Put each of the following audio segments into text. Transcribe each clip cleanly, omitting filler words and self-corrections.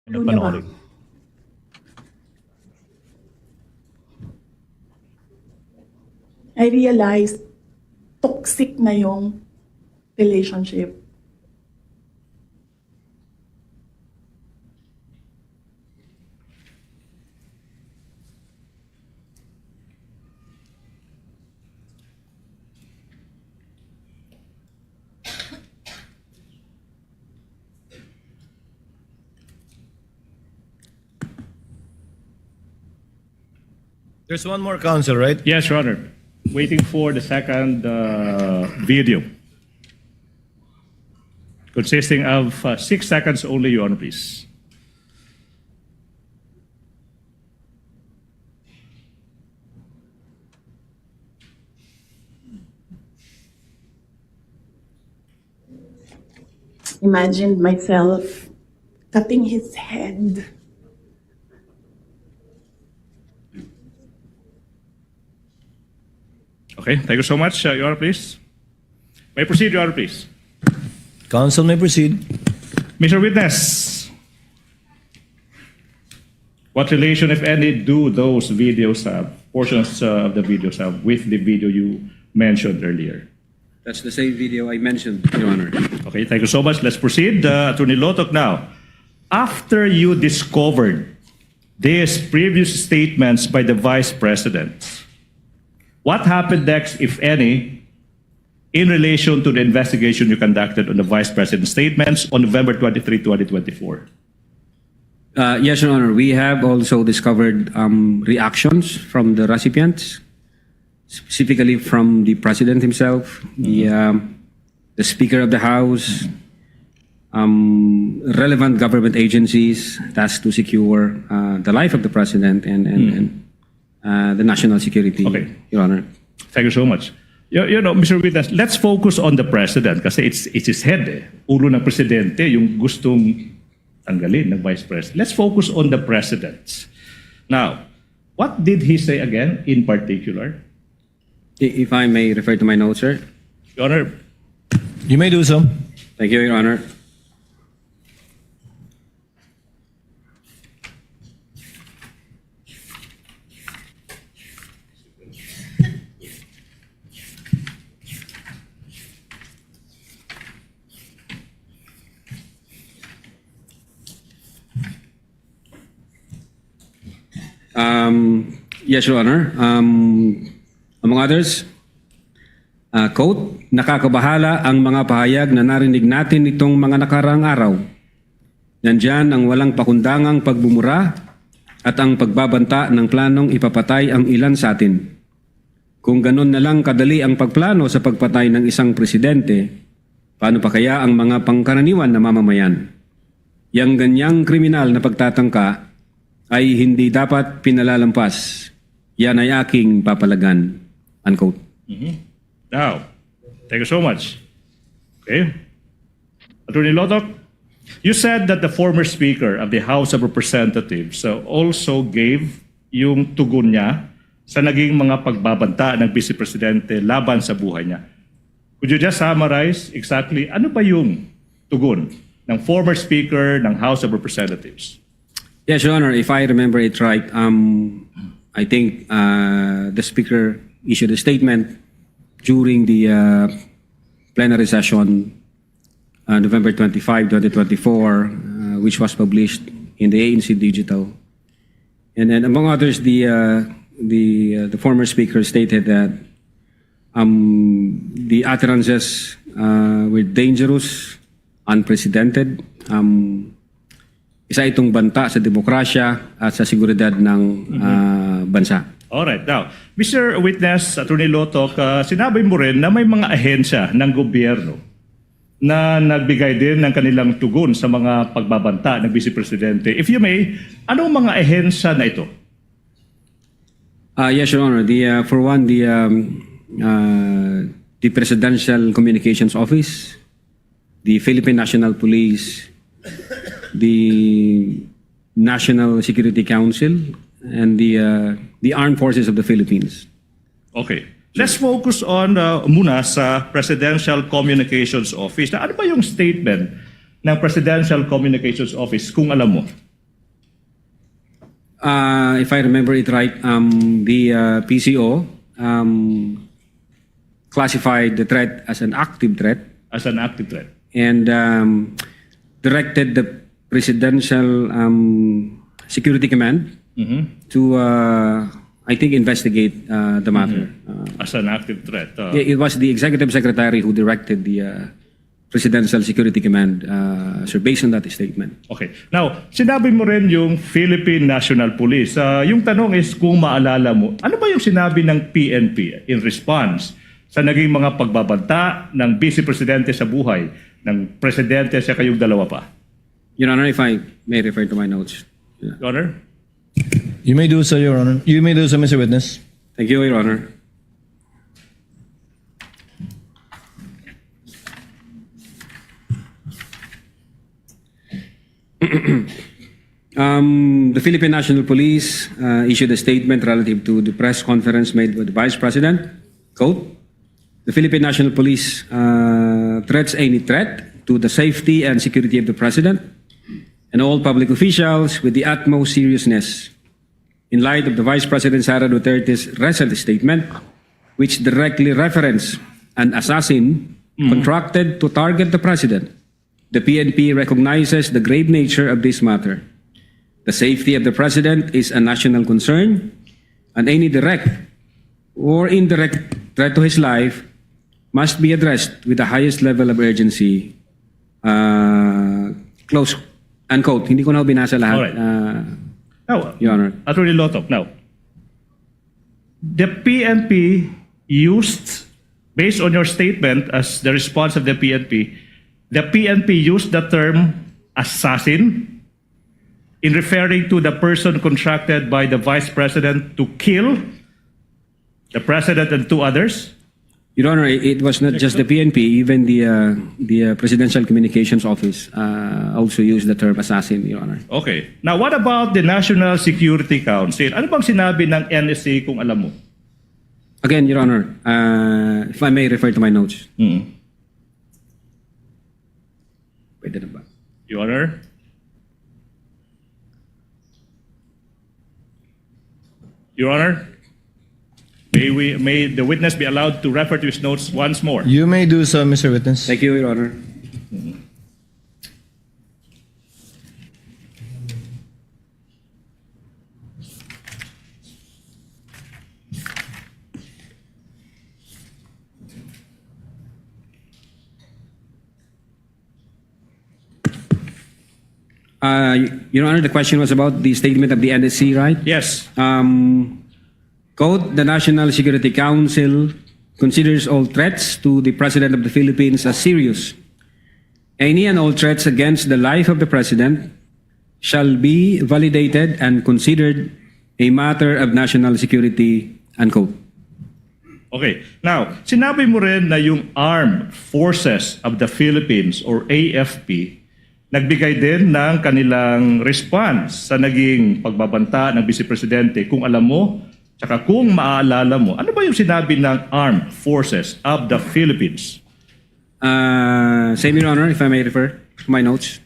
Ano niya ba? I realized toxic na yung relationship. There's one more counsel, right? Yes, Your Honor. Waiting for the second video. Consisting of 6 seconds only, Your Honor, please. Imagined myself cutting his head. Okay, thank you so much, Your Honor, please. May proceed, Your Honor, please. Counsel may proceed. Mr. Witness, what relation, if any, do those videos have, portions of the videos have, with the video you mentioned earlier? That's the same video I mentioned, Your Honor. Okay, thank you so much. Let's proceed. Attorney Lotok now. After you discovered these previous statements by the Vice President, what happened next, if any, in relation to the investigation you conducted on the Vice President's statements on November 23, 2024? Yes, Your Honor. We have also discovered reactions from the recipients, specifically from the President himself, the Speaker of the House, relevant government agencies tasked to secure the life of the President and the national security, Okay. Your Honor. Thank you so much. You know, Mr. Witness, let's focus on the President kasi it's his head eh. Ulo ng Presidente yung gustong tanggalin ng Vice President. Let's focus on the President. Now, what did he say again in particular? If I may refer to my notes, sir. Your Honor, You may do so. Thank you, Your Honor. Yes, Your Honor. Among others, quote, nakakabahala ang mga pahayag na narinig natin itong mga nakaraang araw. Nandyan ang walang pakundangang pagbumura at ang pagbabanta ng planong ipapatay ang ilan sa atin. Kung ganun na lang kadali ang pagplano sa pagpatay ng isang presidente, paano pa kaya ang mga pangkaraniwan na mamamayan? Yang ganyang kriminal na pagtatangka ay hindi dapat pinalalampas. Yan ay aking papalagan. Unquote. now, thank you so much. Okay. Attorney Lotok, you said that the former Speaker of the House of Representatives also gave yung tugon niya sa naging mga pagbabanta ng Vice Presidente laban sa buhay niya. Could you just summarize exactly ano ba yung tugon ng former Speaker ng House of Representatives? Yes, Your Honor, if I remember it right, I think the Speaker issued a statement during the plenary session November 25, 2024, which was published in the ANC Digital. And then among others, the former Speaker stated that the utterances were dangerous, unprecedented, isa itong banta sa demokrasya at sa seguridad ng bansa. Alright, now, Mr. Witness, Attorney Lotok, sinabi mo rin na may mga ahensya ng gobyerno na nagbigay din ng kanilang tugon sa mga pagbabanta ng Vice Presidente. If you may, anong mga ahensya na ito? Yes, Your Honor. For one, the Presidential Communications Office, the Philippine National Police, the National Security Council, and the Armed Forces of the Philippines. Okay. Let's focus on muna sa Presidential Communications Office. Ano ba yung statement ng Presidential Communications Office kung alam mo? If I remember it right, the PCO classified the threat as an active threat As an active threat. and directed the Presidential Security Command to, I think, investigate the matter. As an active threat. It was the Executive Secretary who directed the Presidential Security Command, so based on that statement. Okay. Now, sinabi mo rin yung Philippine National Police. Yung tanong is kung maalala mo, ano ba yung sinabi ng PNP in response sa naging mga pagbabanta ng Vice Presidente sa buhay ng Presidente sa kayong dalawa pa? Your Honor, if I may refer to my notes. Your Honor? You may do so, Your Honor. You may do so, Mr. Witness. Thank you, Your Honor. The Philippine National Police issued a statement relative to the press conference made by the Vice President. Quote, the Philippine National Police threats any threat to the safety and security of the President and all public officials with the utmost seriousness. In light of the Vice President SARA Duterte's recent statement, which directly referenced an assassin contracted to target the President, the PNP recognizes the grave nature of this matter. The safety of the President is a national concern, and any direct or indirect threat to his life must be addressed with the highest level of urgency. Close, unquote. Hindi ko na binasa lahat. Alright. Now, Your Honor. Attorney Lotok, now, the PNP used, based on your statement as the response of the PNP used the term assassin in referring to the person contracted by the Vice President to kill the President and two others? Your Honor, it was not just the PNP, even the Presidential Communications Office also used the term assassin, Your Honor. Okay. Now, what about the National Security Council? Ano bang sinabi ng NSA kung alam mo? Again, Your Honor, if I may refer to my notes. Pwede na ba? Your Honor? Your Honor? May the witness be allowed to refer to his notes once more? You may do so, Mr. Witness. Thank you, Your Honor. Your Honor, the question was about the statement of the NSC, right? Yes. Quote, the National Security Council considers all threats to the President of the Philippines as serious. Any and all threats against the life of the President shall be validated and considered a matter of national security, unquote. Okay. Now, sinabi mo rin na yung Armed Forces of the Philippines or AFP nagbigay din ng kanilang response sa naging pagbabanta ng Vice Presidente. Kung alam mo, tsaka kung maaalala mo, ano ba yung sinabi ng Armed Forces of the Philippines? Same, Your Honor, if I may refer to my notes.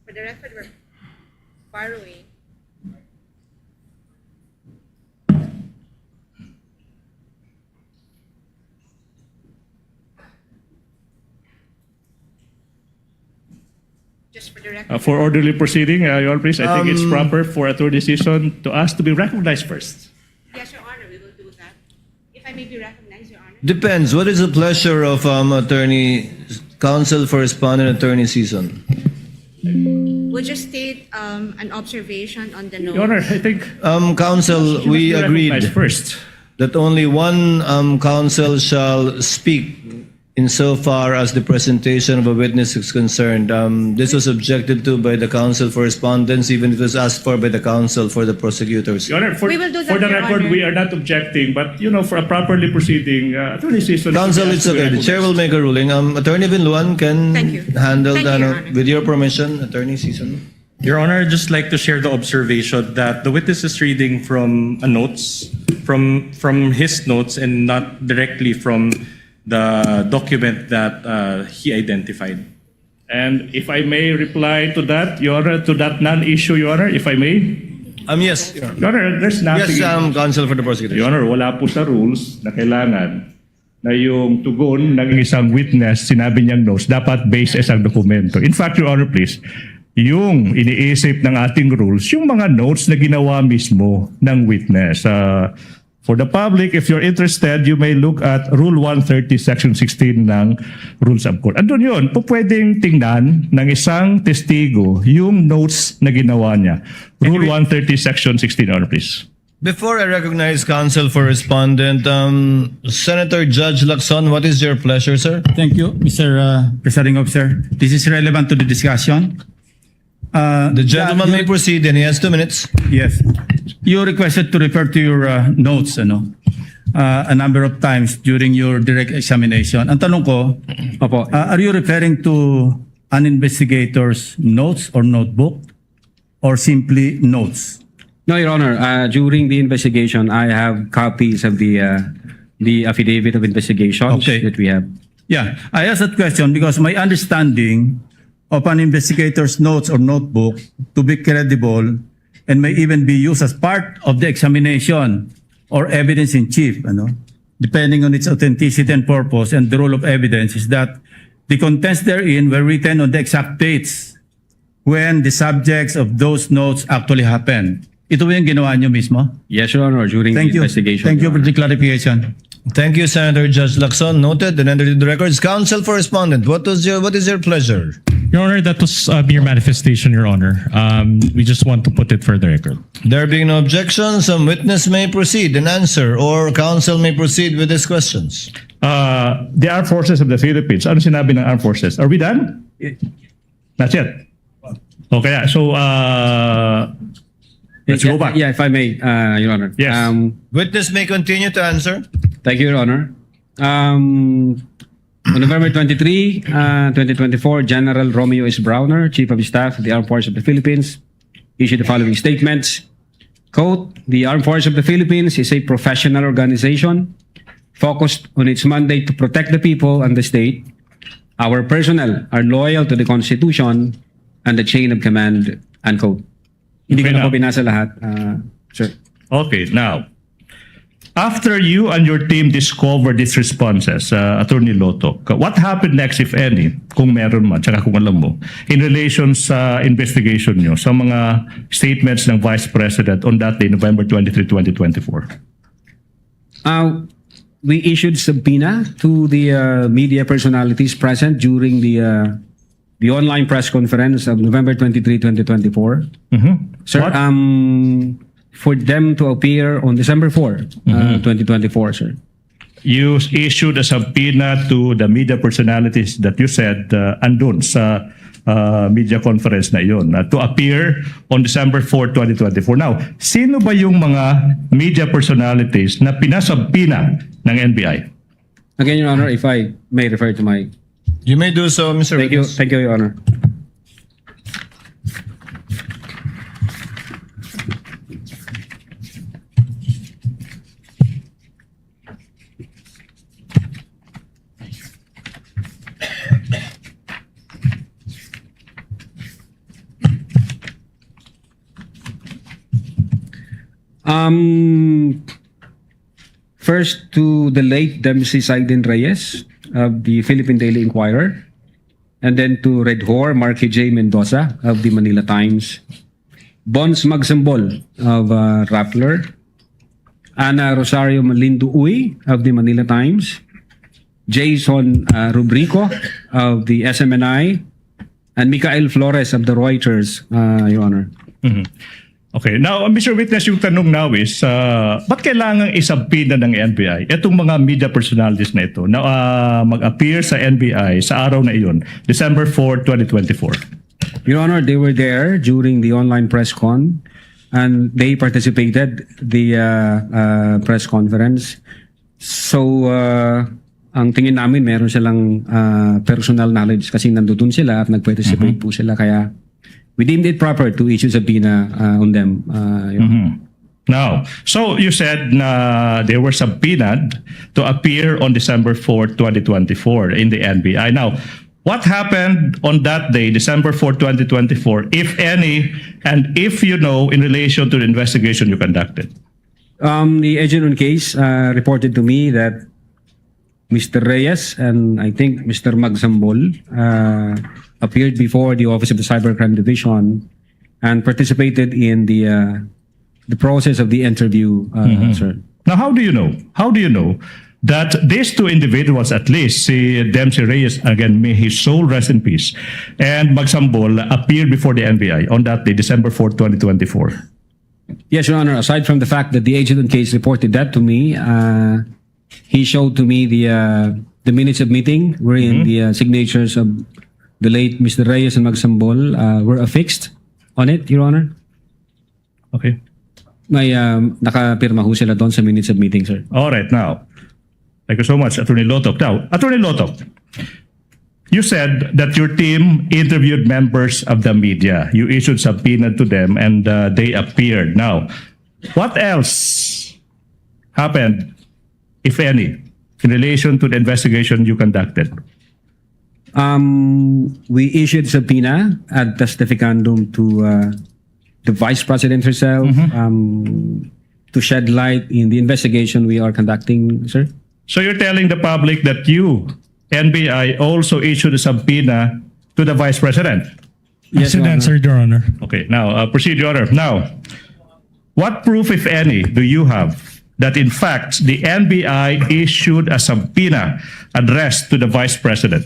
For the record, we're far away. Just for the record. For orderly proceeding, Your Honor, please, I think it's proper for Attorney Season to ask to be recognized first. Yes, Your Honor, we will do that. If I may be recognized, Your Honor. Depends. What is the pleasure of Attorney Counsel for Respondent Attorney Season? We'll just state an observation on the notes. Your Honor, I think Counsel, we recognized agreed first. that only one counsel shall speak insofar as the presentation of a witness is concerned. This was objected to by the counsel for respondents, even if it was asked for by the counsel for the prosecutors. Your Honor, We will do that, for the Your record, Honor. we are not objecting, but for a properly proceeding, Attorney Season. Counsel, it's okay. The chair will make a ruling. Attorney Binluan can Thank you. handle Thank you, that. Your Honor. With your permission, Attorney Season. Your Honor, I'd just like to share the observation that the witness is reading from notes, from his notes, and not directly from the document that he identified. And if I may reply to that, Your Honor, to that non-issue, Your Honor, if I may. Yes, Your Honor. Your Honor, there's nothing. Yes, counsel for the prosecutors. Your Honor, wala po sa rules na kailangan na yung tugon ng isang witness, sinabi niyang notes, dapat based sa dokumento. In fact, Your Honor, please, yung iniisip ng ating rules, yung mga notes na ginawa mismo ng witness. For the public, if you're interested, you may look at Rule 130, Section 16 ng Rules of Court. Andun yun, pwedeng tingnan ng isang testigo yung notes na ginawa niya. Rule 130, Section 16, Your Honor, please. Before I recognize counsel for respondent, Senator Judge Lacson, what is your pleasure, sir? Thank you, Mr. Presiding Officer. This is relevant to the discussion. The gentleman may proceed and he has 2 minutes. Yes. You requested to refer to your notes a number of times during your direct examination. Ang tanong ko, Opo. are you referring to an investigator's notes or notebook or simply notes? No, Your Honor. During the investigation, I have copies of the affidavit of investigation Okay. that we have. Yeah, I asked that question because my understanding of an investigator's notes or notebook to be credible and may even be used as part of the examination or evidence in chief, depending on its authenticity and purpose and the role of evidence, is that the contents therein were written on the exact dates when the subjects of those notes actually happened. Ito yung ginawa nyo mismo? Yes, Your Honor, during Thank the you. investigation. Thank you Your for Honor. the clarification. Thank you, Senator Judge Lacson. Noted and entered into the records. Counsel for respondent, what is your pleasure? Your Honor, that was mere manifestation, Your Honor. We just want to put it for the record. There being no objection, some witness may proceed and answer, or counsel may proceed with his questions. The Armed Forces of the Philippines. Ano sinabi ng Armed Forces? Are we done? Not yet. Okay, so let's go back. Yeah, if I may, Your Honor. Yes. Witness may continue to answer. Thank you, Your Honor. On November 23, 2024, General Romeo S. Browner, Chief of Staff of the Armed Forces of the Philippines, issued the following statements. Quote, the Armed Forces of the Philippines is a professional organization focused on its mandate to protect the people and the state. Our personnel are loyal to the Constitution and the chain of command, unquote. Hindi ko Okay na po na. binasa lahat, sir. Okay, now, after you and your team discovered these responses, Attorney Lotok, what happened next, if any, kung meron man, tsaka kung alam mo, in relation sa investigation nyo, sa mga statements ng Vice President on that day, November 23, 2024? We issued subpoena to the media personalities present during the online press conference of November 23, 2024. Sir, What? for them to appear on December 4, 2024, sir. You issued a subpoena to the media personalities that you said andun sa media conference na yun to appear on December 4, 2024. Now, sino ba yung mga media personalities na pinasubpoena ng NBI? Again, Your Honor, if I may refer to my... You may do so, Mr. Thank you, Witness. thank you, Your Honor. First to the late Dempsey Saiden Reyes of the Philippine Daily Inquirer, and then to Red Whore Marky J. Mendoza of the Manila Times, Bons Magsambol of Rappler, Ana Rosario Malindo Uy of the Manila Times, Jason Rubrico of the SMNI, and Mikael Flores of the Reuters, Your Honor. Okay. Now, Mr. Witness, yung tanong now is, ba't kailangan isabina ng NBI itong mga media personalities na ito na mag-appear sa NBI sa araw na iyon, December 4, 2024? Your Honor, they were there during the online press con and they participated the press conference. So, ang tingin namin meron silang personal knowledge kasi nandoon sila at nag-participate po sila, kaya we deemed it proper to issue subpoena on them. Your Honor. Now, so you said na they were subpoenaed to appear on December 4, 2024 in the NBI. Now, what happened on that day, December 4, 2024, if any, and if you know, in relation to the investigation you conducted? The agent on case reported to me that Mr. Reyes and I think Mr. Magsambol appeared before the Office of the Cybercrime Division and participated in the process of the interview, sir. Now, how do you know? How do you know that these two individuals, at least, si Dempsey Reyes, again, may his soul rest in peace, and Magsambol appeared before the NBI on that day, December 4, 2024? Yes, Your Honor. Aside from the fact that the agent on case reported that to me, he showed to me the minutes of meeting wherein the signatures of the late Mr. Reyes and Magsambol were affixed on it, Your Honor. Okay. May nakapirma ho sila doon sa minutes of meeting, sir. All right, now, thank you so much, Attorney Lotok. Now, Attorney Lotok, you said that your team interviewed members of the media. You issued subpoena to them and they appeared. Now, what else happened, if any, in relation to the investigation you conducted? We issued subpoena ad testificandum to the Vice President herself to shed light in the investigation we are conducting, sir. So you're telling the public that you, NBI, also issued a subpoena to the Vice President? Yes, Your Honor. Answered, Your Honor. Okay, now, proceed, Your Honor. Now, what proof, if any, do you have that in fact the NBI issued a subpoena addressed to the Vice President?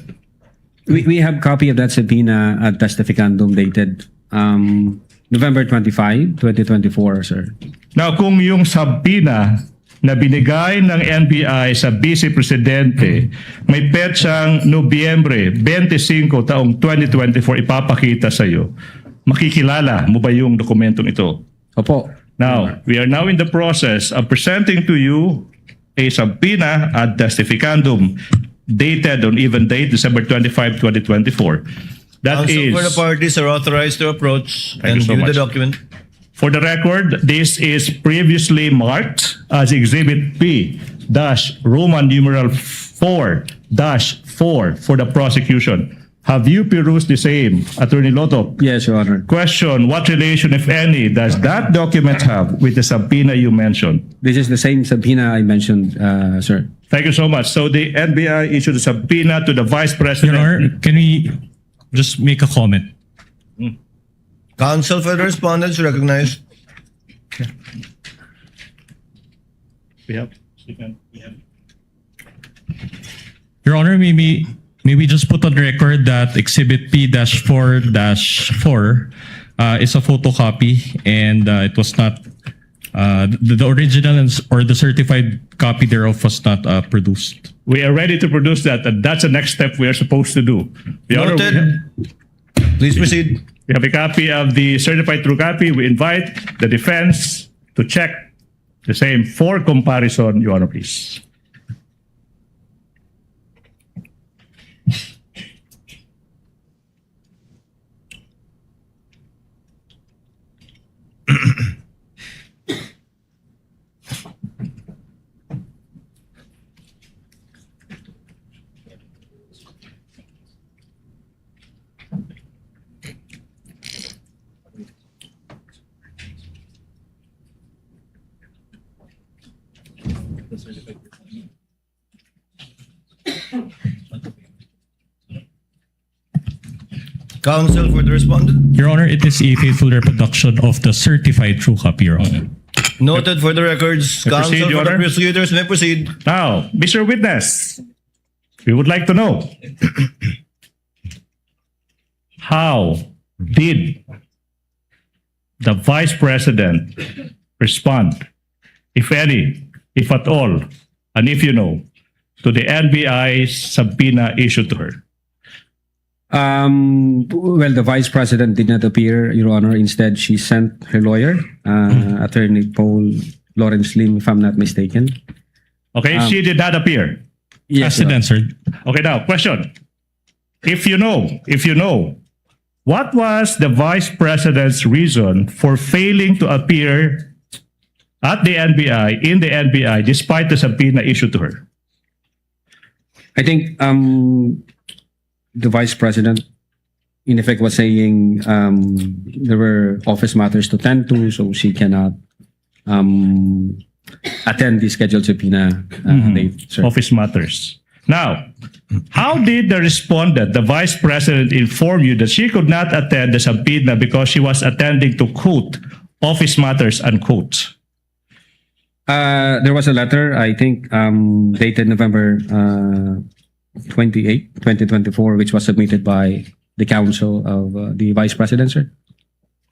We have copy of that subpoena ad testificandum dated November 25, 2024, sir. Now, kung yung subpoena na binigay ng NBI sa Vice Presidente may petsang Nobyembre 25 taong 2024 ipapakita sa iyo, makikilala mo ba yung dokumentong ito? Opo. Now, we are now in the process of presenting to you a subpoena ad testificandum dated on even date December 25, 2024. That Counsel is, for the parties are authorized to approach Thank and you so view the much. document. for the record, this is previously marked as Exhibit P-Roman numeral 4-4 for the prosecution. Have you perused the same, Attorney Lotto? Yes, Your Honor. Question, what relation, if any, does that document have with the subpoena you mentioned? This is the same subpoena I mentioned, sir. Thank you so much. So the NBI issued a subpoena to the Vice Your President. Honor, can we just make a comment? Counsel for the respondents recognized. We have. Your Honor, may we just put on record that Exhibit P-4-4 is a photocopy and it was not, the original or the certified copy thereof was not produced. We are ready to produce that, and that's the next step we are supposed to do. Your Honor, Noted. Please proceed. we have a copy of the certified true copy. We invite the defense to check the same for comparison, Your Honor, please. Counsel for the respondent. Your Honor, it is a faithful reproduction of the certified true copy, Your Honor. Noted for the records. May Counsel proceed, for Your the Honor. prosecutors may proceed. Now, Mr. Witness, we would like to know how did the Vice President respond, if any, if at all, and if you know, to the NBI's subpoena issued to her? Well, the Vice President did not appear, Your Honor. Instead, she sent her lawyer, Attorney Paul Lawrence Lim, if I'm not mistaken. Okay, she did not appear. Yes, As Your Honor. answered. Okay, now, question. If you know, what was the Vice President's reason for failing to appear at the NBI, in the NBI, despite the subpoena issued to her? I think the Vice President, in effect, was saying there were office matters to tend to, so she cannot attend the scheduled subpoena date, sir. Office matters. Now, how did the respondent, the Vice President, inform you that she could not attend the subpoena because she was attending to, quote, office matters, unquote? There was a letter, I think, dated November 28, 2024, which was submitted by the counsel of the Vice President, sir.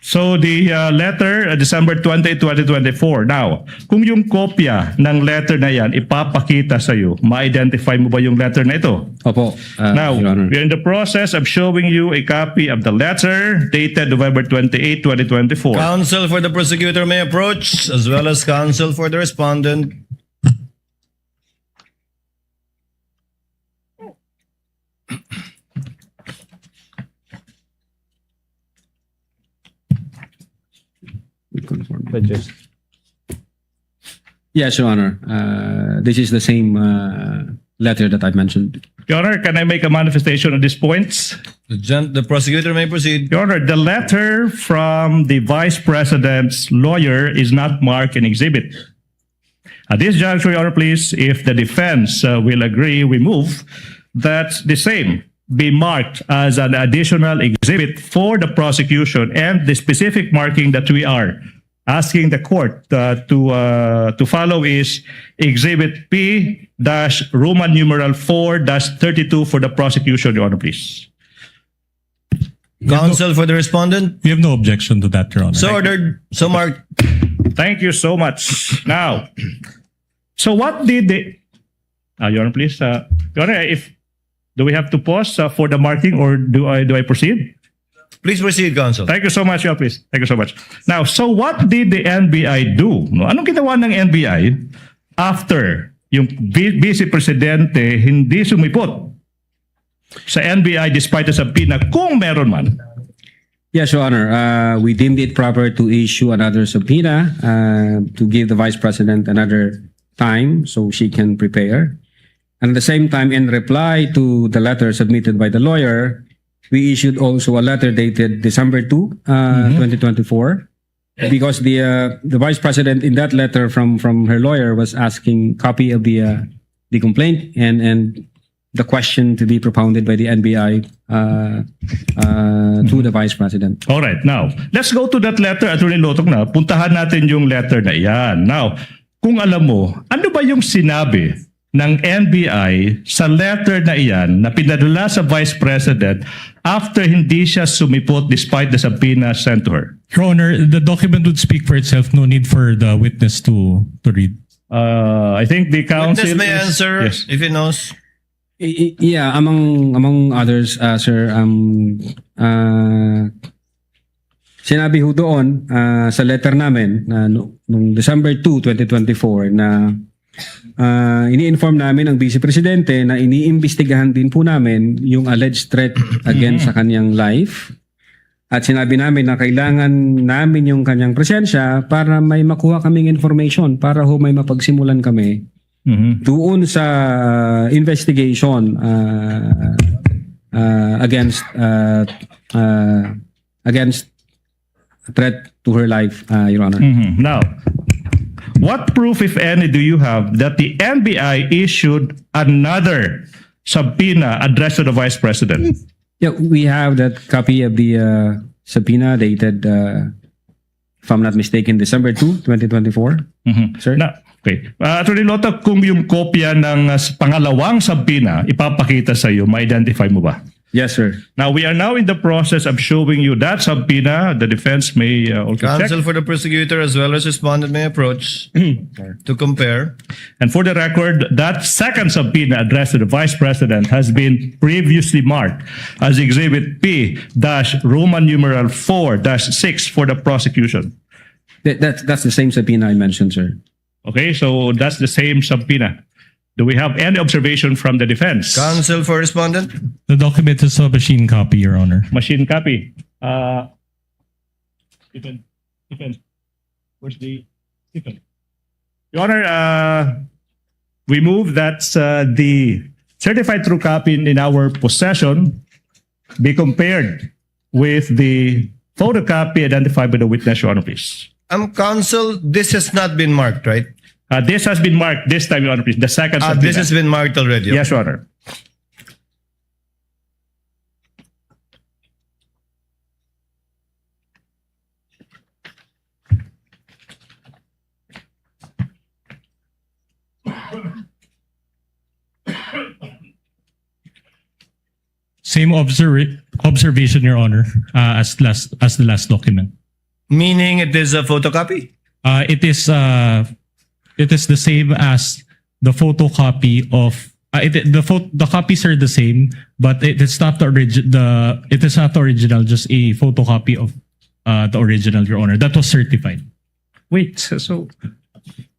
So the letter, December 20, 2024. Now, kung yung kopya ng letter na yan ipapakita sa iyo, ma-identify mo ba yung letter na ito? Opo, Now, Your Honor. we're in the process of showing you a copy of the letter dated November 28, 2024. Counsel for the prosecutor may approach, as well as counsel for the respondent. Yes, Your Honor. This is the same letter that I mentioned. Your Honor, can I make a manifestation on these points? The prosecutor may proceed. Your Honor, the letter from the Vice President's lawyer is not marked an exhibit. At this juncture, Your Honor, please, if the defense will agree, we move that the same be marked as an additional exhibit for the prosecution, and the specific marking that we are asking the court to follow is Exhibit P-Roman numeral 4-32 for the prosecution, Your Honor, please. Counsel for the respondent. We have no objection to that, Your Honor. So ordered. So marked. Thank you so much. Now, so what did the... Your Honor, please. Your Honor, do we have to pause for the marking, or do I proceed? Please proceed, counsel. Thank you so much, Your Honor, please. Thank you so much. Now, so what did the NBI do? No? Anong ginawa ng NBI after yung Vice Presidente hindi sumipot sa NBI despite the subpoena, kung meron man? Yes, Your Honor. We deemed it proper to issue another subpoena to give the Vice President another time so she can prepare. And at the same time, in reply to the letter submitted by the lawyer, we issued also a letter dated December 2, 2024, because the Vice President in that letter from her lawyer was asking copy of the complaint and the question to be propounded by the NBI to the Vice President. All right, now, let's go to that letter, Attorney Lotok, na. Puntahan natin yung letter na yan. Now, kung alam mo, ano ba yung sinabi ng NBI sa letter na iyan na pinadala sa Vice President after hindi siya sumipot despite the subpoena sent to her? Your Honor, the document would speak for itself. No need for the witness to read. I think the counsel Witness may is- answer Yes. if he knows. Yeah, among others, sir, sinabi ho doon sa letter namin na noong December 2, 2024 na ini-inform namin ang Vice Presidente na iniimbestigahan din po namin yung alleged threat against sa kanyang life. At sinabi namin na kailangan namin yung kanyang presensya para may makuha kaming information, para ho may mapagsimulan kami doon sa investigation against threat to her life, Your Honor. Now, what proof, if any, do you have that the NBI issued another subpoena addressed to the Vice President? Yeah, we have that copy of the subpoena dated, if I'm not mistaken, December 2, 2024. Sir? Na, okay. Attorney Lota, kung yung kopya ng pangalawang subpoena ipapakita sa iyo, ma-identify mo ba? Yes, sir. Now, we are now in the process of showing you that subpoena. The defense may also check. Counsel for the prosecutor as well as respondent may approach to compare. And for the record, that second subpoena addressed to the Vice President has been previously marked as Exhibit P-Roman numeral 4-6 for the prosecution. That's the same subpoena I mentioned, sir. Okay, so that's the same subpoena. Do we have any observation from the defense? Counsel for respondent. The document is a machine copy, Your Honor. Machine copy. Stephen, where's the Stephen? Your Honor, we move that the certified true copy in our possession be compared with the photocopy identified by the witness, Your Honor, please. Counsel, this has not been marked, right? This has been marked this time, Your Honor, please. The second subpoena. This has been marked already. Yes, Your Honor. Same observation, Your Honor, as the last document. Meaning it is a photocopy? It is the same as the photocopy of the copies are the same, but it is not the original, just a photocopy of the original, Your Honor. That was certified. Wait, so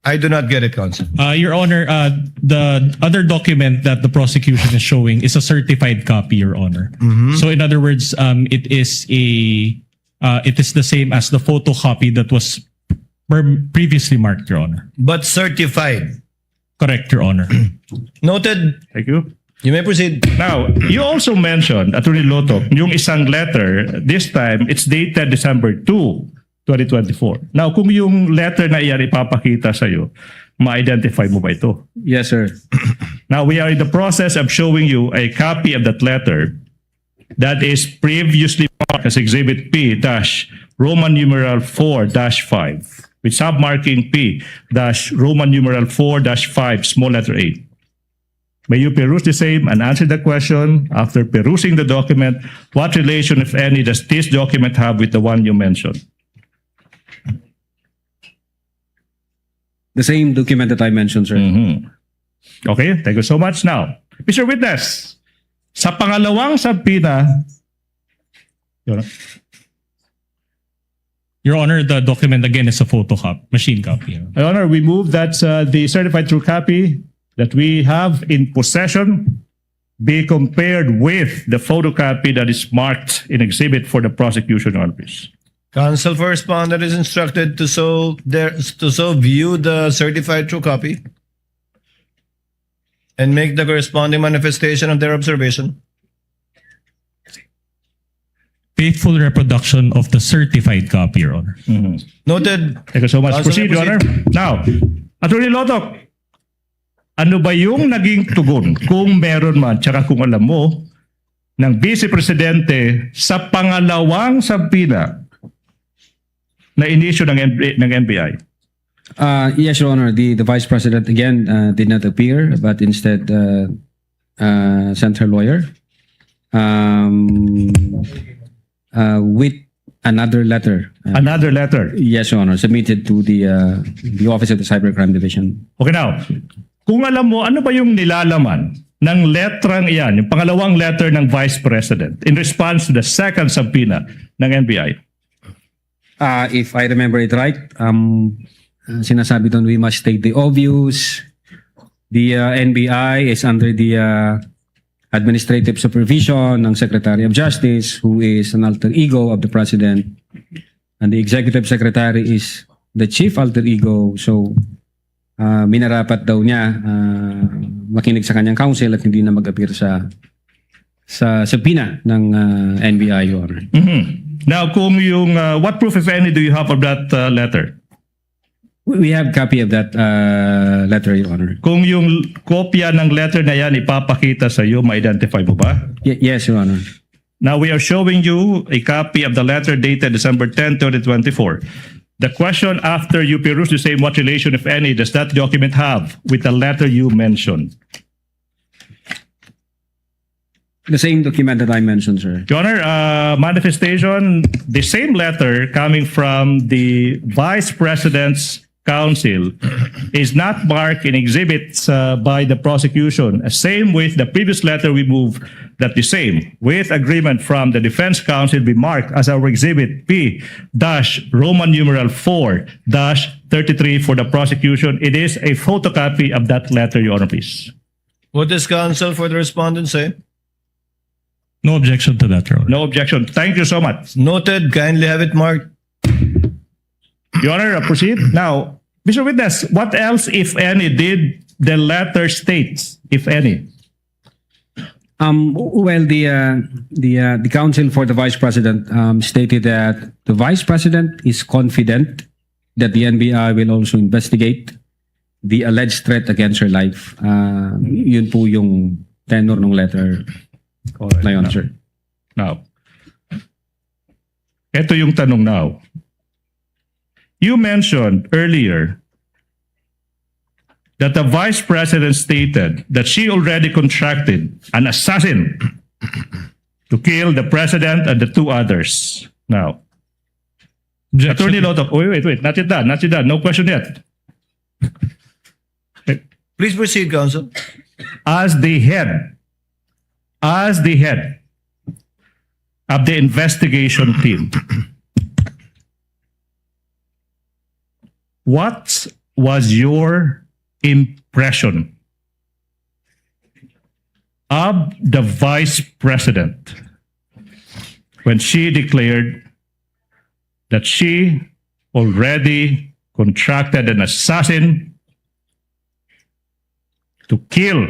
I do not get it, Counsel. Your Honor, the other document that the prosecution is showing is a certified copy, Your Honor. So in other words, it is the same as the photocopy that was previously marked, Your Honor. But certified. Correct, Your Honor. Noted. thank you. You may proceed. Now, you also mentioned, Attorney Lotok, yung isang letter, this time, it's dated December 2, 2024. Now, kung yung letter na iyan ipapakita sa'yo, ma-identify mo ba ito? Yes, sir. Now, we are in the process of showing you a copy of that letter that is previously marked as Exhibit P-Roman numeral 4-5 with submarking P-Roman numeral 4-5, small letter A. May you peruse the same and answer the question after perusing the document, what relation, if any, does this document have with the one you mentioned? The same document that I mentioned, sir. Okay, thank you so much. Now, Mr. Witness, sa pangalawang subpoena, Your Honor, the document again is a photocopy, machine copy. Your Honor, we move that the certified true copy that we have in possession be compared with the photocopy that is marked in exhibit for the prosecution, Your Honor, please. Counsel for respondent is instructed to so view the certified true copy and make the corresponding manifestation of their observation. Faithful reproduction of the certified copy, Your Honor. Noted. Thank you so much. Counsel, Proceed, Your Honor. Now, Attorney Lotok, ano ba yung naging tugon, kung meron man, tsaka kung alam mo, ng Vice Presidente sa pangalawang subpoena na inisyo ng NBI? Yes, Your Honor. The Vice President again did not appear, but instead sent her lawyer with another letter. Another letter. Yes, Your Honor, submitted to the Office of the Cybercrime Division. Okay, now, kung alam mo, ano ba yung nilalaman ng letrang iyan, yung pangalawang letter ng Vice President in response to the second subpoena ng NBI? If I remember it right, sinasabi doon, we must state the obvious. The NBI is under the administrative supervision ng Secretary of Justice, who is an alter ego of the President. And the Executive Secretary is the chief alter ego. So, minarapat daw niya makinig sa kanyang counsel at hindi na mag-appear sa subpoena ng NBI, Your Honor. Now, kung yung, what proof, if any, do you have of that letter? We have copy of that letter, Your Honor. Kung yung kopya ng letter na yan ipapakita sa iyo, ma-identify mo ba? Yes, Your Honor. Now, we are showing you a copy of the letter dated December 10, 2024. The question after you peruse the same, what relation, if any, does that document have with the letter you mentioned? The same document that I mentioned, sir. Your Honor, manifestation, the same letter coming from the Vice President's counsel is not marked in exhibits by the prosecution. Same with the previous letter we moved, that the same, with agreement from the defense counsel, be marked as our exhibit P-Roman numeral 4-33 for the prosecution. It is a photocopy of that letter, Your Honor, please. What does counsel for the respondent say? No objection to that, Your Honor. No objection. Thank you so much. Noted. Kindly have it marked. Your Honor, proceed. Now, Mr. Witness, what else, if any, did the letter state, if any? Well, the counsel for the Vice President stated that the Vice President is confident that the NBI will also investigate the alleged threat against her life. Yun po yung tenor ng letter na yun, sir. Now, ito yung tanong now. You mentioned earlier that the Vice President stated that she already contracted an assassin to kill the President and the two others. Now, Attorney Lotok, wait, not yet done. No question yet. Please proceed, counsel. As the head of the investigation team, what was your impression of the Vice President when she declared that she already contracted an assassin to kill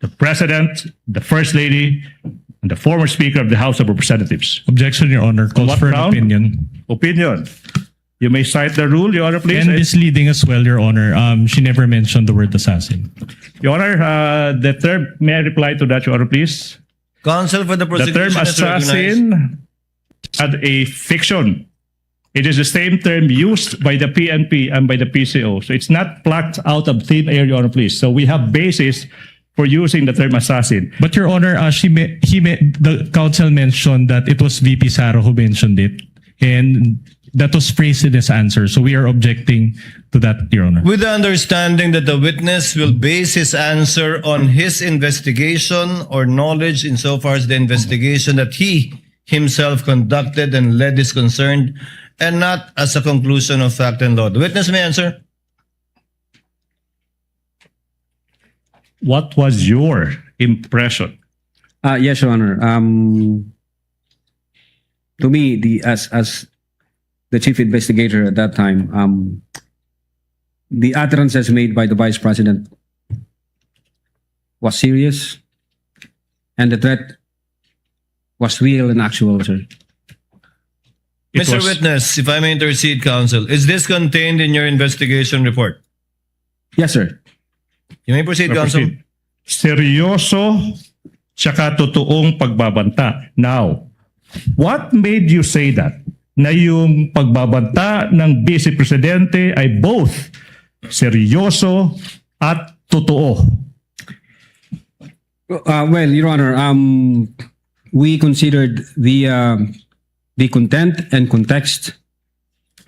the President, the First Lady, and the former Speaker of the House of Representatives? Objection, Your Honor. Calls What for an ground? opinion. Opinion. You may cite the rule, Your Honor, please. And misleading as well, Your Honor. She never mentioned the word assassin. Your Honor, the term, may I reply to that, Your Honor, please? Counsel for the The prosecution term is recognized. assassin had a fiction. It is the same term used by the PNP and by the PCO. So it's not plucked out of thin air, Your Honor, please. So we have basis for using the term assassin. But Your Honor, the counsel mentioned that it was VP SARA who mentioned it. And that was phrased in his answer. So we are objecting to that, Your Honor. With the understanding that the witness will base his answer on his investigation or knowledge insofar as the investigation that he himself conducted and led is concerned, and not as a conclusion of fact and law. The witness may answer. What was your impression? Yes, Your Honor. To me, as the chief investigator at that time, the utterances made by the Vice President was serious, and the threat was real and actual, sir. It Mr. was- Witness, if I may intercede, counsel, is this contained in your investigation report? Yes, sir. You may proceed, counsel. Proceed. Seryoso tsaka totoong pagbabanta. Now, what made you say that? Na yung pagbabanta ng Vice Presidente ay both seryoso at totoo. Well, Your Honor, we considered the content and context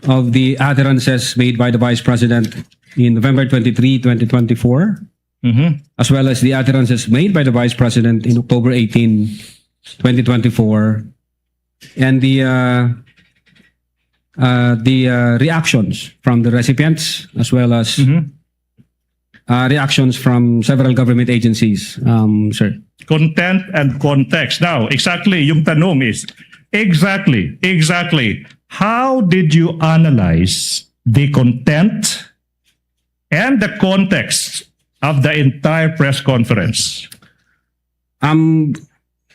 of the utterances made by the Vice President in November 23, 2024, as well as the utterances made by the Vice President in October 18, 2024, and the reactions from the recipients, as well as reactions from several government agencies, sir. Content and context. Now, exactly, yung tanong is, exactly, how did you analyze the content and the context of the entire press conference?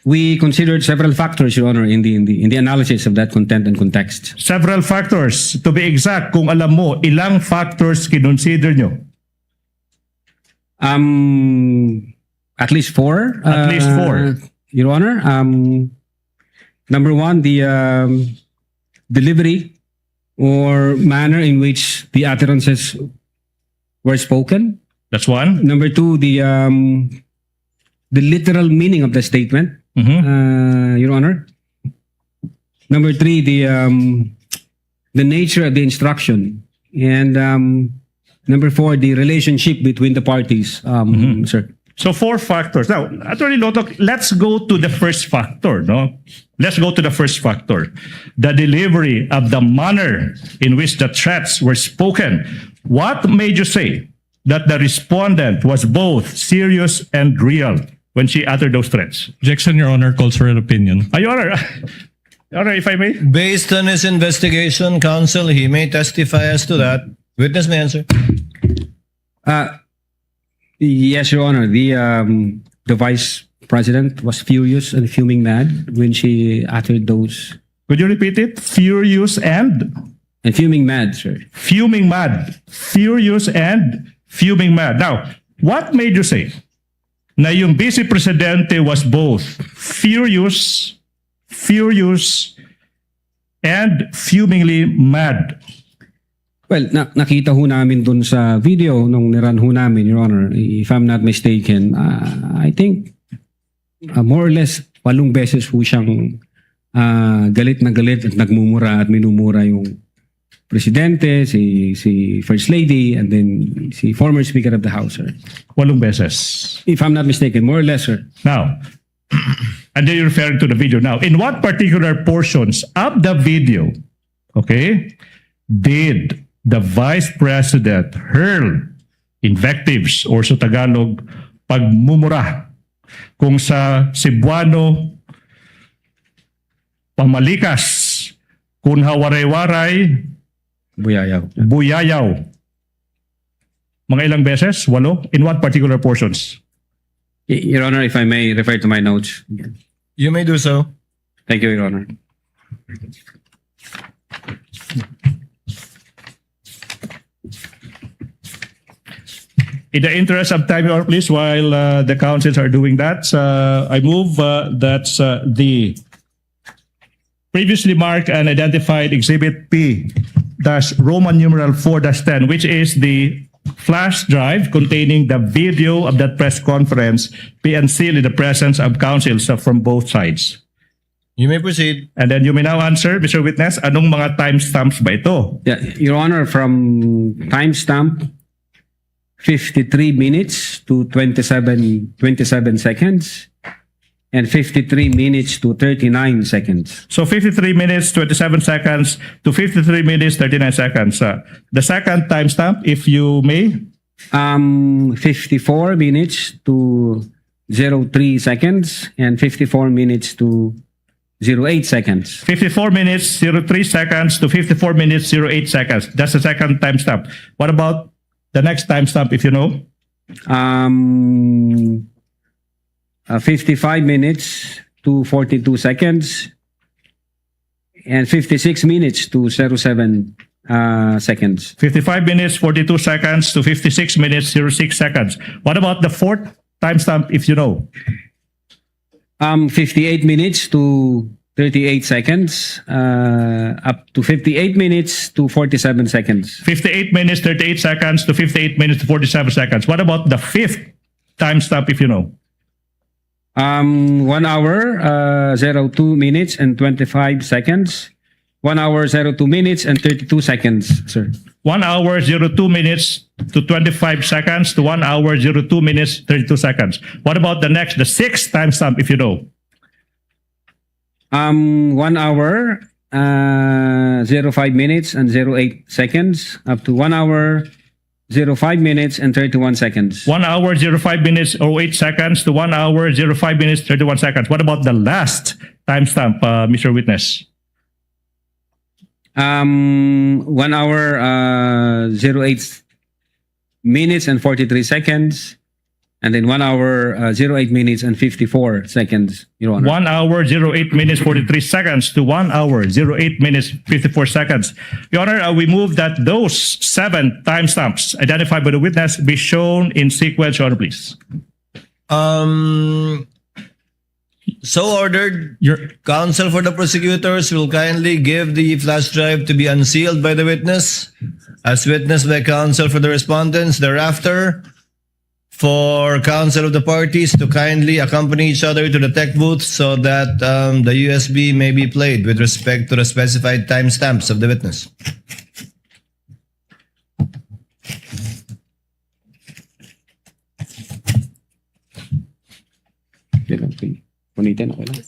We considered several factors, Your Honor, in the analysis of that content and context. Several factors. To be exact, kung alam mo, ilang factors kinonsider nyo? At least four. At least four. Your Honor. Number one, the delivery or manner in which the utterances were spoken. That's one. Number two, the literal meaning of the statement. Your Honor. Number 3, the nature of the instruction. And number 4, the relationship between the parties, sir. So 4 factors. Now, Attorney Lotok, let's go to the first factor, no? Let's go to the first factor. The delivery of the manner in which the threats were spoken. What made you say that the respondent was both serious and real when she uttered those threats? Objection, Your Honor, calls for an opinion. Your Honor, Your Honor, if I may. Based on his investigation, counsel, he may testify as to that. Witness may answer. Yes, Your Honor. The Vice President was furious and fuming mad when she uttered those. Could you repeat it? Furious and? And fuming mad, sir. Fuming mad. Furious and fuming mad. Now, what made you say na yung Vice Presidente was both furious, and fumingly mad? Well, nakita ho namin dun sa video nung niran ho namin, Your Honor. If I'm not mistaken, I think more or less 8 beses ho siyang galit na galit at nagmumura at minumura yung Presidente, si First Lady, and then si former Speaker of the House, sir. 8 beses. If I'm not mistaken, more or less, sir. Now, and then you're referring to the video. Now, in what particular portions of the video, okay, did the Vice President hurl invectives or sa Tagalog, pagmumura kung sa Cebuano, pamalikas, kung hawaray-waray, buyayaw. Mga ilang beses? 8? In what particular portions? Your Honor, if I may refer to my notes. You may do so. Thank you, Your Honor. In the interest of time, Your Honor, please, while the counsels are doing that, I move that the previously marked and identified Exhibit P Roman numeral 4-10, which is the flash drive containing the video of that press conference, be unsealed in the presence of counsels from both sides. You may proceed. And then you may now answer, Mr. Witness, anong mga timestamps ba ito? Yeah, Your Honor, from timestamp 53 minutes to 27 seconds and 53 minutes to 39 seconds. So 53 minutes, 27 seconds to 53 minutes, 39 seconds. The second timestamp, if you may. 54 minutes to 03 seconds and 54 minutes to 08 seconds. 54 minutes, 03 seconds to 54 minutes, 08 seconds. That's the second timestamp. What about the next timestamp, if you know? 55 minutes to 42 seconds and 56 minutes to 07 seconds. 55 minutes, 42 seconds to 56 minutes, 06 seconds. What about the fourth timestamp, if you know? 58 minutes to 38 seconds, up to 58 minutes to 47 seconds. 58 minutes, 38 seconds to 58 minutes to 47 seconds. What about the fifth timestamp, if you know? 1 hour, 02 minutes and 25 seconds. 1 hour, 02 minutes and 32 seconds, sir. 1 hour, 02 minutes to 25 seconds to 1 hour, 02 minutes, 32 seconds. What about the next, the sixth timestamp, if you know? 1 hour, 05 minutes and 08 seconds, up to 1 hour, 05 minutes and 31 seconds. 1 hour, 05 minutes, 08 seconds to 1 hour, 05 minutes, 31 seconds. What about the last timestamp, Mr. Witness? 1 hour, 08 minutes and 43 seconds. And then 1 hour, 08 minutes and 54 seconds, Your Honor. 1 hour, 08 minutes, 43 seconds to 1 hour, 08 minutes, 54 seconds. Your Honor, we move that those 7 timestamps identified by the witness be shown in sequence, Your Honor, please. So ordered. Your counsel for the prosecutors will kindly give the flash drive to be unsealed by the witness, as witnessed by counsel for the respondents. Thereafter, for counsel of the parties to kindly accompany each other to the tech booth so that the USB may be played with respect to the specified timestamps of the witness. Punitin, okay lang.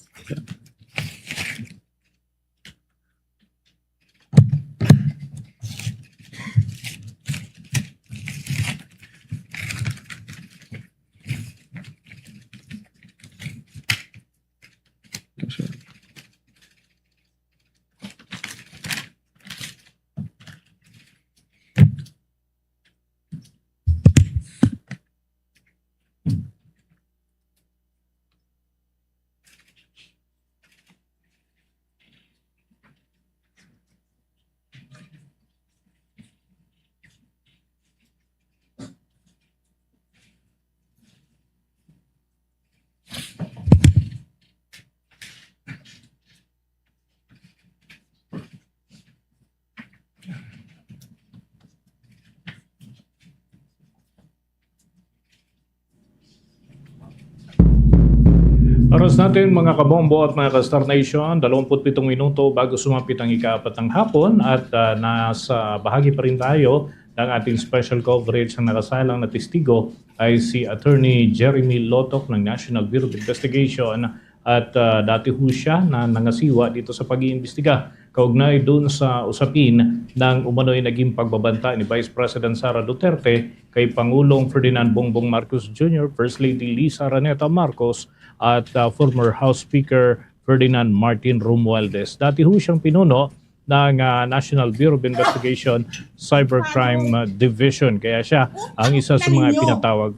Oras natin mga kabombo at mga ka-Star Nation, 27 minuto bago sumapit ang ika-4 ng hapon at nasa bahagi pa rin tayo ng ating special coverage. Ang nakasalang na testigo ay si Attorney Jeremy Lotok ng National Bureau of Investigation at dati ho siya na nangasiwa dito sa pag-iimbestiga kaugnay doon sa usapin ng umano'y naging pagbabanta ni Vice President Sara Duterte kay Pangulong Ferdinand Bongbong Marcos Jr., First Lady Lisa Araneta Marcos at former House Speaker Ferdinand Martin Romualdez. Dati ho siyang pinuno ng National Bureau of Investigation Cybercrime Division. Kaya siya ang isa sa mga pinatawag.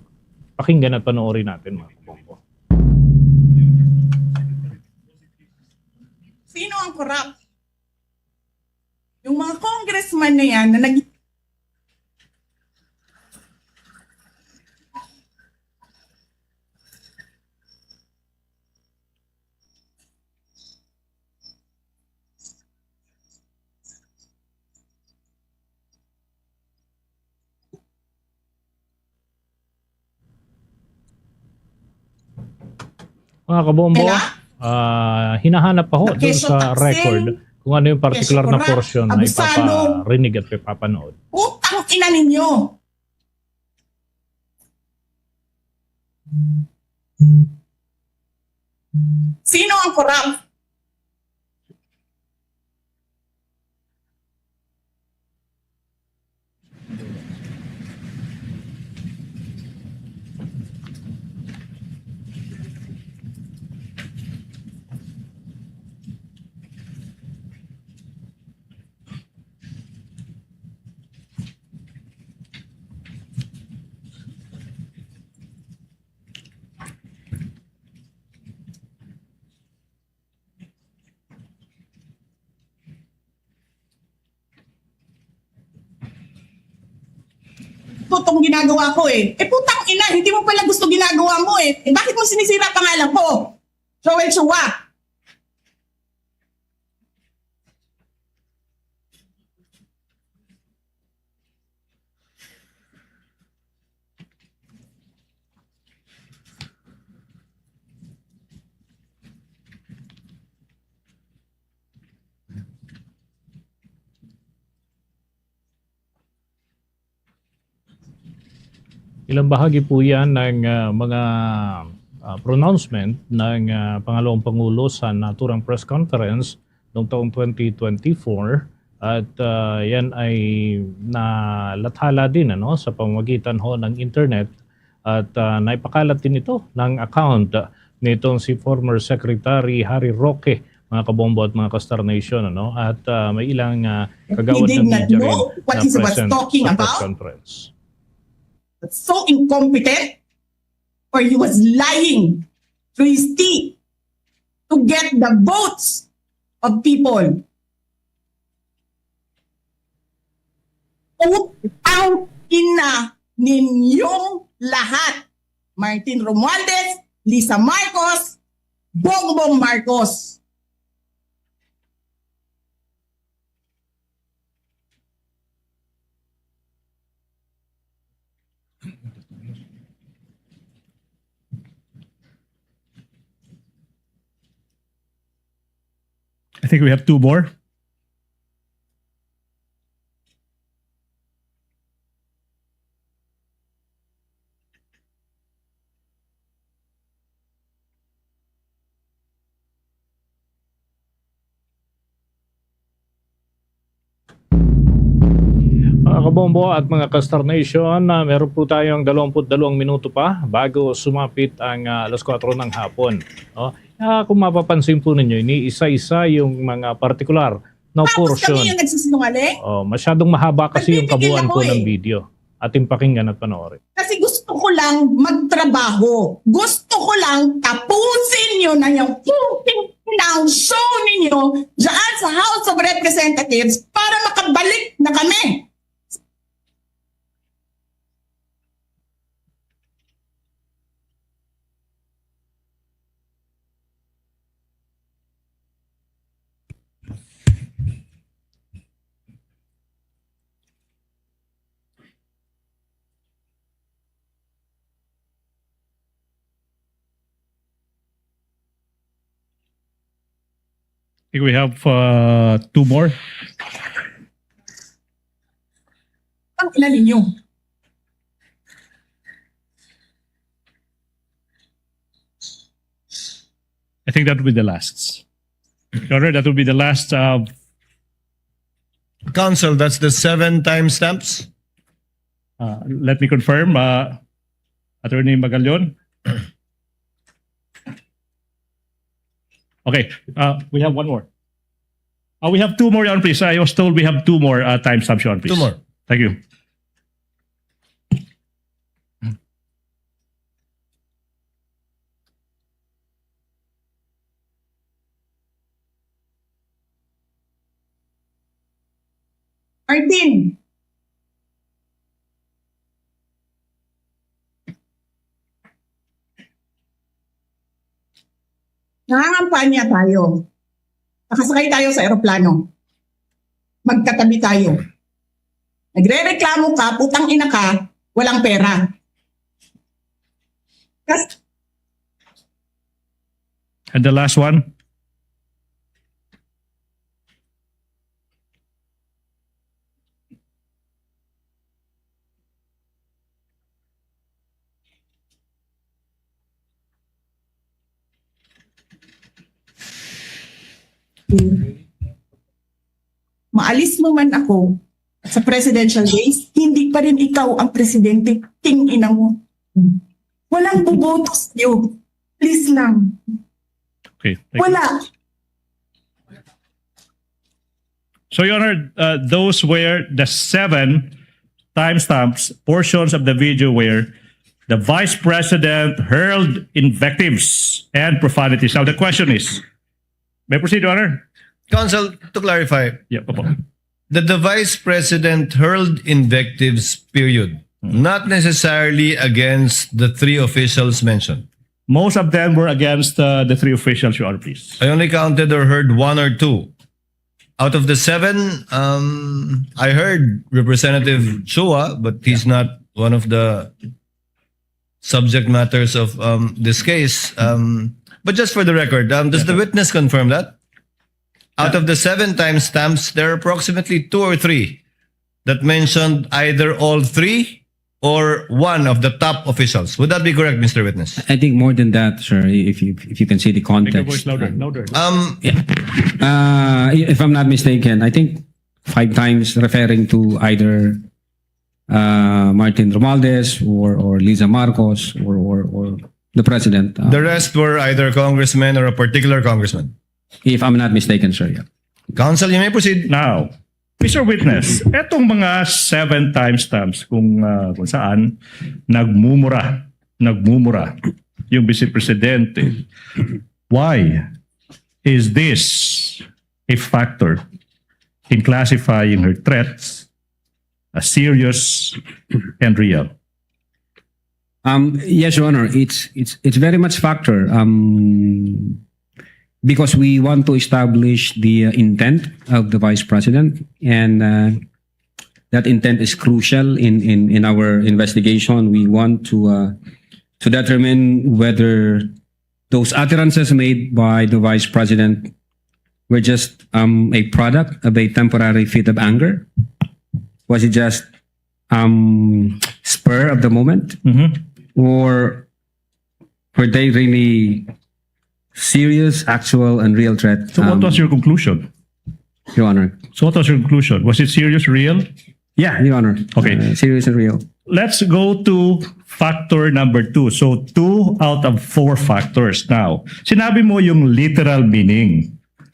Pakinggan at panoorin natin mga kabombo. Sino ang corrupt? Yung mga congressman na yan na Mga kabombo, hinahanap pa ho doon Keso sa Taksin, record kung ano yung particular na Keso portion na Abusado. ipaparinig at ipapanood. utang ina ninyo. Sino ang corrupt? Itong ginagawa ko eh. Putang ina, hindi mo pala gusto ginagawa mo eh. Bakit mo sinisira pangalan ko? Joel Chua. Ilang bahagi po yan ng mga pronouncement ng Pangalawang Pangulo sa naturang press conference noong taong 2024 at yan ay nalathala din sa pamamagitan ho ng internet at naipakalat din ito ng account nitong si former Secretary Harry Roque, mga kabombo at mga ka-Star Nation at may ilang kagawad He did ng not media know rin what na he was present talking sa press about? conference. So incompetent, or he was lying through his teeth to get the votes of people. Utang ina ninyong lahat. Martin Romualdez, Lisa Marcos, Bongbong Marcos. I think we have two more. Mga kabombo at mga Kastar Nation, meron po tayong 22 minuto pa bago sumapit ang alas 4 ng hapon. Kung mapapansin po ninyo, iniisa-isa yung mga partikular na Tapos portion. kami yung nagsisinungaling? Masyadong mahaba kasi yung Nagpipigil kabuuan ako po ng eh. video. Ating pakinggan at panoorin. Kasi gusto ko lang magtrabaho. Gusto ko lang tapusin nyo na yung ng show ninyo dyan sa House of Representatives para makabalik na kami. I think we have two more. Ang ina ninyo. I think that will be the last. Your Honor, that will be the last. Counsel, that's the 7 timestamps. Let me confirm. Attorney Magallon. Okay, we have one more. We have two more, Your Honor, please. I was told we have two more timestamps, Your Honor, please. Two more. Thank you. Martin. Nangangampanya tayo. Nakasakay tayo sa eroplano. Magkatabi tayo. Nagre-reklamo ka, putang ina ka, walang pera. And the last one. Maalis mo man ako sa presidential days, hindi pa rin ikaw ang presidente, king ina mo. Walang buboto sa'yo. Please lang. Okay. Thank you. Wala. So, Your Honor, those were the 7 timestamps, portions of the video where the Vice President hurled invectives and profanities. Now, the question is, may I proceed, Your Honor? Counsel, to clarify, Yeah, opo. that the Vice President hurled invectives, period. Not necessarily against the 3 officials mentioned. Most of them were against the 3 officials, Your Honor, please. I only counted or heard 1 or 2. Out of the 7, I heard Representative Chua, but he's not one of the subject matters of this case. But just for the record, does the witness confirm that? Out of the 7 timestamps, there are approximately 2 or 3 that mentioned either all 3 or 1 of the top officials. Would that be correct, Mr. Witness? I think more than that, sir, if you can see the Make your voice context. louder, louder. If I'm not mistaken, I think 5 times referring to either Martin Romualdez or Liza Marcos or the president. The rest were either congressmen or a particular congressman. If I'm not mistaken, sir. Yeah. Counsel, you may proceed. Now, Mr. Witness, etong mga 7 timestamps kung saan nagmumura yung Vice Presidente. Why is this a factor in classifying her threats as serious and real? Yes, Your Honor. It's very much factor. Because we want to establish the intent of the Vice President, and that intent is crucial in our investigation. We want to determine whether those utterances made by the Vice President were just a product of a temporary fit of anger? Was it just spur of the moment? Or were they really serious, actual, and real threat? So what was your conclusion? Your Honor? So what was your conclusion? Was it serious, real? Yeah, Your Honor. Okay. Serious and real. Let's go to factor number 2. So 2 out of 4 factors. Now, sinabi mo yung literal meaning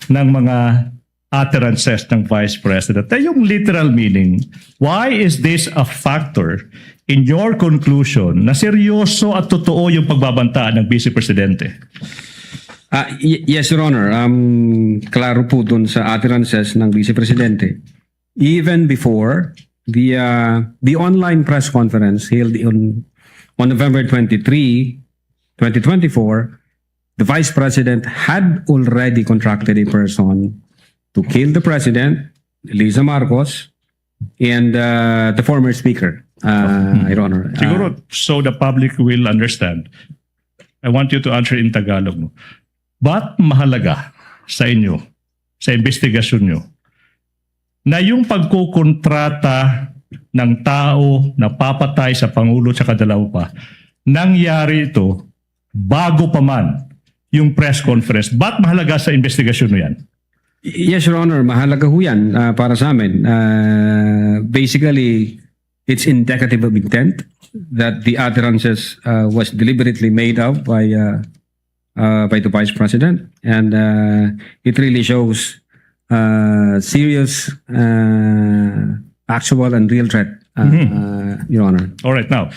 ng mga utterances ng Vice President. Yung literal meaning, why is this a factor in your conclusion na seryoso at totoo yung pagbabantaan ng Vice Presidente? Yes, Your Honor. Klaro po dun sa utterances ng Vice Presidente. Even before the online press conference held on November 23, 2024, the Vice President had already contracted a person to kill the President, Lisa Marcos, and the former Speaker, Your Honor. Siguro, so the public will understand. I want you to answer in Tagalog. No? Ba't mahalaga sa inyo, sa investigasyon nyo, na yung pagkukontrata ng tao na papatay sa Pangulo at dalawa pa, nangyari ito bago pa man yung press conference? Ba't mahalaga sa investigasyon nyo yan? Yes, Your Honor. Mahalaga ho yan para sa amin. Basically, it's indicative of intent that the utterances was deliberately made up by the Vice President. And it really shows serious, actual, and real threat, Your Honor. All right, now,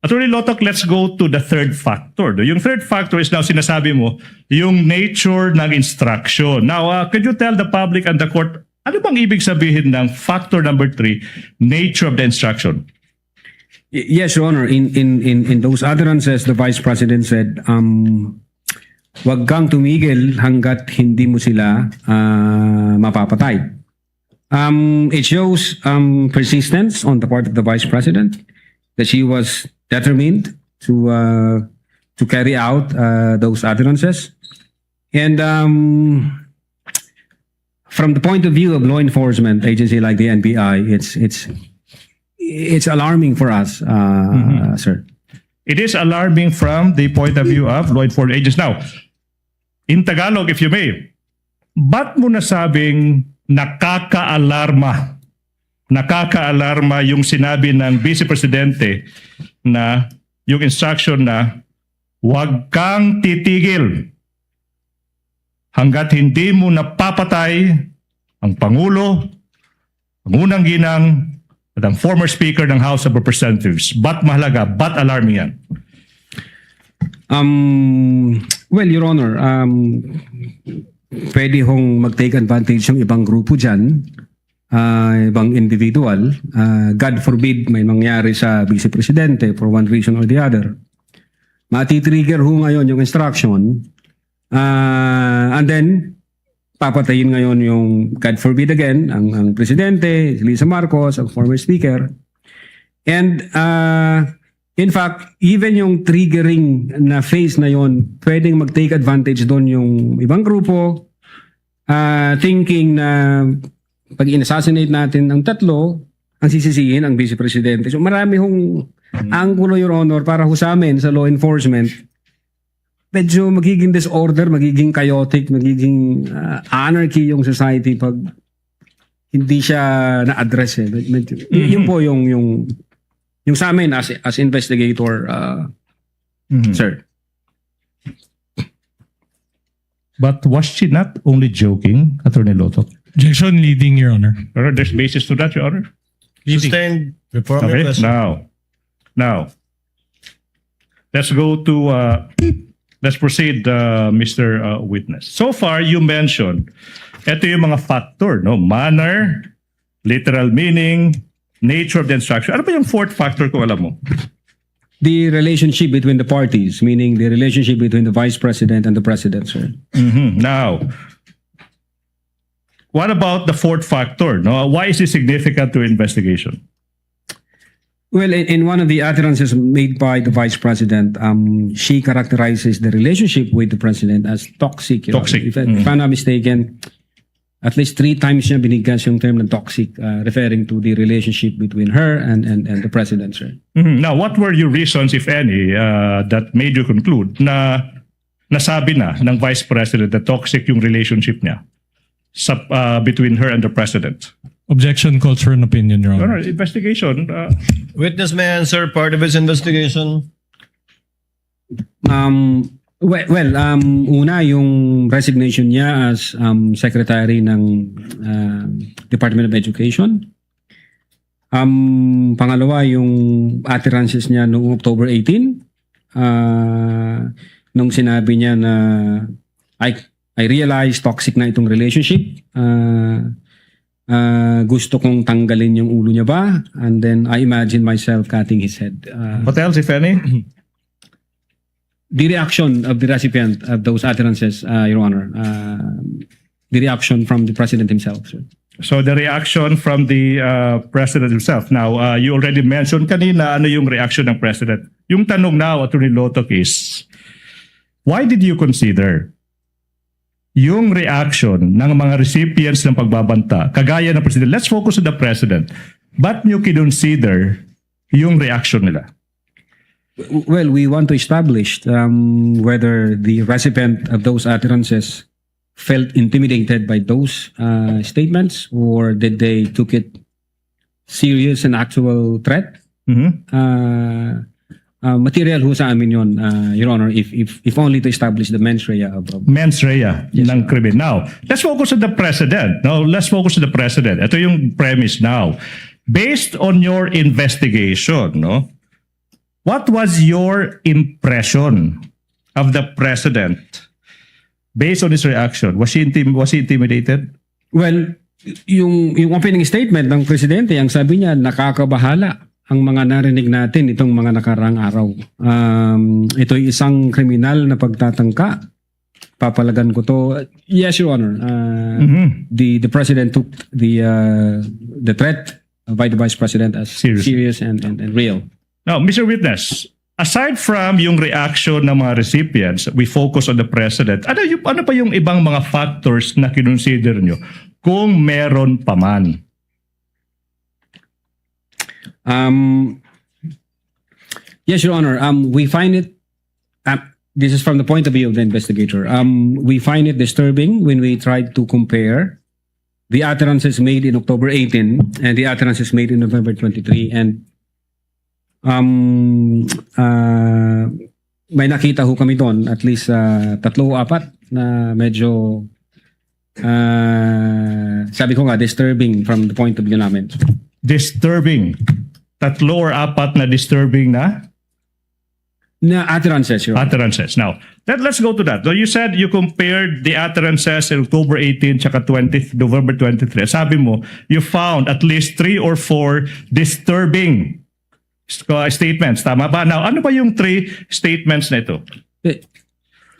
Attorney Lotok, let's go to the third factor. Yung third factor is now sinasabi mo, yung nature ng instruction. Now, could you tell the public and the court, ano bang ibig sabihin ng factor number 3, nature of the instruction? Yes, Your Honor. In those utterances, the Vice President said, wag kang tumigil hanggat hindi mo sila mapapatay. It shows persistence on the part of the Vice President, that she was determined to carry out those utterances. And from the point of view of law enforcement agency like the NBI, it's alarming for us, sir. It is alarming from the point of view of law enforcement agents. Now, in Tagalog, if you may, ba't mo nasabing nakaka-alarma yung sinabi ng Vice Presidente na yung instruction na huwag kang titigil hanggat hindi mo napapatay ang Pangulo, ang unang ginang, at ang former Speaker ng House of Representatives? Ba't mahalaga? Ba't alarming yan? Well, Your Honor, pwede hong mag-take advantage yung ibang grupo dyan, ibang individual. God forbid may mangyari sa Vice Presidente for one reason or the other. Mati-trigger ho ngayon yung instruction, and then papatayin ngayon yung, God forbid again, ang Presidente, Lisa Marcos, ang former Speaker. And in fact, even yung triggering na phase na yon, pwedeng mag-take advantage doon yung ibang grupo, thinking na pag in-assassinate natin ang tatlo, ang sisisihin ang Vice Presidente. So marami hong angulo, Your Honor, para ho sa amin sa law enforcement. Medyo magiging disorder, magiging chaotic, magiging anarchy yung society pag hindi siya na-address. Yun po yung sa amin as investigator, sir. But was she not only joking, Attorney Lotok? Objection leading, Your Honor. There's basis to that, Your Honor. Sustained. Reform your Okay, question. now, let's go to, let's proceed, Mr. Witness. So far, you mentioned, ito yung mga factor, no? Manner, literal meaning, nature of the instruction. Ano ba yung fourth factor kung alam mo? The relationship between the parties, meaning the relationship between the Vice President and the President, sir. Now, what about the fourth factor? No? Why is it significant to investigation? Well, in one of the utterances made by the Vice President, she characterizes the relationship with the President as toxic. Your Toxic. Honor. If I'm not mistaken, at least 3 times niya binigkas yung term ng toxic, referring to the relationship between her and the president, sir. Now, what were your reasons, if any, that made you conclude na nasabi na ng Vice President na toxic yung relationship niya between her and the President? Objection calls for an opinion, Your No, Honor. investigation. Witness may answer part of his investigation. Una yung resignation niya as secretary ng Department of Education. Pangalawa yung utterances niya noong October 18, nung sinabi niya na I realized toxic na itong relationship. Gusto kong tanggalin yung ulo niya ba? And then I imagine myself cutting his head. What else, if any? The reaction of the recipient of those utterances, Your Honor, the reaction from the President himself, sir. So the reaction from the President himself. Now, you already mentioned kanina ano yung reaction ng President. Yung tanong now, Attorney Lotoc, is, why did you consider yung reaction ng mga recipients ng pagbabanta, kagaya ng President? Let's focus on the President. Ba't nyo kinonsider yung reaction nila? Well, we want to establish whether the recipient of those utterances felt intimidated by those statements, or did they took it serious and actual threat. Material ho sa amin yun, Your Honor, if only to establish the mens rea of Mens rea ng krimen. Now, let's focus on the President. No, let's focus on the President. Ito yung premise now. Based on your investigation, no, what was your impression of the President based on his reaction? Was he intimidated? Well, yung opening statement ng Presidente, ang sabi niya, nakakabahala ang mga narinig natin itong mga nakaraang araw. Ito'y isang kriminal na pagtatangka. Papalagan ko to. Yes, Your Honor. The President took the threat by the Vice President as serious and real. Now, Mr. Witness, aside from yung reaction ng mga recipients, we focus on the President. Ano pa yung ibang mga factors na kinonsider nyo kung meron pa man? Yes, Your Honor. We find it, this is from the point of view of the investigator, we find it disturbing when we tried to compare the utterances made in October 18 and the utterances made in November 23. And may nakita ho kami doon, at least 3 o 4 na medyo, sabi ko nga, disturbing from the point of view namin. Disturbing. 3 or 4 na disturbing na utterances, Your Honor. utterances. Now, let's go to that. So you said you compared the utterances in October 18 tsaka November 23. Sabi mo, you found at least 3 or 4 disturbing statements. Tama ba? Now, ano ba yung 3 statements na ito?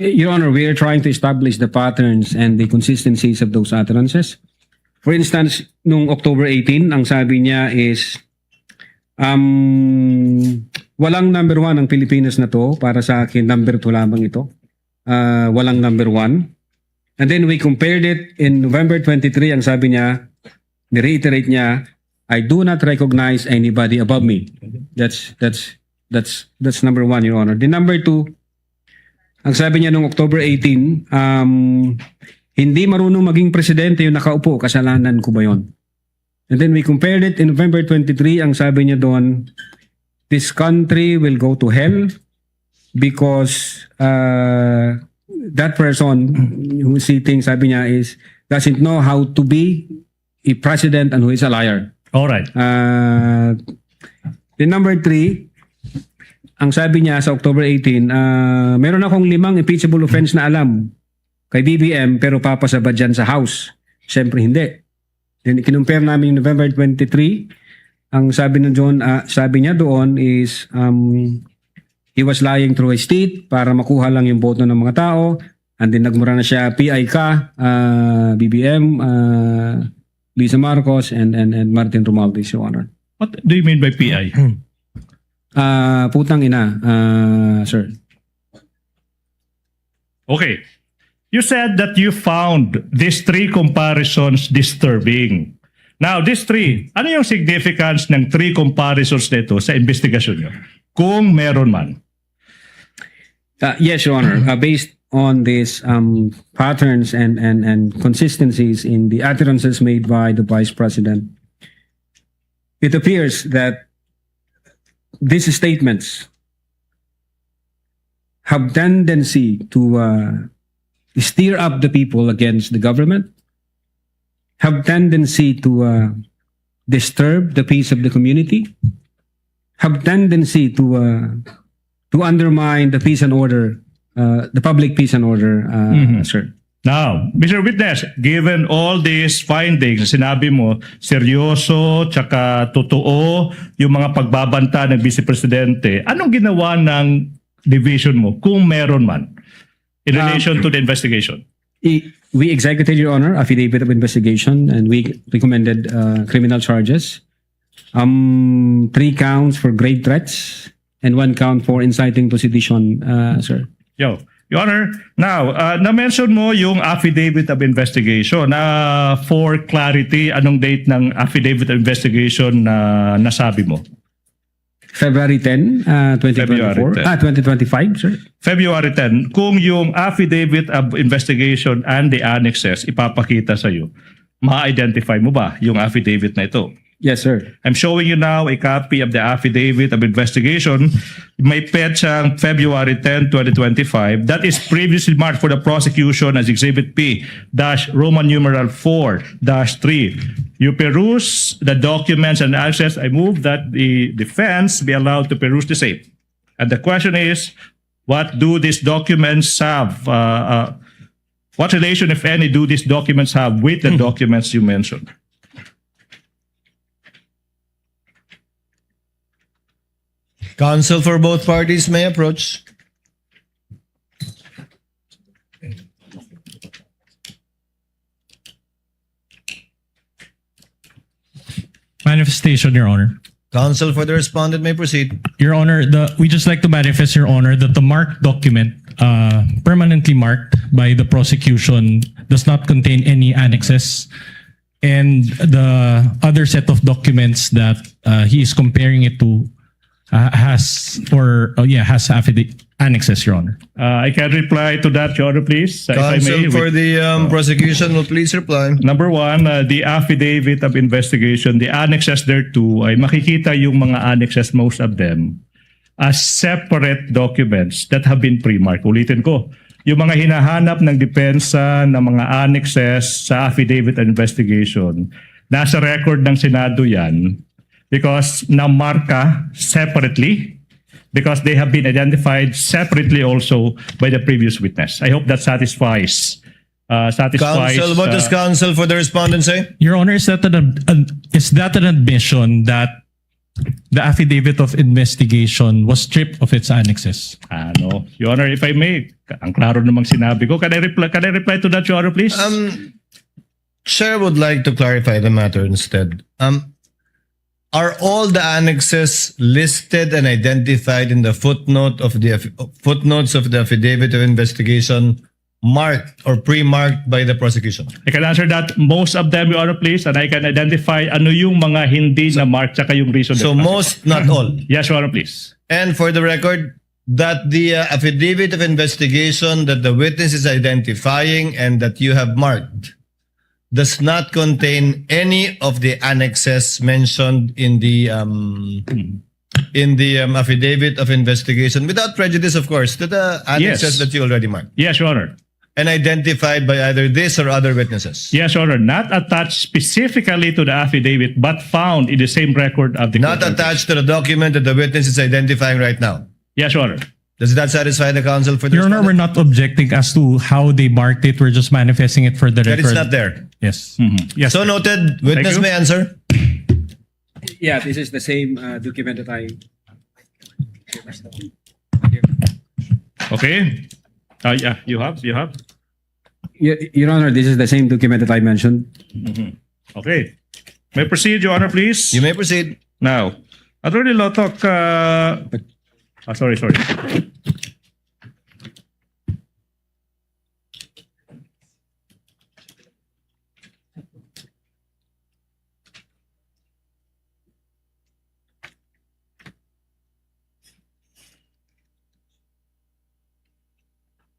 Your Honor, we are trying to establish the patterns and the consistencies of those utterances. For instance, nung October 18, ang sabi niya is, walang number 1 ang Pilipinas na to. Para sa akin, number 2 lamang ito. Walang number 1. And then we compared it in November 23. Ang sabi niya, ni-reiterate niya, I do not recognize anybody above me. That's number 1, Your Honor. The number 2, ang sabi niya nung October 18, hindi marunong maging presidente yung nakaupo, kasalanan ko ba yon? And then we compared it in November 23, ang sabi niya doon, this country will go to hell because that person who sitting, sabi niya, doesn't know how to be a president and who is a liar. All right. The number 3, ang sabi niya sa October 18, meron akong 5 impeachable offense na alam kay BBM pero papasabad dyan sa House. Siyempre hindi. Then kinumpare namin yung November 23. Ang sabi niya doon is he was lying through his teeth para makuha lang yung boto ng mga tao. And then nagmura na siya, PI ka, BBM, Lisa Marcos, and Martin Romualdez, Your Honor. What do you mean by PI? Putang ina, sir. Okay. you said that you found these three comparisons disturbing. Now, these three, ano yung significance ng three comparisons nito sa investigasyon nyo? Kung meron man. Yes, Your Honor. Based on these patterns and consistencies in the utterances made by the Vice President, it appears that these statements have tendency to steer up the people against the government, have tendency to disturb the peace of the community, have tendency to undermine the peace and order, the public peace and order, sir. Now, Mr. Witness, given all these findings, sinabi mo, seryoso, tsaka totoo, yung mga pagbabanta ng Vice Presidente, anong ginawa ng division mo, kung meron man, in relation to the investigation? We executed, Your Honor, affidavit of investigation, and we recommended criminal charges. 3 counts for grave threats and 1 count for inciting to sedition, sir. Your Honor, now, na-mention mo yung affidavit of investigation. For clarity, anong date ng affidavit of investigation na nasabi mo? February 10, 2024. February 10. 2025, sir. February 10, kung yung affidavit of investigation and the annexes ipapakita sa'yo, ma-identify mo ba yung affidavit na ito? Yes, sir. I'm showing you now a copy of the affidavit of investigation. May petsang February 10, 2025. That is previously marked for the prosecution as Exhibit P Roman numeral 4-3. You peruse the documents and access. I move that the defense be allowed to peruse the same. And the question is, what do these documents have? What relation, if any, do these documents have with the documents you mentioned? Counsel for both parties may approach. Manifestation, Your Honor. Counsel for the respondent may proceed. Your Honor, we just like to manifest, Your Honor, that the marked document, permanently marked by the prosecution, does not contain any annexes, and the other set of documents that he is comparing it to has affidavit annexes, Your Honor. I can reply to that, Your Honor, please. If I may, Counsel for the prosecution will please reply. Number one, the affidavit of investigation, the annexes thereto, ay makikita yung mga annexes, most of them, as separate documents that have been pre-marked. Ulitin ko, yung mga hinahanap ng depensa ng mga annexes sa affidavit of investigation, nasa record ng Senado yan because na-marka separately, because they have been identified separately also by the previous witness. I hope that satisfies. Counsel, what does counsel for the respondent say? Your Honor, is that an admission that the affidavit of investigation was stripped of its annexes? No. Your Honor, if I may, ang klaro namang sinabi ko. Can I reply to that, Your Honor, please? Chair would like to clarify the matter instead. Are all the annexes listed and identified in the footnotes of the affidavit of investigation marked or pre-marked by the prosecution? I can answer that. Most of them, Your Honor, please, and I can identify ano yung mga hindi na marked tsaka yung reason. So most, not all. Yes, Your Honor, please. And for the record, that the affidavit of investigation that the witness is identifying and that you have marked does not contain any of the annexes mentioned in the affidavit of investigation, without prejudice, of course, to the annexes Yes. that you already marked Yes, Your Honor. and identified by either this or other witnesses. Yes, Your Honor. Not attached specifically to the affidavit, but found in the same record of the Not court. attached to the document that the witness is identifying right now. Yes, Your Honor. Does that satisfy the counsel for the Your Honor, we're respondent? not objecting as to how they marked it. We're just manifesting it for the That record. it's not there. Yes. Yes. So noted. Witness you. may answer. Yeah, this is the same document that I... Okay. Yeah, you have. Your Honor, this is the same document that I mentioned. Okay. May proceed, Your Honor, please. You may proceed. Now, Attorney Lotok, sorry.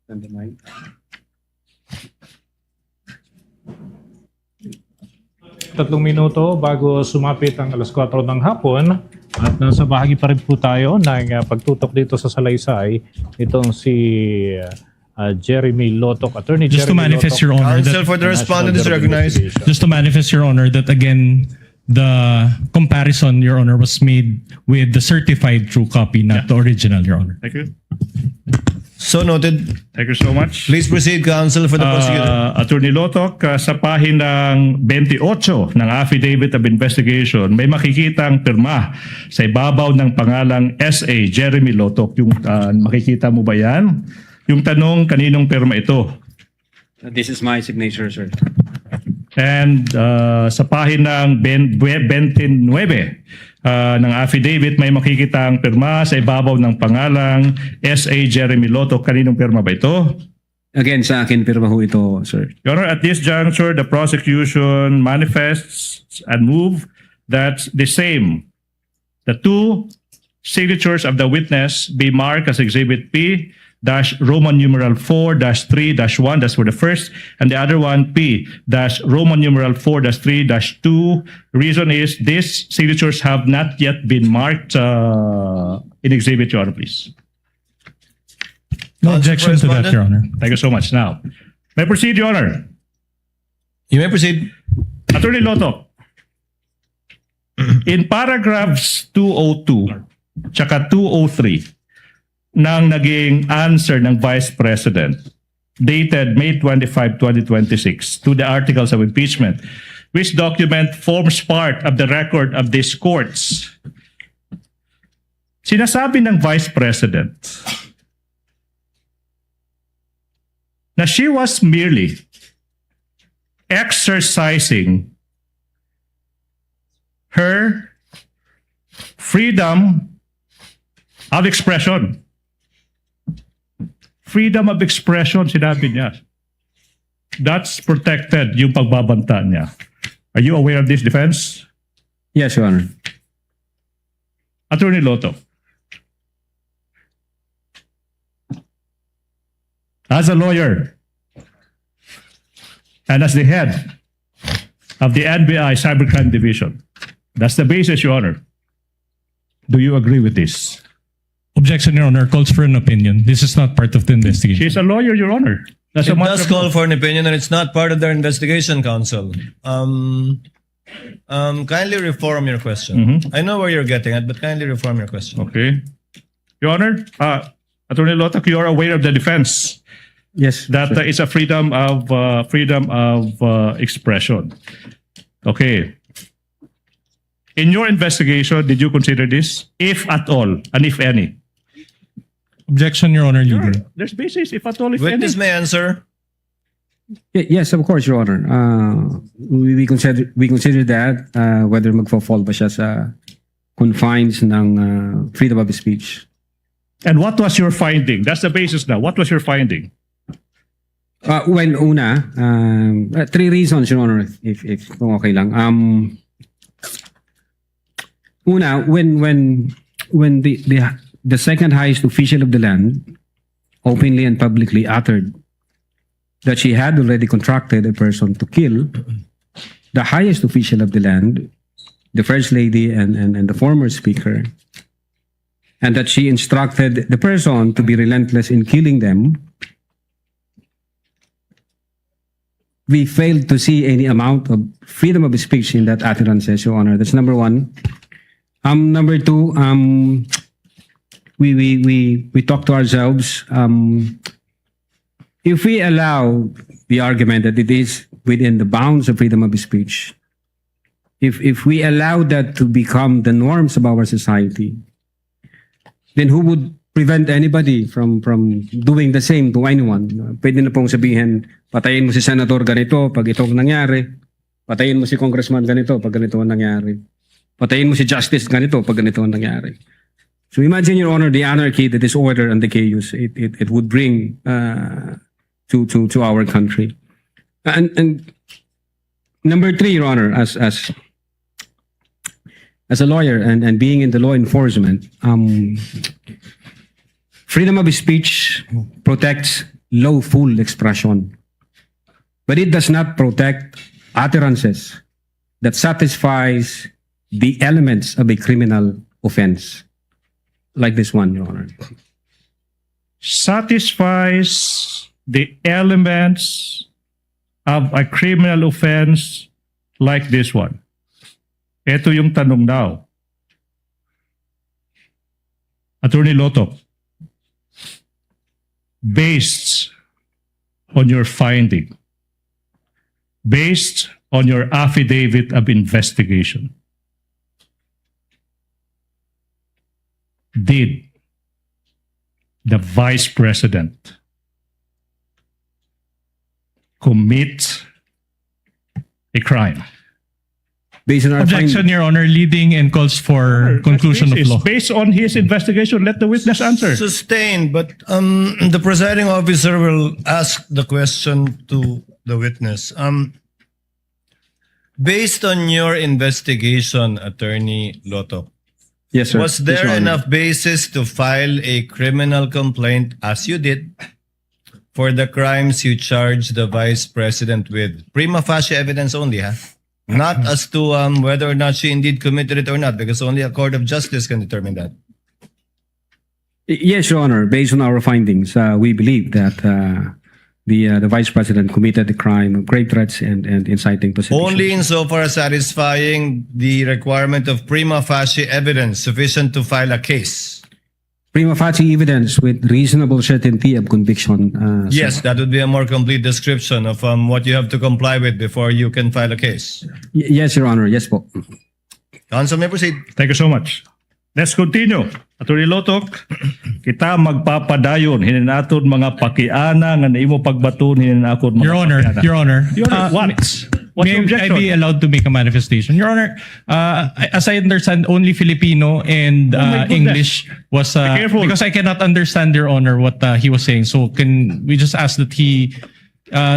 Tatlong minuto bago sumapit ang alas 4 ng hapon at nasa bahagi pa rin po tayo ng pagtutok dito sa salaysay itong si Jeremy Lotok, Attorney Just to Jeremy manifest, Lotok. Your Honor, Counsel that, for the respondent is National Bureau of recognized. Investigation. just to manifest, Your Honor, that again, the comparison, Your Honor, was made with the certified true copy, not the original, Your Honor. Thank you. So noted. Thank you so much. Please proceed, counsel, for the prosecutor. Attorney Lotok, sa pahinang 28 ng Affidavit of Investigation, may makikitang pirma sa ibabaw ng pangalang S.A. Jeremy Lotok. Yung makikita mo ba yan? Yung tanong, kaninong pirma ito? This is my signature, sir. And sa pahinang 29 ng affidavit, may makikitang pirma sa ibabaw ng pangalang S.A. Jeremy Lotok. Kaninong pirma ba ito? Again, sa akin, pirma ho ito, sir. Your Honor, at this juncture, the prosecution manifests and move that the two signatures of the witness be marked as Exhibit P dash Roman numeral 4-3-1, that's for the first, and the other one P dash Roman numeral 4-3-2. Reason is these signatures have not yet been marked in Exhibit, Your Honor, please. No objection to that, Your Honor. Thank you so much. Now, may proceed, Your Honor. You may proceed. Attorney Lotok, in paragraphs 202 tsaka 203 ng naging answer ng Vice President dated May 25, 2026 to the articles of impeachment, which document forms part of the record of these courts. Sinasabi ng Vice President na she was merely exercising her freedom of expression. Freedom of expression, sinabi niya. That's protected, yung pagbabanta niya. Are you aware of this defense? Yes, Your Honor. Attorney Loto, as a lawyer and as the head of the NBI Cybercrime Division, that's the basis, Your Honor. Do you agree with this? Objection, Your Honor, calls for an opinion. This is not part of the investigation. She's a lawyer, Your Honor. That's It a matter does of call law. for an opinion and it's not part of their investigation, counsel. Kindly reform your question. I know where you're getting at, but kindly reform your question. Okay. Your Honor, Attorney Loto, you are aware of the defense Yes, that sir. it's a freedom of expression. Okay. In your investigation, did you consider this, if at all, and if any? Objection, Your Honor, legal. There's basis, if at all, if Witness any. may answer. Yes, of course, Your Honor. We consider that whether magfo-fall ba siya sa confines ng freedom of speech. And what was your finding? That's the basis now. What was your finding? When una, three reasons, Your Honor, if kung okay lang. Una, when the second highest official of the land openly and publicly uttered that she had already contracted a person to kill the highest official of the land, the First Lady and the former speaker, and that she instructed the person to be relentless in killing them, we failed to see any amount of freedom of speech in that utterances, Your Honor. That's number one. Number two, we talk to ourselves. If we allow the argument that it is within the bounds of freedom of speech, if we allow that to become the norms of our society, then who would prevent anybody from doing the same to anyone? Pwede na pong sabihin, patayin mo si senator ganito pag ito ang nangyari. Patayin mo si congressman ganito pag ganito ang nangyari. Patayin mo si justice ganito pag ganito ang nangyari. So imagine, Your Honor, the anarchy, the disorder, and the chaos it would bring to our country. And number three, Your Honor, as a lawyer and being in the law enforcement, freedom of speech protects lawful expression, but it does not protect utterances that satisfies the elements of a criminal offense, like this one, Your Honor. Satisfies the elements of a criminal offense like this one. Ito yung tanong daw. Attorney Loto, based on your finding, based on your affidavit of investigation, did the Vice President commit a crime? Based on our Objection, Your Honor, leading and calls for conclusion of This is law. based on his investigation. Let the witness answer. Sustained, but the presiding officer will ask the question to the witness. Based on your investigation, Attorney Loto, Yes, sir. was Yes, there Your Honor. enough basis to file a criminal complaint, as you did, for the crimes you charged the Vice President with? Prima facie evidence only, ha? Not as to whether or not she indeed committed it or not, because only a court of justice can determine that. Yes, Your Honor. Based on our findings, we believe that the Vice President committed the crime of grave threats and inciting to sedition. Only insofar as satisfying the requirement of prima facie evidence sufficient to file a case. Prima facie evidence with reasonable certainty of conviction. Yes, that would be a more complete description of what you have to comply with before you can file a case. Yes, Your Honor. Yes po. Counsel may proceed. Thank you so much. Let's continue. Attorney Lotok, kita magpapadayon hininaton mga pakiana nga naimo pagbaton hininaton mga Your Honor, pakiana. Your Honor. Your Honor, what? What's May your I objection? be allowed to make a manifestation? Your Honor, as I understand, only Filipino and my goodness. English was careful. because I cannot understand, Your Honor, what he was saying. So can we just ask that he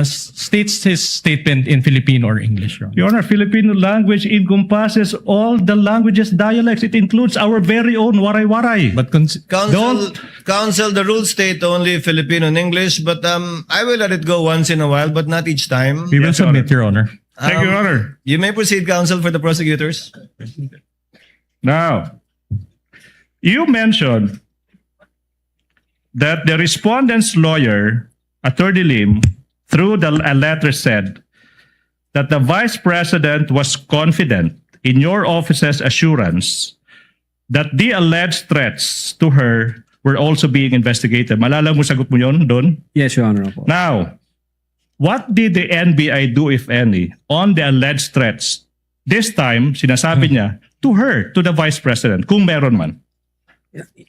states his statement in Filipino or English, Your Honor? Your Honor, Filipino language encompasses all the languages, dialects. It includes our very own waray-waray. But Counsel, the rules state only Filipino and English, but I will let it go once in a while, but not each time. we will Yes, Your submit, Your Honor. Thank you, Your Honor. You may proceed, counsel, for the prosecutors. Now, you mentioned that the respondent's lawyer, Attorney Lim, through a letter said that the Vice President was confident in your office's assurance that the alleged threats to her were also being investigated. Malala mo sagot mo yun doon? Yes, Your Honor. Opo. Now, what did the NBI do, if any, on the alleged threats? This time, sinasabi niya, to her, to the Vice President, kung meron man.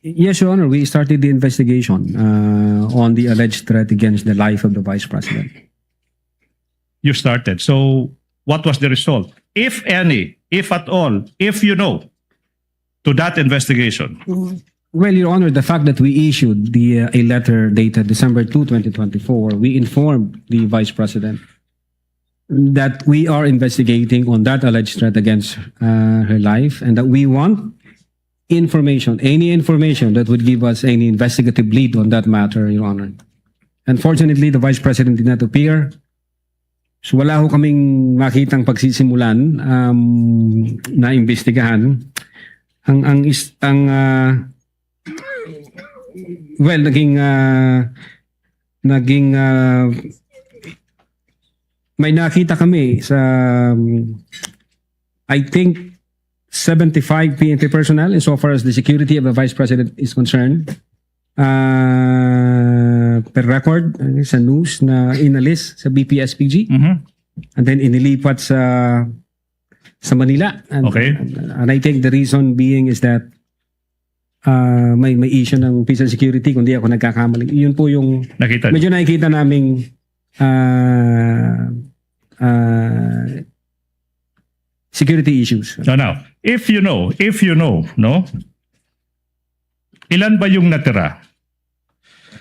Yes, Your Honor. We started the investigation on the alleged threat against the life of the Vice President. You started. So, what was the result? If any, if at all, if you know, to that investigation? Well, Your Honor, the fact that we issued a letter dated December 2, 2024, we informed the Vice President that we are investigating on that alleged threat against her life and that we want information, any information that would give us any investigative lead on that matter, Your Honor. Unfortunately, the Vice President did not appear. So wala ho kaming makitang pagsisimulan na imbestigahan. Well, may nakita kami sa I think 75 PNP personnel insofar as the security of the Vice President is concerned. Per record sa news na inalis sa BPSPG and then inilipat sa Manila. And, Okay. And I think the reason being is that may issue ng peace and security kung di ako nagkakamali. Yun po yung Nakita. medyo nakikita naming security issues. So now, if you know, no? Ilan ba yung natira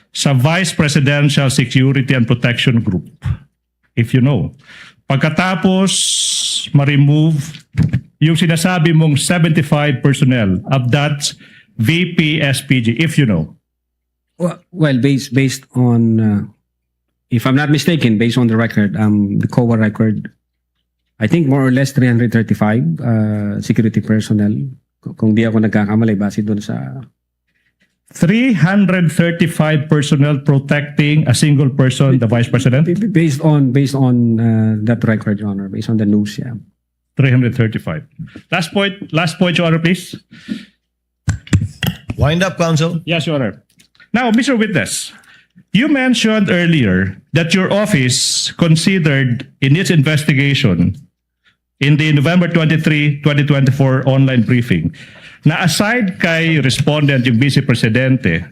sa Vice Presidential Security and Protection Group? If you know. Pagkatapos ma-remove yung sinasabi mong 75 personnel of that VP SPG, if you know. Well, based on if I'm not mistaken, based on the record, the COA record, I think more or less 335 security personnel. Kung di ako nagkakamali, base doon sa 335 personnel protecting a single person, the Vice President? based on that record, Your Honor, based on the news, yeah. 335. Last point, Your Honor, please. Wind up, counsel. Yes, Your Honor. Now, Mr. Witness, you mentioned earlier that your office considered in its investigation in the November 23, 2024 online briefing na aside kay respondent yung Vice Presidente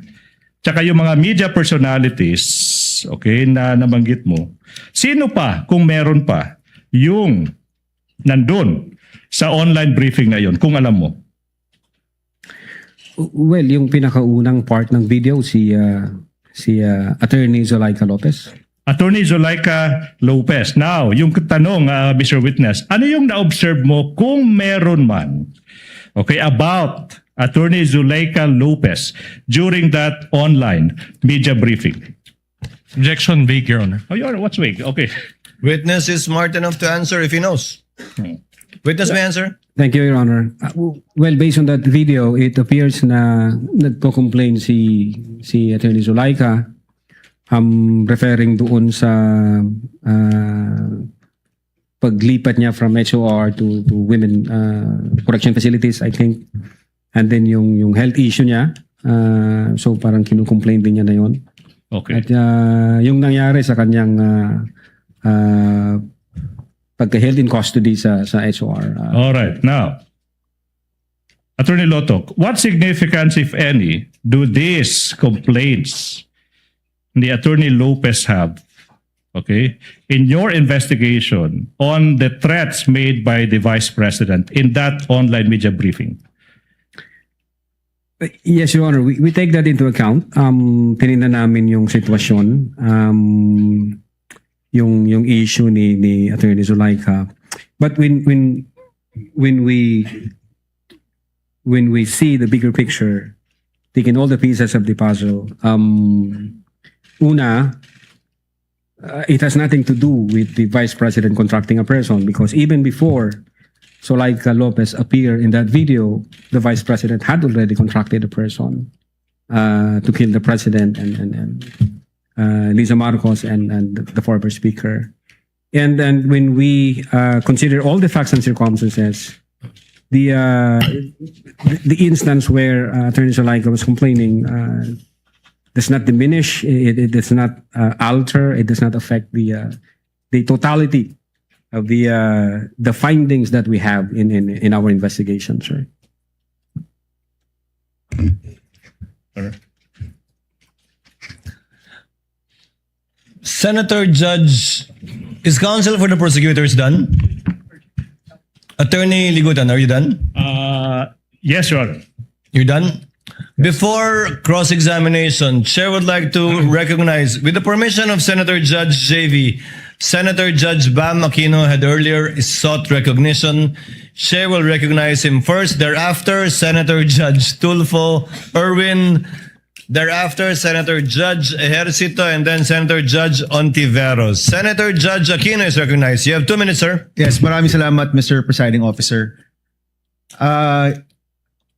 tsaka yung mga media personalities, okay, na nabanggit mo, sino pa, kung meron pa, yung nandun sa online briefing na yun, kung alam mo? Well, yung pinakaunang part ng video, si Attorney Zulaika Lopez. Attorney Zulaika Lopez. Now, yung tanong, Mr. Witness, ano yung na-observe mo kung meron man, okay, about Attorney Zulaika Lopez during that online media briefing? Objection vague, Your Honor. Oh, Your Honor, what's vague? Okay. Witness is smart enough to answer if he knows. Witness may answer. Thank you, Your Honor. Well, based on that video, it appears na nagpo-complain si Attorney Zulaika, referring doon sa paglipat niya from HOR to women correction facilities, I think. And then yung health issue niya, so parang kinukomplain din niya na yun. Okay. At yung nangyari sa kanyang pagka-held in custody sa HOR. All right. Now, Attorney Lotok, what significance, if any, do these complaints the Attorney Lopez have, okay, in your investigation on the threats made by the Vice President in that online media briefing? Yes, Your Honor. We take that into account. Tinignan namin yung sitwasyon, yung issue ni Attorney Zulaika. But when we see the bigger picture, taking all the pieces of the puzzle, una, it has nothing to do with the Vice President contracting a person, because even before Zulaika Lopez appeared in that video, the Vice President had already contracted a person to kill the President and Lisa Marcos and the former Speaker. And then when we consider all the facts and circumstances, the instance where Attorney Zulaika was complaining does not diminish, it does not alter, it does not affect the totality of the findings that we have in our investigation, sir. Senator Judge, is counsel for the prosecutors done? Attorney Ligutan, are you done? Yes, Your Honor. You're done? Before cross-examination, Chair would like to recognize, with the permission of Senator Judge JV, Senator Judge Bam Aquino had earlier sought recognition. Chair will recognize him first. Thereafter, Senator Judge Tulfo Erwin. Thereafter, Senator Judge Ejercito, and then Senator Judge Ontiveros. Senator Judge Aquino is recognized. You have 2 minutes, sir. Yes, maraming salamat, Mr. Presiding Officer.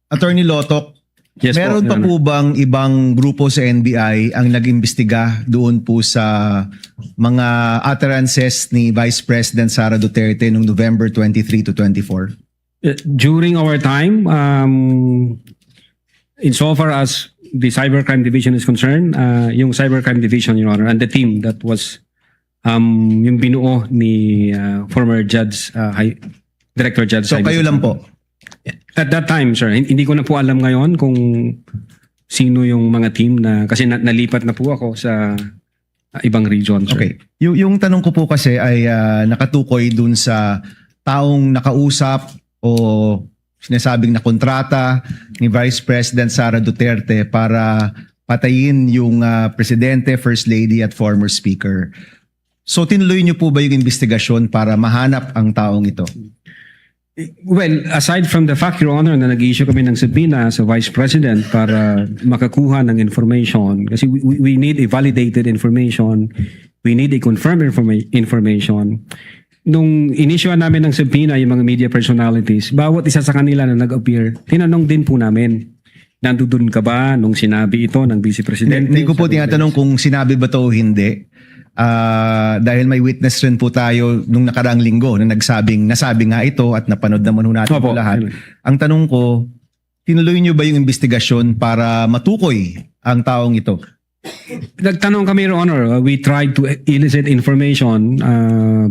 Attorney Lotok, Yes, meron po, pa Your po bang ibang grupo sa NBI ang nag-imbestiga doon po sa mga utterances ni Vice President Sara Duterte noong November 23 to 24? During our time, insofar as the Cybercrime Division is concerned, yung Cybercrime Division, Your Honor, and the team that was yung binuo ni former Judge, Director Judge. So kayo lang po? At that time, sir, hindi ko na po alam ngayon kung sino yung mga team na, kasi nalipat na po ako sa ibang region, sir. Okay. Yung tanong ko po kasi ay nakatukoy dun sa taong nakausap o sinasabing na kontrata ni Vice President Sara Duterte para patayin yung Presidente, First Lady at former Speaker. So tinuloy niyo po ba yung investigasyon para mahanap ang taong ito? Well, aside from the fact, Your Honor, na nag-issue kami ng subpoena sa Vice President para makakuha ng information, kasi we need a validated information We need a confirmed information. Nung inisyuan namin ng subpoena yung mga media personalities, bawat isa sa kanila na nag-appear, tinanong din po namin, nandun ka ba nung sinabi ito ng Vice Presidente? Hindi ko po tinatanong kung sinabi ba to o hindi. Dahil may witness rin po tayo nung nakaraang linggo na nasabi nga ito at napanood naman ho natin Opo. po lahat. Ang tanong ko, tinuloy niyo ba yung investigasyon para matukoy ang taong ito? Nagtanong kami, Your Honor. We tried to elicit information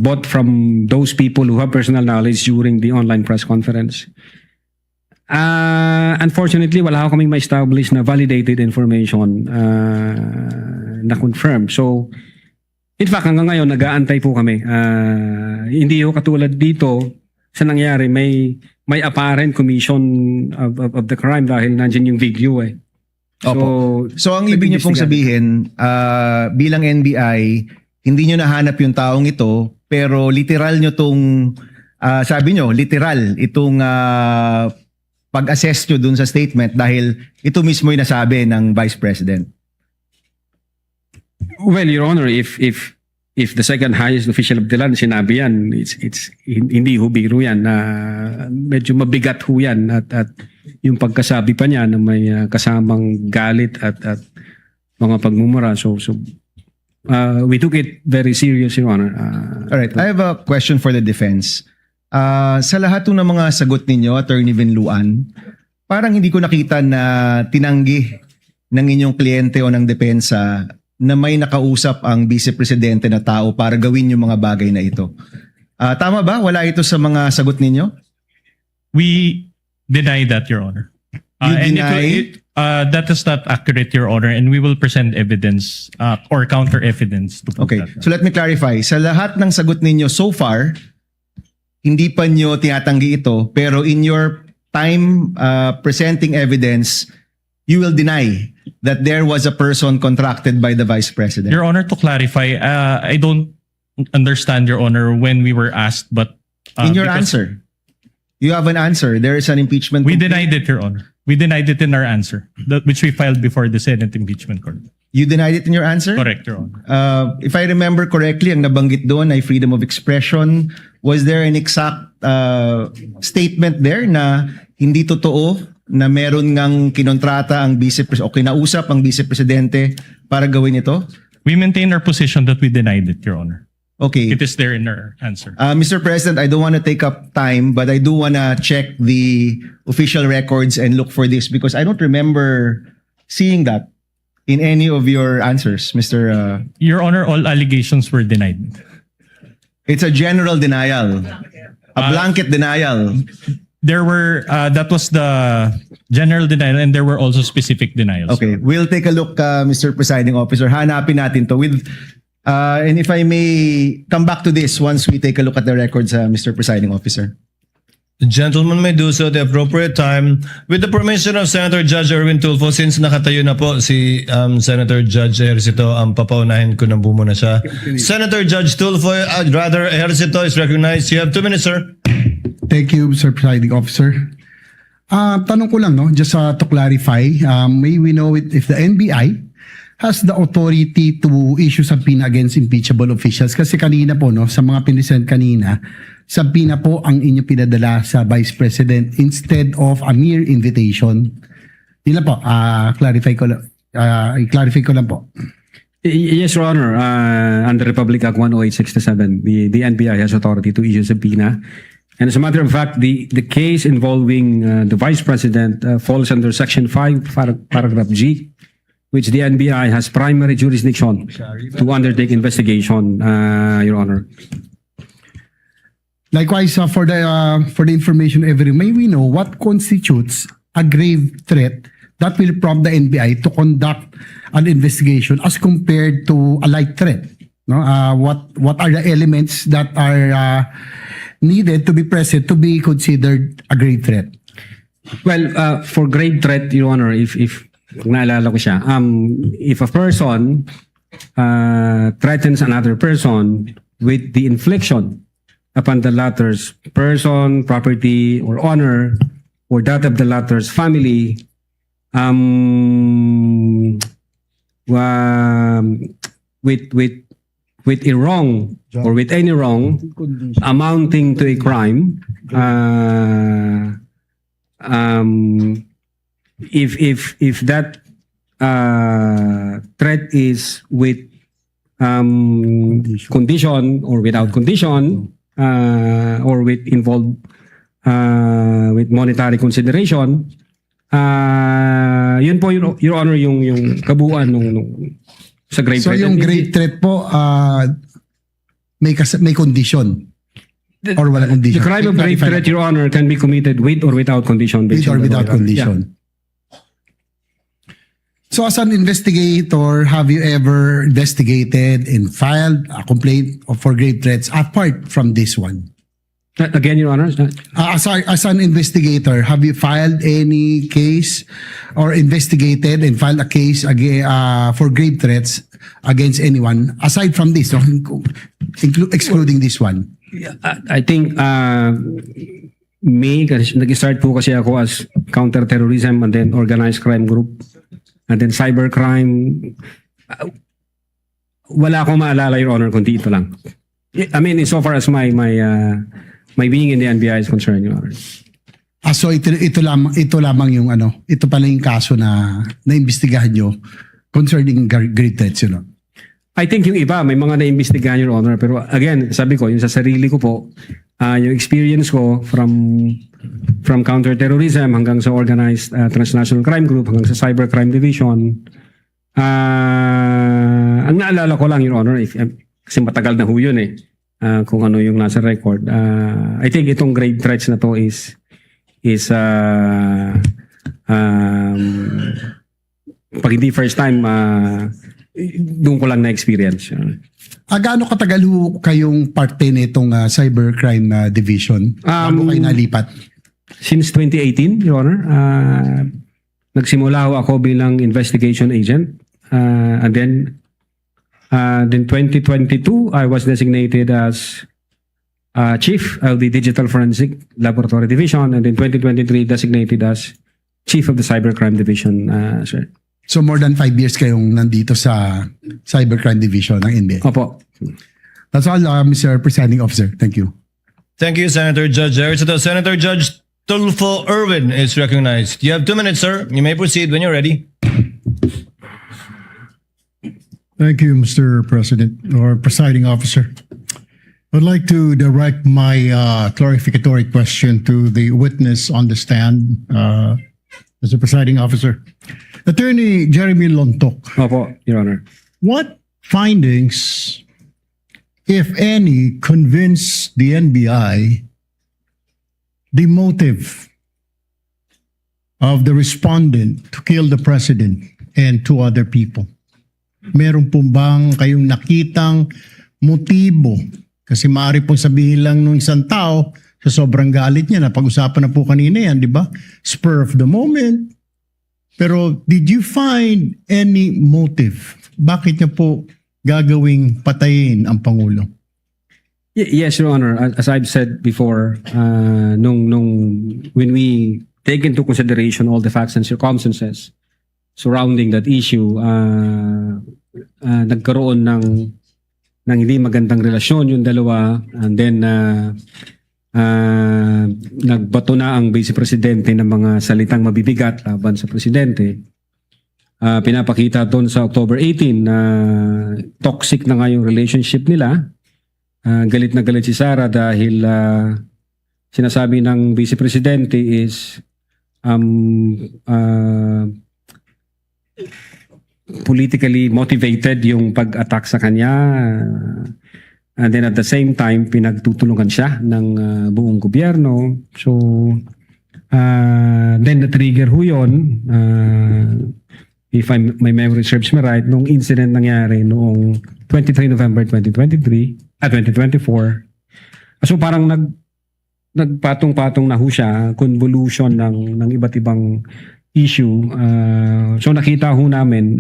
both from those people who have personal knowledge during the online press conference. Unfortunately, wala ako kaming ma-establish na validated information na confirmed. So, in fact, hanggang ngayon, nag-aantay po kami. Hindi ho katulad dito sa nangyari, may apparent commission of the crime dahil nandiyan yung video eh. Opo. So ang ibig niyo pong sabihin, bilang NBI, hindi niyo nahanap yung taong ito, pero literal niyo tong, sabi niyo, literal itong pag-assess niyo dun sa statement dahil ito mismo yung nasabi ng Vice President. Well, Your Honor, if the second highest official of the land sinabi yan, it's hindi ho biro yan. Medyo mabigat ho yan at yung pagkasabi pa niya na may kasamang galit at mga pagmumura. So we took it very serious, Your Honor. All right, I have a question for the defense. Sa lahat ng mga sagot ninyo, Attorney Vinluan, parang hindi ko nakita na tinanggi ng inyong kliyente o ng depensa na may nakausap ang Vice Presidente na tao para gawin yung mga bagay na ito. Tama ba? Wala ito sa mga sagot ninyo? We deny that, Your Honor. You deny? That is not accurate, Your Honor, and we will present evidence or counter evidence to prove Okay, that. so let me clarify. Sa lahat ng sagot ninyo so far, hindi pa nyo tinatanggi ito, pero in your time presenting evidence, you will deny that there was a person contracted by the Vice President. Your Honor, to clarify, I don't understand, Your Honor, when we were asked, but In your because answer, you have an answer. There is an impeachment. we complaint. denied it, Your Honor. We denied it in our answer, which we filed before the Senate Impeachment Court. You denied it in your answer? Correct, Your Honor. If I remember correctly, ang nabanggit doon ay freedom of expression. Was there an exact statement there na hindi totoo na meron ngang kinontrata ang Vice Presidente o kinausap ang Vice Presidente para gawin ito? We maintain our position that we denied it, Your Honor. Okay. It is there in our answer. Mr. President, I don't want to take up time, but I do want to check the official records and look for this because I don't remember seeing that in any of your answers, Mr. Your Honor, all allegations were denied. It's a general denial, a blanket denial. There were, that was the general denial, and there were also specific denials. Okay, we'll take a look, Mr. Presiding Officer. Hanapin natin to with, and if I may come back to this once we take a look at the records, Mr. Presiding Officer. The gentleman may do so at the appropriate time. With the permission of Senator Judge Erwin Tulfo, since nakatayo na po si Senator Judge Ejercito, papaunahin ko na muna siya. Senator Judge Tulfo, rather Ejercito is recognized. You have 2 minutes, sir. Thank you, Mr. Presiding Officer. Tanong ko lang, no, just to clarify, may we know if the NBI has the authority to issue subpoena against impeachable officials? Kasi kanina po, no, sa mga pinisend kanina, subpoena po ang inyo pinadala sa Vice President instead of a mere invitation. Yun lang po, clarify ko lang po. Yes, Your Honor. Under Republic Act 10867, the NBI has authority to issue subpoena. And as a matter of fact, the case involving the Vice President falls under Section 5, Paragraph G, which the NBI has primary jurisdiction to undertake investigation, Your Honor. Likewise, for the information may we know what constitutes a grave threat that will prompt the NBI to conduct an investigation as compared to a light threat? No, what are the elements that are needed to be present to be considered a grave threat? Well, for grave threat, Your Honor, if naalala ko siya, if a person threatens another person with the infliction upon the latter's person, property, or honor, or that of the latter's family, with a wrong or with any wrong amounting to a crime, if that threat is with condition or without condition, or with involved with monetary consideration, yun po, Your Honor, yung kabuuan nung sa grave So threat. yung grave threat po, may condition. Or wala The condition. crime of grave threat, Your Honor, can be committed with or without condition. With based or on the without law, Your Honor. Yeah. condition. So as an investigator, have you ever investigated and filed a complaint for grave threats apart from this one? Again, Your Honor, As an investigator, have you filed any case or investigated and filed a case for grave threats against anyone aside from this, no? Excluding this one? I think kasi nag-start po kasi ako as counter-terrorism and then organized crime group and then cybercrime. Wala akong maalala, Your Honor, kundi ito lang. I mean, insofar as my being in the NBI is concerned, Your Honor. So ito lamang yung ito pala yung kaso na naimbestigahan nyo concerning grave threats, you know? I think yung iba, may mga naimbestigahan, Your Honor. Pero again, sabi ko, yung sa sarili ko po, yung experience ko from counter-terrorism hanggang sa organized transnational crime group, hanggang sa cybercrime division, ang naalala ko lang, Your Honor, kasi matagal na ho yun kung ano yung nasa record. I think itong grave threats na to is pag hindi first time, doon ko lang na-experience. Gaano katagal ho kayong parte nitong cybercrime division? Bago kayo nalipat? Since 2018, Your Honor, nagsimula ho ako bilang investigation agent. And then 2022, I was designated as chief of the Digital Forensic Laboratory Division. And then 2023, designated as chief of the Cybercrime Division, sir. So more than 5 years kayong nandito sa cybercrime division ng NBI. Opo. That's all, Mr. Presiding Officer. Thank you. Thank you, Senator Judge Ericito. Senator Judge Tulfo Irwin is recognized. You have 2 minutes, sir. You may proceed when you're ready. Thank you, Mr. President or Presiding Officer. I'd like to direct my clarificatory question to the witness on the stand, Mr. Presiding Officer. Attorney Jeremy Lontok, Opo, Your Honor. what findings, if any, convince the NBI the motive of the respondent to kill the president and 2 other people? Meron po bang kayong nakitang motibo? Kasi maaari pong sabihin lang nung isang tao sa sobrang galit niya, na pag-usapan na po kanina yan, di ba? Spur of the moment. Pero did you find any motive? Bakit niya po gagawing patayin ang Pangulo? Yes, Your Honor. As I've said before, when we take into consideration all the facts and circumstances surrounding that issue, nagkaroon ng hindi magandang relasyon yung dalawa, and then nagbato na ang Vice Presidente ng mga salitang mabibigat laban sa Presidente. Pinapakita doon sa October 18 na toxic na nga yung relationship nila. Galit na galit si SARA dahil sinasabi ng Vice Presidente is politically motivated yung pag-attack sa kanya. And then at the same time, pinagtutulungan siya ng buong gobyerno. So, then na-trigger ho yun, if my memory serves me right, nung incident nangyari noong 23 November 2023, 2024. So parang nagpatong-patong na ho siya, convolution ng iba't ibang issue. So nakita ho namin,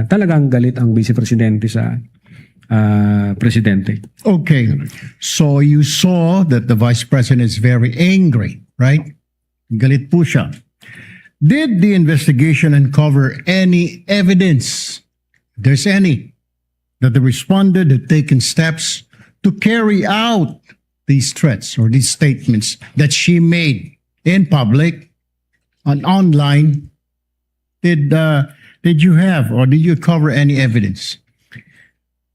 talagang galit ang Vice Presidente sa Presidente. Okay. So you saw that the Vice President is very angry, right? Galit po siya. Did the investigation uncover any evidence, if there's any, that the respondent had taken steps to carry out these threats or these statements that she made in public and online? Did you have or did you cover any evidence?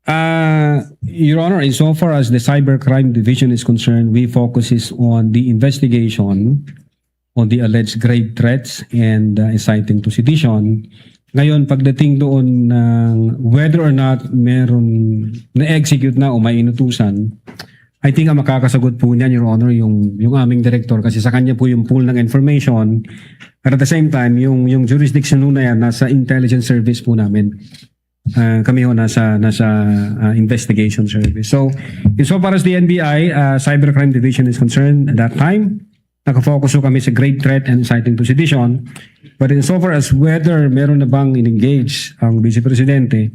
Your Honor, insofar as the Cybercrime Division is concerned, we focuses on the investigation on the alleged grave threats and inciting to sedition. Ngayon, pagdating doon ng whether or not meron na-execute na o may inutusan, I think ang makakasagot po niyan, Your Honor, yung aming director kasi sa kanya po yung pool ng information. At at the same time, yung jurisdiction na yan, nasa intelligence service po namin. Kami ho nasa investigation service. So, insofar as the NBI Cybercrime Division is concerned, at that time, nakafocus ho kami sa grave threat and inciting to sedition. But insofar as whether meron na bang in-engage ang Vice Presidente,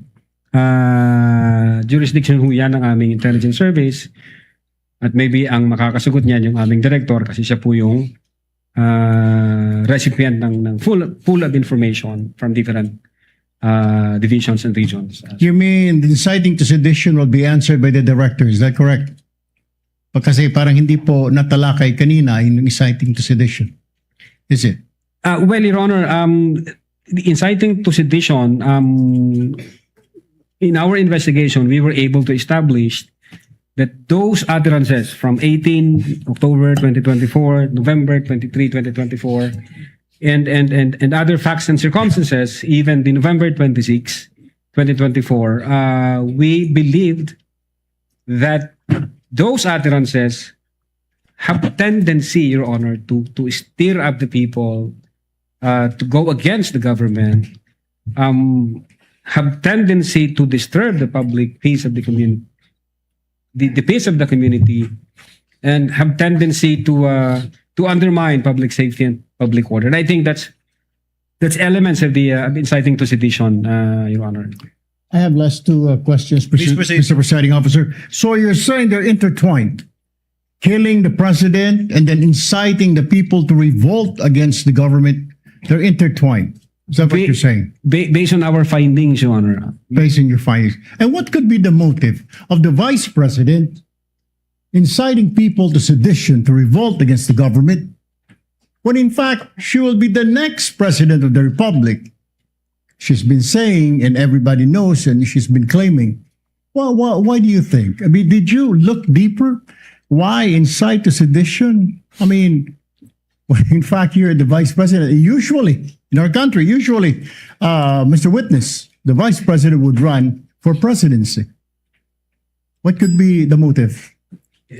jurisdiction ho yan ng aming intelligence service. At maybe ang makakasagot niyan yung aming director kasi siya po yung recipient ng full of information from different divisions and regions. You mean the inciting to sedition will be answered by the director, is that correct? Kasi parang hindi po natalakay kanina yung inciting to sedition. Is it? Well, Your Honor, the inciting to sedition, in our investigation, we were able to establish that those utterances from 18 October 2024, November 23, 2024, and other facts and circumstances, even the November 26, 2024, we believed that those utterances have a tendency, Your Honor, to stir up the people, to go against the government, have tendency to disturb the public peace of the community, the peace of the community, and have tendency to undermine public safety and public order. And I think that's elements of the inciting to sedition, Your Honor. I have last two questions, Please proceed. Mr. Presiding Officer. So you're saying they're intertwined, killing the president and then inciting the people to revolt against the government. They're intertwined. Is that what you're saying? Based on our findings, Your Honor. Based on your findings. And what could be the motive of the vice president inciting people to sedition, to revolt against the government, when in fact she will be the next president of the republic? She's been saying, and everybody knows, and she's been claiming. Well, why do you think? I mean, did you look deeper? Why incite to sedition? I mean, when in fact you're the vice president. Usually, in our country, Mr. Witness, the vice president would run for presidency. What could be the motive?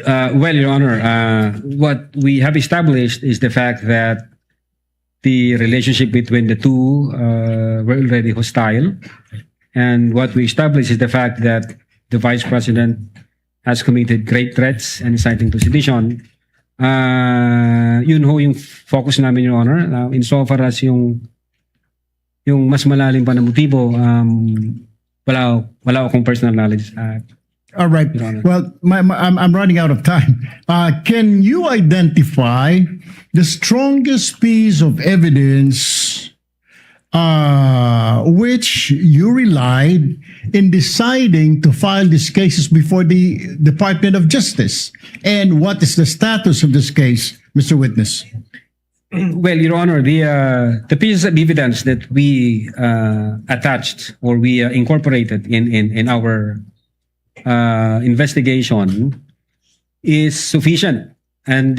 Well, Your Honor, what we have established is the fact that the relationship between the two were already hostile. And what we established is the fact that the Vice President has committed great threats and inciting to sedition. Yun ho yung focus namin, Your Honor. Insofar as yung mas malalim pa na motibo, wala akong personal knowledge. All right. Well, I'm running out of time. Can you identify the strongest piece of evidence which you relied in deciding to file these cases before the Department of Justice? And what is the status of this case, Mr. Witness? Well, Your Honor, the pieces of evidence that we attached or we incorporated in our investigation is sufficient and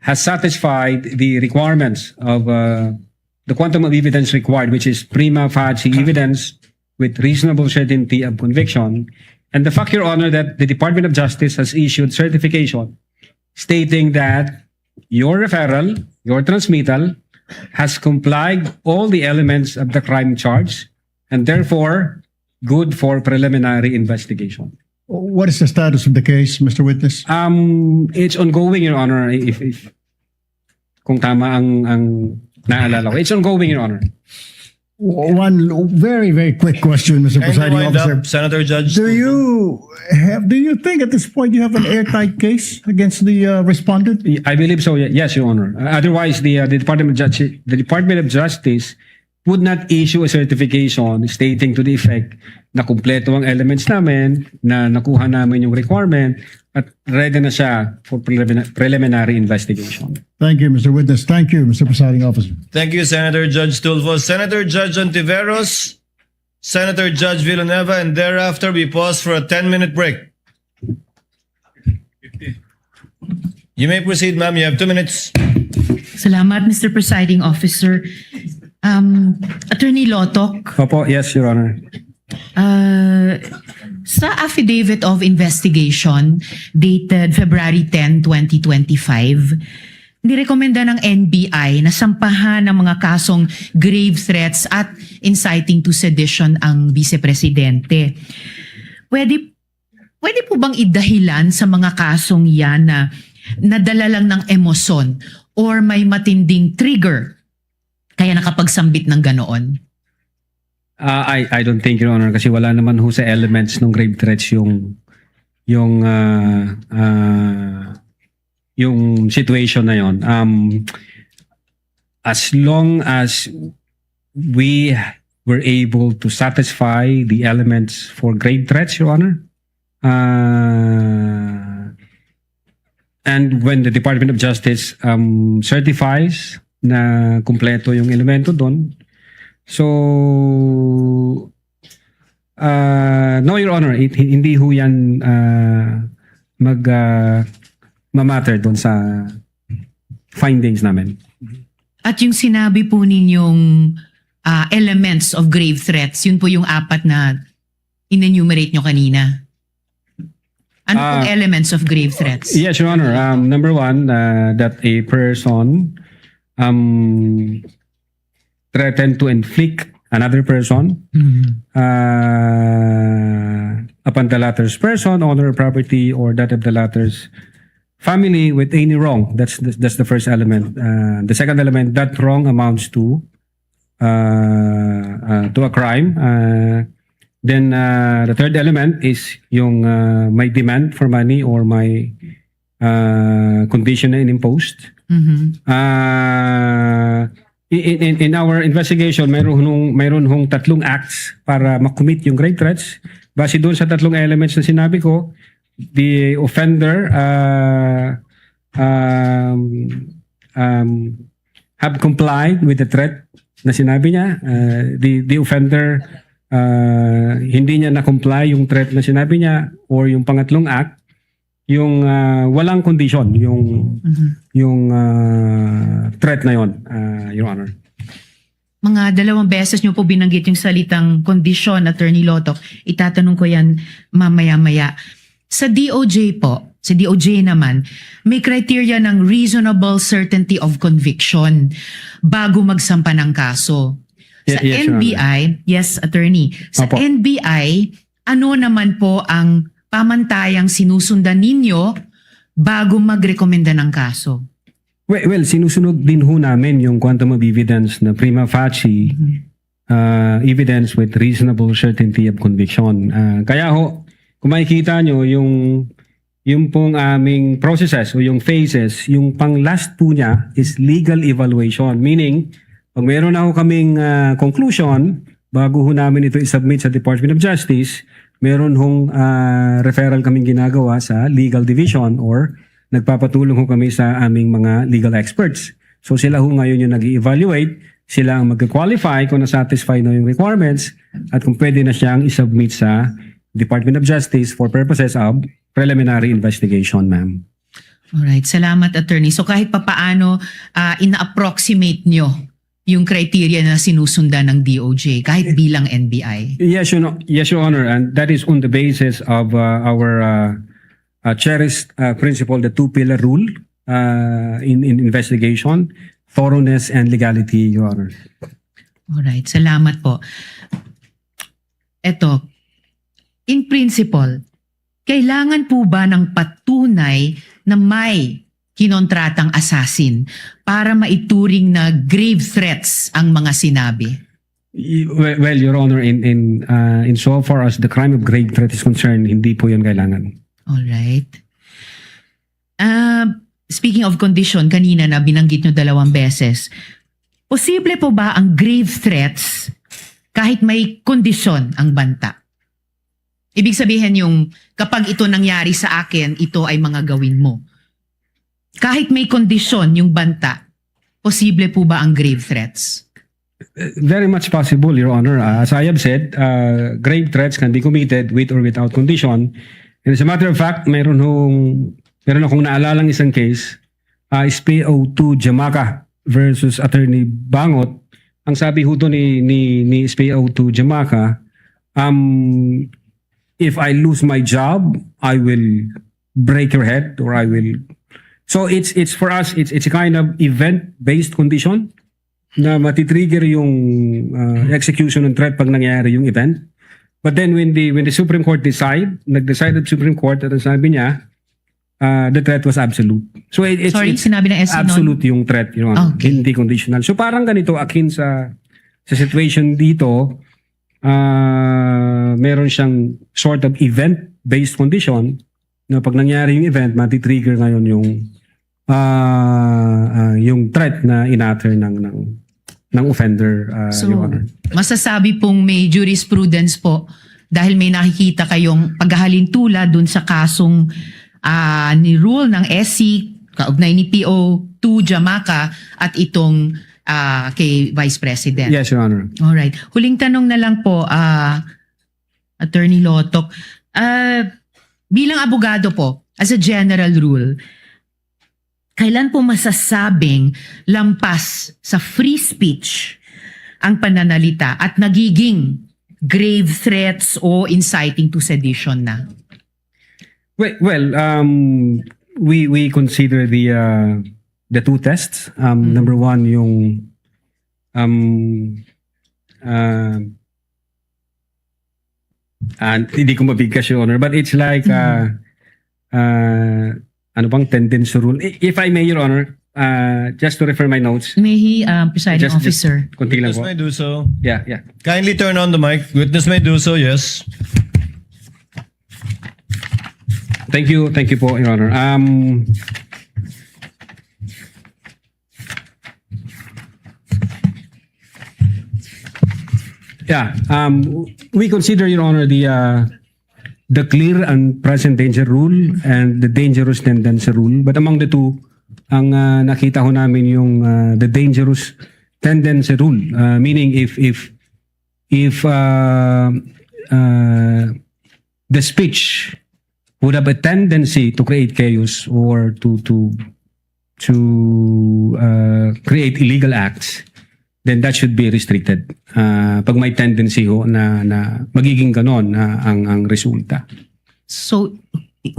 has satisfied the requirements of the quantum of evidence required, which is prima facie evidence with reasonable certainty of conviction. And the fact, Your Honor, that the Department of Justice has issued certification stating that your referral, your transmittal, has complied all the elements of the crime charge and therefore good for preliminary investigation. What is the status of the case, Mr. Witness? It's ongoing, Your Honor. If kung tama ang naalala ko, it's ongoing, Your Honor. One very, very quick question, Mr. Kindly Presiding wind Officer. up, Senator Judge. Do you think at this point you have an airtight case against the respondent? I believe so. Yes, Your Honor. Otherwise, the Department of Justice would not issue a certification stating to the effect na kumpleto ang elements namin, na nakuha namin yung requirement, at ready na siya for preliminary investigation. Thank you, Mr. Witness. Thank you, Mr. Presiding Officer. Thank you, Senator Judge Tulfo. Senator Judge Ontiveros, Senator Judge Villanueva, and thereafter we pause for a 10-minute break. You may proceed, ma'am. You have 2 minutes. Salamat, Mr. Presiding Officer. Attorney Lotok, Opo, yes, Your Honor. sa affidavit of investigation dated February 10, 2025, nirekomenda ng NBI na sampahan ng mga kasong grave threats at inciting to sedition ang vice-presidente. Pwede po bang idahilan sa mga kasong yan na nadala lang ng emosyon or may matinding trigger kaya nakapagsambit ng ganoon? I don't think, Your Honor, kasi wala naman ho sa elements ng grave threats yung situation na yon. As long as we were able to satisfy the elements for grave threats, Your Honor, and when the Department of Justice certifies na kumpleto yung elemento doon, so, no, Your Honor, hindi ho yan mamatter doon sa findings namin. At yung sinabi po ninyong elements of grave threats, yun po yung 4 na in-enumerate nyo kanina. Ano pong elements of grave threats? Yes, Your Honor. Number 1, that a person threatened to inflict another person upon the latter's person, honor, property, or that of the latter's family with any wrong. That's the first element. The second element, that wrong amounts to a crime. Then the third element is yung may demand for money or may condition na imposed. In our investigation, mayroon hong 3 acts para makommit yung grave threats. Base doon sa 3 elements na sinabi ko, the offender have complied with the threat na sinabi niya. The offender hindi niya na-comply yung threat na sinabi niya, or yung pangatlong act, yung walang condition yung threat na yon, Your Honor. Mga 2 beses nyo po binanggit yung salitang condition, Attorney Lotok. Itatanong ko yan mamaya-maya. Sa DOJ po, sa DOJ naman, may criteria ng reasonable certainty of conviction bago magsampa ng kaso. Sa Yes, Your NBI, yes, Attorney. Sa Opo. NBI, ano naman po ang pamantayang sinusundan ninyo bago magrekomenda ng kaso? Well, sinusunod din ho namin yung quantum of evidence na prima facie evidence with reasonable certainty of conviction. Kaya ho, kung makikita nyo yung pong aming processes o yung phases, yung pang last po niya is legal evaluation. Meaning, pag meron na ho kaming conclusion, bago ho namin ito isubmit sa Department of Justice, meron hong referral kaming ginagawa sa legal division or nagpapatulong ho kami sa aming mga legal experts. So sila ho ngayon yung nag-evaluate, sila ang mag-qualify kung na-satisfy na yung requirements at kung pwede na siyang isubmit sa Department of Justice for purposes of preliminary investigation, ma'am. Alright, salamat, Attorney. So kahit papaano ina-approximate nyo yung criteria na sinusundan ng DOJ kahit bilang NBI? Yes, Your Honor, and that is on the basis of our cherished principle, the 2-pillar rule in investigation, thoroughness and legality, Your Honor. Alright, salamat po. Eto, in principle, kailangan po ba ng patunay na may kinontratang assassin para maituring na grave threats ang mga sinabi? Well, Your Honor, in so far as the crime of grave threat is concerned, hindi po yun kailangan. Alright. Speaking of condition, kanina na binanggit nyo 2 beses, posible po ba ang grave threats kahit may kondisyon ang banta? Ibig sabihin yung kapag ito nangyari sa akin, ito ay mga gawin mo. Kahit may kondisyon yung banta, posible po ba ang grave threats? Very much possible, Your Honor. As I have said, grave threats can be committed with or without condition. And as a matter of fact, meron akong naalalang isang case, SPO2 Jamaica versus Attorney Bangot. Ang sabi ho doon ni SPO2 Jamaica, if I lose my job, I will break your head or I will. So it's for us, it's a kind of event-based condition na matitrigger yung execution ng threat pag nangyari yung event. But then when the Supreme Court nag-decide the Supreme Court at ang sabi niya, the threat was absolute. So it's Sinabi ng SC absolute yung threat, you know, hindi conditional. So parang ganito akin sa situation dito, meron siyang sort of event-based condition na pag nangyari yung event, matitrigger ngayon yung threat na inatter ng offender, So, Your Honor. masasabi pong may jurisprudence po dahil may nakikita kayong paghahalintula dun sa kasong ni rule ng SC, kaugnay ni PO2 Jamaica at itong kay Vice President. Yes, Your Honor. Alright. Huling tanong na lang po, Attorney Lotok. Bilang abogado po, as a general rule, kailan po masasabing lampas sa free speech ang pananalita at nagiging grave threats o inciting to sedition na? Well, we consider the two tests. Number one, yung and hindi ko mabigkas, Your Honor, but it's like ano bang tendency rule? If I may, Your Honor, just to refer my notes. May he, presiding officer. Konti lang Witness po. may do so. Yeah. Kindly turn on the mic. Witness may do so, yes. Thank you po, Your Honor. We consider, Your Honor, the clear and present danger rule and the dangerous tendency rule. But among the two, ang nakita ho namin yung the dangerous tendency rule, meaning if the speech would have a tendency to create chaos or to create illegal acts, then that should be restricted. Pag may tendency ho na magiging ganon ang resulta. So,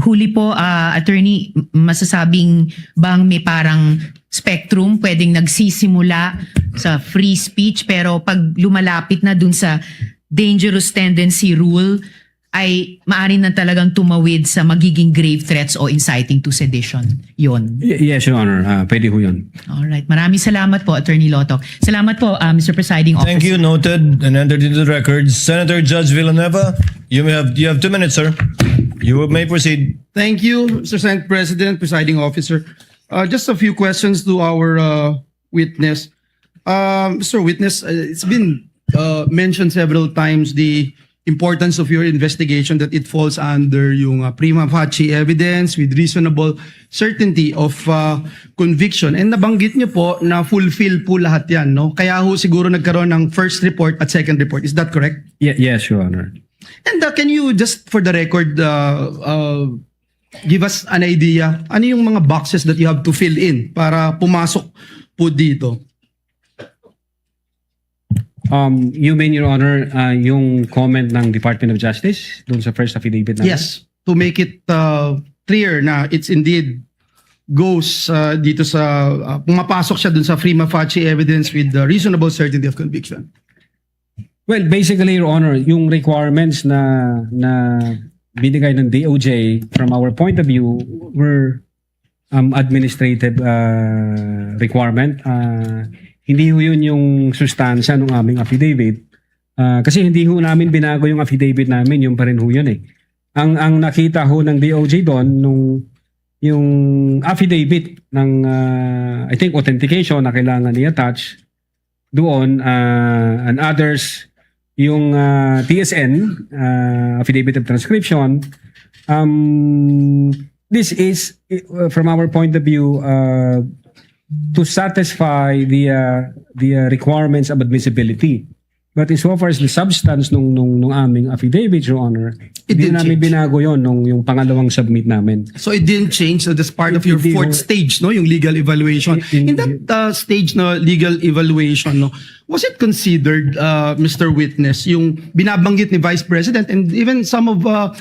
huli po, attorney, masasabing bang may parang spectrum pwedeng nagsisimula sa free speech pero pag lumalapit na dun sa dangerous tendency rule ay maaari na talagang tumawid sa magiging grave threats o inciting to sedition. Yun. Yes, Your Honor. Pwede ho yun. Alright. Maraming salamat po, Attorney Lotok. Salamat po, Mr. Presiding Officer. Thank you. Noted and entered into the records. Senator Judge Villanueva, you have 2 minutes, sir. You may proceed. Thank you, Mr. Senate President, Presiding Officer. Just a few questions to our witness. Mr. Witness, it's been mentioned several times the importance of your investigation, that it falls under yung prima facie evidence with reasonable certainty of conviction. And nabanggit niyo po na fulfill po lahat yan, no? Kaya ho siguro nagkaroon ng first report at second report. Is that correct? Yes, Your Honor. And can you just for the record give us an idea ano yung mga boxes that you have to fill in para pumasok po dito? You mean, Your Honor, yung comment ng Department of Justice dun sa first affidavit namin? Yes, to make it clear na it's indeed goes dito sa pumapasok siya dun sa prima facie evidence with the reasonable certainty of conviction. Well, basically, Your Honor, yung requirements na binigay ng DOJ from our point of view were administrative requirement. Hindi ho yun yung sustansya ng aming affidavit. Kasi hindi ho namin binago yung affidavit namin, yung pa rin ho yun eh. Ang nakita ho ng DOJ doon, yung affidavit ng, I think, authentication na kailangan i-attach, doon and others yung TSN, affidavit of transcription. This is from our point of view to satisfy the requirements of admissibility. But insofar as the substance nung aming affidavit, Your Honor, hindi namin binago yon nung yung pangalawang submit namin. So it didn't change. So that's part of your fourth stage, no? Yung legal evaluation. In that stage na legal evaluation, no, was it considered, Mr. Witness, yung binabanggit ni Vice President and even some of the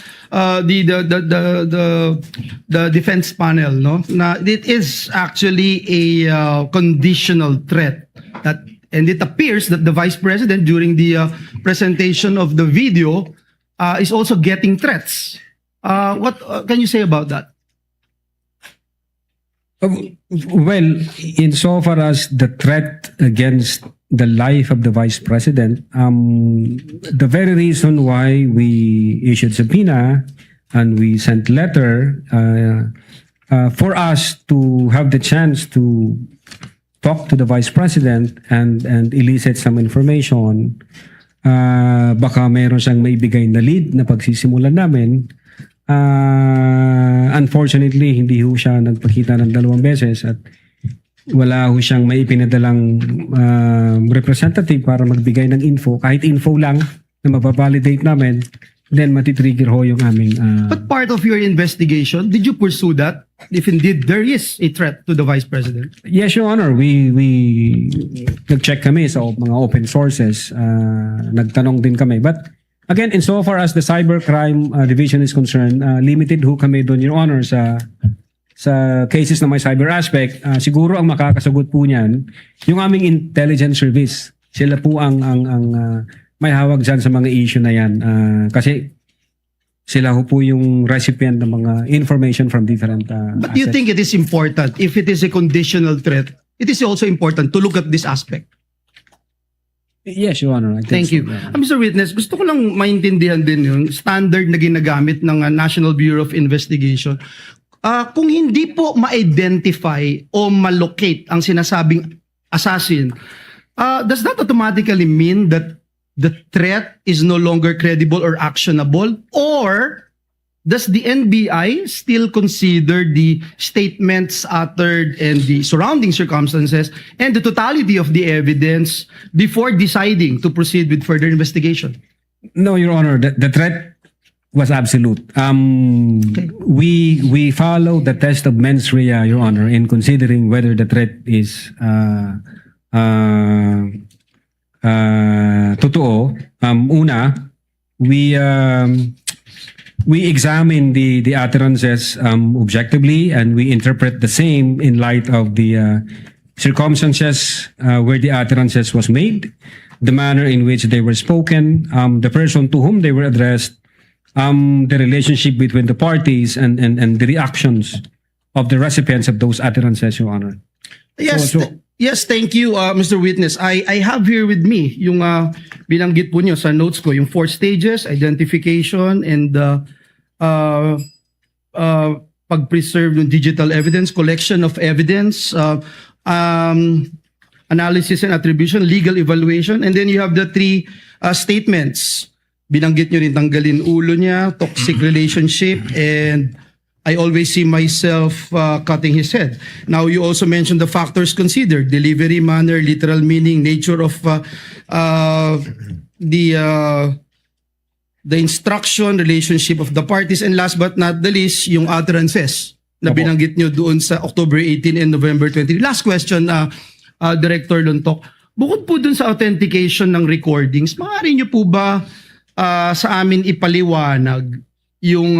defense panel, no, na it is actually a conditional threat that. And it appears that the Vice President, during the presentation of the video, is also getting threats. What can you say about that? Well, insofar as the threat against the life of the Vice President, the very reason why we issued subpoena and we sent letter for us to have the chance to talk to the Vice President and elicit some information, baka mayroon siyang maibigay na lead na pagsisimulan namin. Unfortunately, hindi ho siya nagpakita ng 2 beses at wala ho siyang maipinadalang representative para magbigay ng info. Kahit info lang na mapavalidate namin, then matitrigger ho yung aming... But part of your investigation, did you pursue that? If indeed there is a threat to the Vice President? Yes, Your Honor. We nag-check kami sa mga open sources. Nagtanong din kami. But again, insofar as the cybercrime division is concerned, limited ho kami doon, Your Honor, sa cases na may cyber aspect. Siguro ang makakasagot po niyan, yung aming intelligence service. Sila po ang may hawak dyan sa mga issue na yan. Kasi sila ho po yung recipient ng mga information from different But do you think it is important, if it is a conditional threat, it is also important to look at this aspect? Yes, Your Honor. Thank you. Mr. Witness, gusto ko lang maintindihan din yung standard na ginagamit ng National Bureau of Investigation. Kung hindi po ma-identify o ma-locate ang sinasabing assassin, does that automatically mean that the threat is no longer credible or actionable? Or does the NBI still consider the statements uttered and the surrounding circumstances and the totality of the evidence before deciding to proceed with further investigation? No, Your Honor. The threat was absolute. We follow the test of mens rea, Your Honor, in considering whether the threat is totoo. Una, we examine the utterances objectively and we interpret the same in light of the circumstances where the utterances was made, the manner in which they were spoken, the person to whom they were addressed, the relationship between the parties and the reactions of the recipients of those utterances, Your Honor. Yes, yes, thank you, Mr. Witness. I have here with me yung binanggit po nyo sa notes ko, yung 4 stages, identification and pag-preserve ng digital evidence, collection of evidence, analysis and attribution, legal evaluation, and then you have the 3 statements. Binanggit nyo rin tanggalin ulo niya, toxic relationship, and I always see myself cutting his head. Now, you also mentioned the factors considered: delivery, manner, literal meaning, nature of the instruction, relationship of the parties, and last but not the least, yung utterances na binanggit nyo doon sa October 18 and November 20. Last question, Director Luntok. Bukod po doon sa authentication ng recordings, maaari nyo po ba sa amin ipaliwanag yung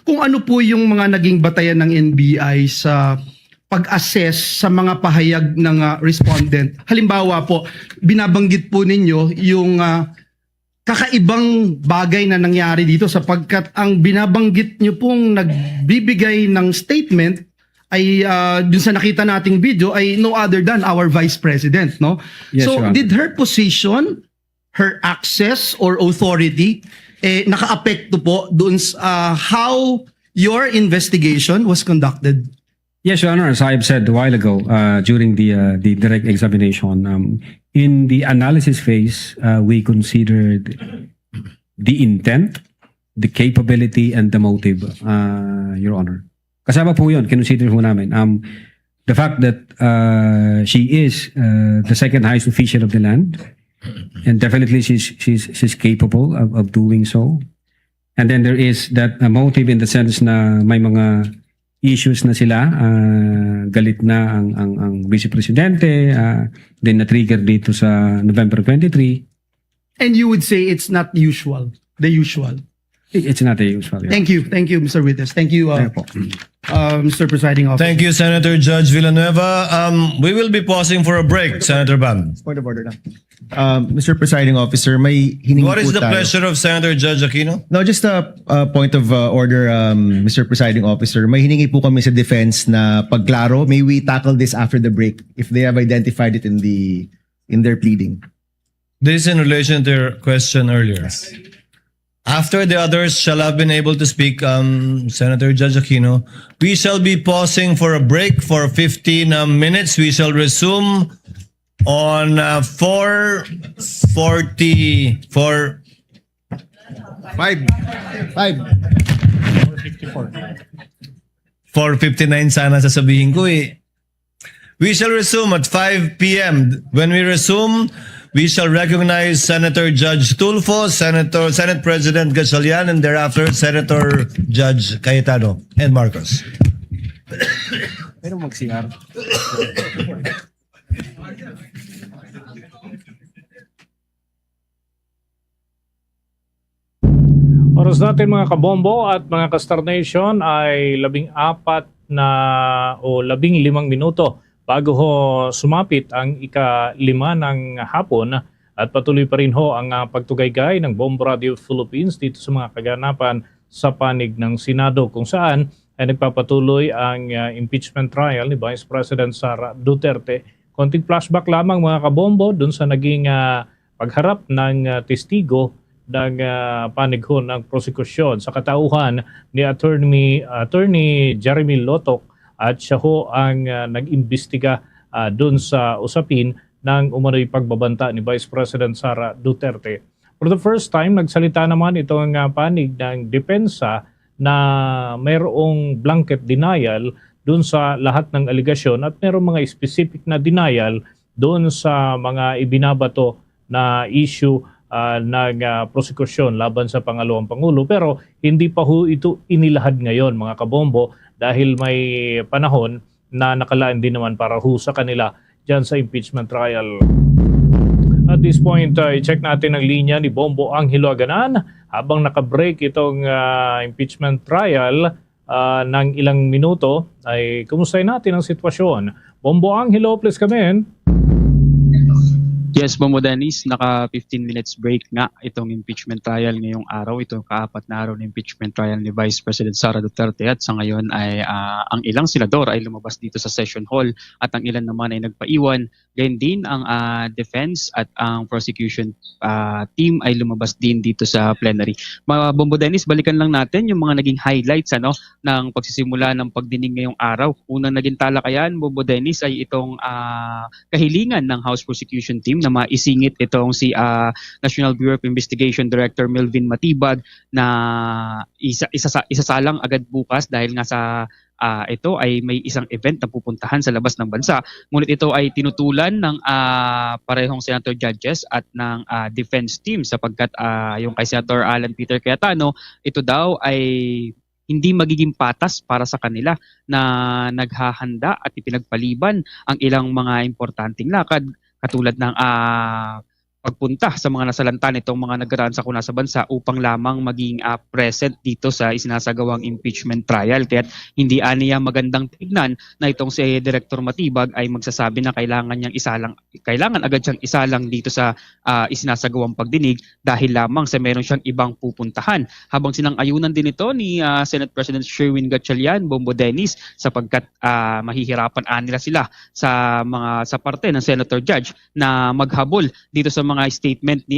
kung ano po yung mga naging batayan ng NBI sa pag-assess sa mga pahayag ng respondent? Halimbawa po, binabanggit po ninyo yung kakaibang bagay na nangyari dito sapagkat ang binabanggit nyo pong nagbibigay ng statement ay dun sa nakita nating video ay no other than our Vice President, no? Yes, So, Your Honor. did her position, her access or authority naka-apekto po doon sa how your investigation was conducted? Yes, Your Honor. As I have said a while ago during the direct examination, in the analysis phase, we considered the intent, the capability, and the motive, Your Honor. Kasama po yun, kinonsider po namin. The fact that she is the second highest official of the land, and definitely she's capable of doing so. And then there is that motive in the sense na may mga issues na sila, galit na ang Vice Presidente, then na-trigger dito sa November 23. And you would say it's not the usual. It's not the usual. Yeah. Thank you, Mr. Witness. Thank you, Mr. Presiding Officer. Thank you, Senator Judge Villanueva. We will be pausing for a break, Senator Bam. Point of order lang. Mr. Presiding Officer, may hiningi What is po the tayo. pleasure of Senator Judge Aquino? No, just a point of order, Mr. Presiding Officer. May hiningi po kami sa defense na pagklaro. May we tackle this after the break if they have identified it in their pleading. This is in relation to your question earlier. After the others shall have been able to speak, Senator Judge Aquino, we shall be pausing for a break for 15 minutes. We shall resume on 4:54. 4:59 sana sasabihin ko eh. We shall resume at 5 p.m. When we resume, we shall recognize Senator Judge Tulfo, Senate President Gatchalian, and thereafter Senator Judge Cayetano and Marcos. Oras natin mga kabombo at mga ka-Star Nation ay 14 o 15 minuto bago ho sumapit ang ika-5 ng hapon at patuloy pa rin ho ang pagtugaygay ng Bombo Radio Philippines dito sa mga kaganapan sa panig ng Senado kung saan ay nagpapatuloy ang impeachment trial ni Vice President Sara Duterte. Konting flashback lamang mga kabombo dun sa naging pagharap ng testigo ng panig ho ng prosekusyon sa katauhan ni Attorney Jeremy Lotok at siya ho ang nag-imbestiga dun sa usapin ng umano'y pagbabanta ni Vice President Sara Duterte. For the first time, nagsalita naman itong panig ng depensa na mayroong blanket denial dun sa lahat ng aligasyon at mayroong mga specific na denial dun sa mga ibinabato na issue ng prosekusyon laban sa pangalawang Pangulo. Pero hindi pa ho ito inilahad ngayon mga kabombo dahil may panahon na nakalaan din naman para ho sa kanila dyan sa impeachment trial. At this point, i-check natin ang linya ni Bombo Angelo Aganan habang nakabreak itong impeachment trial ng ilang minuto ay kumustahin natin ang sitwasyon. Bombo Angelo, please come in. Yes, Bombo Dennis, naka 15 minutes break nga itong impeachment trial ngayong araw. Ito ang kaapat na araw ng impeachment trial ni Vice President Sara Duterte at sa ngayon ay ang ilang senador ay lumabas dito sa session hall at ang ilan naman ay nagpaiwan. Gayun din ang defense at ang prosecution team ay lumabas din dito sa plenary. Bombo Dennis, balikan lang natin yung mga naging highlights ng pagsisimula ng pagdinig ngayong araw. Unang naging talakayan, Bombo Dennis, ay itong kahilingan ng House Prosecution Team na maisingit itong si National Bureau of Investigation Director Melvin Matibag na isasalang agad bukas dahil nga sa ito ay may isang event na pupuntahan sa labas ng bansa. Ngunit ito ay tinutulan ng parehong senator judges at ng defense team sapagkat yung kay Senator Alan Peter Cayetano, ito daw ay hindi magiging patas para sa kanila na naghahanda at ipinagpaliban ang ilang mga importanteng lakad katulad ng pagpunta sa mga nasalanta nitong mga nagaraan sa kuna sa bansa upang lamang maging present dito sa isinasagawang impeachment trial. Kaya hindi aniya magandang tignan na itong si Director Matibag ay magsasabi na kailangan agad siyang isalang dito sa isinasagawang pagdinig dahil lamang sa meron siyang ibang pupuntahan. Habang sinang-ayunan din ito ni Senate President Sherwin Gatchalian, Bombo Dennis, sapagkat mahihirapan nila sila sa parte ng Senator Judge na maghabol dito sa mga statement ni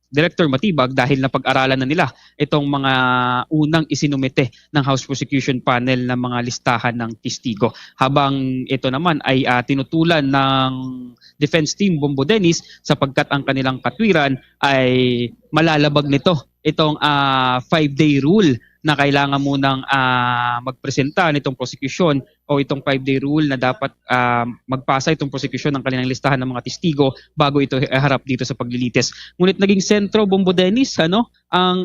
Director Matibag dahil napag-aralan na nila itong mga unang isinumite ng House Prosecution Panel ng mga listahan ng testigo. Habang ito naman ay tinutulan ng defense team Bombo Dennis sapagkat ang kanilang katwiran ay malalabag nito itong 5-day rule na kailangan munang magpresenta nitong prosecution o itong 5-day rule na dapat magpasa itong prosecution ng kanilang listahan ng mga testigo bago ito harap dito sa paglilitis. Ngunit naging sentro Bombo Dennis ang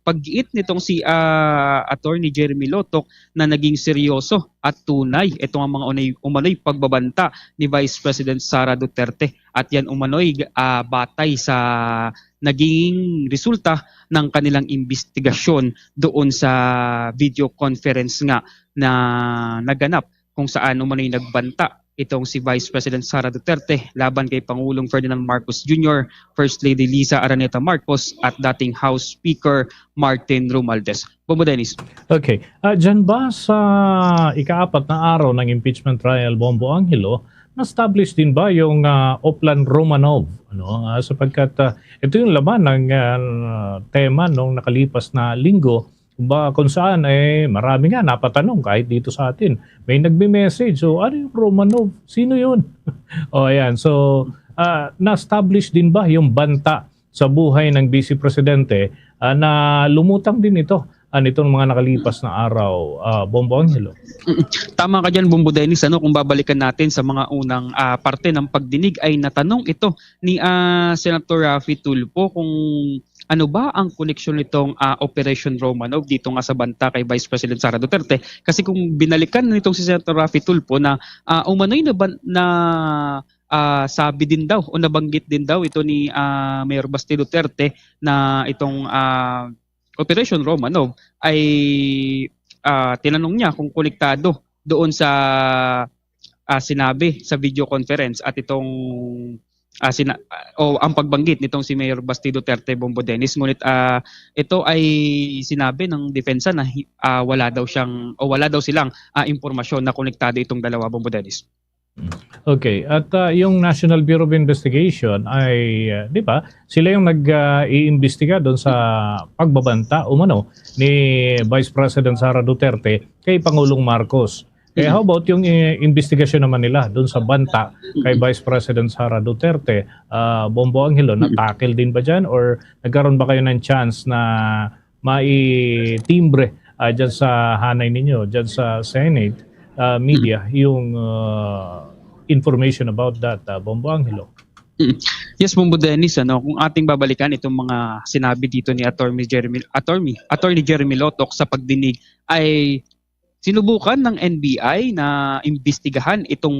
pag-giit nitong si Attorney Jeremy Lotok na naging seryoso at tunay itong ang mga umano'y pagbabanta ni Vice President Sara Duterte at yan umano'y batay sa naging resulta ng kanilang investigasyon doon sa video conference nga na naganap kung saan umano'y nagbanta itong si Vice President Sara Duterte laban kay Pangulong Ferdinand Marcos Jr., First Lady Liza Araneta Marcos at dating House Speaker Martin Romualdez. Bombo Dennis. Okay. Diyan ba sa ika-4 na araw ng impeachment trial, Bombo Angelo, na-establish din ba yung Oplan Romanov? Sapagkat ito yung laman ng tema nung nakalipas na linggo kung saan marami nga napatanong kahit dito sa atin. May nagme-message, so ano yung Romanov? Sino yun? Ayan. So, na-establish din ba yung banta sa buhay ng Vice Presidente na lumutang din ito nitong mga nakalipas na araw, Bombo Angelo? Tama ka dyan, Bombo Dennis. Kung babalikan natin sa mga unang parte ng pagdinig ay natanong ito ni Senator Raffy Tulfo kung ano ba ang koneksyon nitong Operation Romanov dito nga sa banta kay Vice President Sara Duterte. Kasi kung binalikan nitong si Senator Raffy Tulfo na umano'y sabi din daw o nabanggit din daw ito ni Mayor Basti Duterte na itong Operation Romanov ay tinanong niya kung konektado doon sa sinabi sa video conference at itong ang pagbanggit nitong si Mayor Basti Duterte, Bombo Dennis. Ngunit ito ay sinabi ng depensa na wala daw silang impormasyon na konektado itong dalawa, Bombo Dennis. Okay, at yung National Bureau of Investigation ay, di ba, sila yung nag-iimbestiga doon sa pagbabanta umano ni Vice President Sara Duterte kay Pangulong Marcos. How about yung investigasyon naman nila doon sa banta kay Vice President Sara Duterte? Bombo Angelo, na-tackle din ba dyan? Or nagkaroon ba kayo ng chance na mai-timbre dyan sa hanay ninyo, dyan sa Senate media, yung information about that, Bombo Angelo? Yes, Bombo Dennis, kung ating babalikan itong mga sinabi dito ni Attorney Jeremy Lotok sa pagdinig ay sinubukan ng NBI na imbestigahan itong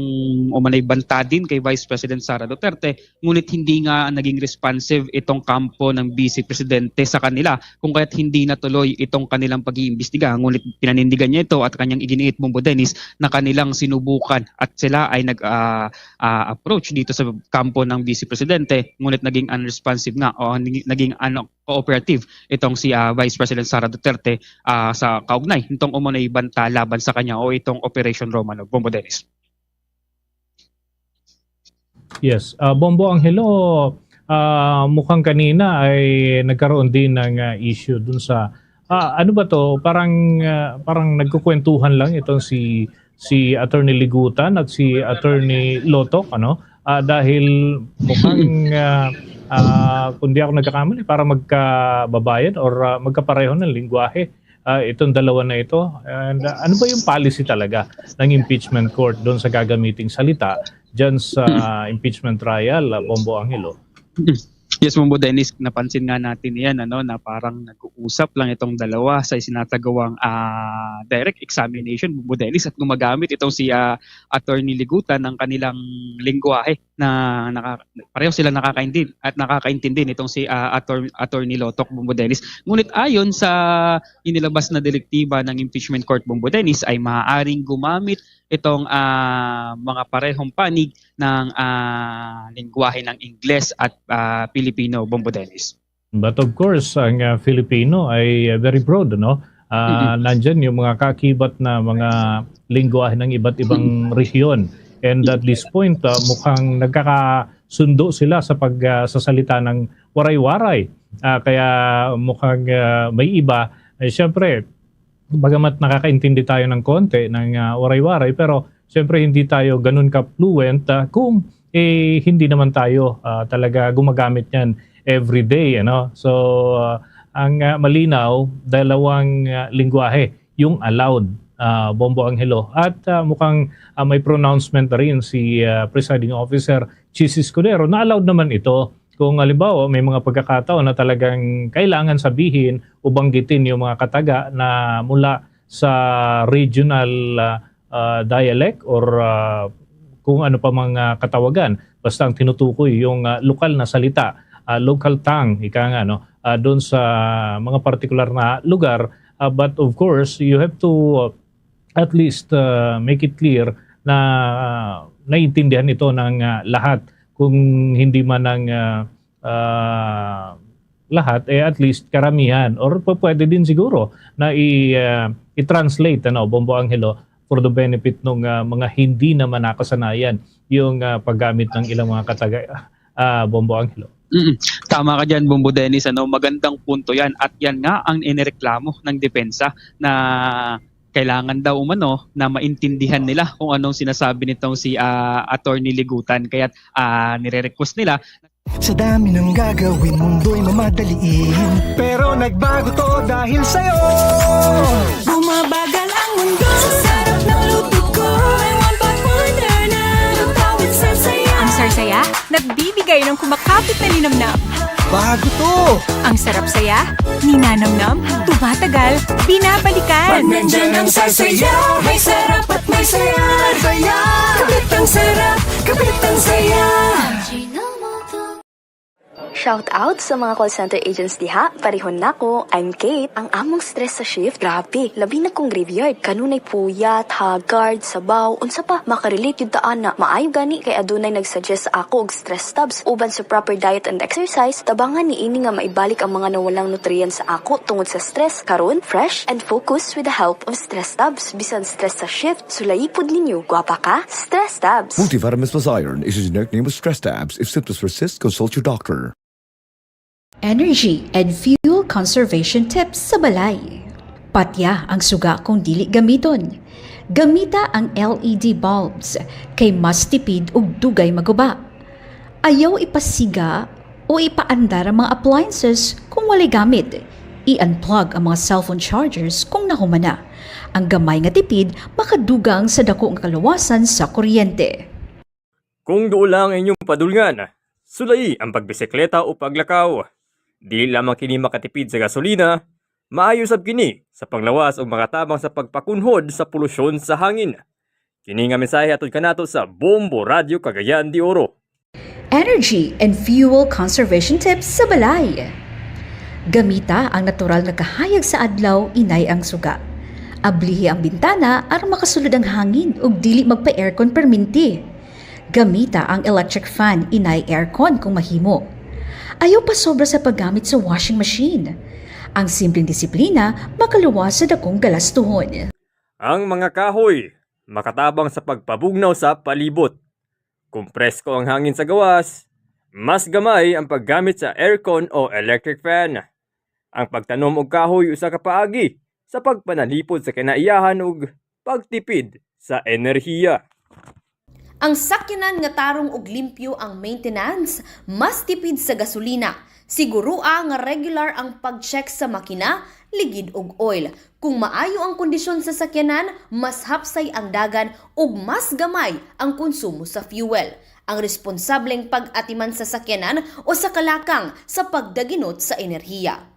umanay banta din kay Vice President Sara Duterte, ngunit hindi nga naging responsive itong kampo ng Vice Presidente sa kanila kung kaya't hindi natuloy itong kanilang pag-iimbestiga. Ngunit pinanindigan niya ito at kanyang iginiit, Bombo Dennis, na kanilang sinubukan at sila ay nag-approach dito sa kampo ng Vice Presidente, ngunit naging unresponsive nga o naging cooperative itong si Vice President Sara Duterte sa kaugnay nitong umunay banta laban sa kanya o itong Operation Romanov, Bombo Dennis. Yes, Bombo Angelo, mukhang kanina ay nagkaroon din ng issue dun sa ano ba to, parang nagkukwentuhan lang itong si Attorney Ligutan at si Attorney Lotok, dahil mukhang kung di ako nagkakamali, para magkababayan or magkapareho ng lingwahe itong dalawa na ito. And ano ba yung policy talaga ng impeachment court doon sa gagamiting salita dyan sa impeachment trial, Bombo Angelo? Yes, Bombo Dennis, napansin nga natin yan na parang nag-uusap lang itong dalawa sa isinatagawang direct examination, Bombo Dennis, at gumagamit itong si Attorney Ligutan ng kanilang lingwahe na pareho sila nakakaintindi nitong si Attorney Lotok, Bombo Dennis. Ngunit ayon sa inilabas na direktiba ng impeachment court, Bombo Dennis, ay maaaring gumamit itong mga parehong panig ng lingwahe ng Ingles at Pilipino, Bombo Dennis. But of course, ang Filipino ay very broad, nandyan yung mga kakibat na mga lingwahe ng iba't ibang rehiyon. And at this point, mukhang nagkakasundo sila sa pagsasalita ng waray-waray. Kaya mukhang may iba. Siyempre, bagamat nakakaintindi tayo ng konti ng waray-waray, pero siyempre hindi tayo ganun ka-fluent kung hindi naman tayo talaga gumagamit yan every day. So, ang malinaw, dalawang lingwahe yung allowed, Bombo Angelo. At mukhang may pronouncement na rin si Presiding Officer Chis Escudero na allowed naman ito. Kung halimbawa may mga pagkakataon na talagang kailangan sabihin o banggitin yung mga kataga na mula sa regional dialect or kung ano pa mga katawagan, basta ang tinutukoy yung lokal na salita, local tongue, ika nga, doon sa mga partikular na lugar. But of course, you have to at least make it clear na naiintindihan ito ng lahat. Kung hindi man ng lahat, at least karamihan. Or pwede din siguro na i-translate, Bombo Angelo, for the benefit ng mga hindi naman nakasanayan yung paggamit ng ilang mga kataga, Bombo Angelo. Tama ka dyan, Bombo Dennis. Magandang punto yan. At yan nga ang inireklamo ng depensa na kailangan daw umano na maintindihan nila kung anong sinasabi nitong si Attorney Ligutan. Kaya nire-request nila. Sa dami ng gagawin, mundo'y mamadaliin, pero nagbago to dahil sa'yo. Bumabagal ang mundo sa sarap ng luto ko. May one pot wonder na luto with sarsaya. Ang sarsaya, nagbibigay ng kumakapit na linamnam. Bago to! Ang sarap saya, ninanamnam, tumatagal, binabalikan. Pag nandyan ang sarsaya, may sarap at may saya. Saya! Kapit ang sarap, kapit ang saya. Shout out sa mga call center agents diha. Parihon nako, I'm Kate. Ang among stress sa shift, grabe. Labi na kong graveyard. Kanunay puyat, haggard, sabaw, unsa pa, makarelate yung taan na. Maayo gani kay adunay nagsuggest sa ako og stress tabs. Uban sa proper diet and exercise, tabangan ni ini nga maibalik ang mga nawalang nutrients sa ako tungod sa stress. Karon, fresh and focus with the help of stress tabs. Bisan stress sa shift, sulaipod ninyo. Guwapa ka? Stress tabs. Multivitamins plus iron is a generic name of stress tabs. If symptoms persist, consult your doctor. Energy and fuel conservation tips sa balay. Patya ang suga kung dili gamiton. Gamita ang LED bulbs kay mas tipid og dugay maguba. Ayaw ipasiga o ipaandar ang mga appliances kung walay gamit. I-unplug ang mga cellphone chargers kung nahumana. Ang gamay nga tipid makadugang sa dako nga kalawasan sa kuryente. Kung doon lang inyong padulngan, sulay ang pagbisikleta o paglakaw. Dili lamang kini makatipid sa gasolina, maayo sab kini sa panglawas o makatabang sa pagpakunhod sa polusyon sa hangin. Kini nga mensahe atod kanato sa Bombo Radyo Cagayan De Oro. Energy and fuel conservation tips sa balay. Gamita ang natural nga kahayag sa adlaw, inay ang suga. Ablihi ang bintana aron makasulod ang hangin ug dili magpa-aircon perminti. Gamita ang electric fan, inay aircon kung mahimo. Ayaw pa sobra sa paggamit sa washing machine. Ang simpleng disiplina makaluwas sa dakong galastuhon. Ang mga kahoy, makatabang sa pagpabugnaw sa palibot. Kung presko ang hangin sa gawas, mas gamay ang paggamit sa aircon o electric fan. Ang pagtanom og kahoy usa ka paagi sa pagpanalipod sa kinaiyahan ug pagtipid sa enerhiya. Ang sakyanan nga tarong og limpyo ang maintenance, mas tipid sa gasolina. Sigurua nga regular ang pag-check sa makina, ligid og oil. Kung maayo ang kondisyon sa sakyanan, mas hapsay ang dagan ug mas gamay ang konsumo sa fuel. Ang responsableng pag-atiman sa sakyanan o sa kalakang sa pagdaginot sa enerhiya.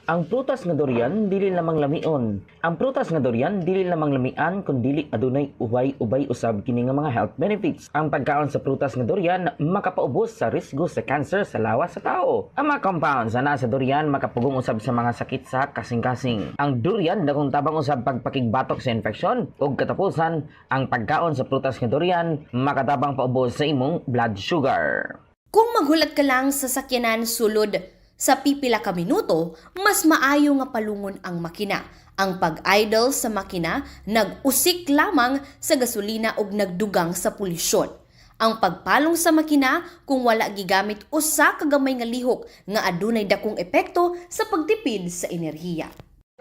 Ang prutas nga durian dili lamang lamion. Ang prutas nga durian dili lamang lamian kun dili adunay ubay-ubay usab kini nga mga health benefits. Ang pagkaon sa prutas nga durian makapaubos sa risgo sa cancer sa lawas sa tao. Ang mga compounds na sa durian makapugong usab sa mga sakit sa kasing-kasing. Ang durian dagong tabang usab pagpakigbatok sa infeksyon ug katapusan ang pagkaon sa prutas nga durian makatabang paubos sa imong blood sugar. Kung maghulat ka lang sa sakyanan sulod sa pipila ka minuto, mas maayo nga palungon ang makina. Ang pag-idle sa makina, nag-usik lamang sa gasolina ug nagdugang sa polusyon. Ang pagpalong sa makina kung wala gigamit usa ka gamay nga lihok nga adunay dakong epekto sa pagtipid sa enerhiya.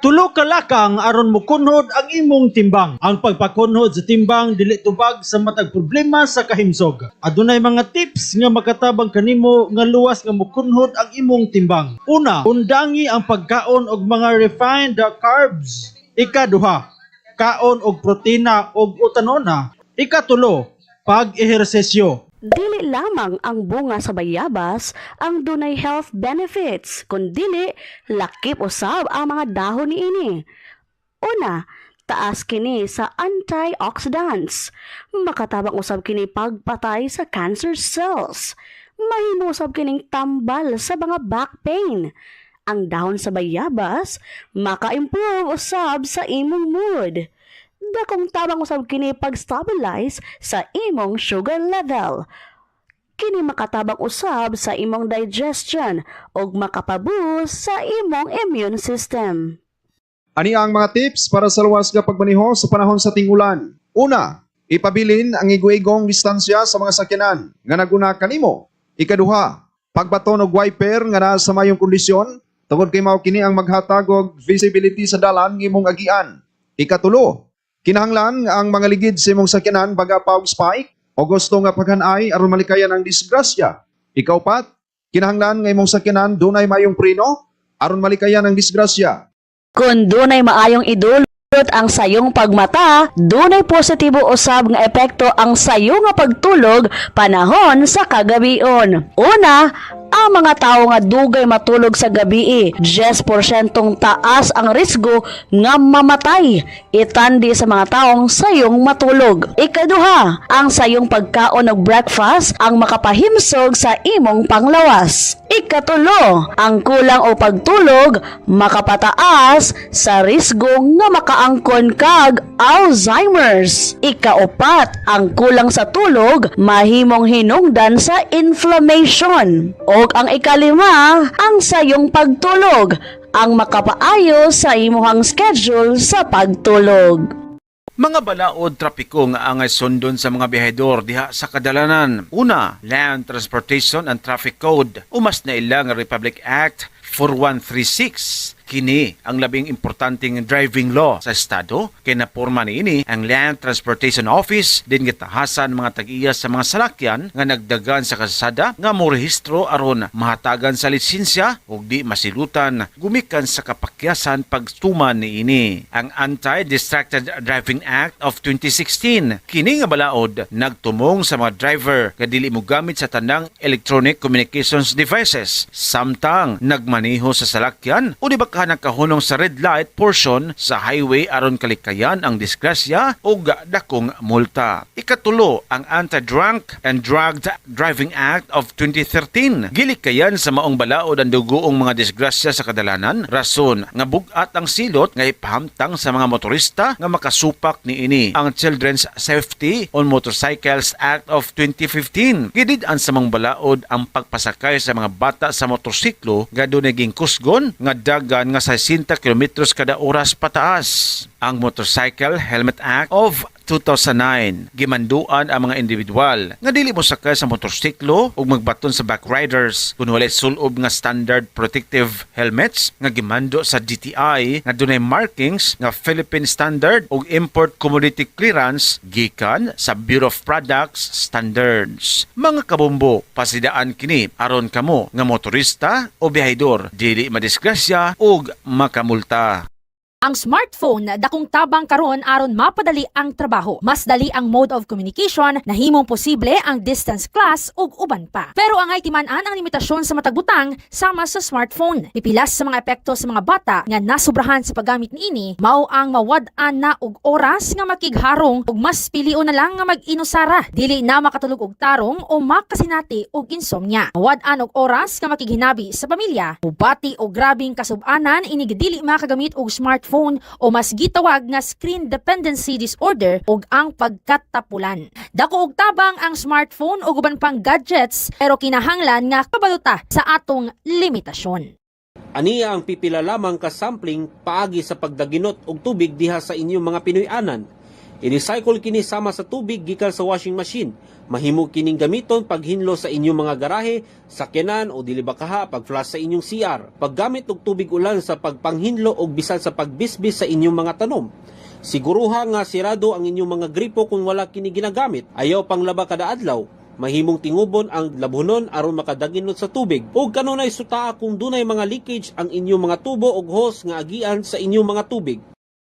Tulo ka lakang aron mokunhod ang imong timbang. Ang pagpakunhod sa timbang dili tubag sa matag problema sa kahimsog. Adunay mga tips nga makatabang kanimo nga luwas nga mokunhod ang imong timbang. Una, undangi ang pagkaon og mga refined carbs. Ikaduha, kaon og protina og utanona. Ikatulo, pag-ehersesyo. Dili lamang ang bunga sa bayabas ang dunay health benefits, kundi lakip usab ang mga dahon niini. Una, taas kini sa antioxidants. Makatabang usab kini pagpatay sa cancer cells. Mahimo usab kining tambal sa mga back pain. Ang dahon sa bayabas maka-improve usab sa imong mood. Dakong tabang usab kini pag-stabilize sa imong sugar level. Kini makatabang usab sa imong digestion ug makapaboost sa imong immune system. Ani ang mga tips para sa luwas nga pagmaneho sa panahon sa tingulan. Una, ipabilin ang igwigong distansya sa mga sakyanan nga naguna kanimo. Ikaduha, pagbaton og wiper nga naa sa mayong kondisyon tungod kay mao kini ang maghatag og visibility sa dalan ng imong agian. Ikatulo, kinahanglan ang mga ligid sa imong sakyanan baga pa og spike o gusto nga paghanay aron malikayan ang disgrasya. Ikaupat, kinahanglan nga imong sakyanan dunay mayong preno aron malikayan ang disgrasya. Kung dunay maayong idulot ang sayong pagmata, dunay positibo usab nga epekto ang sayo nga pagtulog panahon sa kagabion. Una, ang mga tao nga dugay matulog sa gabii, 10% taas ang risgo nga mamatay itandi sa mga taong sayong matulog. Ikaduha, ang sayong pagkaon og breakfast ang makapahimsog sa imong panglawas. Ikatulo, ang kulang o pagtulog makapataas sa risgo nga makaangkon kag Alzheimer's. Ikaupat, ang kulang sa tulog mahimong hinungdan sa inflammation. Og ang ikalima, ang sayong pagtulog ang makapaayo sa imuhang schedule sa pagtulog. Mga balaod trapiko nga angay sundon sa mga biyahedor diha sa kadalanan. Una, Land Transportation and Traffic Code. Umas na ilang Republic Act 4136. Kini ang labing importanteng driving law sa estado kay naporma niini ang Land Transportation Office din gitahasan mga tag-iya sa mga salakyan nga nagdagan sa kalsada nga morehistro aron mahatagan sa lisensya ug di masilutan gumikan sa kapakyasan pagtuman niini. Ang Anti-Distracted Driving Act of 2016 kini nga balaod nagtumong sa mga driver nga dili mo gamit sa tanang electronic communications devices samtang nagmaneho sa salakyan o di ba nakahunong sa red light portion sa highway aron kalikayan ang disgrasya o dakong multa. Ikatulo, ang Anti-Drunk and Drugged Driving Act of 2013. Gilikayan sa maong balaod ang dugoong mga disgrasya sa kadalanan, rason nga bugat ang silot nga ipahamtang sa mga motorista nga makasupak niini. Ang Children's Safety on Motorcycles Act of 2015. Gidid-an sa mga balaod ang pagpasakay sa mga bata sa motorsiklo nga doon naging kusgon nga dagan nga 60 kilometros kada oras pataas. Ang Motorcycle Helmet Act of 2009. Gimanduan ang mga individual nga dili mo sakay sa motorsiklo ug magbaton sa backriders kun walay sulob nga standard protective helmets nga gimando sa DTI nga dunay markings nga Philippine Standard ug Import Commodity Clearance gikan sa Bureau of Products Standards. Mga kabombo, pasidaan kini aron kamo nga motorista o biyahedor dili madisgrasya ug makamulta. Ang smartphone dakong tabang karon aron mapadali ang trabaho. Mas dali ang mode of communication na himong posible ang distance class ug uban pa. Pero angay timan-an ang limitasyon sa matag butang sama sa smartphone. Pipilas sa mga epekto sa mga bata nga nasubrahan sa paggamit niini mao ang mawad-an na og oras nga makigharong ug mas pilion na lang nga mag-inusara. Dili na makatulog og tarong o makasinati og insomnia. Mawad-an og oras nga makighinabi sa pamilya. Ubati og grabing kasub-anan ini dili makagamit og smartphone o mas gitawag nga screen dependency disorder ug ang pagkatapulan. Dako og tabang ang smartphone ug uban pang gadgets pero kinahanglan nga kabaluta sa atong limitasyon. Aniya ang pipila lamang ka sampling paagi sa pagdaginot og tubig diha sa inyong mga Pinoy-anan. I-recycle kini sama sa tubig gikan sa washing machine. Mahimo kining gamiton paghinlo sa inyong mga garahe, sakyanan o dili bakaha pag-flush sa inyong CR. Paggamit og tubig ulan sa pagpanghinlo og bisan sa pagbisbis sa inyong mga tanom. Siguruha nga sirado ang inyong mga gripo kung wala kini ginagamit. Ayaw panglaba kada adlaw. Mahimong tingubon ang labunon aron makadaginot sa tubig. Ug kanunay sutaa kung dunay mga leakage ang inyong mga tubo ug hose nga agian sa inyong mga tubig.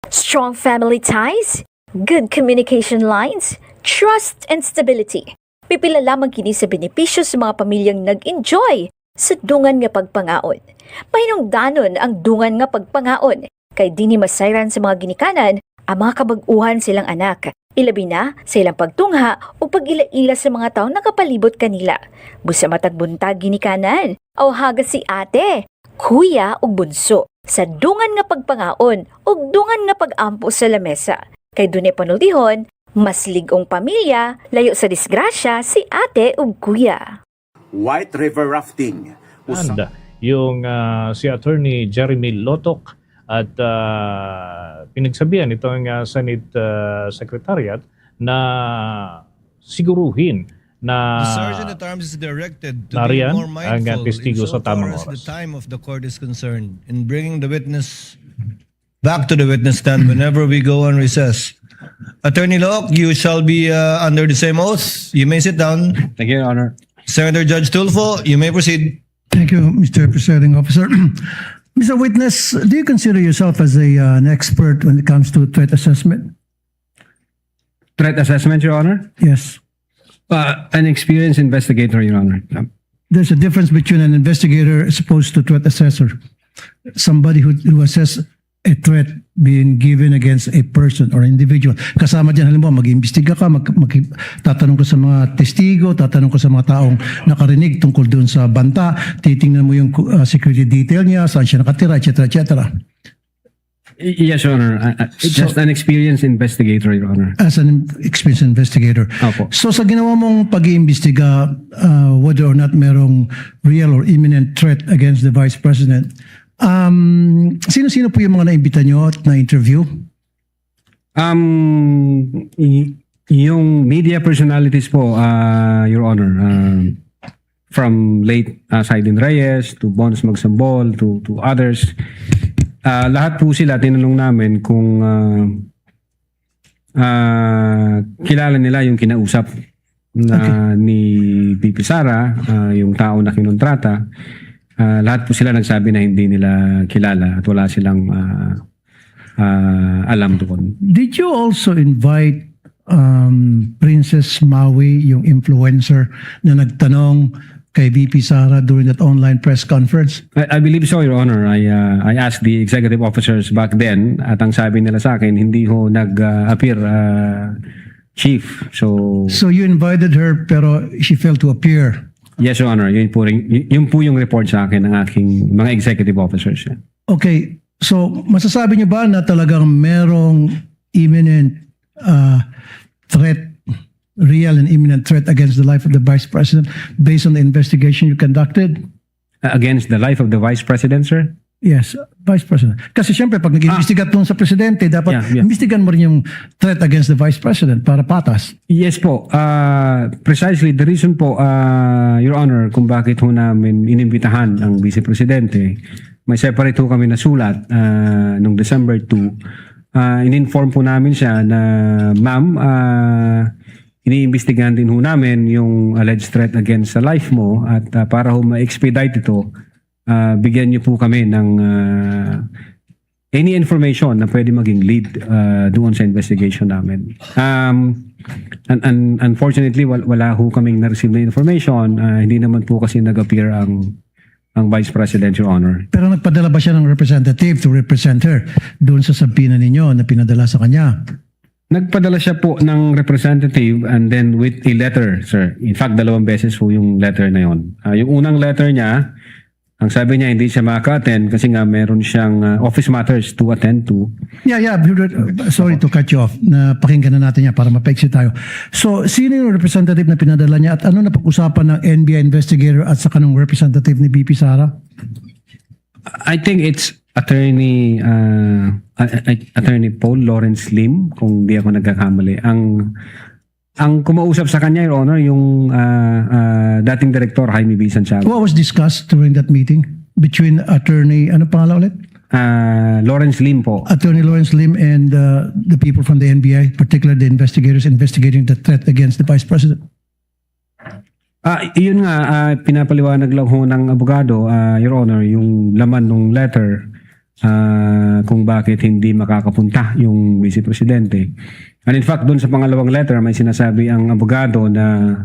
Strong family ties, good communication lines, trust and stability. Pipila lamang kini sa benepisyo sa mga pamilyang nag-enjoy sa dungan nga pagpangaon. Mahinungdanon ang dungan nga pagpangaon kay dini masayran sa mga ginikanan ang mga kabag-uhan silang anak. Ilabi na sa ilang pagtungha o pag-ila-ila sa mga taong nakapalibot kanila. Busa matagbuntag ginikanan o haga si ate, kuya o bunso sa dungan nga pagpangaon o dungan nga pag-ampo sa lamesa. Kay dunay panultihon, mas ligong pamilya, layo sa disgrasya si ate o kuya. White River Rafting. And yung si Attorney Jeremy Lotok at pinagsabihan itong Senate Secretariat na siguruhin na The Sergeant at Arms is directed to be nariyan more ang mindful testigo sa insofar tamang as the oras. time of the court is concerned in bringing the witness back to the witness stand whenever we go on recess. Attorney Locke, you shall be under the same oath. You may sit down. Thank you, Your Honor. Senator Judge Tulfo, you may proceed. Thank you, Mr. Presiding Officer. Mr. Witness, do you consider yourself as an expert when it comes to threat assessment? Threat assessment, Your Honor? Yes. An experienced investigator, Your Honor. There's a difference between an investigator as opposed to threat assessor. Somebody who assess a threat being given against a person or individual. Kasama dyan, halimbawa, mag-iimbestiga ka, tatanong ka sa mga testigo, tatanong ka sa mga taong nakarinig tungkol doon sa banta, titingnan mo yung security detail niya, saan siya nakatira, etc. etc. Yes, Your Honor. Just an experienced investigator, Your Honor. As an experienced investigator. Opo. So sa ginawa mong pag-iimbestiga, whether or not merong real or imminent threat against the Vice President, sino-sino po yung mga naimbita nyo at na-interview? Yung media personalities po, Your Honor, from late Saiden Reyes to Bons Magsambol to others, lahat po sila tinanong namin kung kilala nila yung kinausap na ni VP SARA, yung tao na kinontrata. Lahat po sila nagsabi na hindi nila kilala at wala silang alam doon. Did you also invite Princess Maui, yung influencer na nagtanong kay VP SARA during that online press conference? I believe so, Your Honor. I asked the executive officers back then at ang sabi nila sa akin, hindi ho nag-appear chief. So you invited her pero she failed to appear? Yes, Your Honor. Yun po yung report sa akin ng aking mga executive officers. Okay. So, masasabi niyo ba na talagang merong imminent threat, real and imminent threat against the life of the Vice President based on the investigation you conducted? Against the life of the Vice President, sir? Yes, Vice President. Kasi siyempre, pag nag-imbestigat doon sa Presidente, dapat imbestigan mo rin yung threat against the Vice President para patas. Yes po. Precisely the reason po, Your Honor, kung bakit ho namin inimbitahan ang Vice Presidente, may separate ho kami na sulat noong December 2. In-inform po namin siya na, ma'am, iniimbestigahan din ho namin yung alleged threat against sa life mo at para ho ma-expedite ito, bigyan niyo po kami ng any information na pwede maging lead doon sa investigation namin. Unfortunately, wala ho kaming na-receive na information. Hindi naman po kasi nag-appear ang Vice President, Your Honor. Pero nagpadala ba siya ng representative to represent her doon sa sabihan ninyo na pinadala sa kanya? Nagpadala siya po ng representative and then with a letter, sir. In fact, 2 beses po yung letter na yun. Yung unang letter niya, ang sabi niya hindi siya makaka-attend kasi nga meron siyang office matters to attend to. Yeah. Sorry to cut you off. Napakinggan na natin yan para mapaiksi tayo. So, sino yung representative na pinadala niya at ano na pag-usapan ng NBI investigator at saka ng representative ni BP SARA? I think it's Attorney Paul Lawrence Lim, kung di ako nagkakamali. Ang kumausap sa kanya, Your Honor, yung dating Director Jaime B. Santiago. What was discussed during that meeting between Attorney, ano pangalan ulit? Lawrence Lim po. Attorney Lawrence Lim and the people from the NBI, particularly the investigators investigating the threat against the Vice President. Yun nga, pinapaliwanag lang ho ng abogado, Your Honor, yung laman ng letter kung bakit hindi makakapunta yung Vice Presidente. And in fact, doon sa pangalawang letter, may sinasabi ang abogado na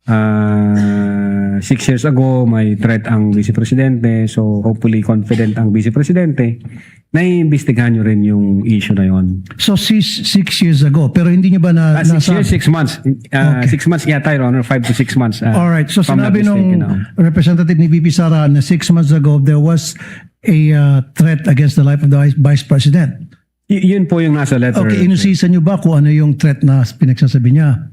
6 years ago, may threat ang Vice Presidente. So, hopefully confident ang Vice Presidente na iimbestigahan nyo rin yung issue na yon. So 6 years ago, pero hindi niyo ba 6 years, 6 months. 6 months yata, Your Honor, 5 to 6 months. Alright, so sinabi nung representative ni VP Sara na 6 months ago, there was a threat against the life of the Vice President. Yun po yung nasa letter. Okay, inusisan niyo ba kung ano yung threat na pinagsasabi niya?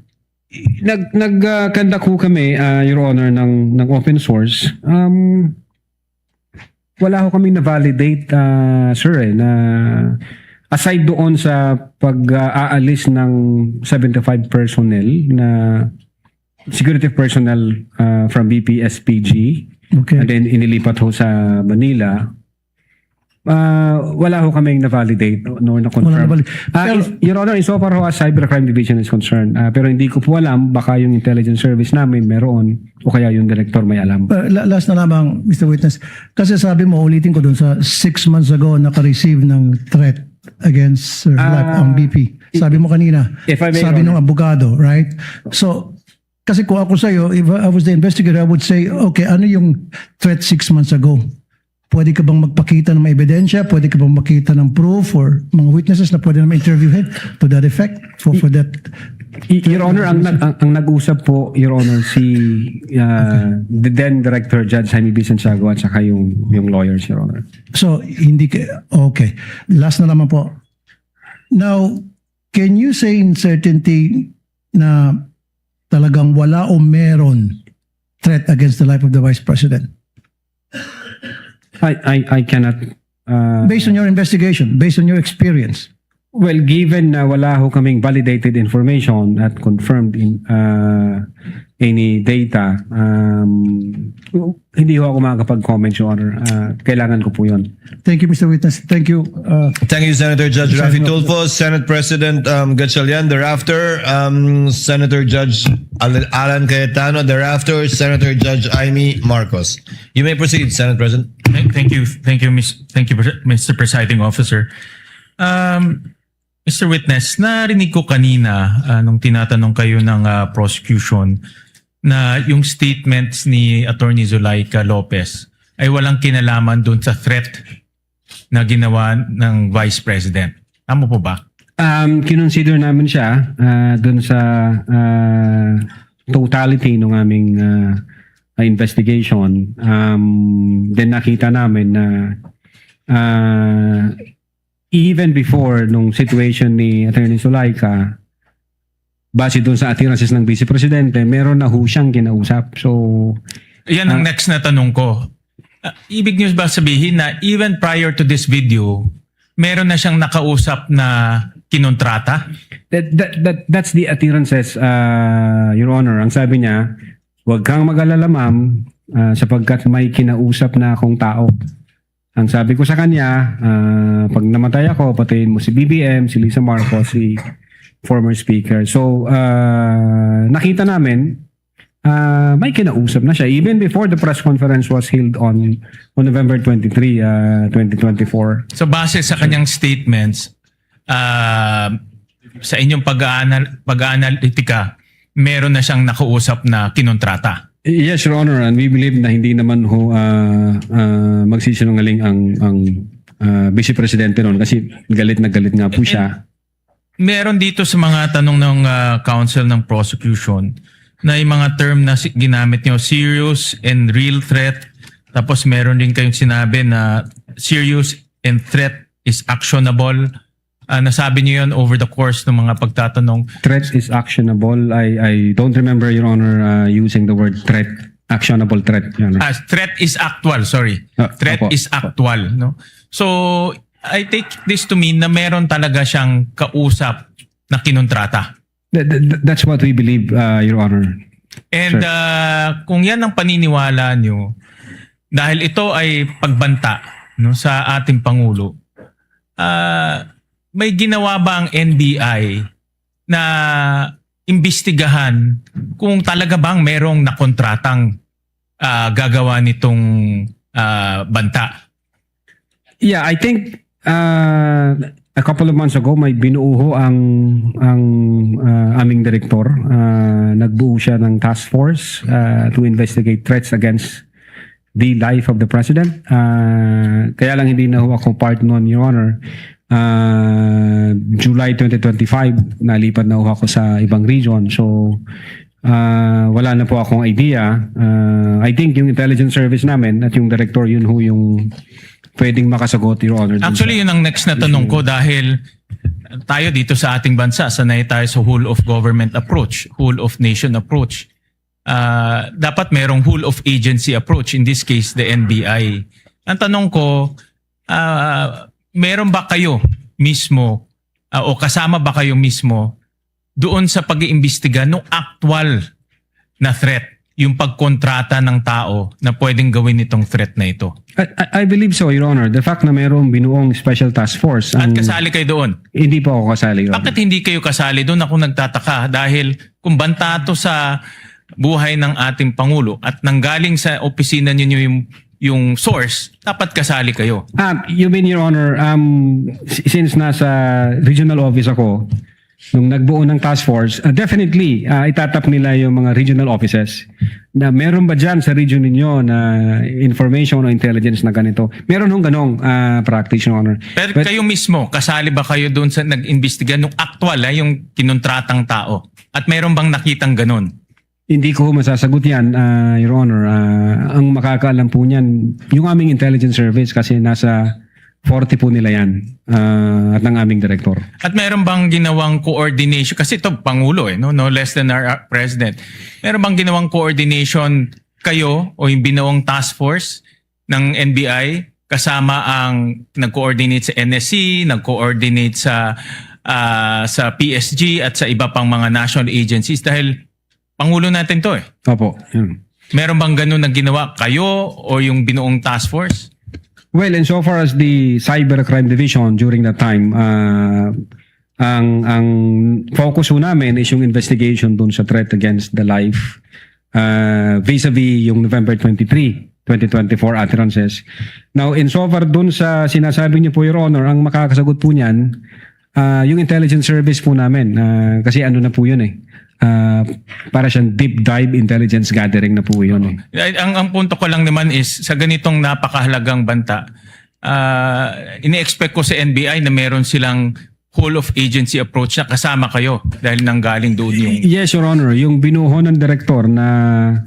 Nagkandak ko kami, Your Honor, ng open source. Wala ko kami na-validate, sir, na aside doon sa pag-aalis ng 75 personnel na security personnel from BPSPG, and then inilipat ho sa Manila, wala ho kaming na-validate nor na-confirm. Your Honor, insofar ho as Cybercrime Division is concerned, pero hindi ko po alam, baka yung intelligence service namin meron o kaya yung director may alam. Last na lamang, Mr. Witness, kasi sabi mo, ulitin ko doon sa 6 months ago naka-receive ng threat against her life ang BP. Sabi mo kanina, sabi ng abogado, right? So, kasi kung ako sa'yo, if I was the investigator, I would say, okay, ano yung threat 6 months ago? Pwede ka bang magpakita ng mga ebidensya? Pwede ka bang makita ng proof or mga witnesses na pwede naman interviewin to that effect? For that? Your Honor, ang nag-usap po, Your Honor, si the then Director Judge Jaime B. Santiago at saka yung lawyers, Your Honor. So, hindi ka, okay. Last na naman po. Now, can you say in certainty na talagang wala o meron threat against the life of the Vice President? I cannot. Based on your investigation, based on your experience. Well, given na wala ho kaming validated information at confirmed in any data, hindi ho ako makakapag-comment, Your Honor. Kailangan ko po yun. Thank you, Mr. Witness. Thank you. Thank you, Senator Judge Rafi Tulfo, Senate President Gatchalian. Thereafter, Senator Judge Alan Cayetano. Thereafter, Senator Judge Amy Marcos. You may proceed, Senate President. Thank you, Mr. Presiding Officer. Mr. Witness, narinig ko kanina nung tinatanong kayo ng prosecution na yung statements ni Attorney Zulaika Lopez ay walang kinalaman dun sa threat na ginawa ng Vice President. Tama po ba? Kinonsider namin siya dun sa totality ng aming investigation. Then nakita namin na even before nung situation ni Attorney Zulaika, base doon sa attirances ng Vice Presidente, meron na ho siyang kinausap. So, yan ang next na tanong ko. Ibig niyo ba sabihin na even prior to this video, meron na siyang nakausap na kinontrata? That's the attirances, Your Honor. Ang sabi niya, huwag kang mag-alala, ma'am, sapagkat may kinausap na akong tao. Ang sabi ko sa kanya, pag namatay ako, patayin mo si BBM, si Lisa Marcos, si former speaker. So, nakita namin, may kinausap na siya. Even before the press conference was held on November 23, 2024. So, base sa kanyang statements, sa inyong pag-aanalytika, meron na siyang nakausap na kinontrata. Yes, Your Honor, and we believe na hindi naman ho magsisinungaling ang Vice Presidente noon kasi galit na galit nga po siya. Meron dito sa mga tanong ng counsel ng prosecution na yung mga term na ginamit niyo, serious and real threat. Tapos meron din kayong sinabi na serious and threat is actionable. Nasabi niyo yun over the course ng mga pagtatanong. Threat is actionable. I don't remember, Your Honor, using the word threat. actionable threat, Your Honor. Threat is actual, sorry. Threat opo. is actual, no? So, I take this to mean na meron talaga siyang kausap na kinontrata. That's what we believe, Your Honor. And kung yan ang paniniwala nyo, dahil ito ay pagbanta, no, sa ating Pangulo, may ginawa ba ang NBI na imbestigahan kung talaga bang merong nakontratang gagawa nitong banta? Yeah, I think a couple of months ago may binuo ang aming direktor. Nagbuo siya ng task force to investigate threats against the life of the president. Kaya lang hindi na ho ako part noon, Your Honor. July 2025, nalipat na ho ako sa ibang region. So, wala na po akong idea. I think yung intelligence service namin at yung director, yun ho yung pwedeng makasagot, Your Honor. Actually, yun ang next na tanong ko dahil tayo dito sa ating bansa, sanay tayo sa whole of government approach, whole of nation approach. Dapat merong whole of agency approach, in this case, the NBI. Ang tanong ko, meron ba kayo mismo o kasama ba kayo mismo doon sa pag-iimbestiga ng actual na threat, yung pagkontrata ng tao na pwedeng gawin itong threat na ito? I believe so, Your Honor. The fact na mayroong binuong special task force. At kasali kayo doon? Hindi po ako kasali, Your Honor. Bakit hindi kayo kasali doon? Ako nagtataka dahil kung banta to sa buhay ng ating Pangulo at nanggaling sa opisina ninyo yung source, dapat kasali kayo. You mean, Your Honor, since nasa regional office ako, nung nagbuo ng task force, definitely itatap nila yung mga regional offices na meron ba dyan sa region ninyo na information o intelligence na ganito. Meron hong ganong practice, Your Honor. Pero kayo mismo, kasali ba kayo doon sa nag-imbestiga nung actual, yung kinuntratang tao? At meron bang nakitang ganon? Hindi ko masasagot yan, Your Honor. Ang makakaalam po niyan, yung aming intelligence service kasi nasa 40 po nila yan at ng aming director. At meron bang ginawang coordination? Kasi ito, Pangulo, no less than our President. Meron bang ginawang coordination kayo o yung binawang task force ng NBI kasama ang nag-coordinate sa NSC, nag-coordinate sa PSG at sa iba pang mga national agencies dahil Pangulo natin to eh. Opo. Meron bang ganun na ginawa kayo o yung binuong task force? Well, insofar as the Cybercrime Division during that time, ang focus ho namin is yung investigation dun sa threat against the life vis-a-vis yung November 23, 2024 utterances. Now, insofar dun sa sinasabi niyo po, Your Honor, ang makakasagot po niyan, yung intelligence service po namin, kasi ano na po yun eh. Para siyang deep dive intelligence gathering na po yun. Ang punto ko lang naman is sa ganitong napakahalagang banta, ini-expect ko sa NBI na meron silang whole of agency approach na kasama kayo dahil nanggaling doon yung... Yes, Your Honor. Yung binuho ng director na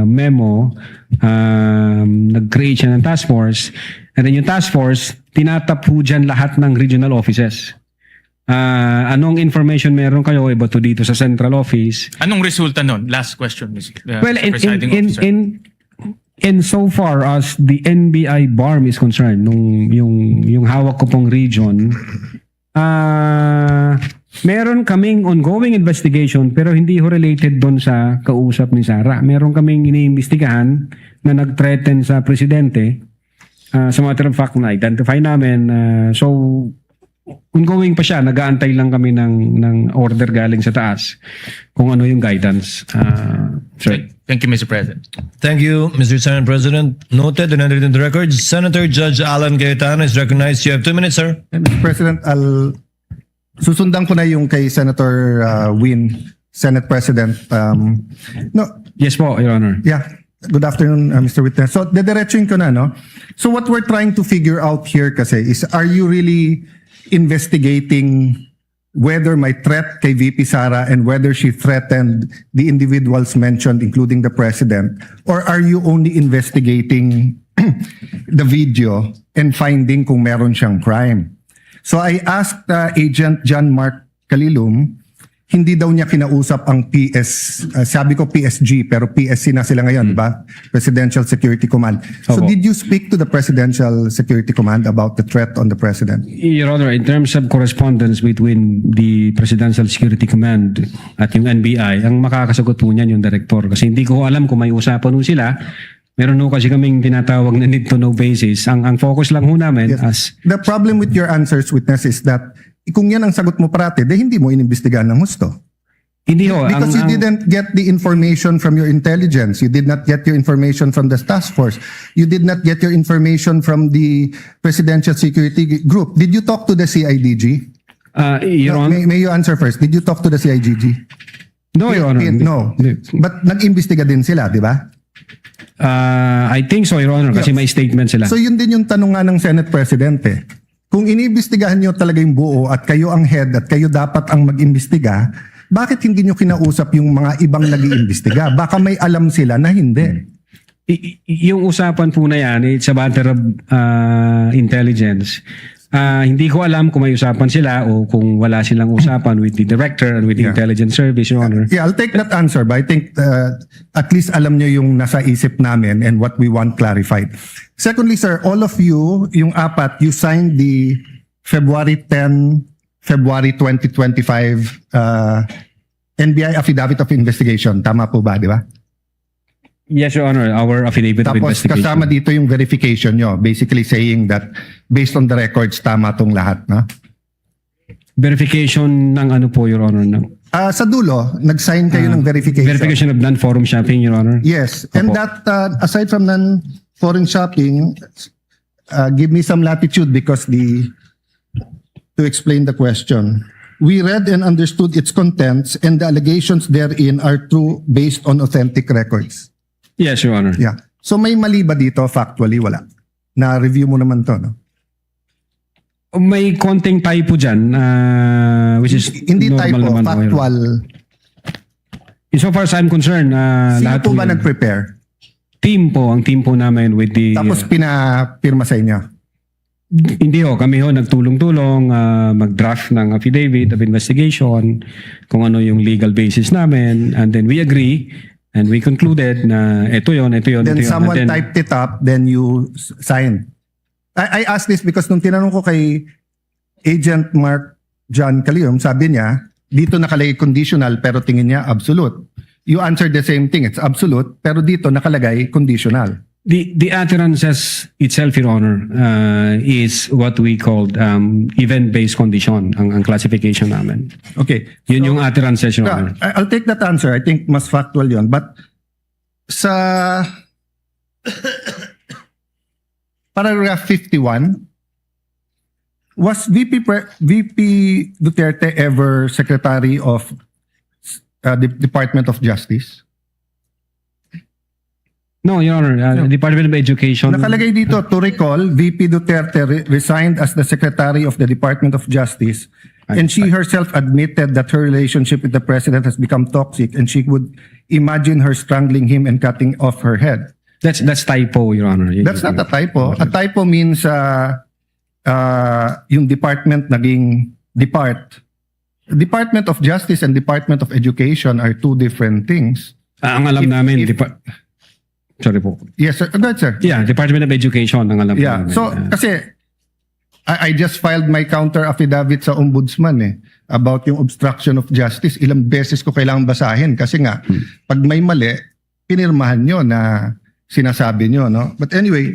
memo, nag-create siya ng task force, and then yung task force, tinatap po dyan lahat ng regional offices. Anong information meron kayo iba to dito sa central office? Anong resulta nun? Last question, Mr. Well, Presiding Officer. in so far as the NBI BARM is concerned, yung hawak ko pong region, meron kaming ongoing investigation pero hindi ho related doon sa kausap ni SARA. Meron kaming iniimbestigahan na nag-threaten sa presidente. As a matter of fact, na-identify namin. So, ongoing pa siya, nag-aantay lang kami ng order galing sa taas kung ano yung guidance. Thank you, Mr. President. Thank you, Mr. Senate President. Noted and entered in the records. Senator Judge Alan Cayetano is recognized. You have 2 minutes, sir. Mr. President, susundan ko na yung kay Senator Win, Senate President. Yes po, Your Honor. Yeah. Good afternoon, Mr. Witness. So, dediretsuin ko na, no? So, what we're trying to figure out here kasi is, are you really investigating whether may threat kay VP Sara and whether she threatened the individuals mentioned, including the President? Or are you only investigating the video and finding kung meron siyang crime? So, I asked Agent John Mark Kalilum hindi daw niya kinausap ang sabi ko PSG, pero PSC na sila ngayon, di ba? Presidential Security Command. So Opo. did you speak to the Presidential Security Command about the threat on the President? Your Honor, in terms of correspondence between the Presidential Security Command at yung NBI, ang makakasagot po niyan yung director. Kasi hindi ko alam kung may usapan po sila. Meron ho kasi kaming tinatawag na need to know basis. Ang focus lang ho namin as... The problem with your answers, witness, is that kung yan ang sagot mo parati, hindi mo inimbestigahan ng husto. Hindi ho. Because you didn't get the information from your intelligence. You did not get your information from the task force. You did not get your information from the Presidential Security Group. Did you talk to the CIDG? Your Honor, may you answer first. Did you talk to the CIDG? No, Your Honor. No. But nag-imbestiga din sila, di ba? I think so, Your Honor, kasi may statement sila. So yun din yung tanong nga ng Senate President eh. Kung iniimbestigahan nyo talaga yung buo at kayo ang head at kayo dapat ang mag-imbestiga, bakit hindi nyo kinausap yung mga ibang nag-iimbestiga? Baka may alam sila na hindi. Yung usapan po na yan, it's a matter of intelligence. Hindi ko alam kung may usapan sila o kung wala silang usapan with the director and with the intelligence service, Your Honor. Yeah, I'll take that answer, but I think at least alam nyo yung nasa isip namin and what we want clarified. Secondly, sir, all of you, yung apat, you signed the February 10, February 2025 NBI Affidavit of Investigation. Tama po ba, di ba? Yes, Your Honor, our affidavit of Tapos investigation. kasama dito yung verification nyo, basically saying that based on the records, tama tong lahat, no? Verification ng ano po, Your Honor? Sa dulo, nag-sign kayo ng verification. Verification of non-forum shopping, Your Honor? Yes. And that, aside from non-foreign shopping, give me some latitude because to explain the question. We read and understood its contents and the allegations therein are true based on authentic records. Yes, Your Honor. Yeah. So may mali ba dito? Factually, wala. Na-review mo naman to, no? May konting typo dyan, which is Hindi normal typo, naman. factual. So far as I'm concerned, Sino lahat po ba yun. nag-prepare? Ang team po namin with the... Tapos pinapirma sa inyo? Hindi ho, kami ho nagtulong-tulong mag-draft ng affidavit of investigation, kung ano yung legal basis namin, and then we agree and we concluded na ito yun. Then someone typed it up, then you signed. I asked this because nung tinanong ko kay Agent Mark John Calium, sabi niya, dito nakalagay conditional pero tingin niya absolute. You answered the same thing, it's absolute, pero dito nakalagay conditional. The utterances itself, Your Honor, is what we called event-based condition, ang classification namin. Okay. Yun yung utterances, Your Honor. I'll take that answer. I think mas factual yun. But sa paragraph 51, was VP Duterte ever Secretary of the Department of Justice? No, Your Honor. Department of Education. Nakalagay dito, to recall, VP Duterte resigned as the Secretary of the Department of Justice and she herself admitted that her relationship with the President has become toxic and she would imagine her strangling him and cutting off her head. That's typo, Your Honor. That's not a typo. A typo means yung department naging Department of Justice and Department of Education are two different things. Ang alam namin, sorry po. Yes, sir. Go ahead, sir. Yeah, Department of Education ang alam Yeah. namin. So, kasi I just filed my counter affidavit sa ombudsman about yung obstruction of justice. Ilang beses ko kailangan basahin kasi nga, pag may mali, pinirmahan nyo na sinasabi nyo, no? But anyway,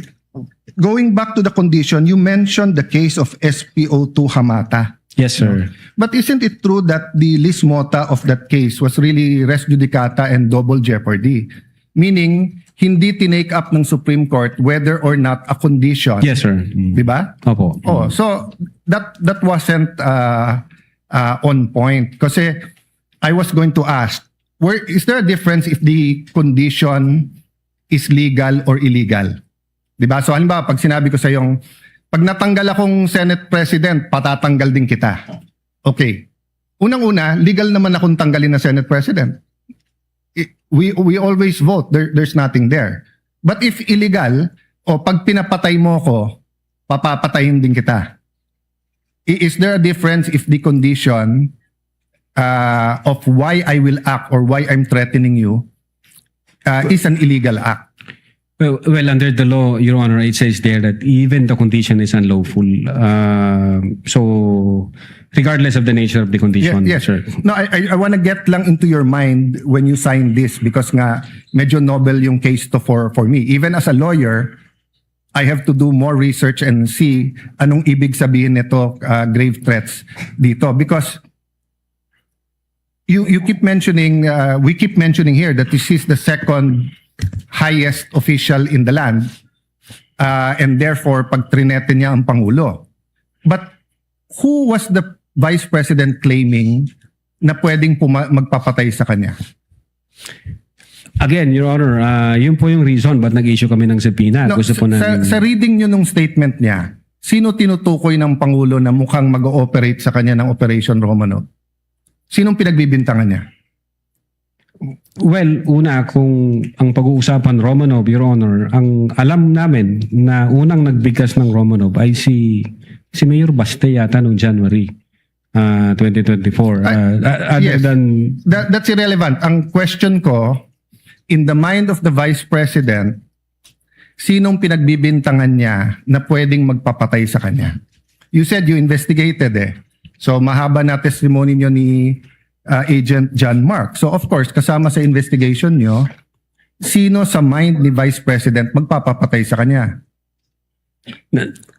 going back to the condition, you mentioned the case of SPO2 Hamata. Yes, sir. But isn't it true that the lis mota of that case was really res judicata and double jeopardy? Meaning, hindi tinake up ng Supreme Court whether or not a condition. Yes, sir. Di ba? Opo. Oh, so that wasn't on point. Kasi I was going to ask, is there a difference if the condition is legal or illegal? Di ba? So halimbawa, pag sinabi ko sa yung, pag natanggal akong Senate President, patatanggal din kita. Okay. Unang-una, legal naman akong tanggalin na Senate President. We always vote. There's nothing there. But if illegal, pag pinapatay mo ko, papapatayin din kita. Is there a difference if the condition of why I will act or why I'm threatening you is an illegal act. Well, under the law, Your Honor, it says there that even the condition is unlawful. So, regardless of the nature of the condition, Yes. sir. No, I want to get lang into your mind when you sign this because nga medyo novel yung case to for me. Even as a lawyer, I have to do more research and see anong ibig sabihin nito grave threats dito because you keep mentioning we keep mentioning here that this is the second highest official in the land and therefore pag trinete niya ang Pangulo. But who was the Vice President claiming na pwedeng magpapatay sa kanya? Again, Your Honor, yun po yung reason ba't nag-issue kami ng subpoena. No, Gusto po namin... sa reading nyo nung statement niya, sino tinutukoy ng Pangulo na mukhang mag-ooperate sa kanya ng Operation Romanov? Sinong pinagbibintangan niya? Well, una, kung ang pag-uusapan Romanov, Your Honor, ang alam namin na unang nagbigkas ng Romanov ay si Mayor Baste yata noong January 2024. Yes, that's irrelevant. Ang question ko, in the mind of the Vice President, sinong pinagbibintangan niya na pwedeng magpapatay sa kanya? You said you investigated eh. So mahaba na testimony niyo ni Agent John Mark. So of course, kasama sa investigation niyo, sino sa mind ni Vice President magpapapatay sa kanya?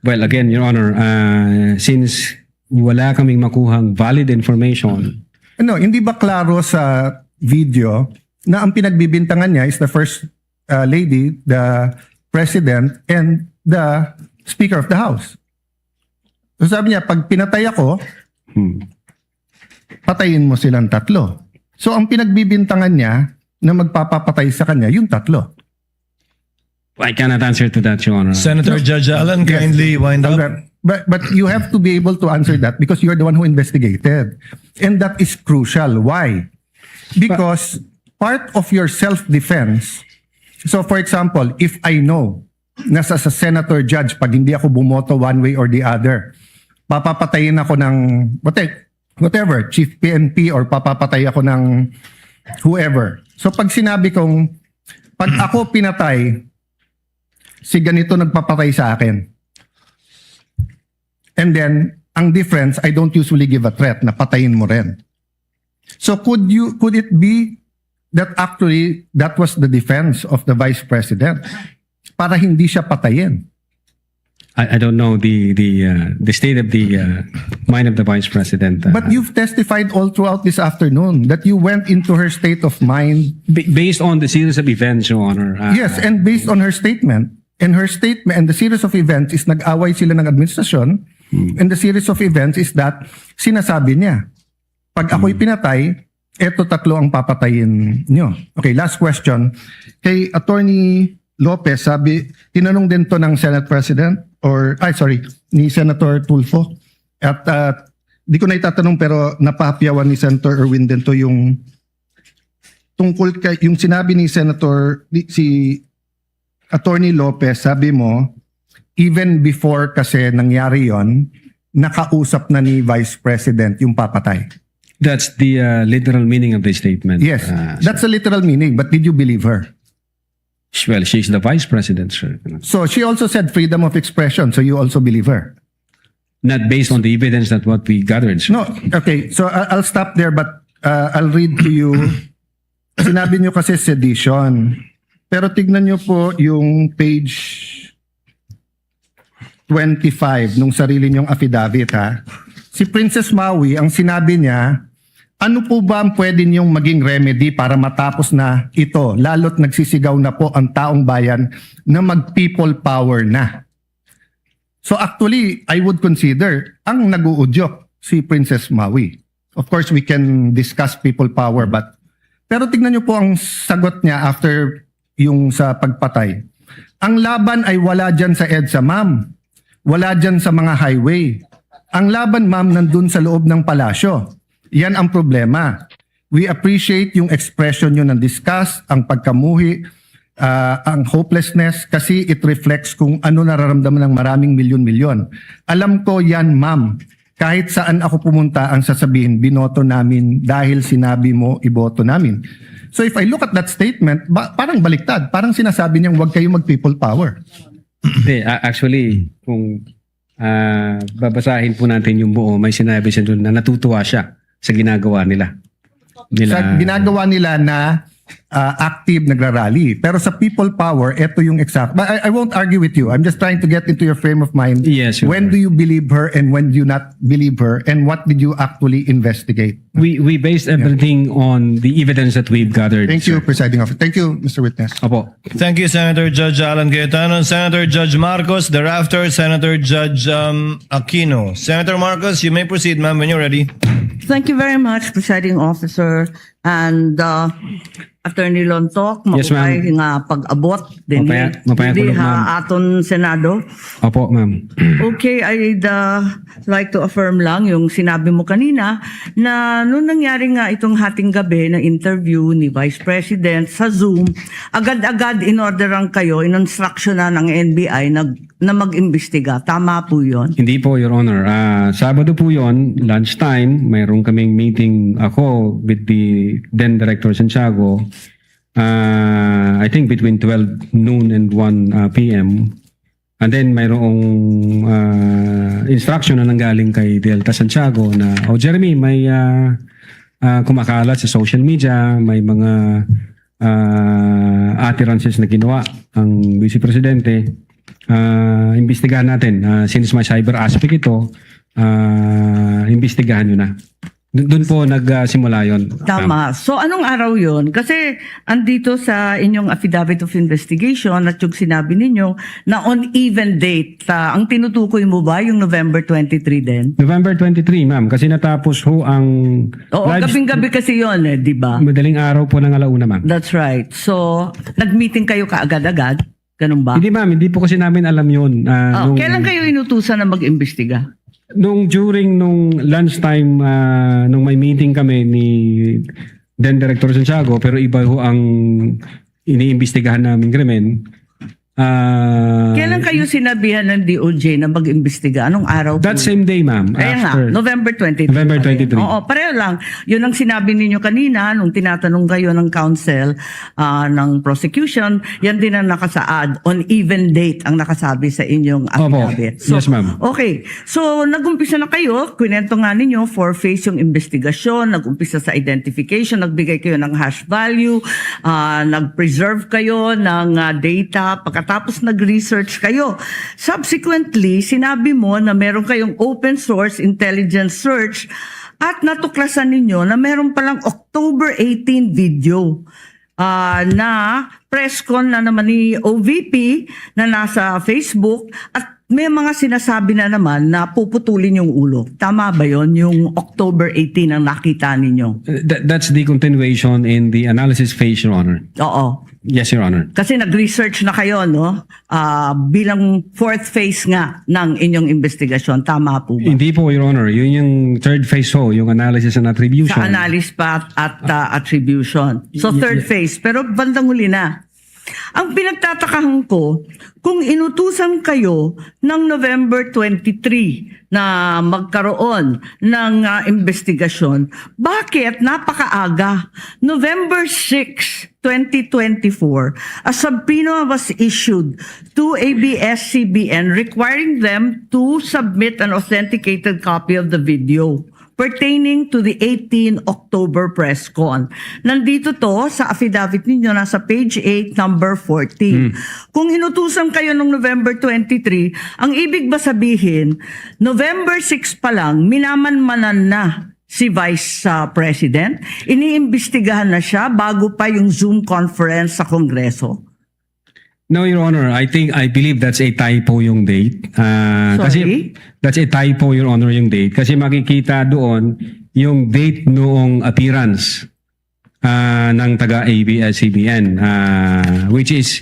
Well, again, Your Honor, since wala kaming makuhang valid information. No, hindi ba klaro sa video na ang pinagbibintangan niya is the First Lady, the President, and the Speaker of the House? So sabi niya, pag pinatay ako, patayin mo silang tatlo. So ang pinagbibintangan niya na magpapapatay sa kanya, yung tatlo. I cannot answer to that, Your Honor. Senator Judge Allen, kindly wind up. But you have to be able to answer that because you're the one who investigated. And that is crucial. Why? Because part of your self-defense, so for example, if I know na sa senator judge, pag hindi ako bumoto one way or the other, papapatayin ako ng whatever, chief PNP or papapatay ako ng whoever. So pag sinabi kong, pag ako pinatay, si ganito nagpapatay sa akin. And then, ang difference, I don't usually give a threat na patayin mo rin. So could it be that actually that was the defense of the Vice President para hindi siya patayin? I don't know the state of the mind of the Vice President. But you've testified all throughout this afternoon that you went into her state of mind. Based on the series of events, Your Honor. Yes, and based on her statement. And her statement and the series of events is nag-away sila ng administrasyon. And the series of events is that sinasabi niya, pag ako'y pinatay, eto tatlo ang papatayin nyo. Okay, last question. Kay Attorney Lopez, tinanong din to ng Senate President ni Senator Tulfo. At di ko na itatanong pero napahapyawan ni Senator Erwin din to yung tungkol kay yung sinabi ni si Attorney Lopez, sabi mo, even before kasi nangyari yon, nakausap na ni Vice President yung papatay. That's the literal meaning of the statement. Yes, that's the literal meaning. But did you believe her? Well, she's the Vice President, sir. So she also said freedom of expression. So you also believe her? Not based on the evidence that what we gathered, sir. No, okay. So I'll stop there but I'll read to you. Sinabi niyo kasi sedition. Pero tignan niyo po yung page 25 nung sarili niyong affidavit ha. Si Princess Maui, ang sinabi niya, ano po ba ang pwede niyong maging remedy para matapos na ito? Lalo't nagsisigaw na po ang taong bayan na mag-people power na. So actually, I would consider ang nag-uudyok si Princess Maui. Of course, we can discuss people power pero tignan niyo po ang sagot niya after yung sa pagpatay. Ang laban ay wala dyan sa EDSA, ma'am. Wala dyan sa mga highway. Ang laban, ma'am, nandun sa loob ng palasyo. Yan ang problema. We appreciate yung expression nyo ng disgust, ang pagkamuhi, ang hopelessness, kasi it reflects kung ano nararamdaman ng maraming milyon-milyon. Alam ko yan, ma'am. kahit saan ako pumunta ang sasabihin, binoto namin dahil sinabi mo, iboto namin. So if I look at that statement, parang baliktad. Parang sinasabi niyang huwag kayo mag-people power. Hindi, actually, kung babasahin po natin yung buo, may sinabi siya doon na natutuwa siya sa ginagawa nila. Sa ginagawa nila na active nagrarally. Pero sa people power, ito yung exact. But I won't argue with you. I'm just trying to get into your frame of mind. Yes. When do you believe her and when do you not believe her, and what did you actually investigate? We based everything on the evidence that we've gathered. Thank you, Presiding Officer. Thank you, Mr. Witness. Opo. Thank you, Senator Judge Alan Cayetano. Senator Judge Marcos, thereafter, Senator Judge Aquino. Senator Marcos, you may proceed, ma'am, when you're ready. Thank you very much, Presiding Officer. And Attorney Lontok, Yes, ma'am. mapapay nga pag-abot din Mapayat di tulog, ma'am. ha aton Senado. Opo, ma'am. Okay, I'd like to affirm lang yung sinabi mo kanina na nung nangyari nga itong hating gabi na interview ni Vice President sa Zoom, agad-agad in-orderan kayo, in-instruction na ng NBI na mag-imbestiga. Tama po yun? Hindi po, Your Honor. Sabado po yon, lunchtime, mayroon kaming meeting ako with the then Director Santiago. I think between 12 noon and 1 p.m. And then mayroong instruction na nanggaling kay Delta Santiago na, Jeremy, may kumakalat sa social media, may mga utterances na ginawa ang Vice Presidente. Imbestigahan natin. Since may cyber aspect ito, imbestigahan nyo na. Doon po nagsimula yon. Tama. So anong araw yon? Kasi andito sa inyong affidavit of investigation at yung sinabi ninyo na on even date, ang tinutukoy mo ba yung November 23 din? November 23, ma'am. Kasi natapos ho ang... Oo, gabing-gabi kasi yon, di ba? Madaling araw po ng alauna, ma'am. That's right. So, nag-meeting kayo kaagad-agad? Ganun ba? Hindi, ma'am. Hindi po kasi namin alam yun. Kailan kayo inutusan na mag-imbestiga? During lunchtime, nung may meeting kami ni then Director Santiago, pero iba ho ang iniimbestigahan namin krimen. Kailan kayo sinabihan ng DOJ na mag-imbestiga? Anong araw po? That same day, ma'am. Kaya nga, November 23. November 23. Oo, pareho lang. Yun ang sinabi ninyo kanina nung tinatanong kayo ng counsel ng prosecution, yan din ang nakasaad. On even date ang nakasabi sa inyong affidavit. Yes, ma'am. Okay. So, nag-umpisa na kayo. Kwento nga ninyo, 4-phase yung investigasyon. Nag-umpisa sa identification. Nagbigay kayo ng hash value. Nag-preserve kayo ng data. Tapos nag-research kayo. Subsequently, sinabi mo na meron kayong open source intelligence search at natuklasan ninyo na meron palang October 18 video na press con na naman ni OVP na nasa Facebook at may mga sinasabi na naman na puputulin yung ulo. Tama ba yon yung October 18 ang nakita ninyo? That's the continuation in the analysis phase, Your Honor. Oo. Yes, Your Honor. Kasi nag-research na kayo, no? Bilang fourth phase nga ng inyong investigasyon. Tama po ba? Hindi po, Your Honor. Yun yung third phase ho, yung analysis and attribution. Sa analysis pa at attribution. So third phase. Pero bandang huli na. Ang pinagtatakahan ko, kung inutusan kayo ng November 23 na magkaroon ng investigasyon, bakit napakaaga? November 6, 2024, a subpoena was issued to ABS-CBN requiring them to submit an authenticated copy of the video pertaining to the 18 October press con. Nandito to sa affidavit ninyo, nasa page 8, number 14. Kung inutusan kayo noong November 23, ang ibig ba sabihin, November 6 pa lang, minamanmanan na si Vice President? Iniimbestigahan na siya bago pa yung Zoom conference sa Kongreso? No, Your Honor. I believe that's a typo yung date. Kasi that's a typo, Your Honor, yung date. Kasi makikita doon yung date noong appearance ng taga-ABS-CBN, which is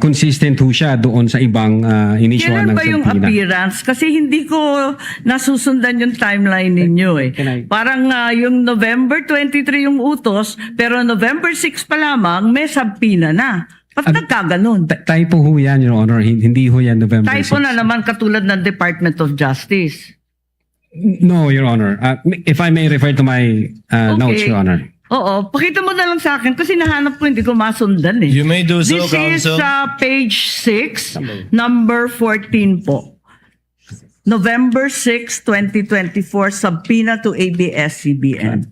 consistent ho siya doon sa ibang inisyon ng Kailan ba yung subpoena. appearance? Kasi hindi ko nasusundan yung timeline ninyo eh. Parang yung November 23 yung utos, pero November 6 pa lamang may subpoena na. Ba't nagkaganon? Typo ho yan, Your Honor. Hindi ho yan November 6. Typo na naman katulad ng Department of Justice. No, Your Honor. If I may refer to my notes, Your Honor. Oo, pakita mo na lang sa akin kasi nahanap ko, hindi ko masundan eh. You may do so, This Counsel. is page 6, number 14 po. November 6, 2024, subpoena to ABS-CBN.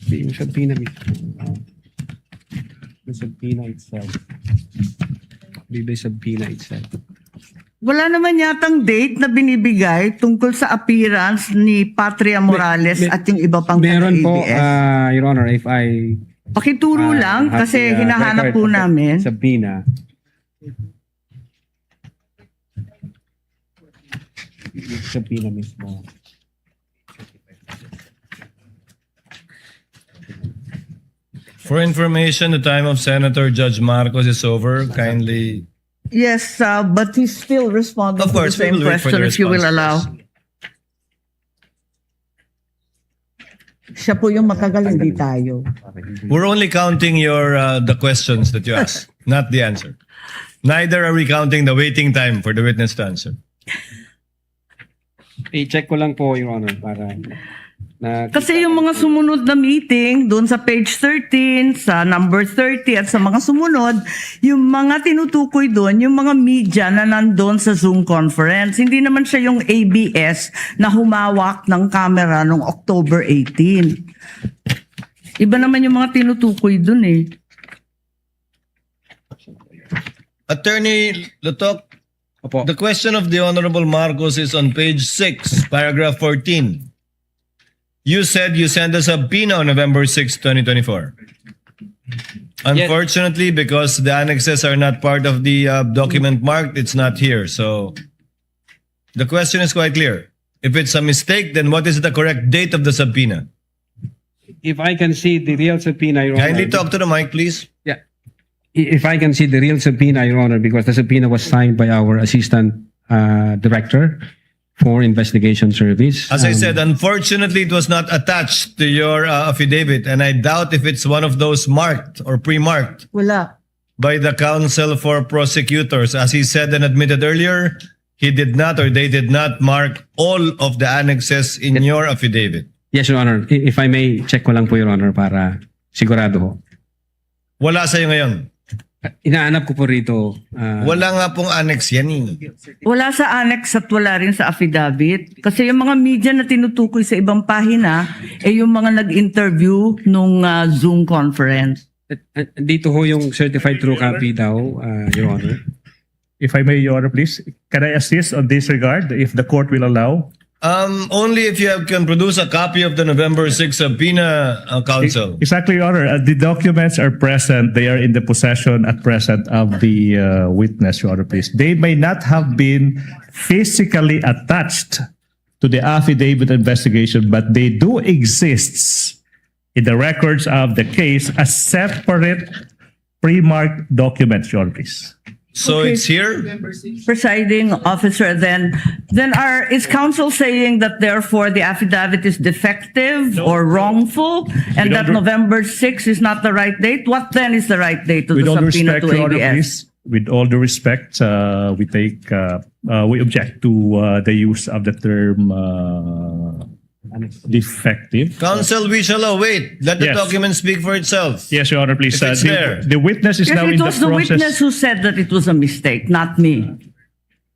Yung subpoena mismo. The subpoena itself. The subpoena itself. Wala naman yatang date na binibigay tungkol sa appearance ni Patria Morales at yung iba pang Meron po, taga-ABS. Your Honor, if I Pakituro lang have kasi the, hinahanap record po of the namin. subpoena. Yung subpoena mismo. For information, the time of Senator Judge Marcos is over. Kindly. Yes, but he's still responding Of course, to the we same will wait for question the if you will response. allow. Siya po yung matagal, hindi tayo. We're only counting your the questions that you asked, not the answer. Neither are we counting the waiting time for the witness to answer. I-check ko lang po, Your Honor, para Kasi yung mga sumunod na meeting, doon sa page 13, sa number 30 at sa mga sumunod, yung mga tinutukoy doon, yung mga media na nandun sa Zoom conference. Hindi naman siya yung ABS na humawak ng camera noong October 18. Iba naman yung mga tinutukoy doon eh. Attorney Lutok, the question of the Honorable Marcos is on page 6, paragraph 14. You said you sent a subpoena on November 6, 2024. Unfortunately, because the annexes are not part of the document marked, it's not here. So the question is quite clear. If it's a mistake, then what is the correct date of the subpoena? if I can see the real subpoena, Your Honor. Kindly talk to the mic, please. Yeah. If I can see the real subpoena, Your Honor, because the subpoena was signed by our Assistant Director for Investigation Service. As I said, unfortunately, it was not attached to your affidavit, and I doubt if it's one of those marked or pre-marked Wala. by the Counsel for Prosecutors. As he said and admitted earlier, he did not or they did not mark all of the annexes in your affidavit. Yes, Your Honor. If I may, check ko lang po, Your Honor, para sigurado ho. Wala sa'yo ngayon. Inaanap ko po rito. Wala nga pong annex yan eh. Wala sa annex at wala rin sa affidavit. Kasi yung mga media na tinutukoy sa ibang pahina, yung mga nag-interview nung Zoom conference. Dito ho yung certified true copy daw, Your Honor. If I may, Your Honor, please, can I assist on this regard if the court will allow? Only if you can produce a copy of the November 6 subpoena, Counsel. Exactly, Your Honor. The documents are present. They are in the possession at present of the witness, Your Honor, please. They may not have been physically attached to the affidavit investigation, but they do exist in the records of the case as separate pre-marked documents, Your Honor, please. So Okay. it's here? Presiding officer, then is counsel saying that therefore the affidavit is defective or wrongful and With that all November 6 is not the right date? What then is the right date to With the all due subpoena respect, to Your Honor, ABS? please. With all due respect, we object to the use of the term defective. Counsel, we shall await. Let the Yes. document speak for itself. Yes, Your Honor, please. If it's there. The witness is Yes, now it in the was the process. witness who said that it was a mistake, not me.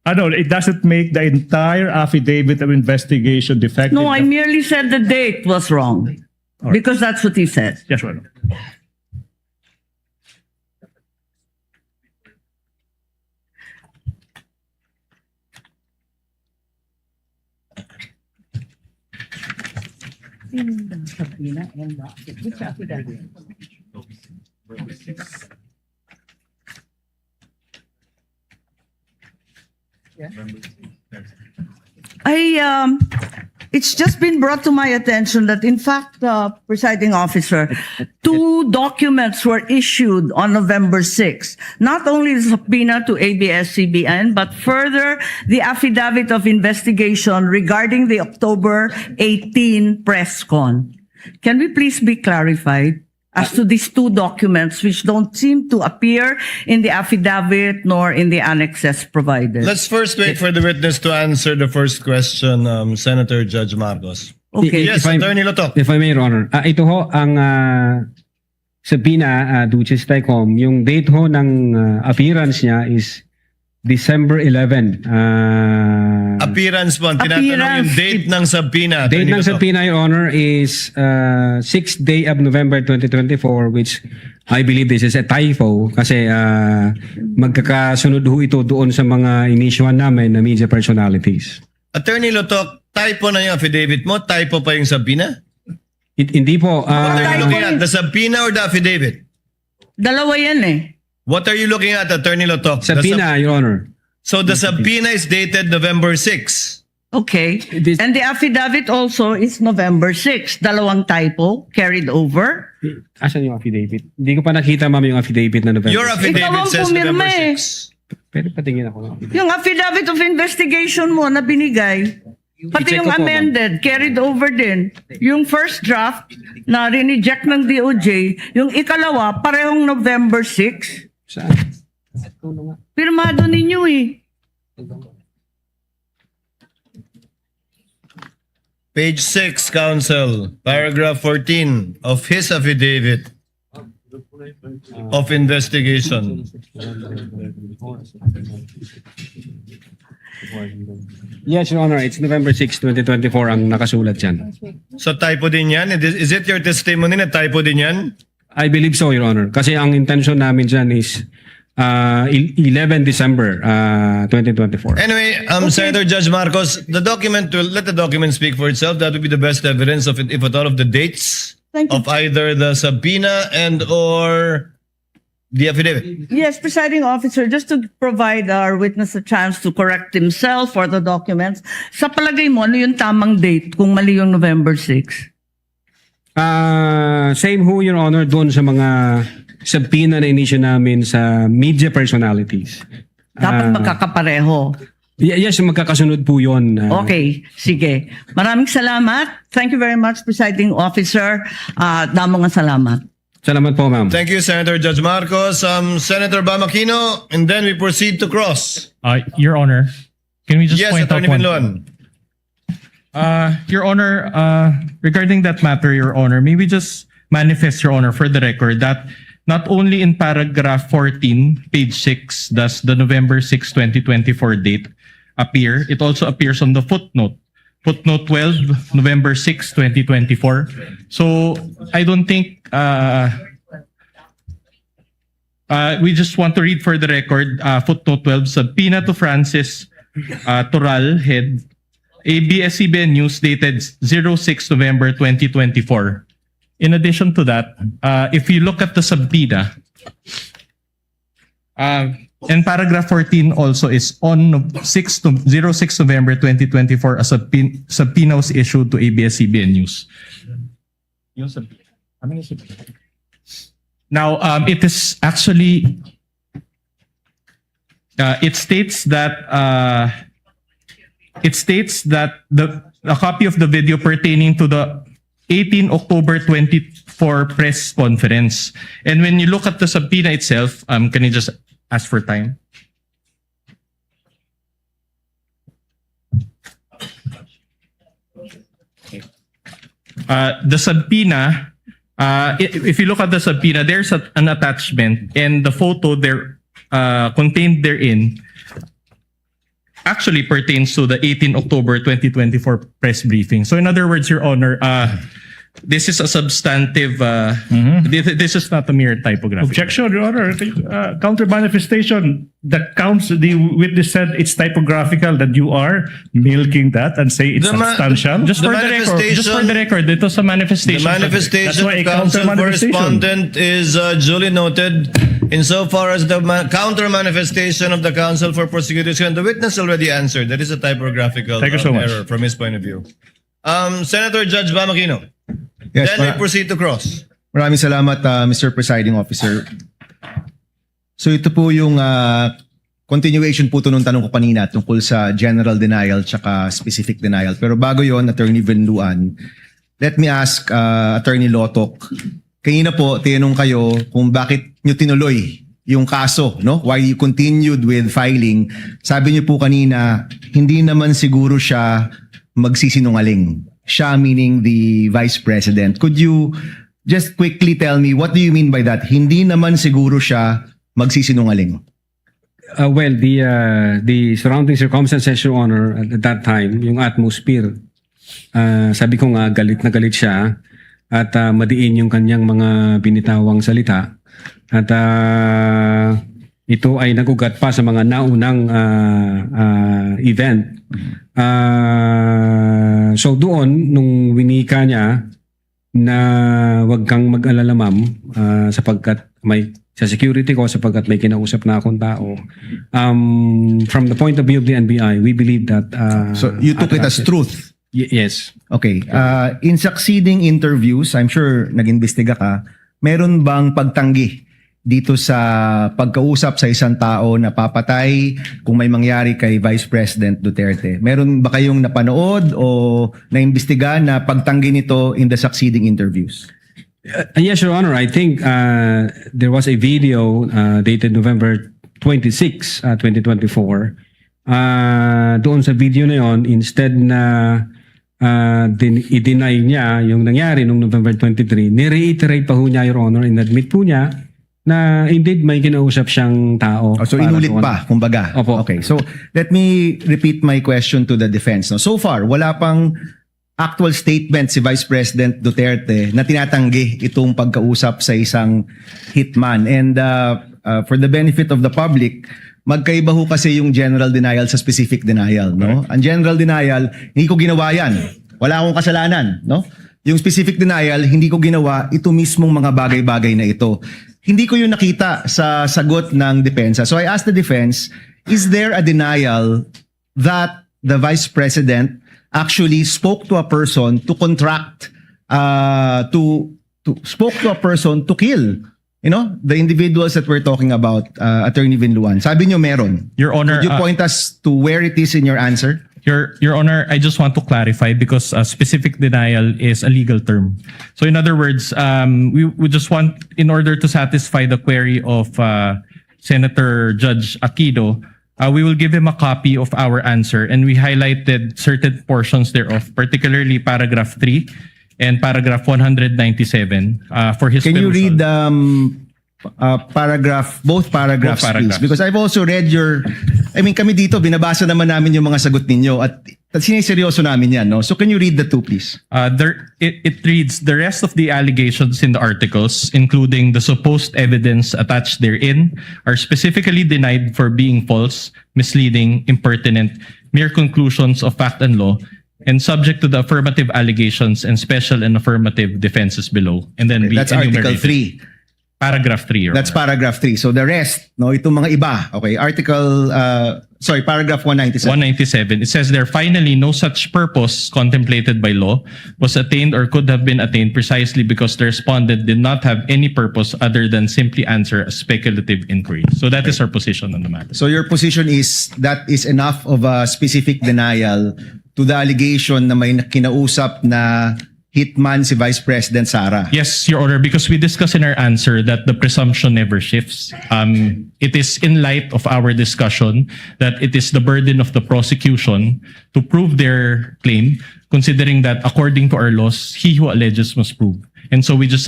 No, it doesn't make the entire affidavit of investigation defective. No, I merely said the date was wrong because that's what he said. Yes, Your Honor. It's just been brought to my attention that in fact, presiding officer, 2 documents were issued on November 6. Not only the subpoena to ABS-CBN, but further the affidavit of investigation regarding the October 18 press con. Can we please be clarified? as to these two documents which don't seem to appear in the affidavit nor in the annexes provided. Let's first wait for the witness to answer the first question, Senator Judge Marcos. Okay. Yes, Attorney Lotok. If I may, Your Honor. Ito ho, ang subpoena, Duces Tecom, yung date ho ng appearance niya is December 11. Appearance po, ang tinatanong yung date ng subpoena. Date Attorney ng Lotok. subpoena, Your Honor, is 6th day of November 2024, which I believe this is a typo kasi magkakasunod ho ito doon sa mga inisyuhan namin na media personalities. Attorney Lotok, typo na yung affidavit mo? Typo pa yung subpoena? Hindi po. What are you looking at? The subpoena or the affidavit? Dalawa yan eh. What are you looking at, Attorney Lotok? Subpoena, Your Honor. So the subpoena is dated November 6. Okay. And the affidavit also is November 6. Dalawang typo carried over. Asan yung affidavit? Hindi ko pa nakita, ma'am, yung affidavit na November. Your 6. affidavit says November 6. Pwede patingin ako ng affidavit. Yung affidavit of investigation mo na binigay, pati I-check yung ko po, amended, carried over din. Yung first draft na rineject ng DOJ, yung ikalawa, parehong November 6. Saan? Pirmado ninyo eh. Page 6, Counsel, paragraph 14 of his affidavit of investigation. Yes, Your Honor. It's November 6, 2024 ang nakasulat dyan. So typo din yan? Is it your testimony na typo din yan? I believe so, Your Honor. Kasi ang intention namin dyan is 11 December 2024. Anyway, Senator Judge Marcos, the document will let the document speak for itself. That would be the best evidence of it, if at all, of the dates of either the subpoena and or the affidavit. Yes, presiding officer, just to provide our witness a chance to correct himself for the documents, sa palagay mo, ano yung tamang date kung mali yung November 6? Same ho, Your Honor, doon sa mga subpoena na inisyo namin sa media personalities. Dapat magkakapareho. Yes, magkakasunod po yun. Okay, sige. Maraming salamat. Thank you very much, presiding officer. Damo nga salamat. Salamat po, ma'am. Thank you, Senator Judge Marcos. Senator Bamakino, and then we proceed to cross. Your Honor, can we just Yes, point out Attorney one? Binloan. Your Honor, regarding that matter, Your Honor, may we just manifest, Your Honor, for the record, that not only in paragraph 14, page 6, does the November 6, 2024 date appear, it also appears on the footnote. Footnote 12, November 6, 2024. So, I don't think, we just want to read for the record, footnote 12, subpoena to Francis Toral, head, ABS-CBN News dated 06 November 2024. In addition to that, if you look at the subpoena, and paragraph 14 also is on 06 November 2024, a subpoena was issued to ABS-CBN News. Now, it is actually, it states that a copy of the video pertaining to the 18 October 24 press conference. And when you look at the subpoena itself, can you just ask for time? The subpoena, if you look at the subpoena, there's an attachment, and the photo there contained therein actually pertains to the 18 October 2024 press briefing. So in other words, Your Honor, this is a substantive, this is not a mere typographic. Objection, Your Honor. Counter manifestation that counts, the witness said it's typographical, that you are milking that and say it's substantial. Just for the record, ito sa manifestation. The manifestation That's why of a counter counsel for manifestation. respondent is duly noted. Insofar as the counter manifestation of the counsel for prosecution, the witness already answered. That is a typographical Thank you so much. error from his point of view. Senator Judge Bamakino. Yes, Then we proceed to cross. Maraming salamat, Mr. Presiding Officer. So ito po yung continuation po ito nung tanong ko kanina tungkol sa general denial tsaka specific denial. Pero bago yon, Attorney Binloan, let me ask Attorney Lotok kanina po, tinanong kayo kung bakit nyo tinuloy yung kaso, no? Why you continued with filing. Sabi niyo po kanina, hindi naman siguro siya magsisinungaling. Siya meaning the Vice President. Could you just quickly tell me, what do you mean by that? Hindi naman siguro siya magsisinungaling. Well, the surrounding circumstances, Your Honor, at that time, yung atmosphere, sabi ko nga, galit na galit siya at madiin yung kanyang mga binitawang salita. At ito ay nagugat pa sa mga naunang event. So doon, nung winika niya na wag kang mag-alala ma'am, sapagkat sa security ko, sapagkat may kinausap na akong tao. From the point of view of the NBI, we believe that... so you took it as truth? Yes. Okay. In succeeding interviews, I'm sure nag-imbestiga ka, meron bang pagtanggi dito sa pagkausap sa isang tao na papatay kung may mangyari kay Vice President Duterte? Meron ba kayong napanood o naimbestiga na pagtanggi nito in the succeeding interviews? Yes, Your Honor. I think there was a video dated November 26, 2024. Doon sa video na yon, instead na i-deny niya yung nangyari noong November 23, ni-reiterate pa ho niya, Your Honor, and admit po niya na indeed may kinausap siyang tao. So inulit pa, kumbaga. Opo. Okay, so let me repeat my question to the defense. No? So far, wala pang actual statement si Vice President Duterte na tinatanggi itong pagkausap sa isang hitman. And for the benefit of the public, magkaiba ho kasi yung general denial sa specific denial. No? Ang general denial, hindi ko ginawa yan. Wala akong kasalanan. No? Yung specific denial, hindi ko ginawa ito mismong mga bagay-bagay na ito. Hindi ko yung nakita sa sagot ng depensa. So I asked the defense, is there a denial that the Vice President actually spoke to a person to contract, spoke to a person to kill, you know, the individuals that we're talking about, Attorney Vinluan? Sabi nyo meron. Your Honor, could you point us to where it is in your answer? Your Honor, I just want to clarify because specific denial is a legal term. So in other words, we just want, in order to satisfy the query of Senator Judge Aquino, we will give him a copy of our answer, and we highlighted certain portions thereof, particularly paragraph 3 and paragraph 197 for his Can you perusal. read both paragraphs, please? Because I've also read kami dito, binabasa naman namin yung mga sagot ninyo at siniseryoso namin yan, no? So can you read the two, please? It reads, the rest of the allegations in the articles, including the supposed evidence attached therein, are specifically denied for being false, misleading, impertinent, mere conclusions of fact and law, and subject to the affirmative allegations and special and affirmative defenses below. And then Okay, that's Article 3. Paragraph 3. Your That's Honor. paragraph 3. So the rest, no, itong mga iba. Okay, paragraph 197. 197. It says there, finally, no such purpose contemplated by law was attained or could have been attained precisely because the respondent did not have any purpose other than simply answer a speculative inquiry. So that is our position on the matter. So your position is that is enough of a specific denial to the allegation na may kinausap na hitman si Vice President Sara. Yes, Your Honor, because we discussed in our answer that the presumption never shifts. It is in light of our discussion that it is the burden of the prosecution to prove their claim, considering that according to our laws, he who alleges must prove. And so we just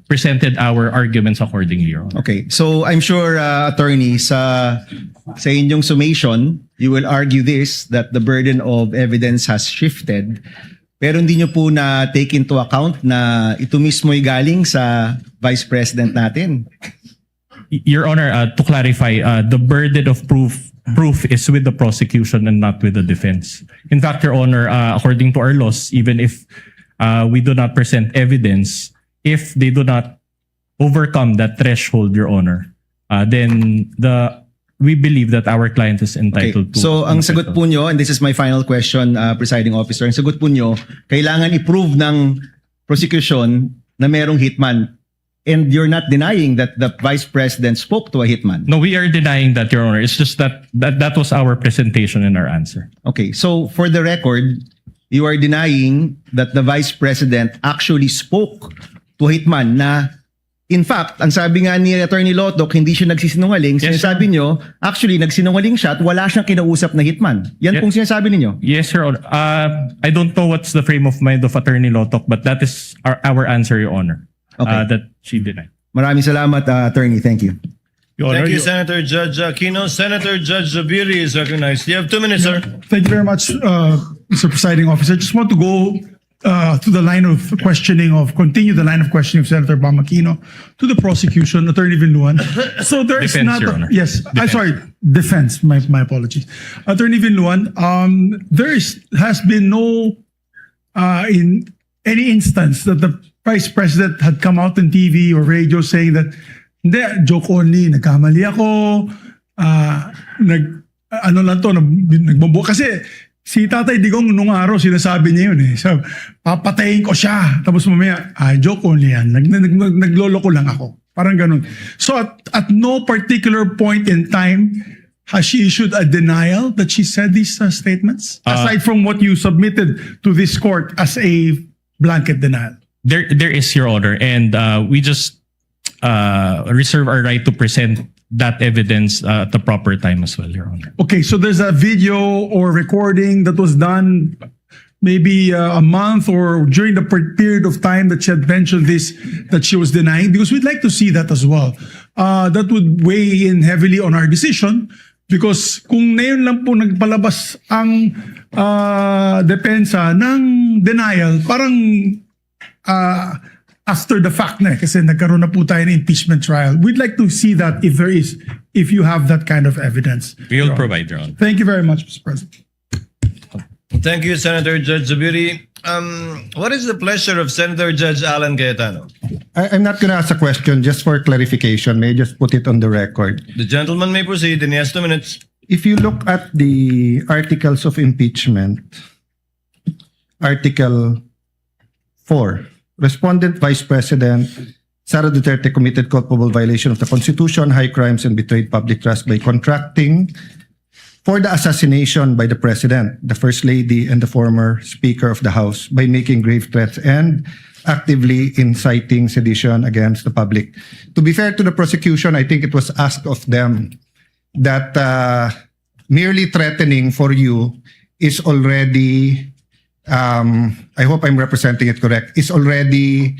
presented our arguments accordingly, Your Honor. Okay, so I'm sure, attorney, sa inyong summation, you will argue this, that the burden of evidence has shifted. Pero hindi nyo po na take into account na ito mismo'y galing sa Vice President natin. Your Honor, to clarify, the burden of proof is with the prosecution and not with the defense. In fact, Your Honor, according to our laws, even if we do not present evidence, if they do not overcome that threshold, Your Honor, then we believe that our client is entitled to. So ang sagot po nyo, and this is my final question, presiding officer, ang sagot po nyo, kailangan i-prove ng prosecution na merong hitman. And you're not denying that the Vice President spoke to a hitman. No, we are denying that, Your Honor. It's just that was our presentation in our answer. Okay, so for the record, you are denying that the Vice President actually spoke to a hitman na in fact, ang sabi nga ni Attorney Lotok, hindi siya nagsisinungaling. Yes, Sinasabi nyo, actually, nagsinungaling siya at wala siyang kinausap na hitman. Yan pong sinasabi ninyo. Yes, Your Honor. I don't know what's the frame of mind of Attorney Lotok, but that is our answer, Your Honor. Okay. That she denied. Maraming salamat, Attorney. Thank you. Thank you, Senator Judge Aquino. Senator Judge Zubiri is recognized. You have 2 minutes, sir. Thank you very much, Mr. Presiding Officer. I just want to go to the line of questioning continue the line of questioning of Senator Bam Aquino to the prosecution, Attorney Vinluan. So there is Defense, not, Your Honor. yes, I'm sorry, defense, my apologies. Attorney Vinluan, has been no, in any instance that the Vice President had come out on TV or radio saying that, hindi, joke only, nagkamali ako, nagbombo. Kasi, si Tatay Digong nung araw sinasabi niya yun eh. So, papatayin ko siya. Tapos mamaya, joke only yan. Nagloloko lang ako. Parang ganun. So at no particular point in time has she issued a denial that she said these statements? Aside from what you submitted to this court as a blanket denial. There is, Your Honor, and we just reserve our right to present that evidence at the proper time as well, Your Honor. Okay, so there's a video or recording that was done maybe a month or during the period of time that she had mentioned this, that she was denying, because we'd like to see that as well. That would weigh in heavily on our decision, because kung ngayon lang po nagpalabas ang depensa ng denial, parang after the fact na kasi nagkaroon na po tayo ng impeachment trial. We'd like to see that if you have that kind of evidence. We will provide, Your Honor. Thank you very much, Mr. President. Thank you, Senator Judge Zubiri. What is the pleasure of Senator Judge Alan Cayetano? I'm not going to ask a question, just for clarification. May I just put it on the record? The gentleman may proceed in 2 minutes. If you look at the articles of impeachment, Article 4, Respondent Vice President SARA Duterte committed culpable violation of the Constitution, high crimes, and betrayed public trust by contracting for the assassination by the President, the First Lady, and the former Speaker of the House by making grave threats and actively inciting sedition against the public. To be fair to the prosecution, I think it was asked of them that merely threatening for you is already, I hope I'm representing it correct, is already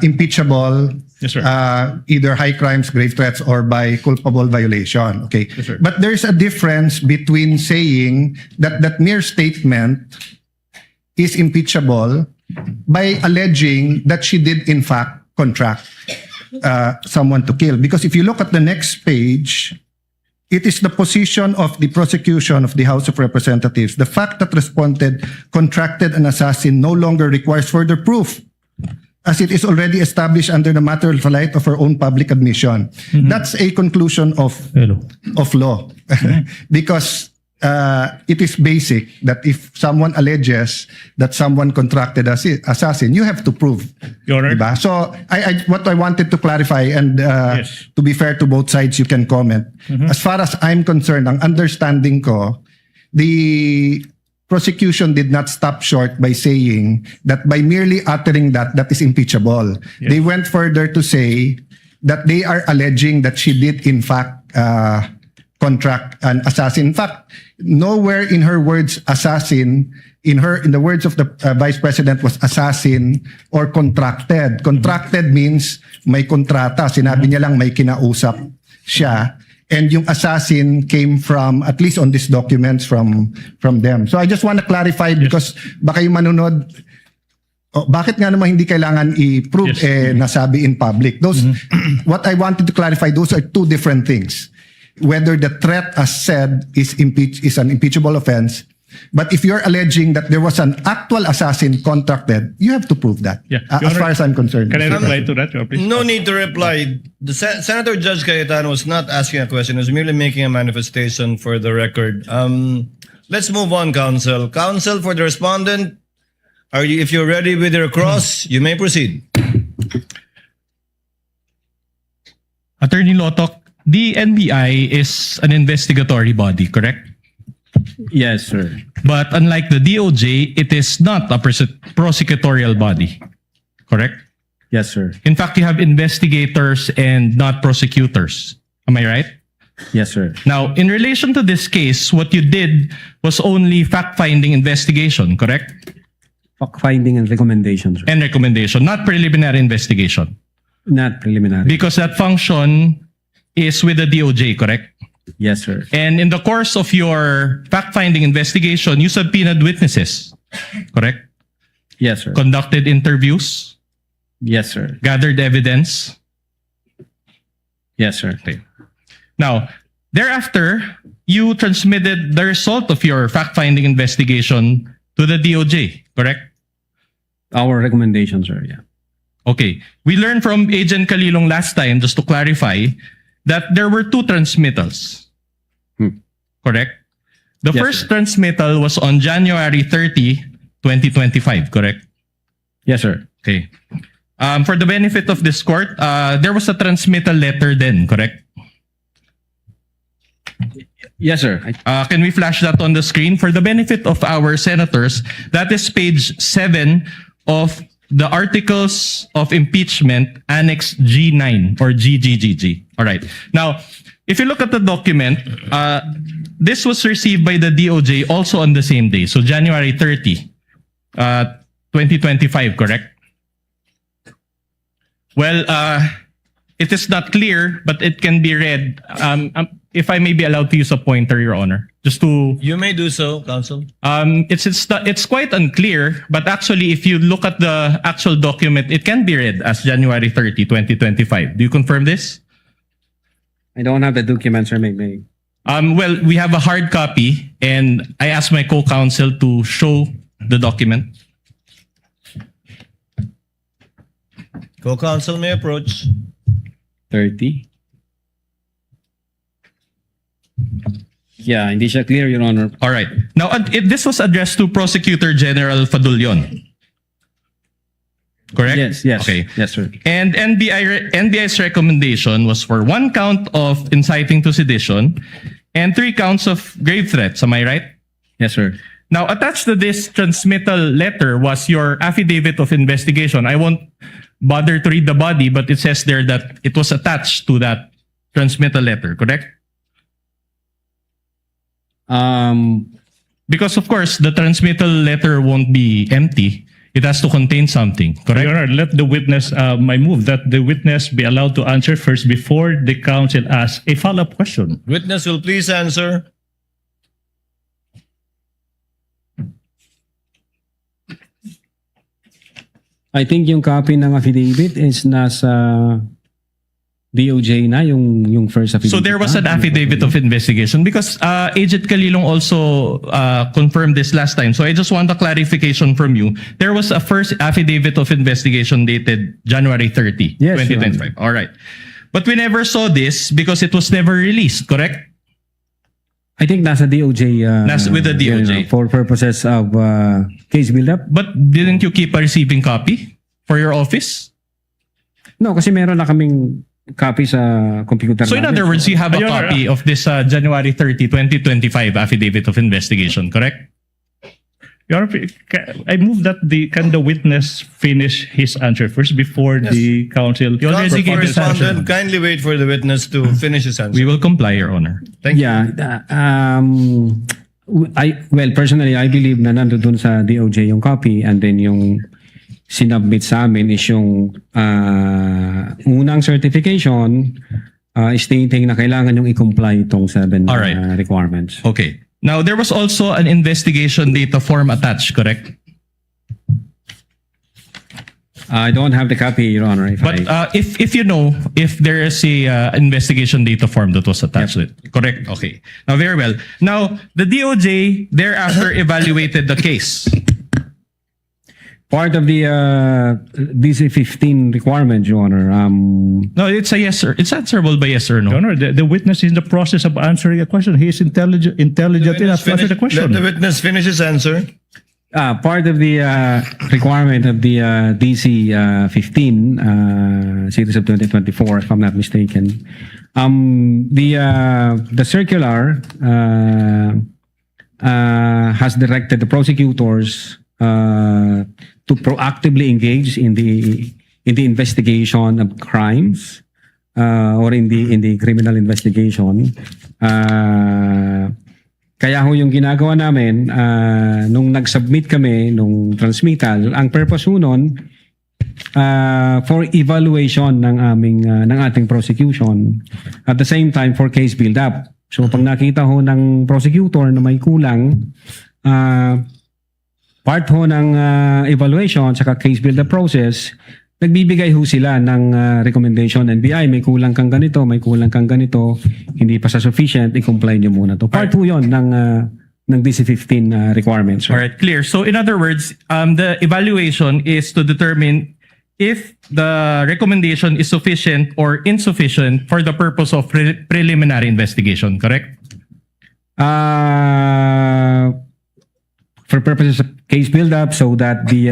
impeachable. Yes, sir. Either high crimes, grave threats, or by culpable violation. Okay. Yes, sir. But there's a difference between saying that that mere statement is impeachable by alleging that she did in fact contract someone to kill. Because if you look at the next page, it is the position of the prosecution of the House of Representatives. The fact that respondent contracted an assassin no longer requires further proof, as it is already established under the matter of light of her own public admission. That's a conclusion of law. Because it is basic that if someone alleges that someone contracted assassin, you have to prove. Diba? So what I wanted to clarify, and to be fair to both sides, you can comment. As far as I'm concerned, ang understanding ko, the prosecution did not stop short by saying that by merely uttering that is impeachable. Yes. They went further to say that they are alleging that she did in fact contract an assassin. In fact, nowhere in her words assassin, in the words of the Vice President, was assassin or contracted. Contracted means may kontrata. Sinabi niya lang may kinausap siya. And yung assassin came from, at least on these documents, from them. So I just want to clarify, because baka yung manunod, bakit nga naman hindi kailangan i-prove nasabi in public? Those, what I wanted to clarify, those are two different things. Whether the threat, as said, is an impeachable offense, but if you're alleging that there was an actual assassin contracted, you have to prove that. As far as I'm concerned. Can I reply to that, please? No need to reply. The Senator Judge Cayetano was not asking a question. He was merely making a manifestation for the record. Let's move on, counsel. Counsel for the respondent, if you're ready with your cross, you may proceed. Attorney Lotok, the NBI is an investigatory body, correct? Yes, sir. But unlike the DOJ, it is not a prosecutorial body, correct? Yes, sir. In fact, you have investigators and not prosecutors. Am I right? Yes, sir. Now, in relation to this case, what you did was only fact-finding investigation, correct? Fact-finding and recommendations, sir. And recommendation, not preliminary investigation. Not preliminary. Because that function is with the DOJ, correct? Yes, sir. And in the course of your fact-finding investigation, you subpoenaed witnesses, correct? Yes, sir. Conducted interviews, Yes, sir. gathered evidence. Yes, sir. Okay. Now, thereafter, you transmitted the result of your fact-finding investigation to the DOJ, correct? Our recommendations, sir. Yeah. Okay. We learned from Agent Calilong last time, just to clarify, that there were 2 transmittals. Correct? The Yes, first sir. transmittal was on January 30, 2025, correct? Yes, sir. Okay. For the benefit of this court, there was a transmittal letter then, correct? Yes, sir. Can we flash that on the screen? For the benefit of our senators, that is page 7 of the Articles of Impeachment, Annex G9 or GGGG. All right. Now, if you look at the document, this was received by the DOJ also on the same day. So January 30, 2025, correct? Well, it is not clear, but it can be read. If I may be allowed to use a pointer, Your Honor, just to. You may do so, counsel. It's quite unclear, but actually, if you look at the actual document, it can be read as January 30, 2025. Do you confirm this? I don't have the documents, sir. May. Well, we have a hard copy, and I asked my co-counsel to show the document. Co-counsel may approach. 30. Yeah, hindi siya clear, Your Honor. All right. Now, this was addressed to Prosecutor General Fadulyon. Correct? Yes. Okay. Yes, sir. And NBI's recommendation was for 1 count of inciting to sedition and 3 counts of grave threats. Am I right? Yes, sir. Now, attached to this transmittal letter was your affidavit of investigation. I won't bother to read the body, but it says there that it was attached to that transmittal letter, correct? Because of course, the transmittal letter won't be empty. It has to contain something, correct? Your Honor, let the witness, I move that the witness be allowed to answer first before the counsel asks a follow-up question. Witness will please answer. I think yung copy ng affidavit is nasa DOJ na, yung first affidavit. So there was an affidavit of investigation because Agent Calilong also confirmed this last time. So I just want a clarification from you. There was a first affidavit of investigation dated January 30, Yes, 2025. All right. But we never saw this because it was never released, correct? I think nasa DOJ. Nasa with the DOJ. For purposes of case build-up. But didn't you keep a receiving copy for your office? No, kasi meron na kaming copy sa computer. So in namin. other words, you have a copy of this January 30, 2025 affidavit of investigation, correct? Your Honor, I move that can the witness finish his answer first before the counsel. You already gave his answer. Respondent, kindly wait for the witness to finish his answer. We will comply, Your Honor. Thank you. Personally, I believe na nandoon sa DOJ yung copy and then yung sinubmit sa amin is yung unang certification stating na kailangan yung i-comply itong 7 requirements. Okay. Now, there was also an investigation data form attached, correct? I don't have the copy, Your Honor. If you know, if there is a investigation data form that was attached to it, correct? Okay. Now, very well. Now, the DOJ thereafter evaluated the case. Part of the DC-15 requirement, Your Honor. No, it's a yes, sir. It's answerable by yes or no. Your Honor, the witness is in the process of answering a question. He is intelligent enough to answer the question. Let the witness finish his answer. Part of the requirement of the DC-15 series of 2024, if I'm not mistaken, the circular has directed the prosecutors to proactively engage in the in the investigation of crimes or in the criminal investigation. Kaya ho yung ginagawa namin nung nag-submit kami nung transmittal, ang purpose ho nun for evaluation ng ating prosecution, at the same time for case build up. So pag nakita ho ng prosecutor na may kulang, part ho ng evaluation saka case build up process, nagbibigay ho sila ng recommendation. NBI, may kulang kang ganito, may kulang kang ganito, hindi pa sa sufficient, i-comply nyo muna to. Part ho yun ng DC-15 requirements. All right, clear. So in other words, the evaluation is to determine if the recommendation is sufficient or insufficient for the purpose of preliminary investigation, correct? For purposes of case build-up, so that the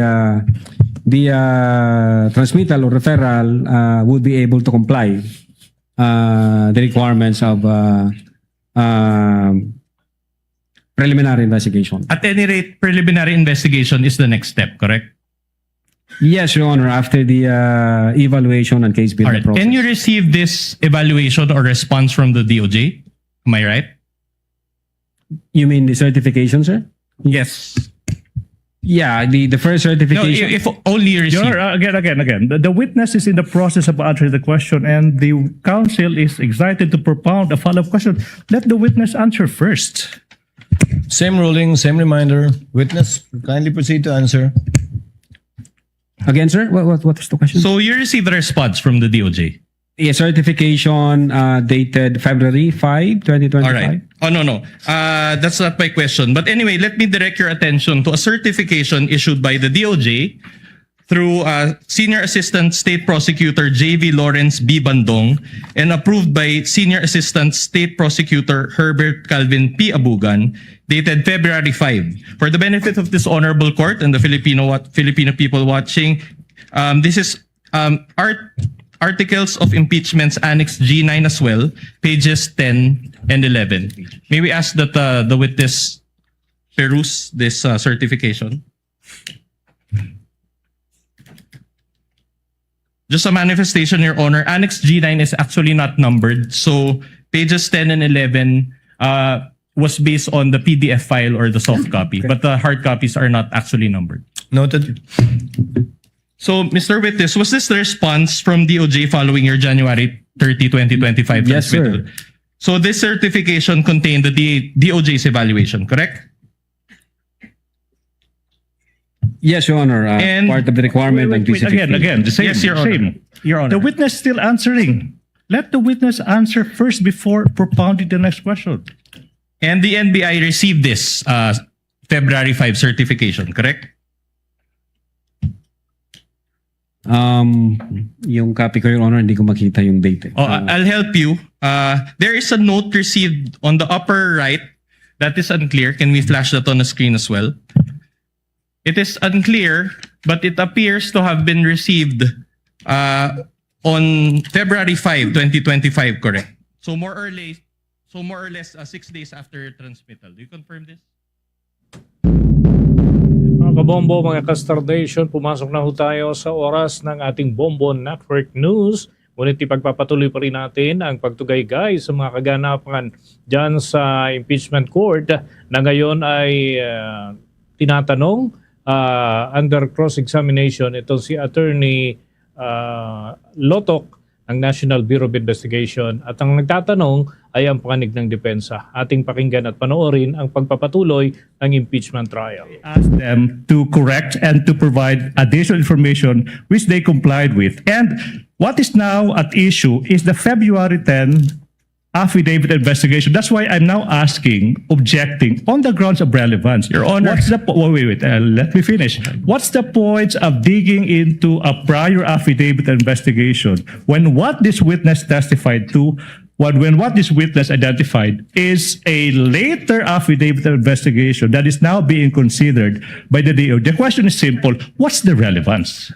transmittal or referral would be able to comply the requirements of preliminary investigation. At any rate, preliminary investigation is the next step, correct? Yes, Your Honor, after the evaluation and case build-up process. Can you receive this evaluation or response from the DOJ? Am I right? You mean the certification, sir? Yes. Yeah, the first certification. No, if only you receive. Again. The witness is in the process of answering the question, and the counsel is excited to propound a follow-up question. Let the witness answer first. Same ruling, same reminder. Witness, kindly proceed to answer. Again, sir, what is the question? So you received a response from the DOJ? A certification dated February 5, 2025. All right. Oh, no. That's not my question. But anyway, let me direct your attention to a certification issued by the DOJ through Senior Assistant State Prosecutor J.V. Lawrence B. Bandong and approved by Senior Assistant State Prosecutor Herbert Calvin P. Abugan, dated February 5. For the benefit of this honorable court and the Filipino people watching, this is Articles of Impeachments Annex G9 as well, pages 10 and 11. May we ask that the witness peruse this certification? Just a manifestation, Your Honor, Annex G9 is actually not numbered. So pages 10 and 11 was based on the PDF file or the soft copy, but the hard copies are not actually numbered. Noted. So, Mr. Witness, was this the response from DOJ following your January 30, 2025 Yes, transmittal? sir. So this certification contained the DOJ's evaluation, correct? Yes, Your Honor. Part of the requirement of DC-15. Again, the same. Yes, Your Honor. Same. Your Honor. The witness still answering. Let the witness answer first before propounding the next question. And the NBI received this February 5 certification, correct? Yung copy ko, Your Honor, hindi ko makita yung date. I'll help you. There is a note received on the upper right that is unclear. Can we flash that on the screen as well? It is unclear, but it appears to have been received on February 5, 2025, correct? So more or less 6 days after transmittal. Do you confirm this? Mga kabombo, mga ka-Stardation, pumasok na ho tayo sa oras ng ating Bombo Network News. Ngunit ipagpapatuloy pa rin natin ang pagtugay-gay sa mga kaganapan dyan sa impeachment court na ngayon ay tinatanong under cross-examination itong si Attorney Lotok ng National Bureau of Investigation at ang nagtatanong ay ang panig ng depensa. Ating pakinggan at panoorin ang pagpapatuloy ng impeachment trial. Ask them to correct and to provide additional information which they complied with. And what is now at issue is the February 10 affidavit investigation. That's why I'm now objecting on the grounds of relevance. Your Honor. Wait, let me finish. What's the point of digging into a prior affidavit investigation when what this witness testified to, when what this witness identified is a later affidavit investigation that is now being considered by the DO? The question is simple. What's the relevance?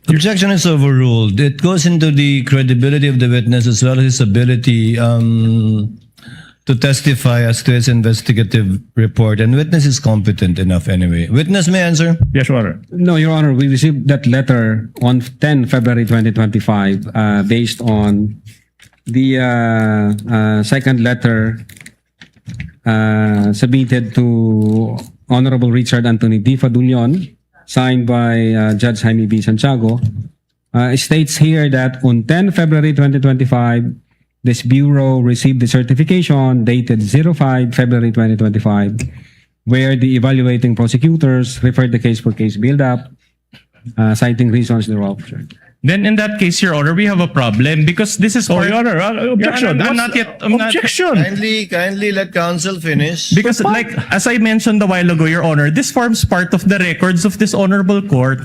Objection is overruled. It goes into the credibility of the witness as well as his ability to testify as to his investigative report, and witness is competent enough anyway. Witness may answer. Yes, Your Honor. No, Your Honor, we received that letter on 10 February 2025 based on the second letter submitted to Honorable Richard Anthony D. Fadulion, signed by Judge Jaime B. Santiago. It states here that on 10 February 2025, this Bureau received the certification dated 05 February 2025, where the evaluating prosecutors referred the case for case build-up, citing reasons thereof. Then in that case, Your Honor, we have a problem because this is Your Honor, objection. I'm not yet. I'm not- Objection. Kindly let counsel finish. Because like, as I mentioned a while ago, Your Honor, this forms part of the records of this honorable court.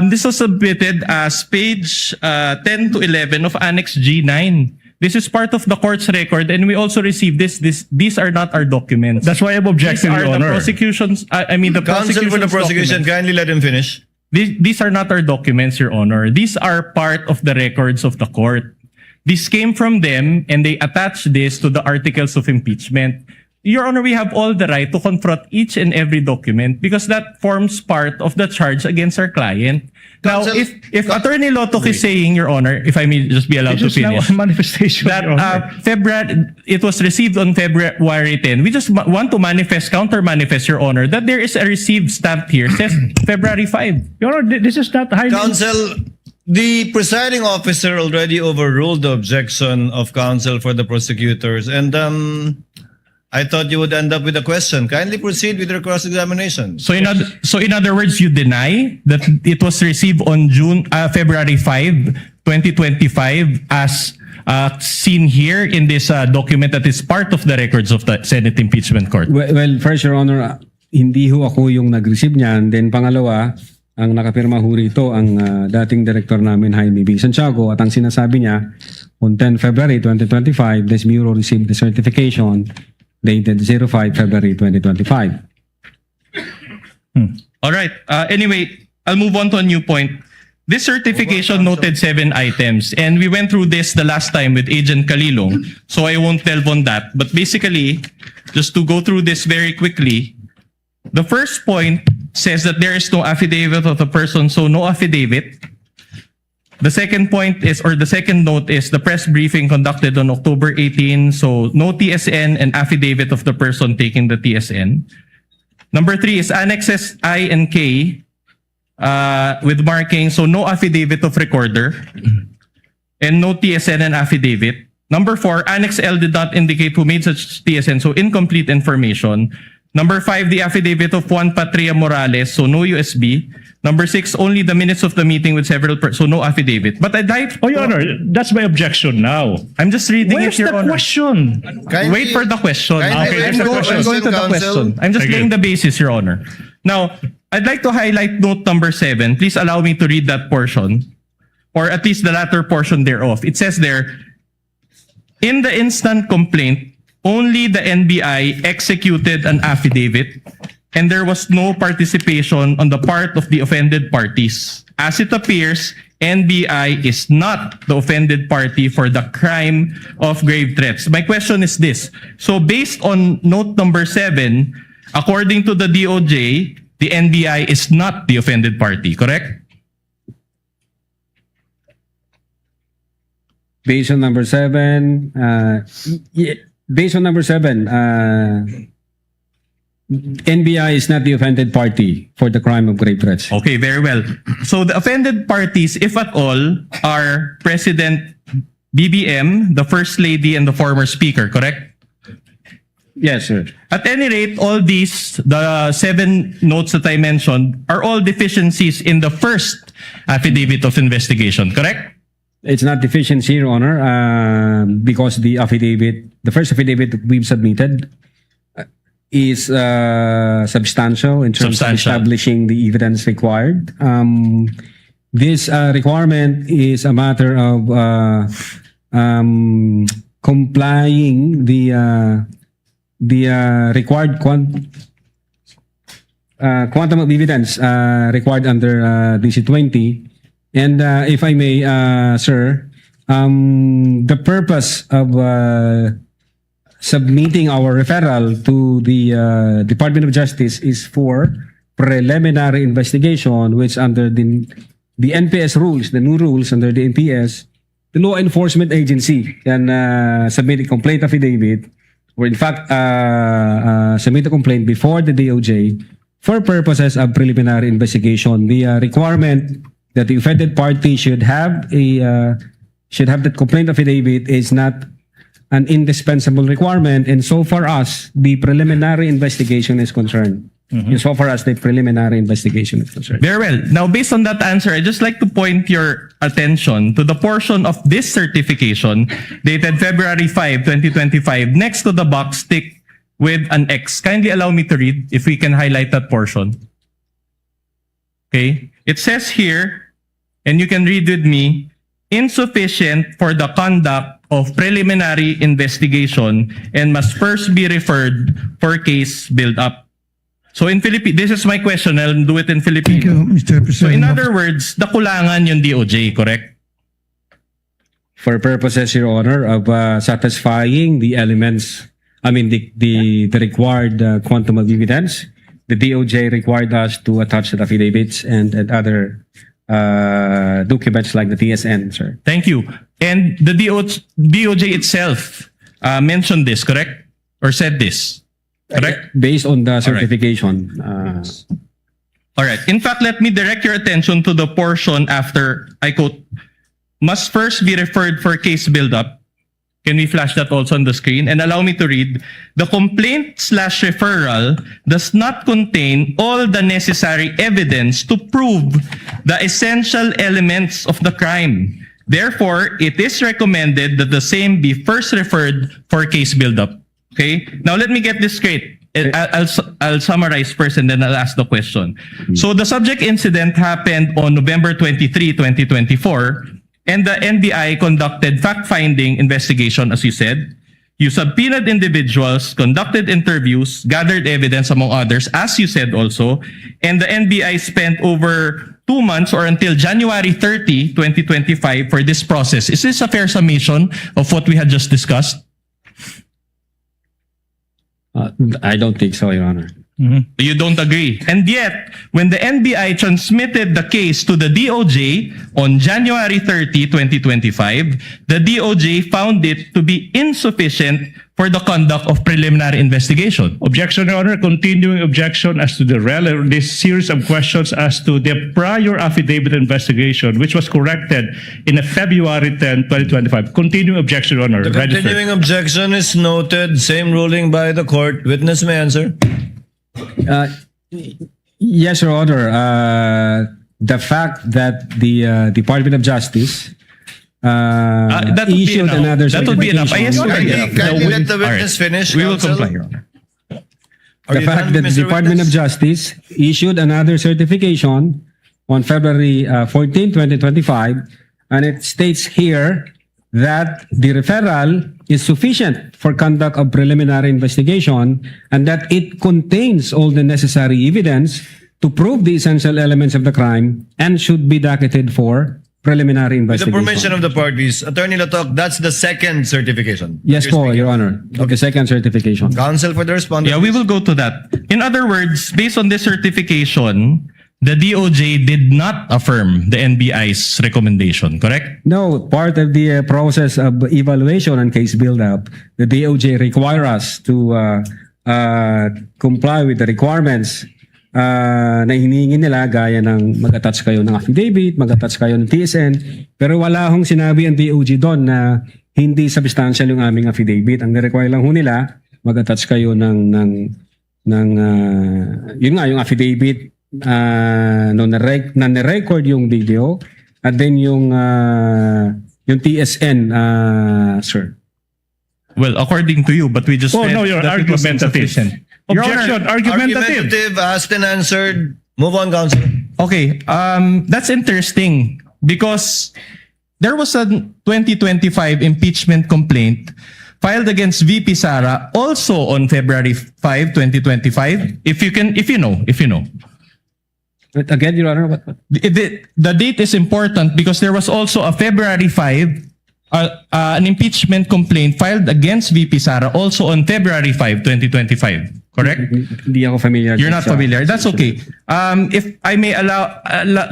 This was submitted as page 10 to 11 of Annex G9. This is part of the court's record, and we also received this. These are not our documents. That's why I'm objecting, These are Your the Honor. prosecution's. I mean, the Counsel for the prosecution, documents. kindly let him finish. These are not our documents, Your Honor. These are part of the records of the court. This came from them, and they attached this to the articles of impeachment. Your Honor, we have all the right to confront each and every document because that forms part of the charge against our client. Now, if Attorney Lotok is saying, Your Honor, if I may just be allowed to It is now finish, a manifestation, that Your Honor. it was received on February 10. We just want to counter-manifest, Your Honor, that there is a received stamp here, says February 5. Your Honor, this is not highly... Counsel, the presiding officer already overruled the objection of counsel for the prosecutors, and I thought you would end up with a question. Kindly proceed with your cross-examination. So in other words, you deny that it was received on February 5, 2025 as seen here in this document that is part of the records of the Senate Impeachment Court. Well, first, Your Honor, hindi ho ako yung nag-receive niyan. Then pangalawa, ang nakapirma ho rito ang dating director namin, Jaime B. Santiago, at ang sinasabi niya, on 10 February 2025, this Bureau received the certification dated 05 February 2025. All right. Anyway, I'll move on to a new point. This certification noted 7 items, and we went through this the last time with Agent Kalilong, so I won't delve on that. But basically, just to go through this very quickly, the first point says that there is no affidavit of the person, so no affidavit. The second point is, or the second note is, the press briefing conducted on October 18, so no TSN and affidavit of the person taking the TSN. Number 3 is annexes I and K with marking, so no affidavit of recorder and no TSN and affidavit. Number 4, Annex L did not indicate who made such TSN, so incomplete information. Number 5, the affidavit of Juan Patria Morales, so no USB. Number 6, only the minutes of the meeting with several so no affidavit. But I'd like... Oh, Your Honor, that's my objection now. I'm just reading it, Your Honor. Where's the question? Wait for the question. Okay, there's a question. I'm going to the question. I'm just laying the basis, Your Honor. Now, I'd like to highlight note number 7. Please allow me to read that portion, or at least the latter portion thereof. It says there, in the instant complaint, only the NBI executed an affidavit and there was no participation on the part of the offended parties. As it appears, NBI is not the offended party for the crime of grave threats. My question is this. So based on note number 7, according to the DOJ, the NBI is not the offended party, correct? Based on number 7, based on number 7, NBI is not the offended party for the crime of grave threats. Okay, very well. So the offended parties, if at all, are President BBM, the First Lady, and the former Speaker, correct? Yes, sir. At any rate, all these, the 7 notes that I mentioned, are all deficiencies in the first affidavit of investigation, correct? It's not deficiency, Your Honor, because the affidavit, the first affidavit that we've submitted is substantial in terms of establishing the evidence required. This requirement is a matter of complying the required quantum of evidence required under DC-20. And if I may, sir, the purpose of submitting our referral to the Department of Justice is for preliminary investigation, which under the NPS rules, the new rules under the NPS, the law enforcement agency can submit a complaint affidavit, or in fact submit a complaint before the DOJ for purposes of preliminary investigation. The requirement that the offended party should have that complaint affidavit is not an indispensable requirement, and so far as the preliminary investigation is concerned. So far as the preliminary investigation is concerned. Very well. Now, based on that answer, I'd just like to point your attention to the portion of this certification dated February 5, 2025, next to the box ticked with an X. Kindly allow me to read, if we can highlight that portion. Okay. It says here, and you can read with me, insufficient for the conduct of preliminary investigation and must first be referred for case build-up. So in Filipino, this is my question, I'll do it in Filipino. Thank you, Mr. President. So in other words, nakulangan yung DOJ, correct? For purposes, Your Honor, of satisfying the elements, the required quantum of evidence, the DOJ required us to attach the affidavits and other documents like the TSN, sir. Thank you. And the DOJ itself mentioned this, correct? Or said this? Correct? Based on the certification. All right. In fact, let me direct your attention to the portion after, I quote, must first be referred for case build-up. Can we flash that also on the screen? And allow me to read. The complaint/referral does not contain all the necessary evidence to prove the essential elements of the crime. Therefore, it is recommended that the same be first referred for case build-up. Okay. Now let me get this straight. I'll summarize first and then I'll ask the question. So the subject incident happened on November 23, 2024, and the NBI conducted fact-finding investigation, as you said. You subpoenaed individuals, conducted interviews, gathered evidence, among others, as you said also, and the NBI spent over 2 months or until January 30, 2025 for this process. Is this a fair summation of what we had just discussed? I don't think so, Your Honor. You don't agree. And yet, when the NBI transmitted the case to the DOJ on January 30, 2025, the DOJ found it to be insufficient for the conduct of preliminary investigation. Objection, Your Honor. Continuing objection as to this series of questions as to the prior affidavit investigation, which was corrected in February 10, 2025. Continuing objection, Your Honor. The continuing objection is noted. Same ruling by the court. Witness may answer. Yes, Your Honor. The fact that the Department of Justice issued another That would be enough. Kindly let the witness finish. We will counsel. comply, Your Honor. The fact that the Department of Justice issued another certification on February 14, 2025, and it states here that the referral is sufficient for conduct of preliminary investigation and that it contains all the necessary evidence to prove the essential elements of the crime and should be docketed for preliminary With the investigation. permission of the parties, Attorney Latok, that's the second certification. Yes po, Your Honor. Okay. The second certification. Counsel for the respondent. Yeah, we will go to that. In other words, based on this certification, the DOJ did not affirm the NBI's recommendation, correct? No, part of the process of evaluation and case build-up, the DOJ require us to comply with the requirements na hinihingi nila, gaya ng mag-attach kayo ng affidavit, mag-attach kayo ng TSN, pero wala hong sinabi ang DOJ doon na hindi substantial yung aming affidavit. Ang require lang ho nila, mag-attach kayo ng yun nga, yung affidavit na record yung video, at then yung TSN, sir. Well, according to you, but we just Oh, no, you're that it was argumentative. insufficient. Objection, argumentative. Asked and answered. Move on, counsel. Okay, that's interesting because there was a 2025 impeachment complaint filed against VP SARA also on February 5, 2025. If you know. But again, Your Honor, what? The date is important because there was also a February 5 an impeachment complaint filed against VP Sara also on February 5, 2025. Correct? Hindi ako familiar. You're not familiar. That's okay. If I may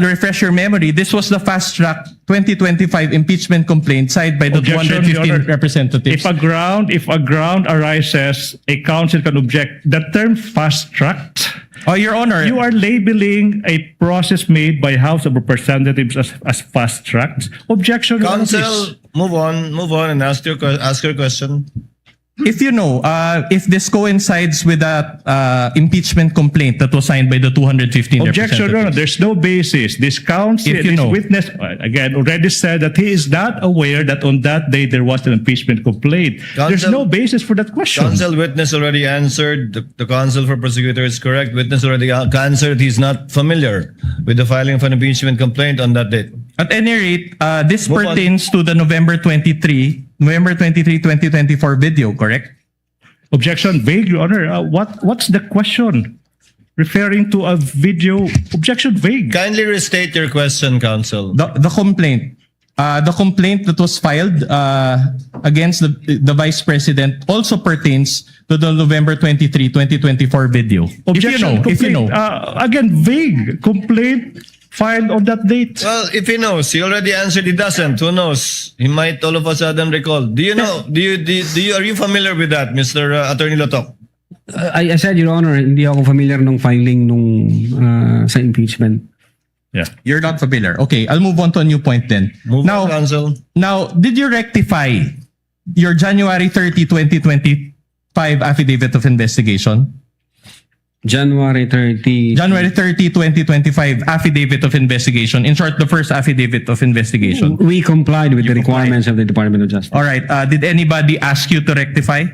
refresh your memory, this was the fast track 2025 impeachment complaint signed by the Objection, 215 Your Honor. representatives. If a ground arises, a council can object. The term fast tracked. Oh, Your Honor. You are labeling a process made by House of Representatives as fast tracked. Objection, Your Honor, Counsel, move on and ask your question. If you know, if this coincides with that impeachment complaint that was signed by the 215 Objection, Your Honor. representatives. There's no basis. This counsel, If you this know. witness, again, already said that he is not aware that on that day there was an impeachment complaint. There's Counsel- no basis for that question. Counsel witness already answered. The counsel for prosecutor is correct. Witness already answered. He's not familiar with the filing of an impeachment complaint on that date. At any rate, this Move on. pertains to the November 23, 2024 video, correct? Objection, vague, Your Honor. What's the question? Referring to a video. Objection, vague. Kindly restate your question, counsel. The complaint. The complaint that was filed against the Vice President also pertains to the November 23, 2024 video. Objection, if you know. Again, vague. Complaint filed on that date. Well, if he knows, he already answered. He doesn't. Who knows? He might all of a sudden recall. Do you know? Are you familiar with that, Mr. Attorney Lotok? I said, Your Honor, hindi ako familiar nung filing nung sa impeachment. Yeah. You're not familiar. Okay, I'll move on to a new point then. Move on, counsel. Now, did you rectify your January 30, 2025 affidavit of investigation? January 30, 2025 affidavit of investigation. In short, the first affidavit of investigation. We complied with the requirements of the Department of Justice. All right. Did anybody ask you to rectify?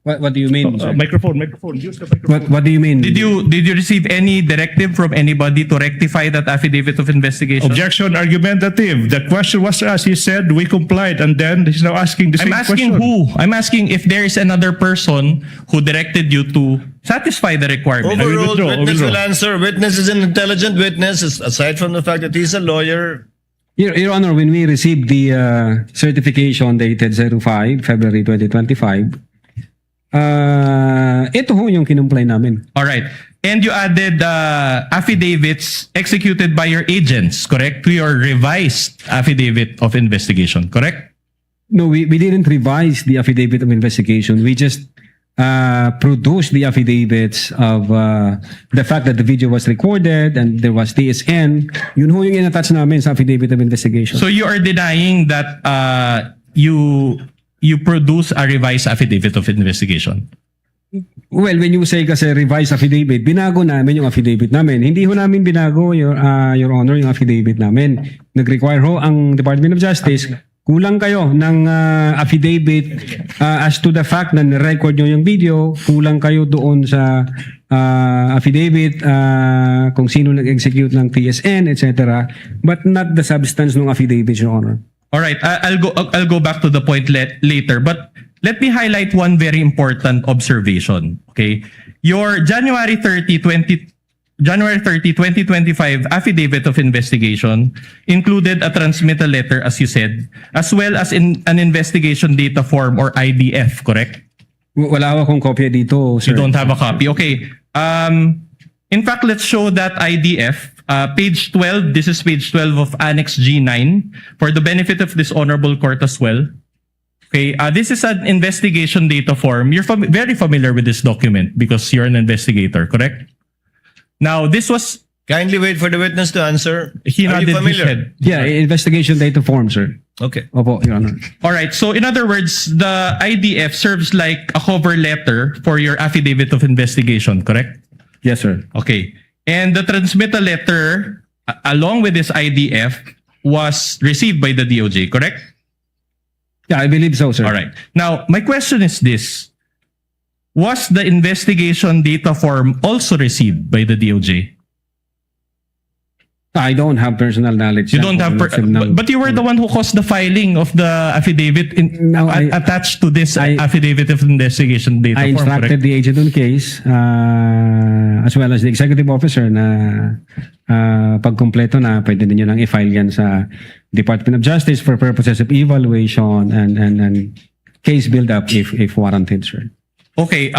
What do you mean, sir? Microphone. Use the microphone. What do you mean? Did you receive any directive from anybody to rectify that affidavit of investigation? Objection, argumentative. The question was asked. He said we complied, and then he's now asking the same I'm asking question. who? I'm asking if there is another person who directed you to satisfy the requirement. Overruled. withdraw, Witness withdraw. will answer. Witness is an intelligent witness. Aside from the fact that he's a lawyer. Your Honor, when we received the certification dated 05 February 2025, ito ho yung kinumply namin. All right. And you added affidavits executed by your agents, correct? To your revised affidavit of investigation, correct? No, we didn't revise the affidavit of investigation. We just produced the affidavits of the fact that the video was recorded and there was TSN. Yun ho yung in-attach namin sa affidavit of investigation. So you are denying that you produce a revised affidavit of investigation? Well, when you say kasi revised affidavit, binago namin yung affidavit namin. Hindi ho namin binago, Your Honor, yung affidavit namin. Nag-require ho ang Department of Justice, kulang kayo ng affidavit as to the fact na nirecord nyo yung video, kulang kayo doon sa affidavit kung sino nag-execute ng TSN, etc. But not the substance ng affidavit, Your Honor. All right, I'll go back to the point later, but let me highlight one very important observation. Okay, your January 30, 2025 affidavit of investigation included a transmittal letter, as you said, as well as an investigation data form or IDF, correct? Wala akong kopya dito, sir. You don't have a copy. Okay. In fact, let's show that IDF. Page 12, this is page 12 of Annex G9 for the benefit of this honorable court as well. Okay, this is an investigation data form. You're very familiar with this document because you're an investigator, correct? Now, this was... Kindly wait for the witness to answer. He Are you nodded his familiar? head. Yeah, investigation data form, sir. Okay. Opo, Your Honor. All right, so in other words, the IDF serves like a cover letter for your affidavit of investigation, correct? Yes, sir. Okay. And the transmittal letter, along with this IDF, was received by the DOJ, correct? Yeah, I believe so, sir. All right. Now, my question is this. Was the investigation data form also received by the DOJ? I don't have personal knowledge. You don't have, but you were the one who caused the filing of the affidavit attached to this affidavit of investigation data I form, instructed correct? the agent on case as well as the executive officer na pagkumpleto na pwede ninyo nang i-file yan sa Department of Justice for purposes of evaluation and case build-up if warranted, sir. Okay,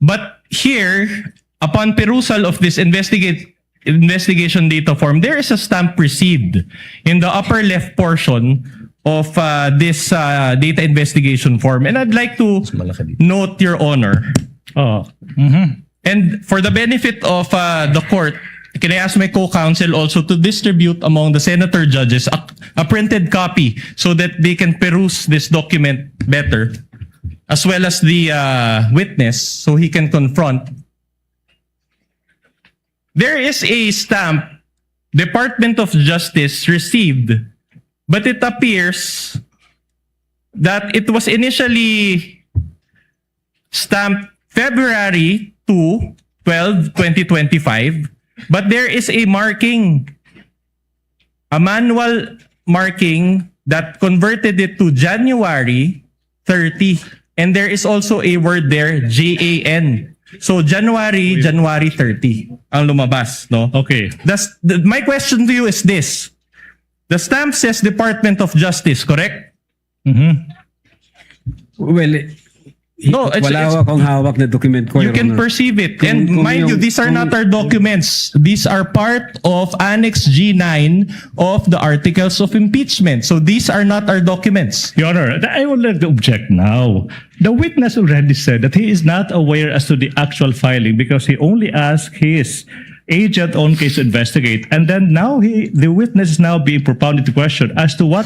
but here, upon perusal of this investigation data form, there is a stamp received in the upper left portion of this data investigation form. And I'd like to note, Your Honor, and for the benefit of the court, can I ask my co-counsel also to distribute among the senator judges a printed copy so that they can peruse this document better, as well as the witness so he can confront. There is a stamp Department of Justice received, but it appears that it was initially stamped February 2, 2025, but there is a marking, a manual marking that converted it to January 30, and there is also a word there, JAN. So January 30 ang lumabas, no? Okay. My question to you is this. The stamp says Department of Justice, correct? Well, no, wala akong hawak na document ko, you Your can Honor. perceive it. Kung- And kung mind you, yung- these are not our documents. These are part of Annex G9 of the Articles of Impeachment. So these are not our documents. Your Honor, I would like to object now. The witness already said that he is not aware as to the actual filing because he only asked his agent on case to investigate. And then now the witness is now being propounded to question as to what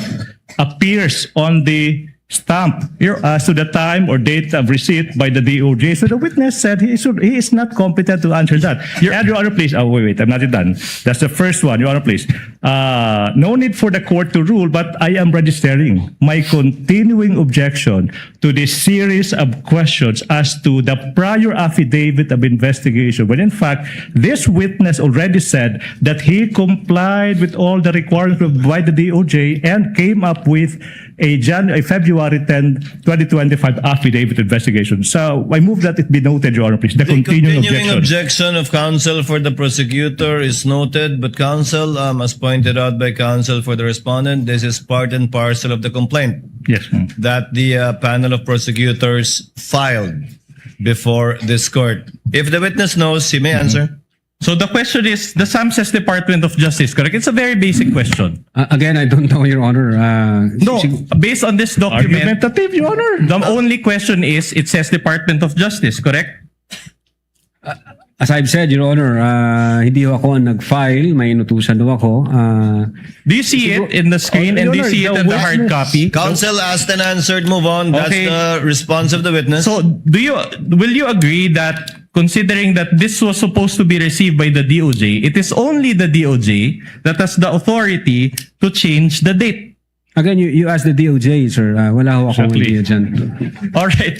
appears on the stamp as to the time or date of receipt by the DOJ. So the witness said he is not competent to answer that. Your Honor, please. Oh, wait, I'm not done. That's the first one. Your Honor, please. No need for the court to rule, but I am registering my continuing objection to this series of questions as to the prior affidavit of investigation, when in fact, this witness already said that he complied with all the requirements by the DOJ and came up with a February 10, 2025 affidavit investigation. So I move that it be noted, Your Honor, please. The continuing objection of counsel for the prosecutor is noted, but counsel, as pointed out by counsel for the respondent, this is part and parcel of the complaint. Yes. That the panel of prosecutors filed before this court. If the witness knows, he may answer. So the question is, the stamp says Department of Justice, correct? It's a very basic question. Again, I don't know, Your Honor. No, based on this document, argumentative, Your Honor. the only question is, it says Department of Justice, correct? As I've said, Your Honor, hindi ako ang nag-file, may inutusan daw ako. Do you see it in the screen and do you see it in the hard copy? Counsel asked and answered, move on. That's Okay. the response of the witness. So, will you agree that considering that this was supposed to be received by the DOJ, it is only the DOJ that has the authority to change the date? Again, you asked the DOJ, sir. Wala ho akong idea dyan. All right.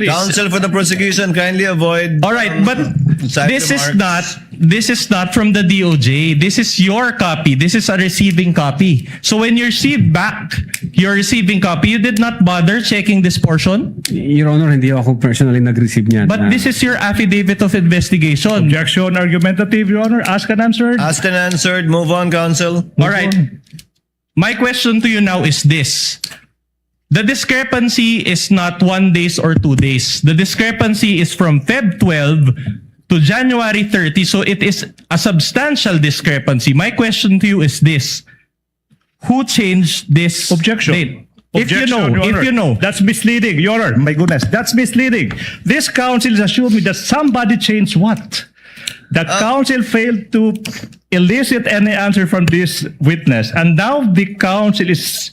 Counsel for the prosecution, kindly avoid. All right, but side this remarks. is not from the DOJ. This is your copy. This is a receiving copy. So when you receive back your receiving copy, you did not bother checking this portion? Your Honor, hindi ako personally nag-receive niyan. But this is your affidavit of investigation. Objection argumentative, Your Honor. Asked and answered. Asked and answered, move on, counsel. All right. My question to you now is this. The discrepancy is not 1 day or 2 days. The discrepancy is from Feb 12 to January 30. So it is a substantial discrepancy. My question to you is this. Who changed this Objection. date? Objection, Your If Honor. you know. That's misleading, Your Honor. My goodness, that's misleading. This counsel is assuming that somebody changed what? The counsel failed to elicit any answer from this witness. And now the counsel is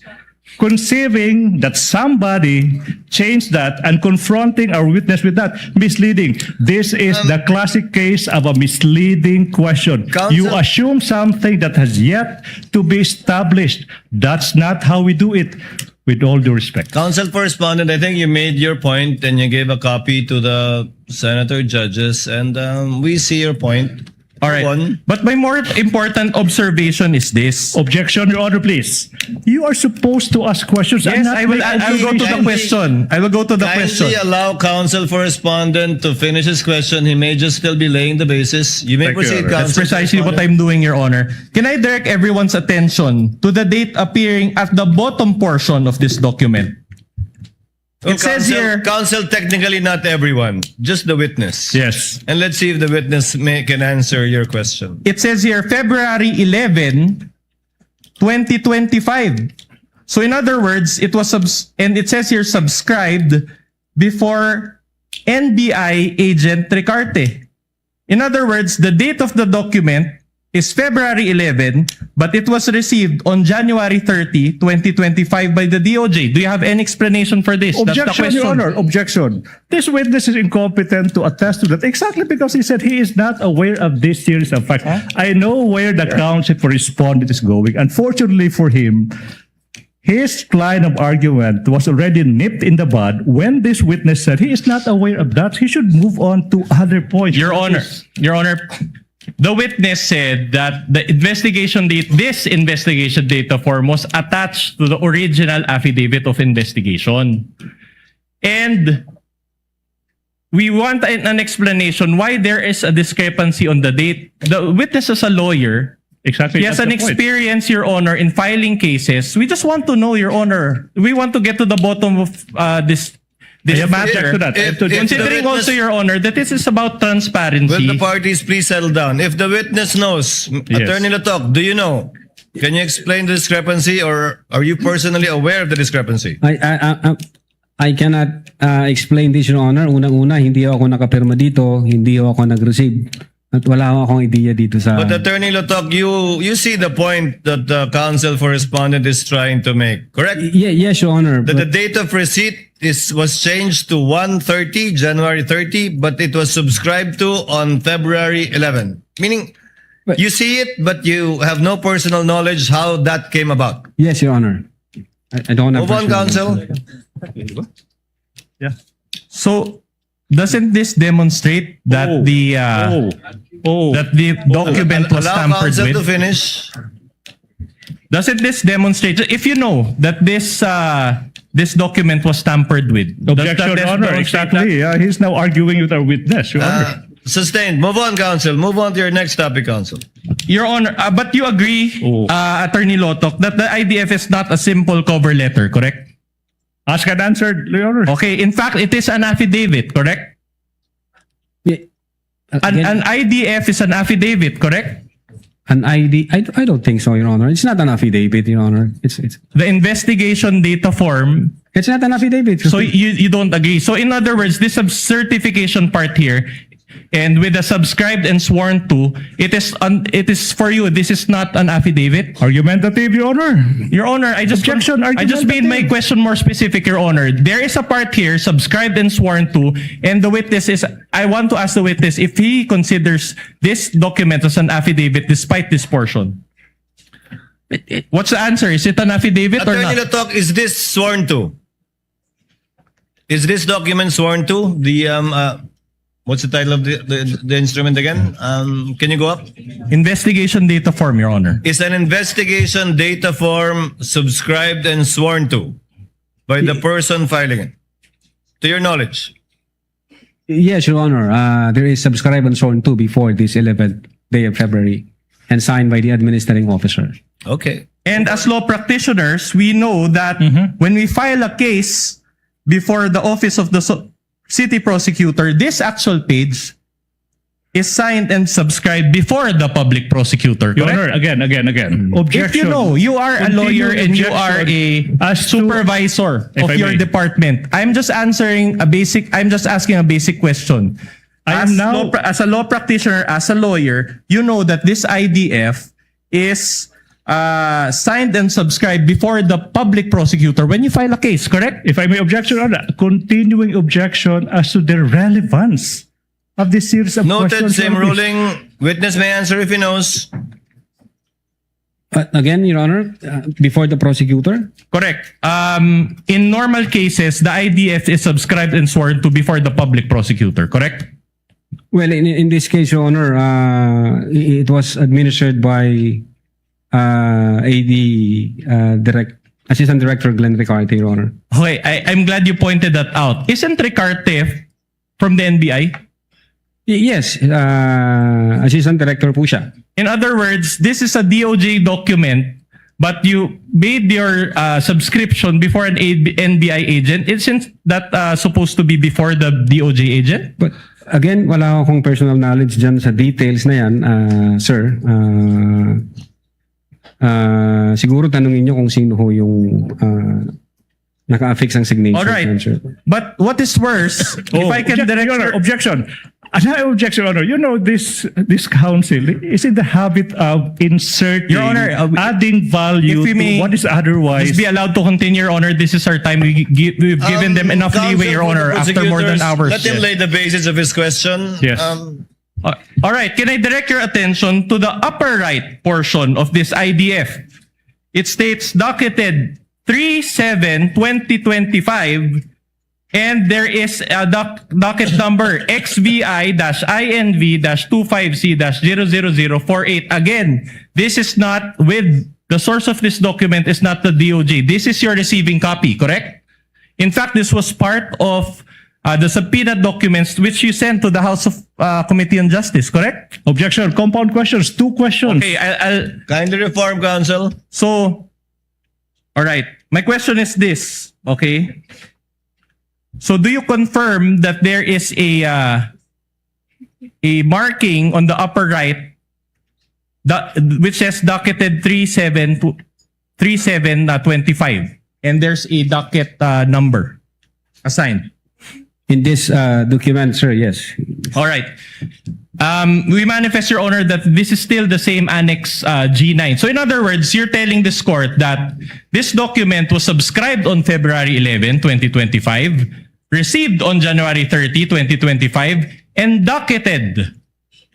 conceiving that somebody changed that and confronting our witness with that. Misleading. This is the classic case of a misleading question. You assume something that has yet to be established. That's not how we do it. With all due respect. Counsel for respondent, I think you made your point and you gave a copy to the senator judges, and we see your point. All right. But my more important observation is this. Objection, Your Honor, please. You are supposed to ask questions. Yes, I will go to the question. I will go to the question. Kindly allow counsel for respondent to finish his question. He may just still be laying the basis. You may Thank you, proceed, Your Honor. That's counsel. precisely what I'm doing, Your Honor. Can I direct everyone's attention to the date appearing at the bottom portion of this document? It says here, counsel, technically not everyone, just the witness. Yes. And let's see if the witness can answer your question. it says here February 11, 2025. So in other words, it was and it says here subscribed before NBI agent Ricarte. In other words, the date of the document is February 11, but it was received on January 30, 2025 by the DOJ. Do you have any explanation for this? That's the Objection, question. Your Honor. Objection. This witness is incompetent to attest to that exactly because he said he is not aware of this series of facts. I know where the counsel for respondent is going. Unfortunately for him, his line of argument was already nipped in the bud when this witness said he is not aware of that. He should move on to other points. Your Honor, the witness said that the investigation date, this investigation data form was attached to the original affidavit of investigation. And we want an explanation why there is a discrepancy on the date. The witness is a lawyer. Exactly. He has an experience, Your Honor, in filing cases. We just want to know, Your Honor. We want to get to the bottom of this matter. To that. Considering also, Your Honor, that this is about transparency. Will the parties please settle down? If the witness knows, Attorney Latok, do you know? Can you explain the discrepancy or are you personally aware of the discrepancy? I cannot explain this, Your Honor. Unang-una, hindi ako nakapirma dito, hindi ako nag-receive. At wala akong idea dito sa... But Attorney Latok, you see the point that the counsel for respondent is trying to make, correct? Yes, Your Honor. That the date of receipt was changed to 1/30, January 30, but it was subscribed to on February 11. Meaning, you see it, but you have no personal knowledge how that came about. Yes, Your Honor. I don't have... Move on, counsel. Yeah. So, doesn't this demonstrate that that the document was Allow tampered counsel with? to finish. Doesn't this demonstrate, if you know that this document was tampered with? Objection, Your Honor. Exactly. He's now arguing with our witness, Your Honor. Sustained. Move on, counsel. Move on to your next topic, counsel. Your Honor, but you agree, Attorney Lotok, that the IDF is not a simple cover letter, correct? Ask and answered, Your Honor. Okay, in fact, it is an affidavit, correct? An IDF is an affidavit, correct? An ID? I don't think so, Your Honor. It's not an affidavit, Your Honor. It's the investigation data form. It's not an affidavit. So you don't agree. So in other words, this certification part here, and with the subscribed and sworn to, it is for you. This is not an affidavit. Argumentative, Your Honor. Your Honor, I just made my question more specific, Your Honor. There is a part here, subscribed and sworn to, and the witness is. I want to ask the witness if he considers this document as an affidavit despite this portion. What's the answer? Is it an affidavit or not? Attorney Latok, is this sworn to? Is this document sworn to? The what's the title of the instrument again? Can you go up? Investigation data form, Your Honor. Is an investigation data form subscribed and sworn to by the person filing it? To your knowledge? Yes, Your Honor. There is subscribed and sworn to before this 11th day of February and signed by the administrating officer. Okay. And as law practitioners, we know that when we file a case before the office of the city prosecutor, this actual page is signed and subscribed before the public prosecutor. Your Correct? Honor, again. Objection. If you know, you are a lawyer and you are a supervisor of your department. I'm just asking a basic question. As a law practitioner, as a lawyer, you know that this IDF is signed and subscribed before the public prosecutor when you file a case, correct? If I may object, Your Honor, continuing objection as to the relevance of this series of Noted, questions. same ruling. Witness may answer if he knows. Again, Your Honor, before the prosecutor? Correct. In normal cases, the IDF is subscribed and sworn to before the public prosecutor, correct? Well, in this case, Your Honor, it was administered by AD Assistant Director Glenn Ricarte, Your Honor. Okay, I'm glad you pointed that out. Isn't Ricarte from the NBI? Yes, Assistant Director po siya. In other words, this is a DOJ document, but you made your subscription before an NBI agent. Isn't that supposed to be before the DOJ agent? But again, wala akong personal knowledge dyan sa details na yan, sir. Siguro tanungin nyo kung sino ho yung naka-affix ang signature. All right. But what is worse, if I can direct Your Honor, objection. Another objection, Your Honor. You know, this council is in the habit of inserting, Your Honor, adding value if we may, to what is otherwise. Just be allowed to continue, Your Honor. This is our time. We've given them enough leeway, Your Honor, after more than hours. Let him lay the basis of his question. Yes. All right. Can I direct your attention to the upper right portion of this IDF? It states docketed 3/7/2025, and there is a docket number XBI-INV-25C-00048. Again, this is not with the source of this document is not the DOJ. This is your receiving copy, correct? In fact, this was part of the subpoena documents which you sent to the House of Committee on Justice, correct? Objection. Compound questions. 2 questions. Okay, I'll Kindly reform, counsel. So, all right. My question is this, okay? So, do you confirm that there is a marking on the upper right which says docketed 3/7/25, and there's a docket number assigned? In this document, sir, yes. All right. We manifest, Your Honor, that this is still the same Annex G9. So in other words, you're telling this court that this document was subscribed on February 11, 2025, received on January 30, 2025, and docketed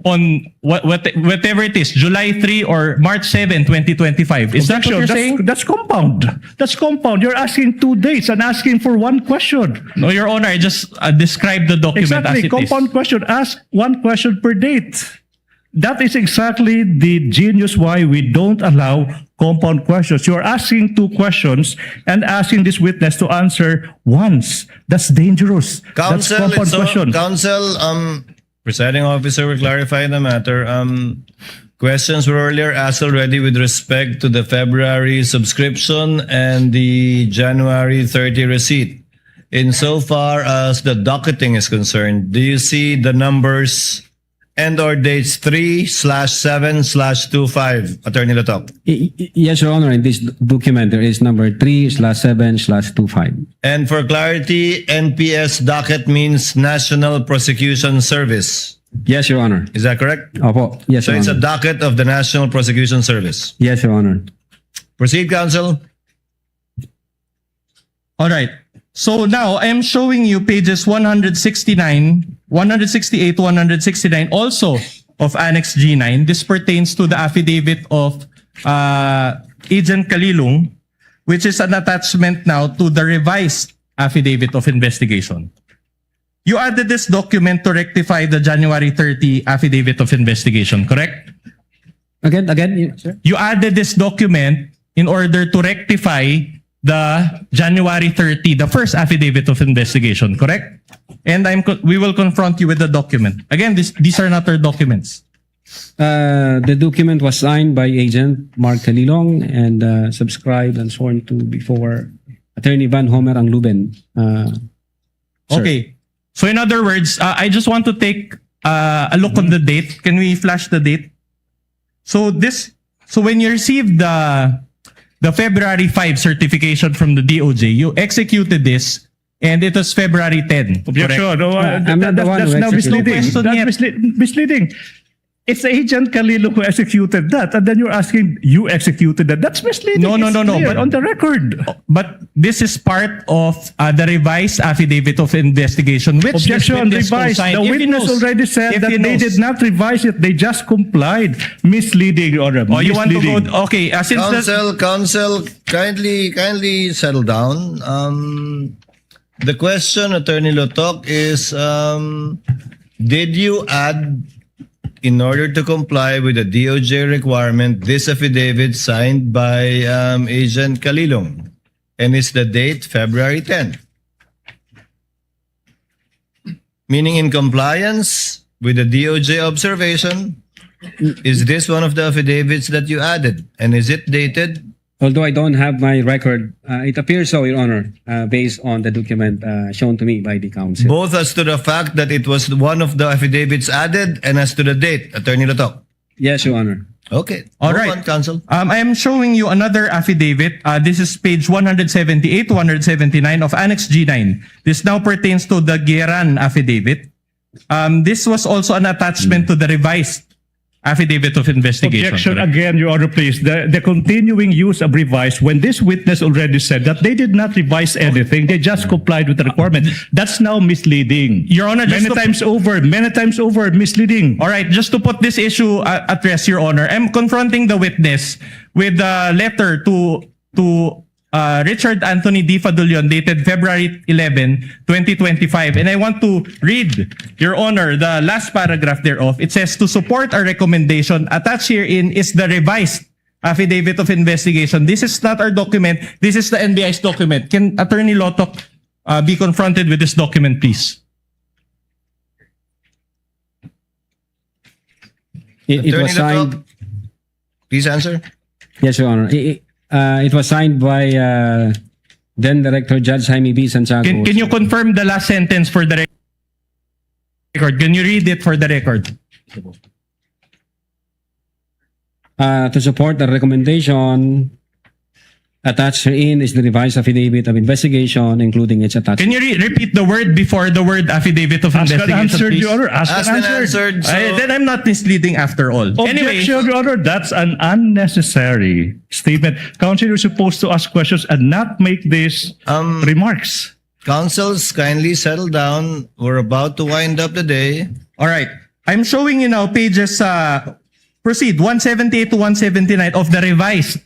on whatever it is, July 3 or March 7, 2025. Is that what you're saying? That's compound. That's compound. You're asking 2 dates and asking for 1 question. No, Your Honor, I just described the document Exactly. as it Compound is. question. Ask 1 question per date. That is exactly the genius why we don't allow compound questions. You're asking 2 questions and asking this witness to answer once. That's dangerous. That's Counsel, compound question. counsel, presiding officer will clarify the matter. Questions were earlier asked already with respect to the February subscription and the January 30 receipt. Insofar as the docketing is concerned, do you see the numbers and or dates 3/7/25, Attorney Latok? Yes, Your Honor. In this document, there is number 3/7/25. And for clarity, NPS docket means National Prosecution Service. Yes, Your Honor. Is that correct? Opo. Yes, So Your it's a Honor. docket of the National Prosecution Service. Yes, Your Honor. Proceed, counsel. All right. So now I'm showing you pages 169, 168, 169 also of Annex G9. This pertains to the affidavit of Agent Kalilung, which is an attachment now to the revised affidavit of investigation. You added this document to rectify the January 30 affidavit of investigation, correct? Again, sir? You added this document in order to rectify the January 30, the first affidavit of investigation, correct? And we will confront you with the document. Again, these are not our documents. The document was signed by Agent Mark Kalilong and subscribed and sworn to before Attorney Van Homer Angluben. Okay. So in other words, I just want to take a look on the date. Can we flash the date? So when you received the February 5 certification from the DOJ, you executed this, and it was February 10. Objection. correct? No, I'm not the one that's who now executed misleading. it. That's misleading. It's Agent Kalilong who executed that, and then you're asking you executed that. That's misleading. No. It's clear But on the record. But this is part of the revised affidavit of investigation, which Objection. this witness Revised. co-signed. The If he witness knows- already said if that he they knows. did not revise it. They just complied. Misleading, Your Honor. Oh, you want to Misleading. go? Okay. Since the, Counsel, kindly settle down. The question, Attorney Lotok, is Did you add, in order to comply with the DOJ requirement, this affidavit signed by Agent Kalilong? And is the date February 10? Meaning in compliance with the DOJ observation, is this one of the affidavits that you added? And is it dated? Although I don't have my record, it appears so, Your Honor, based on the document shown to me by the counsel. Both as to the fact that it was one of the affidavits added and as to the date, Attorney Latok. Yes, Your Honor. Okay. All Go right. on, counsel. I am showing you another affidavit. This is page 178 to 179 of Annex G9. This now pertains to the Geran affidavit. This was also an attachment to the revised affidavit of investigation. Objection correct? again, Your Honor, please. The continuing use of revise, when this witness already said that they did not revise anything, they just complied with the requirement. That's now misleading. Your Honor, just many times over, misleading. All right, just to put this issue at rest, Your Honor, I'm confronting the witness with a letter to Richard Anthony D. Fadulion dated February 11, 2025. And I want to read, Your Honor, the last paragraph thereof. It says, to support our recommendation, attached herein is the revised affidavit of investigation. This is not our document. This is the NBI's document. Can Attorney Lotok be confronted with this document, please? It was Attorney signed. Latok, please answer. Yes, Your Honor. It was signed by then Director Judge Jaime B. Santiago. Can you confirm the last sentence for the record? Can you read it for the record? To support the recommendation, attached herein is the revised affidavit of investigation, including its attachment. Can you repeat the word before the word affidavit of Ask and investigation, answered, please? Your Honor. Ask and answered. answered. So, Then I'm not misleading after all. Anyway, Objection, Your Honor. That's an unnecessary statement. Counsel, you're supposed to ask questions and not make these remarks. counsels, kindly settle down. We're about to wind up the day. all right. I'm showing you now pages, proceed, 178 to 179 of the revised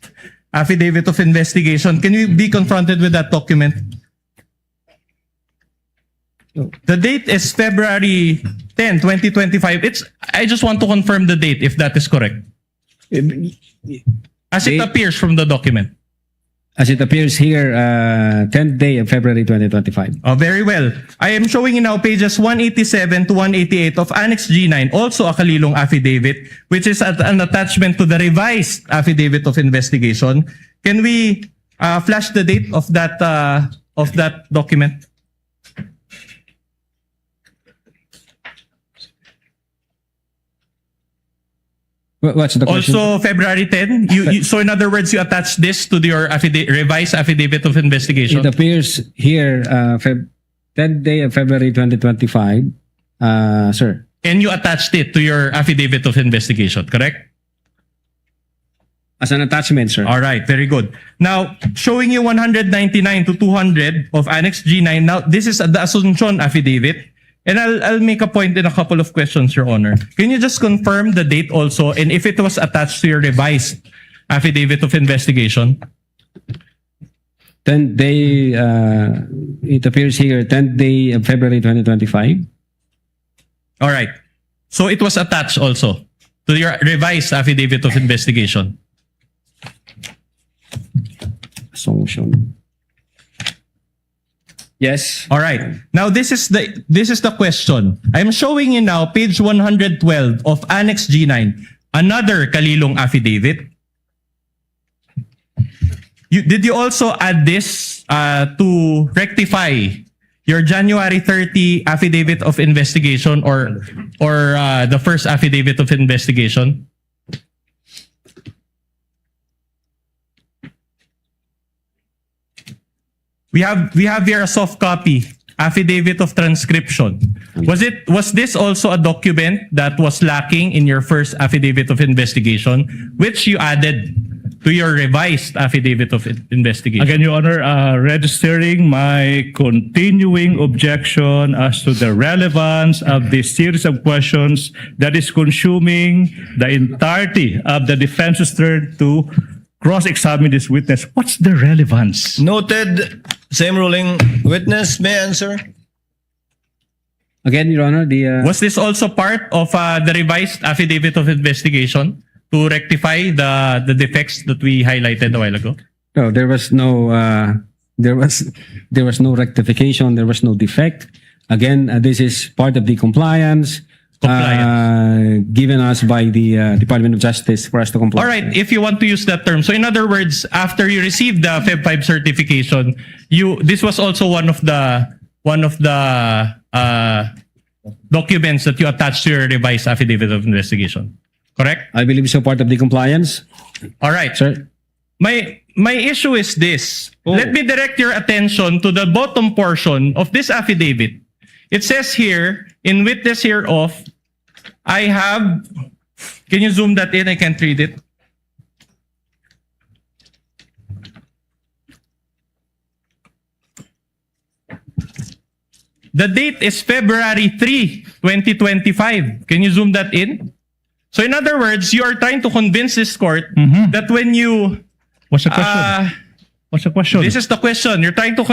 affidavit of investigation. Can you be confronted with that document? The date is February 10, 2025. I just want to confirm the date if that is correct. As it appears from the document. As it appears here, 10th day of February 2025. Oh, very well. I am showing you now pages 187 to 188 of Annex G9, also a Kalilong affidavit, which is an attachment to the revised affidavit of investigation. Can we flash the date of that document? What's the question? Also February 10. So in other words, you attach this to your revised affidavit of investigation. It appears here, 10th day of February 2025, sir. And you attached it to your affidavit of investigation, correct? As an attachment, sir. All right, very good. Now, showing you 199 to 200 of Annex G9. Now, this is the Asuncion affidavit. And I'll make a point in a couple of questions, Your Honor. Can you just confirm the date also and if it was attached to your revised affidavit of investigation? 10th day, it appears here, 10th day of February 2025. All right. So it was attached also to your revised affidavit of investigation. Assumption. Yes. All right. Now this is the question. I'm showing you now page 112 of Annex G9, another Kalilong affidavit. Did you also add this to rectify your January 30 affidavit of investigation or the first affidavit of investigation? We have here a soft copy, affidavit of transcription. Was this also a document that was lacking in your first affidavit of investigation, which you added to your revised affidavit of investigation? Again, Your Honor, registering my continuing objection as to the relevance of this series of questions that is consuming the entirety of the defense's turn to cross-examine this witness. What's the relevance? Noted. Same ruling. Witness may answer. Again, Your Honor, the Was this also part of the revised affidavit of investigation to rectify the defects that we highlighted a while ago? no, there was no rectification. There was no defect. Again, this is part of the compliance given us by the Department of Justice for us to comply. All right, if you want to use that term. So in other words, after you received the Feb 5 certification, this was also one of the documents that you attached to your revised affidavit of investigation. Correct? I believe so, part of the compliance. All right. Sir? My issue is this. Let me direct your attention to the bottom portion of this affidavit. It says here, in witness hereof, I have, can you zoom that in? I can't read it. The date is February 3, 2025. Can you zoom that in? So in other words, you are trying to convince this court that when you... What's the question? What's the question? This is the question. Are you trying to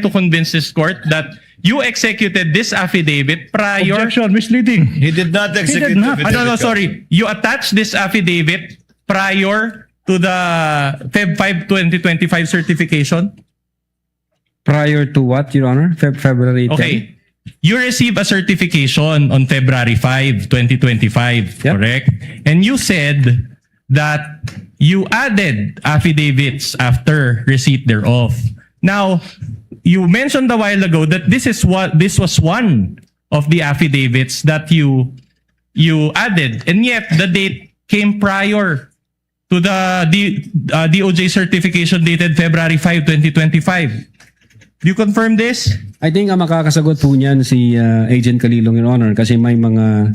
convince this court that you executed this affidavit prior? Objection, misleading. He did not execute the affidavit. No, sorry. You attached this affidavit prior to the Feb 5, 2025 certification? Prior to what, Your Honor? February 10? Okay. You received a certification on February 5, 2025, correct? And you said that you added affidavits after receipt thereof. Now, you mentioned a while ago that this was one of the affidavits that you added, and yet the date came prior to the DOJ certification dated February 5, 2025. Do you confirm this? I think ang makakasagot po niyan si Agent Calilong, Your Honor, kasi may mga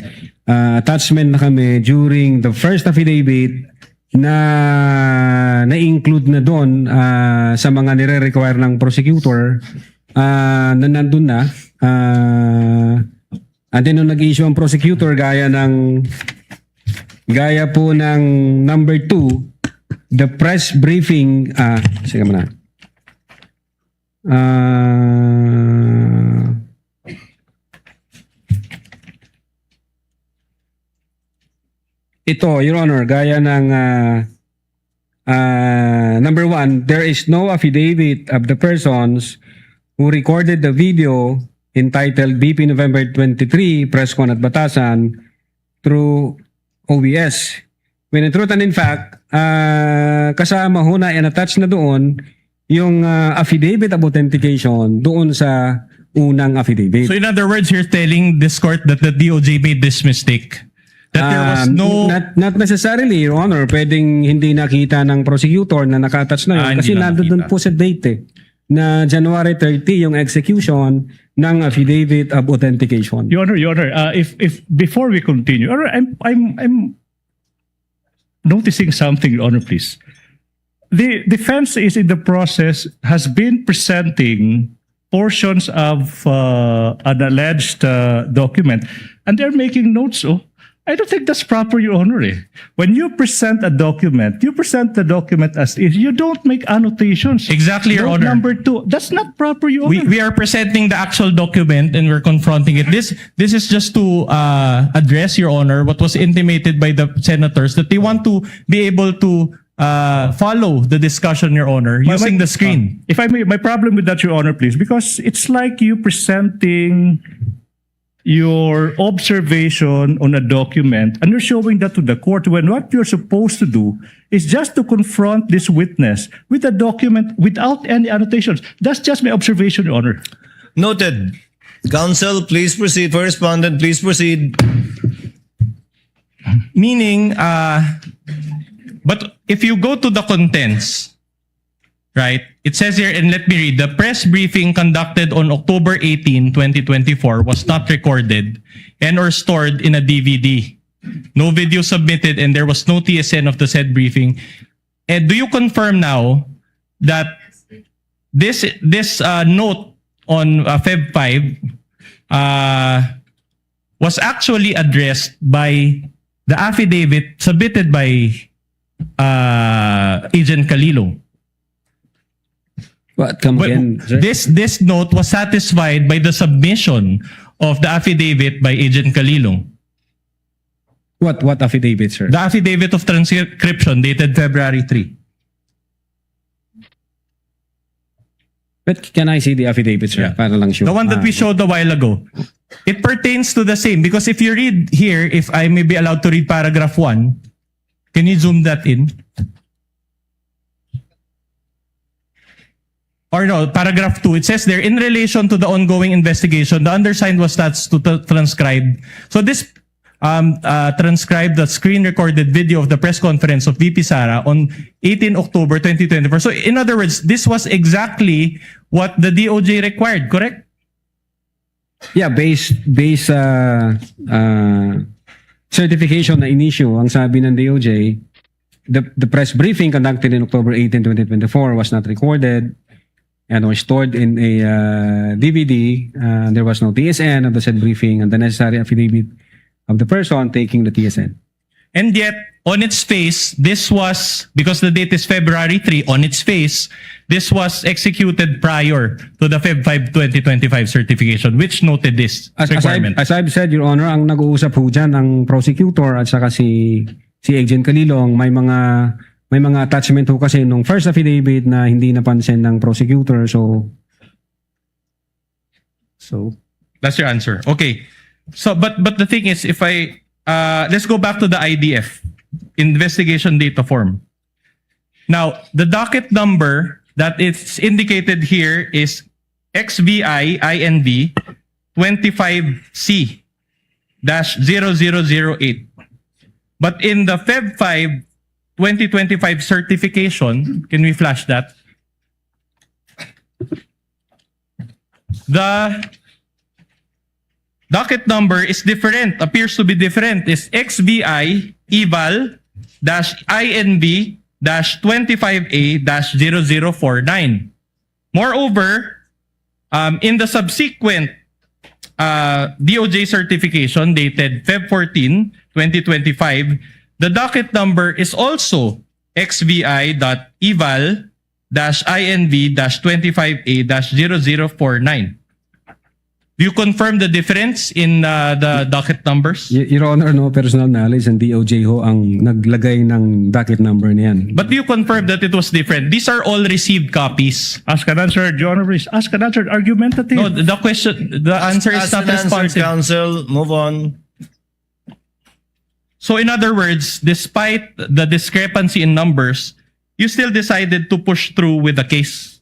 attachment na kami during the first affidavit na-include na doon sa mga nire-require ng prosecutor na nandun na. And then nung nag-issue ang prosecutor gaya po ng number 2, the press briefing, sige muna. Ito, Your Honor, gaya ng number 1, there is no affidavit of the persons who recorded the video entitled BP November 23, Press Con at Batasan through OBS. When in truth and in fact, kasama ho na in-attach na doon yung affidavit of authentication doon sa unang affidavit. So in other words, you're telling this court that the DOJ made this mistake? That there was no... Not necessarily, Your Honor. Pwedeng hindi nakita ng prosecutor na naka-attach na yun. Kasi nandun po sa date na January 30 yung execution ng affidavit of authentication. Your Honor, if before we continue, Your Honor, I'm noticing something, Your Honor, please. The defense is in the process, has been presenting portions of an alleged document, and they're making notes. I don't think that's proper, Your Honor. When you present a document, you present the document as is. You don't make annotations. Exactly, Your Honor. Number 2, that's not proper, Your Honor. We are presenting the actual document and we're confronting it. This is just to address, Your Honor, what was intimated by the senators, that they want to be able to follow the discussion, Your Honor, using the screen. If I may, my problem with that, Your Honor, please, because it's like you presenting your observation on a document and you're showing that to the court when what you're supposed to do is just to confront this witness with a document without any annotations. That's just my observation, Your Honor. Noted. Counsel, please proceed. For respondent, please proceed. Meaning, but if you go to the contents, right, it says here, and let me read, the press briefing conducted on October 18, 2024 was not recorded and or stored in a DVD. No video submitted and there was no TSN of the said briefing. And do you confirm now that this note on Feb 5 was actually addressed by the affidavit submitted by Agent Calilong? What? Come again, sir? This note was satisfied by the submission of the affidavit by Agent Calilong. What affidavit, sir? The affidavit of transcription dated February 3. But can I see the affidavit, sir? Para lang sure. The one that we showed a while ago. It pertains to the same because if you read here, if I may be allowed to read paragraph 1, can you zoom that in? Or no, paragraph 2, it says there, in relation to the ongoing investigation, the undersigned was tasked to transcribe. So this transcribed the screen-recorded video of the press conference of VP Sara on 18 October 2024. So in other words, this was exactly what the DOJ required, correct? Yeah, base certification na in-issue, ang sabi ng DOJ, the press briefing conducted in October 18, 2024 was not recorded and was stored in a DVD. There was no TSN of the said briefing and the necessary affidavit of the person taking the TSN. And yet, on its face, this was, because the date is February 3, on its face, this was executed prior to the Feb 5, 2025 certification, which noted this requirement. As I've said, Your Honor, ang nag-uusap po dyan, ang prosecutor at saka si Agent Calilong, may mga attachment po kasi nung first affidavit na hindi napansin ng prosecutor. So that's your answer. Okay. So, but the thing is, if I let's go back to the IDF, investigation data form. Now, the docket number that is indicated here is XVI INV 25C-0008. But in the Feb 5 2025 certification, can we flash that? The docket number is different, appears to be different. It's XVI EVAL-INV-25A-0049. Moreover, in the subsequent DOJ certification dated Feb 14, 2025, the docket number is also XVI.INV-25A-0049. Do you confirm the difference in the docket numbers? Your Honor, no personal knowledge and DOJ ho ang naglagay ng docket number niyan. But do you confirm that it was different? These are all received copies. Ask an answer, Your Honor, please. Ask an answer, argumentative. No, the answer is not responsive. Counsel, move on. So in other words, despite the discrepancy in numbers, you still decided to push through with the case.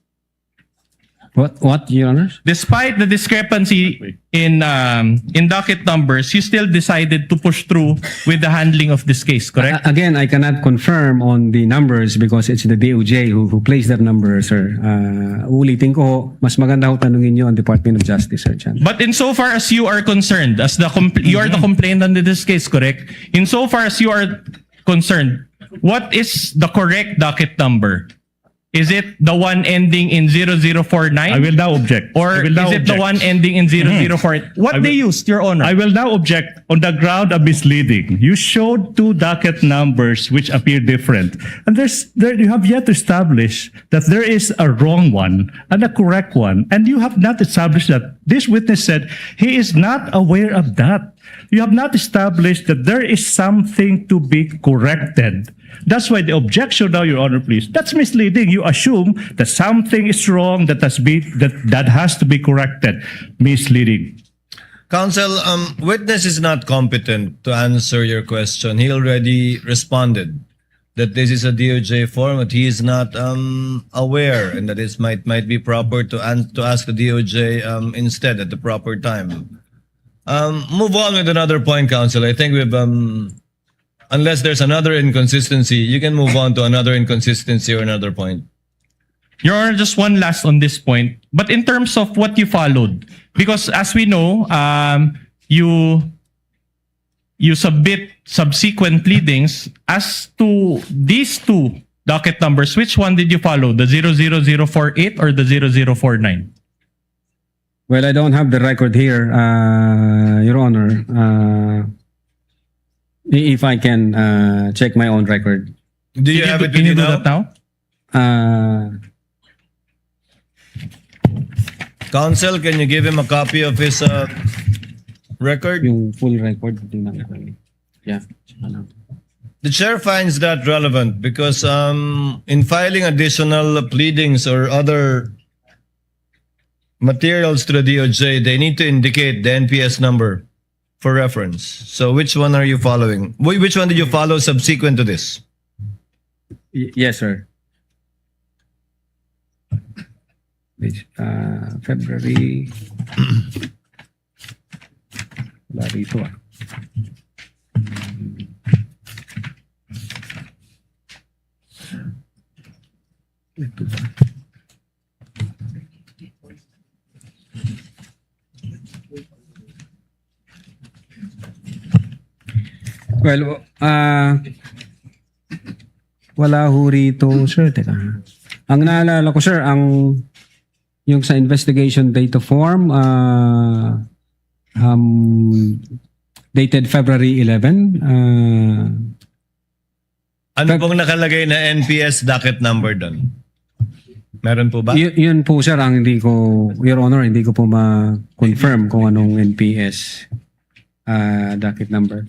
What, Your Honor? Despite the discrepancy in docket numbers, you still decided to push through with the handling of this case, correct? Again, I cannot confirm on the numbers because it's the DOJ who placed that number, sir. Ulitin ko, mas maganda ho tanungin nyo ang Department of Justice, sir. Chan. But insofar as you are concerned, as you are the complainant in this case, correct? Insofar as you are concerned, what is the correct docket number? Is it the one ending in 0049? I will now object. Or is it the one ending in 004? What they used, Your Honor? I will now object on the ground of misleading. You showed two docket numbers which appear different. And you have yet to establish that there is a wrong one and a correct one. And you have not established that. This witness said he is not aware of that. You have not established that there is something to be corrected. That's why the objection now, Your Honor, please. That's misleading. You assume that something is wrong that has to be corrected. Misleading. Counsel, witness is not competent to answer your question. He already responded that this is a DOJ form, but he is not aware, and that it might be proper to ask the DOJ instead at the proper time. Move on with another point, Counsel. I think we've unless there's another inconsistency, you can move on to another inconsistency or another point. Your Honor, just one last on this point. But in terms of what you followed, because as we know, you submit subsequent pleadings as to these two docket numbers. Which one did you follow? The 00048 or the 0049? Well, I don't have the record here, Your Honor. If I can check my own record. Do you have it? Can you do that now? Counsel, can you give him a copy of his record? Yung full record. Tingnan ko. Yeah. The chair finds that relevant because in filing additional pleadings or other materials to the DOJ, they need to indicate the NPS number for reference. So which one are you following? Which one did you follow subsequent to this? Yes, sir. February. Wala rito ah. Ito ba? Well, wala ho rito, sir. Teka. Ang naalala ko, sir, yung sa investigation data form, dated February 11. Ano pong nakalagay na NPS docket number doon? Meron po ba? Yun po, sir, ang hindi ko, Your Honor, hindi ko po ma-confirm kung anong NPS docket number.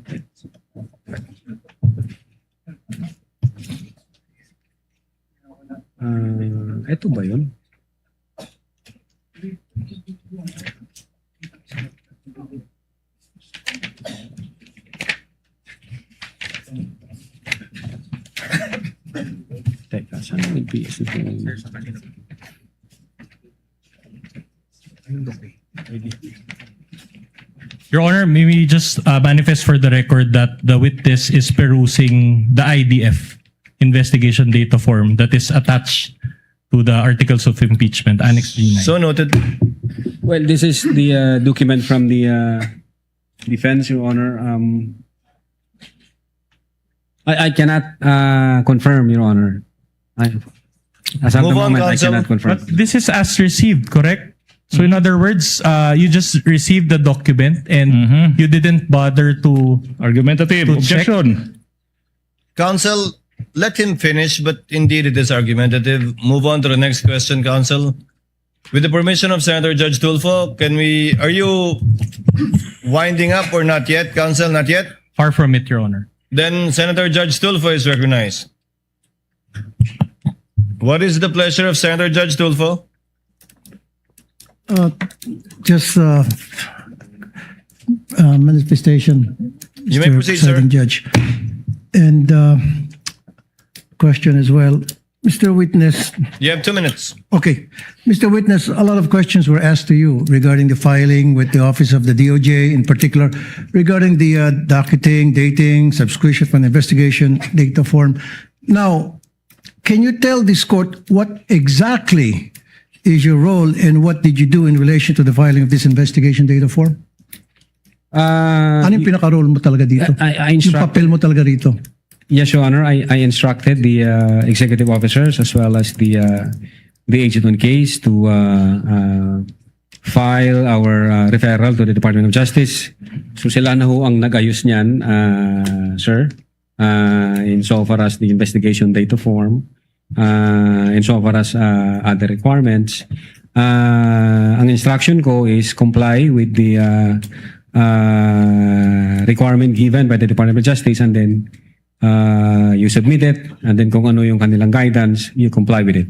Ito ba yun? Teka, saan ang NPS ito? Your Honor, may we just manifest for the record that the witness is perusing the IDF investigation data form that is attached to the articles of impeachment, Annex G9. So noted. Well, this is the document from the defense, Your Honor. I cannot confirm, Your Honor. As of the moment, I cannot confirm. But this is as received, correct? So in other words, you just received the document and you didn't bother to argumentative objection. Counsel, let him finish, but indeed it is argumentative. Move on to the next question, Counsel. With the permission of Senator Judge Tulfo, are you winding up or not yet, Counsel? Not yet? Far from it, Your Honor. Then Senator Judge Tulfo is recognized. What is the pleasure of Senator Judge Tulfo? Just manifestation. You may Mr. proceed, sir. Presiding Judge. And question as well. Mr. Witness. You have 2 minutes. Okay. Mr. Witness, a lot of questions were asked to you regarding the filing with the Office of the DOJ, in particular, regarding the docketing, dating, subscription for an investigation data form. Now, can you tell this court what exactly is your role and what did you do in relation to the filing of this investigation data form? Ano yung pinaka-role mo talaga dito? Yung papel mo talaga rito? Yes, Your Honor. I instructed the executive officers as well as the agent on case to file our referral to the Department of Justice. So sila na ho ang nag-ayos niyan, sir, insofar as the investigation data form, insofar as other requirements. Ang instruction ko is comply with the requirement given by the Department of Justice, and then you submit it, and then kung ano yung kanilang guidance, you comply with it.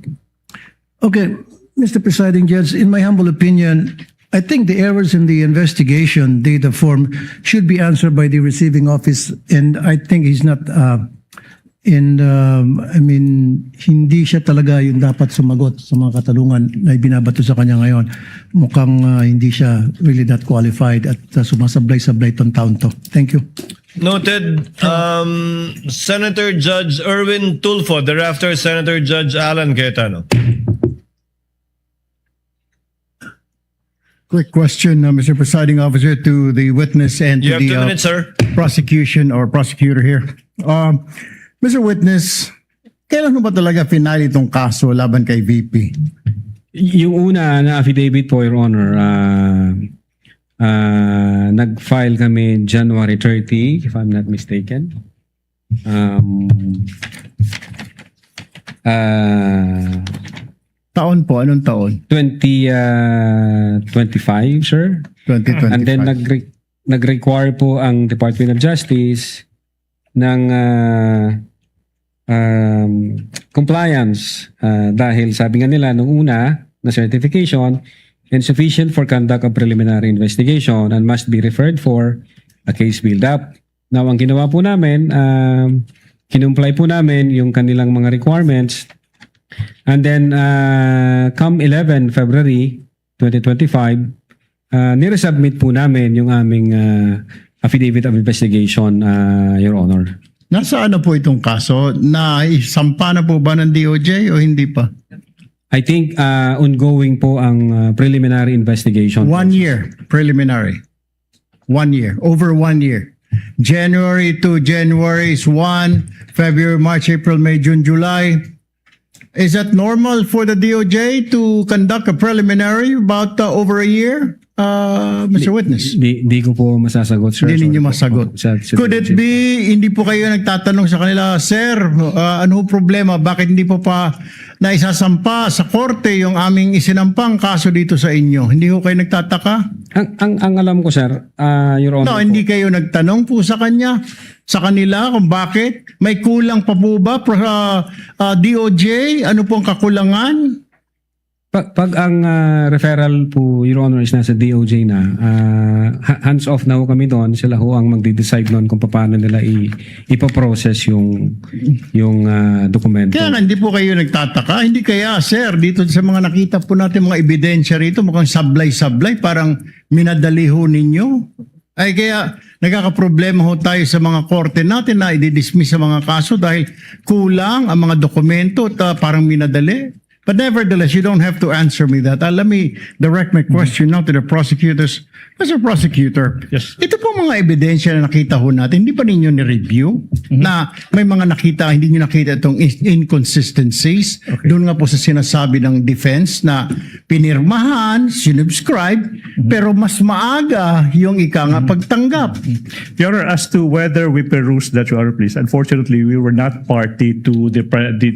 Okay, Mr. Presiding Judge, in my humble opinion, I think the errors in the investigation data form should be answered by the receiving office, and I think he's not hindi siya talaga yung dapat sumagot sa mga katanungan na ibinabato sa kanya ngayon. Mukhang hindi siya really that qualified at sumasablay-sablay tong taon to. Thank you. Noted. Senator Judge Erwin Tulfo, thereafter Senator Judge Alan Cayetano. Quick question, Mr. Presiding Officer, to the witness and You to have 2 the minutes, sir. prosecution or prosecutor here. Mr. Witness, kailan mo ba talaga final itong kaso laban kay VP? Yung una na affidavit po, Your Honor, nag-file kami January 30, if I'm not mistaken. Taon po, anong taon? 2025, sir. 2025. And then nag-require po ang Department of Justice ng compliance dahil sabi nga nila nung una na certification insufficient for conduct of preliminary investigation and must be referred for a case build-up. Now, ang ginawa po namin, kinumply po namin yung kanilang mga requirements and then come 11 February 2025, niresubmit po namin yung aming affidavit of investigation, Your Honor. Nasa ano po itong kaso? Naisampa na po ba ng DOJ o hindi pa? I think ongoing po ang preliminary investigation. 1 year preliminary. 1 year. Over 1 year. January to January is 1. February, March, April, May, June, July. Is that normal for the DOJ to conduct a preliminary about over a year? Mr. Witness. Di ko po masasagot, sir. Hindi ninyo masagot. Could it be, hindi po kayo nagtatanong sa kanila, Sir, ano problema? Bakit hindi po pa naisasampa sa korte yung aming isinampang kaso dito sa inyo? Hindi ko kayo nagtataka? Ang alam ko, sir, Your Honor. No, hindi kayo nagtanong po sa kanila kung bakit? May kulang pa po ba DOJ? Ano po ang kakulangan? Pag ang referral po, Your Honor, is nasa DOJ na, hands off na ho kami doon. Sila ho ang magde-decide noon kung paano nila ipoprocess yung dokumento. Kaya nga, hindi po kayo nagtataka. Hindi kaya, sir, dito sa mga nakita po natin mga ebidensya rito, mukhang sablay-sablay, parang minadali ho ninyo. Ay kaya nagkakaproblema ho tayo sa mga korte natin na i-dismiss sa mga kaso dahil kulang ang mga dokumento at parang minadali. But nevertheless, you don't have to answer me that. Let me direct my question now to the prosecutors. Mr. Prosecutor, Yes. ito po mga ebidensya na nakita ho natin, hindi pa ninyo ni-review na may mga nakita, hindi nyo nakita itong inconsistencies. Doon nga po sa sinasabi ng defense na pinirmahan, sinubscribe, pero mas maaga yung pagtanggap. Your Honor, as to whether we perused that, Your Honor, please. Unfortunately, we were not party to the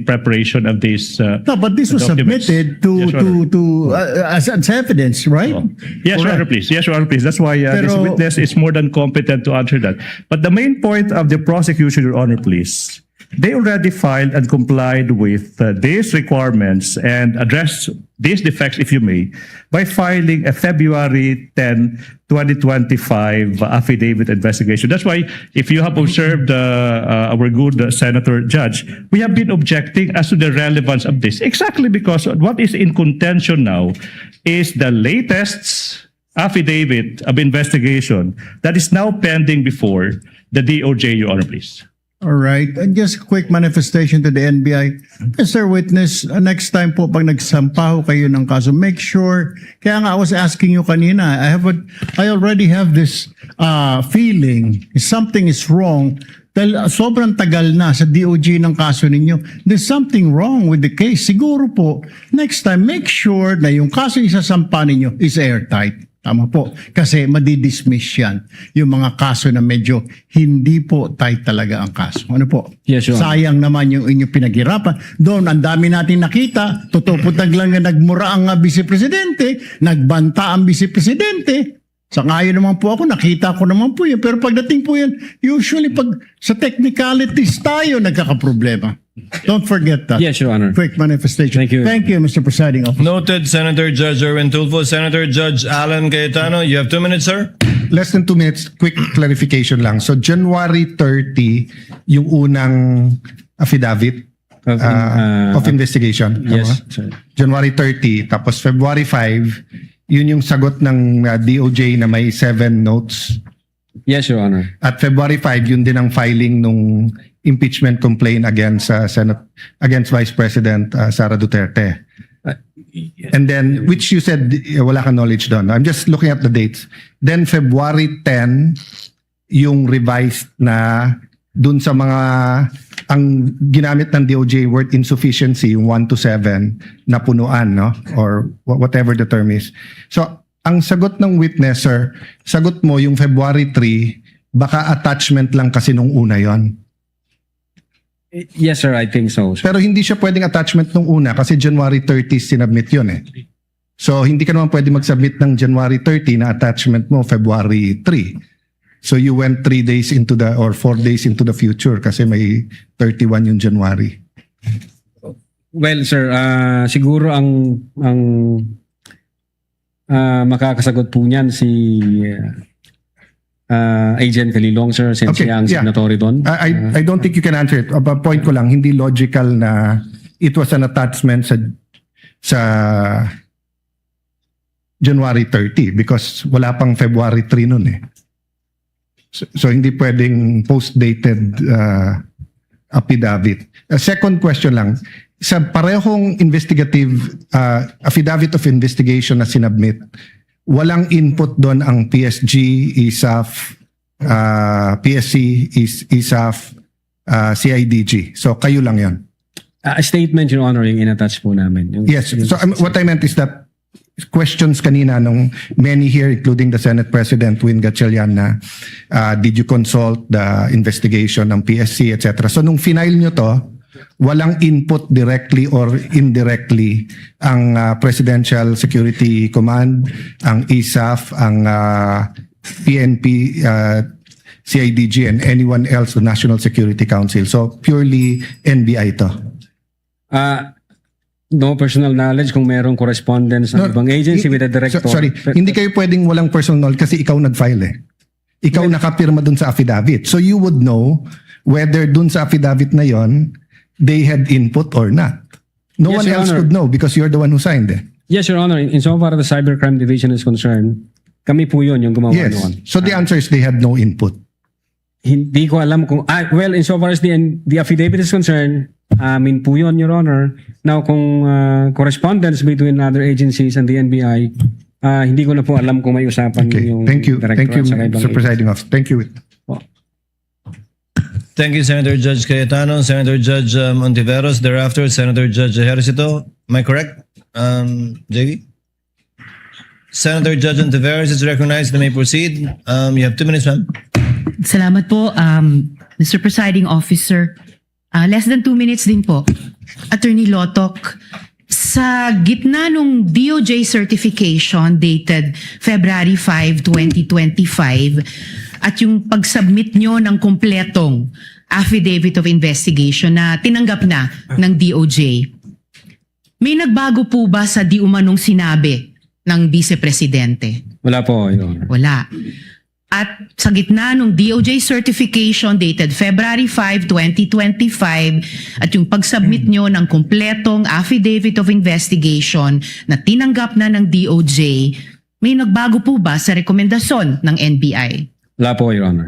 preparation of this. No, but this was documents. submitted as evidence, right? Yes, Your Honor, please. Yes, Your Honor, please. That's why this Pero- witness is more than competent to answer that. But the main point of the prosecution, Your Honor, please, they already filed and complied with these requirements and addressed these defects, if you may, by filing a February 10, 2025 affidavit investigation. That's why, if you have observed our good Senator Judge, we have been objecting as to the relevance of this. Exactly because what is in contention now is the latest affidavit of investigation that is now pending before the DOJ, Your Honor, please. All right. And just a quick manifestation to the NBI. Mr. Witness, next time po pag nagsampa ho kayo ng kaso, make sure, kaya nga I was asking you kanina, I already have this feeling something is wrong dahil sobrang tagal na sa DOJ ng kaso ninyo. There's something wrong with the case. Siguro po, next time, make sure na yung kaso isasampa ninyo is airtight. Tama po. Kasi madidismiss yan. Yung mga kaso na medyo hindi po tight talaga ang kaso. Ano po? Yes, Your Honor. Sayang naman yung inyong pinaghirapan. Doon, ang dami natin nakita. Totoo po lang na nagmura ang vice-presidente, nagbanta ang vice-presidente. Sa ngayon naman po ako, nakita ko naman po yun. Pero pagdating po yan, usually pag sa technicalities tayo nagkakaproblema. Don't forget that. Yes, Your Honor. Quick manifestation. Thank you. Mr. Presiding Officer. Noted, Senator Judge Erwin Tulfo. Senator Judge Alan Cayetano, you have 2 minutes, sir. Less than 2 minutes, quick clarification lang. So January 30, yung unang affidavit of investigation. Yes, Tama? sir. January 30, tapos February 5, yun yung sagot ng DOJ na may 7 notes. Yes, Your Honor. At February 5, yun din ang filing nung impeachment complaint against Vice President Sara Duterte. And then, which you said wala kang knowledge doon. I'm just looking at the dates. Then February 10, yung revised na dun sa mga ang ginamit ng DOJ word insufficiency, yung 1 to 7 na punuan, no? Or whatever the term is. So, ang sagot ng witness, sir, sagot mo yung February 3, baka attachment lang kasi nung una yon. Yes, sir. I think so. Pero hindi siya pwedeng attachment nung una kasi January 30 sinubmit yun eh. So, hindi ka naman pwede mag-submit ng January 30 na attachment mo February 3. So you went 3 days into the or 4 days into the future kasi may 31 yung January. Well, sir, siguro ang makakasagot po niyan si Agent Calilong, sir, since siya ang signatory doon. I don't think you can answer it. Point ko lang, hindi logical na it was an attachment sa January 30 because wala pang February 3 nun eh. So hindi pwedeng post-dated affidavit. Second question lang, sa parehong investigative affidavit of investigation na sinubmit, walang input doon ang PSG, ISAF, PSC, ISAF, CIDG. So kayo lang yan. A statement, Your Honor, yung inattach po namin. Yes. So what I meant is that questions kanina nung many here, including the Senate President Win Gatchalian, na did you consult the investigation ng PSC, etc. So nung final nyo to, walang input directly or indirectly ang Presidential Security Command, ang ISAF, ang PNP, CIDG, and anyone else, the National Security Council. So purely NBI to. No personal knowledge kung merong correspondence ng ibang agency with the director. Sorry, hindi kayo pwedeng walang personal knowledge kasi ikaw nag-file eh. Ikaw nakapirma dun sa affidavit. So you would know whether dun sa affidavit na yon they had input or not. No Yes, one Your else Honor. would know because you're the one who signed it. Yes, Your Honor. In so far the Cybercrime Division is concerned, kami po yun yung gumawa Yes. noon. So the answer is they had no input. Hindi ko alam kung... well, in so far as the affidavit is concerned, amin po yun, Your Honor. Now, kung correspondence between other agencies and the NBI, hindi ko na po alam kung may usapan yung Thank you. director Thank you, at saka ibang Mr. Presiding Officer. Thank you. Thank you, Senator Judge Cayetano, Senator Judge Ontiveros. Thereafter, Senator Judge Ejercito. Am I correct, JV? Senator Judge Ontiveros is recognized. You may proceed. You have 2 minutes, ma'am. Salamat po, Mr. Presiding Officer. Less than 2 minutes din po. Attorney Lotok, sa gitna nung DOJ certification dated February 5, 2025 at yung pag-submit nyo ng kumpletong affidavit of investigation na tinanggap na ng DOJ, may nagbago po ba sa di umanong sinabi ng Vice Presidente? Wala po, Your Honor. Wala. At sa gitna ng DOJ certification dated February 5, 2025 at yung pag-submit nyo ng kumpletong affidavit of investigation na tinanggap na ng DOJ, may nagbago po ba sa rekomendasyon ng NBI? Wala po, Your Honor.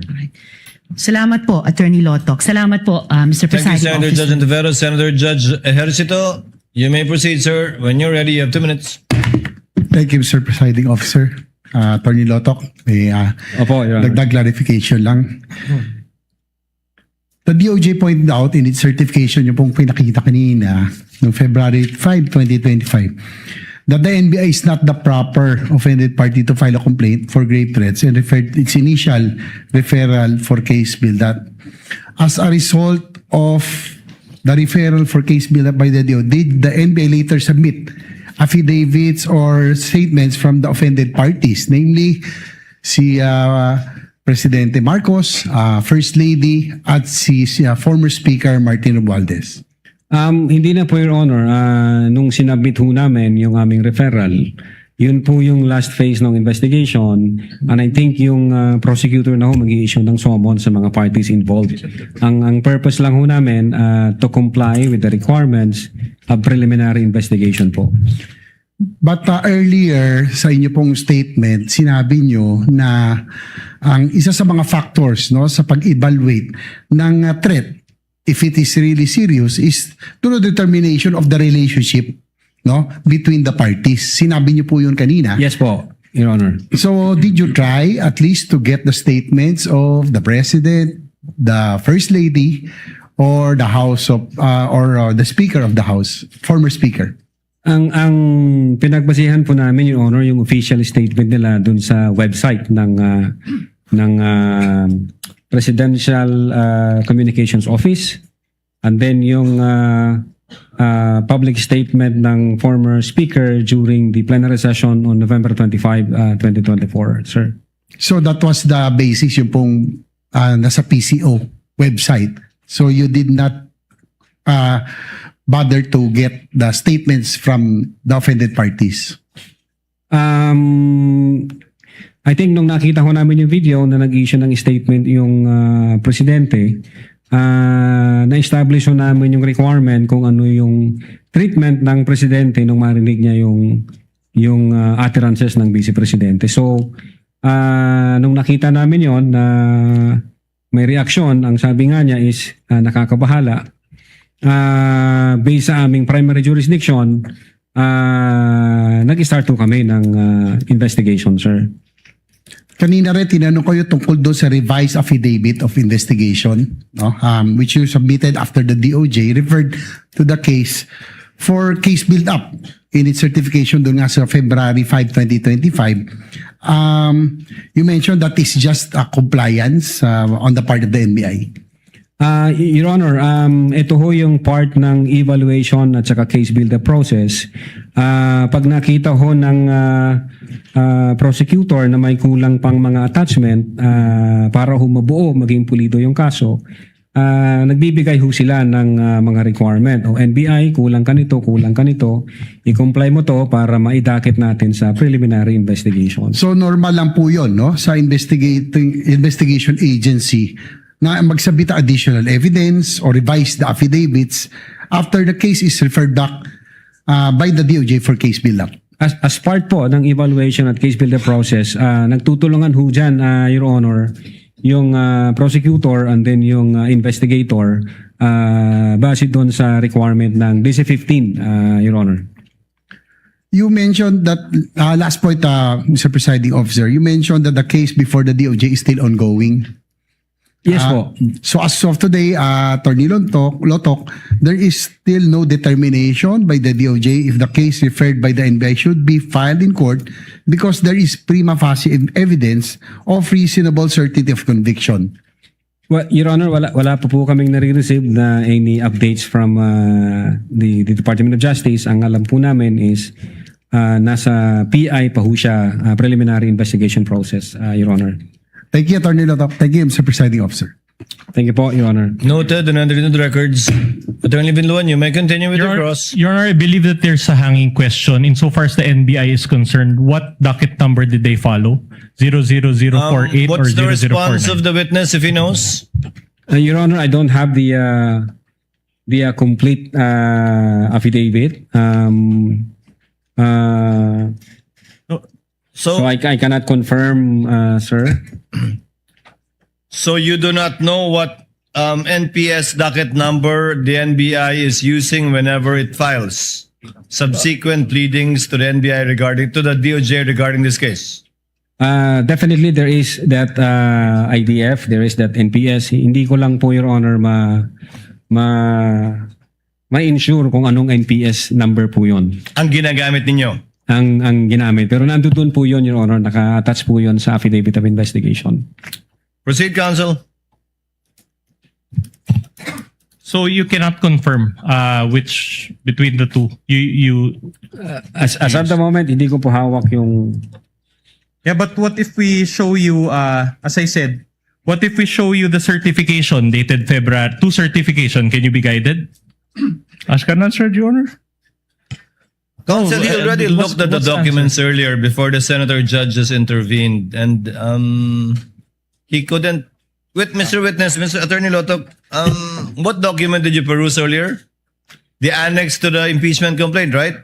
Salamat po, Attorney Lotok. Salamat po, Mr. Thank you, Presiding Senator Officer. Judge Ontiveros. Senator Judge Ejercito, you may proceed, sir. When you're ready, you have 2 minutes. Thank you, Mr. Presiding Officer. Attorney Lotok, may Opo, Your Honor. dagdag clarification lang. The DOJ pointed out in its certification, yung pong pinakita kanina, noong February 5, 2025, that the NBI is not the proper offended party to file a complaint for grave threats and referred its initial referral for case build-up. As a result of the referral for case build-up by the DOJ, did the NBI later submit affidavits or statements from the offended parties, namely si Presidente Marcos, First Lady, at si former Speaker Martin Romualdez? Hindi na po, Your Honor. Nung sinabit ho namin yung aming referral, yun po yung last phase ng investigation, and I think yung prosecutor na ho mag-i-issue ng summon sa mga parties involved. Ang purpose lang ho namin to comply with the requirements of preliminary investigation po. But earlier sa inyo pong statement, sinabi nyo na ang isa sa mga factors no sa pag-evaluate ng threat, if it is really serious, is through determination of the relationship no between the parties. Sinabi niyo po yun kanina. Yes po, Your Honor. So did you try at least to get the statements of the President, the First Lady, or the House of or the Speaker of the House, former Speaker? Ang pinagbasihan po namin, Your Honor, yung official statement nila dun sa website ng Presidential Communications Office, and then yung public statement ng former speaker during the plenary session on November 25, 2024, sir. So that was the basis yung pong nasa PCO website. So you did not bother to get the statements from the offended parties. I think nung nakita ko namin yung video na nag-issue ng statement yung presidente, na-establish namin yung requirement kung ano yung treatment ng presidente nung marinig niya yung utterances ng vice presidente. So, nung nakita namin yon na may reaksyon, ang sabi nga niya is nakakabahala. Based sa aming primary jurisdiction, nag-start to kami ng investigation, sir. Kanina rin tinanong ko yung tungkol doon sa revised affidavit of investigation, no? Which you submitted after the DOJ referred to the case for case build-up in its certification doon nga sa February 5, 2025. You mentioned that is just a compliance on the part of the NBI. Your Honor, ito ho yung part ng evaluation at saka case build-up process. Pag nakita ho ng prosecutor na may kulang pang mga attachment para ho mabuo, maging pulido yung kaso, nagbibigay ho sila ng mga requirement. O NBI, kulang ka nito, i-comply mo to para maidakit natin sa preliminary investigation. So normal lang po yun, no? Sa investigation agency na magsabita additional evidence or revise the affidavits after the case is referred back by the DOJ for case build-up. As part po ng evaluation at case build-up process, nagtutulungan ho dyan, Your Honor, yung prosecutor and then yung investigator base doon sa requirement ng DC-15, Your Honor. You mentioned that, last point, Mr. Presiding Officer, you mentioned that the case before the DOJ is still ongoing. Yes po. So as of today, Attorney Lotok, there is still no determination by the DOJ if the case referred by the NBI should be filed in court because there is prima facie evidence of reasonable certainty of conviction. Well, Your Honor, wala pa po kaming nare-receive na any updates from the Department of Justice. Ang alam po namin is nasa PI pa ho siya, preliminary investigation process, Your Honor. Thank you, Attorney Lotok. Thank you, Mr. Presiding Officer. Thank you po, Your Honor. Noted and entered into the records. Attorney Binluan, you may continue with your cross. Your Honor, I believe that there's a hanging question. Insofar as the NBI is concerned, what docket number did they follow? 00048 or 0049? What's the response of the witness if he knows? Your Honor, I don't have the complete affidavit. So I cannot confirm, sir. So you do not know what NPS docket number the NBI is using whenever it files subsequent pleadings to the NBI to the DOJ regarding this case? Definitely there is that IDF, there is that NPS. Hindi ko lang po, Your Honor, ma-ensure kung anong NPS number po yun. Ang ginagamit ninyo? Ang ginamit. Pero nandun po yun, Your Honor. Naka-attach po yun sa affidavit of investigation. Proceed, counsel. So you cannot confirm which between the two. As of the moment, hindi ko po hawak yung... Yeah, but what if we show you, as I said, what if we show you the certification dated February, two certification, can you be guided? Ask an answer, Your Honor. Counsel, he already looked at the documents earlier before the senator judges intervened, and he couldn't. With Mr. Witness, Mr. Attorney Lotok, what document did you peruse earlier? The annex to the impeachment complaint, right?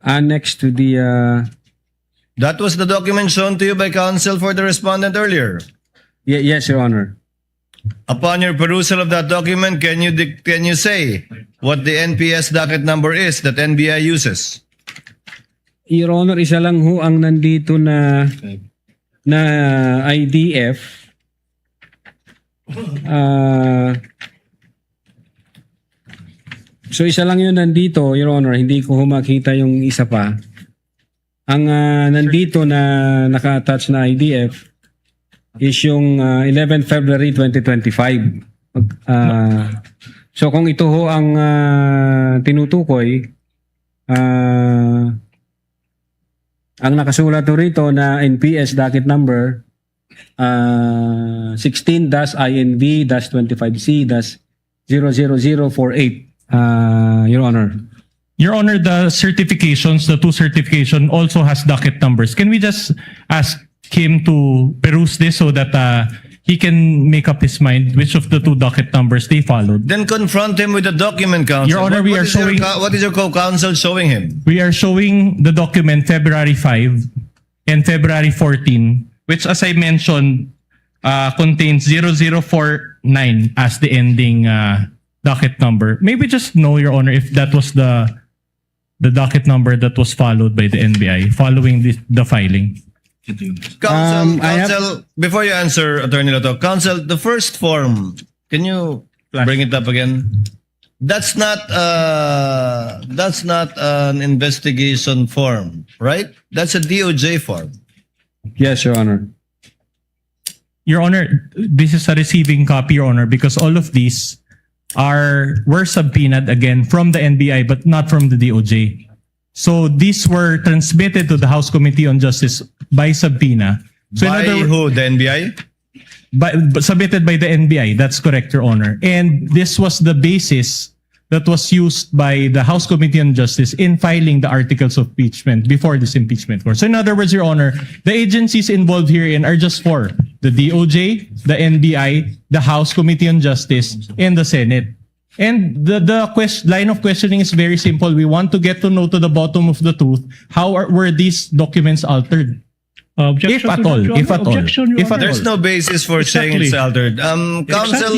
Annex to the... That was the document shown to you by counsel for the respondent earlier. Yes, Your Honor. Upon your perusal of that document, can you say what the NPS docket number is that NBI uses? Your Honor, isa lang ho ang nandito na IDF. So isa lang yun nandito, Your Honor. Hindi ko makita yung isa pa. Ang nandito na naka-attach na IDF is yung 11 February 2025. So kung ito ho ang tinutukoy, Ang nakasulat to rito na NPS docket number 16-INV-25C-00048, Your Honor. Your Honor, the certifications, the two certification also has docket numbers. Can we just ask him to peruse this so that he can make up his mind which of the two docket numbers they followed? Then confront him with the document, counsel. Your Honor, What is your co-counsel showing him? We are showing the document February 5 and February 14, which as I mentioned, contains 0049 as the ending docket number. Maybe just know, Your Honor, if that was the docket number that was followed by the NBI following the filing. Counsel, before you answer, Attorney Loto, counsel, the first form, can you bring it up again? That's not an investigation form, right? That's a DOJ form. Yes, Your Honor. Your Honor, this is a receiving copy, Your Honor, because all of these were subpoenaed again from the NBI but not from the DOJ. So these were transmitted to the House Committee on Justice by subpoena. So By who? The NBI? Submitted by the NBI. That's correct, Your Honor. And this was the basis that was used by the House Committee on Justice in filing the articles of impeachment before this impeachment court. So in other words, Your Honor, the agencies involved herein are just four: the DOJ, the NBI, the House Committee on Justice, and the Senate. And the line of questioning is very simple. We want to get to know to the bottom of the truth, were these documents altered? If at all. There's no basis for saying it's altered. Counsel,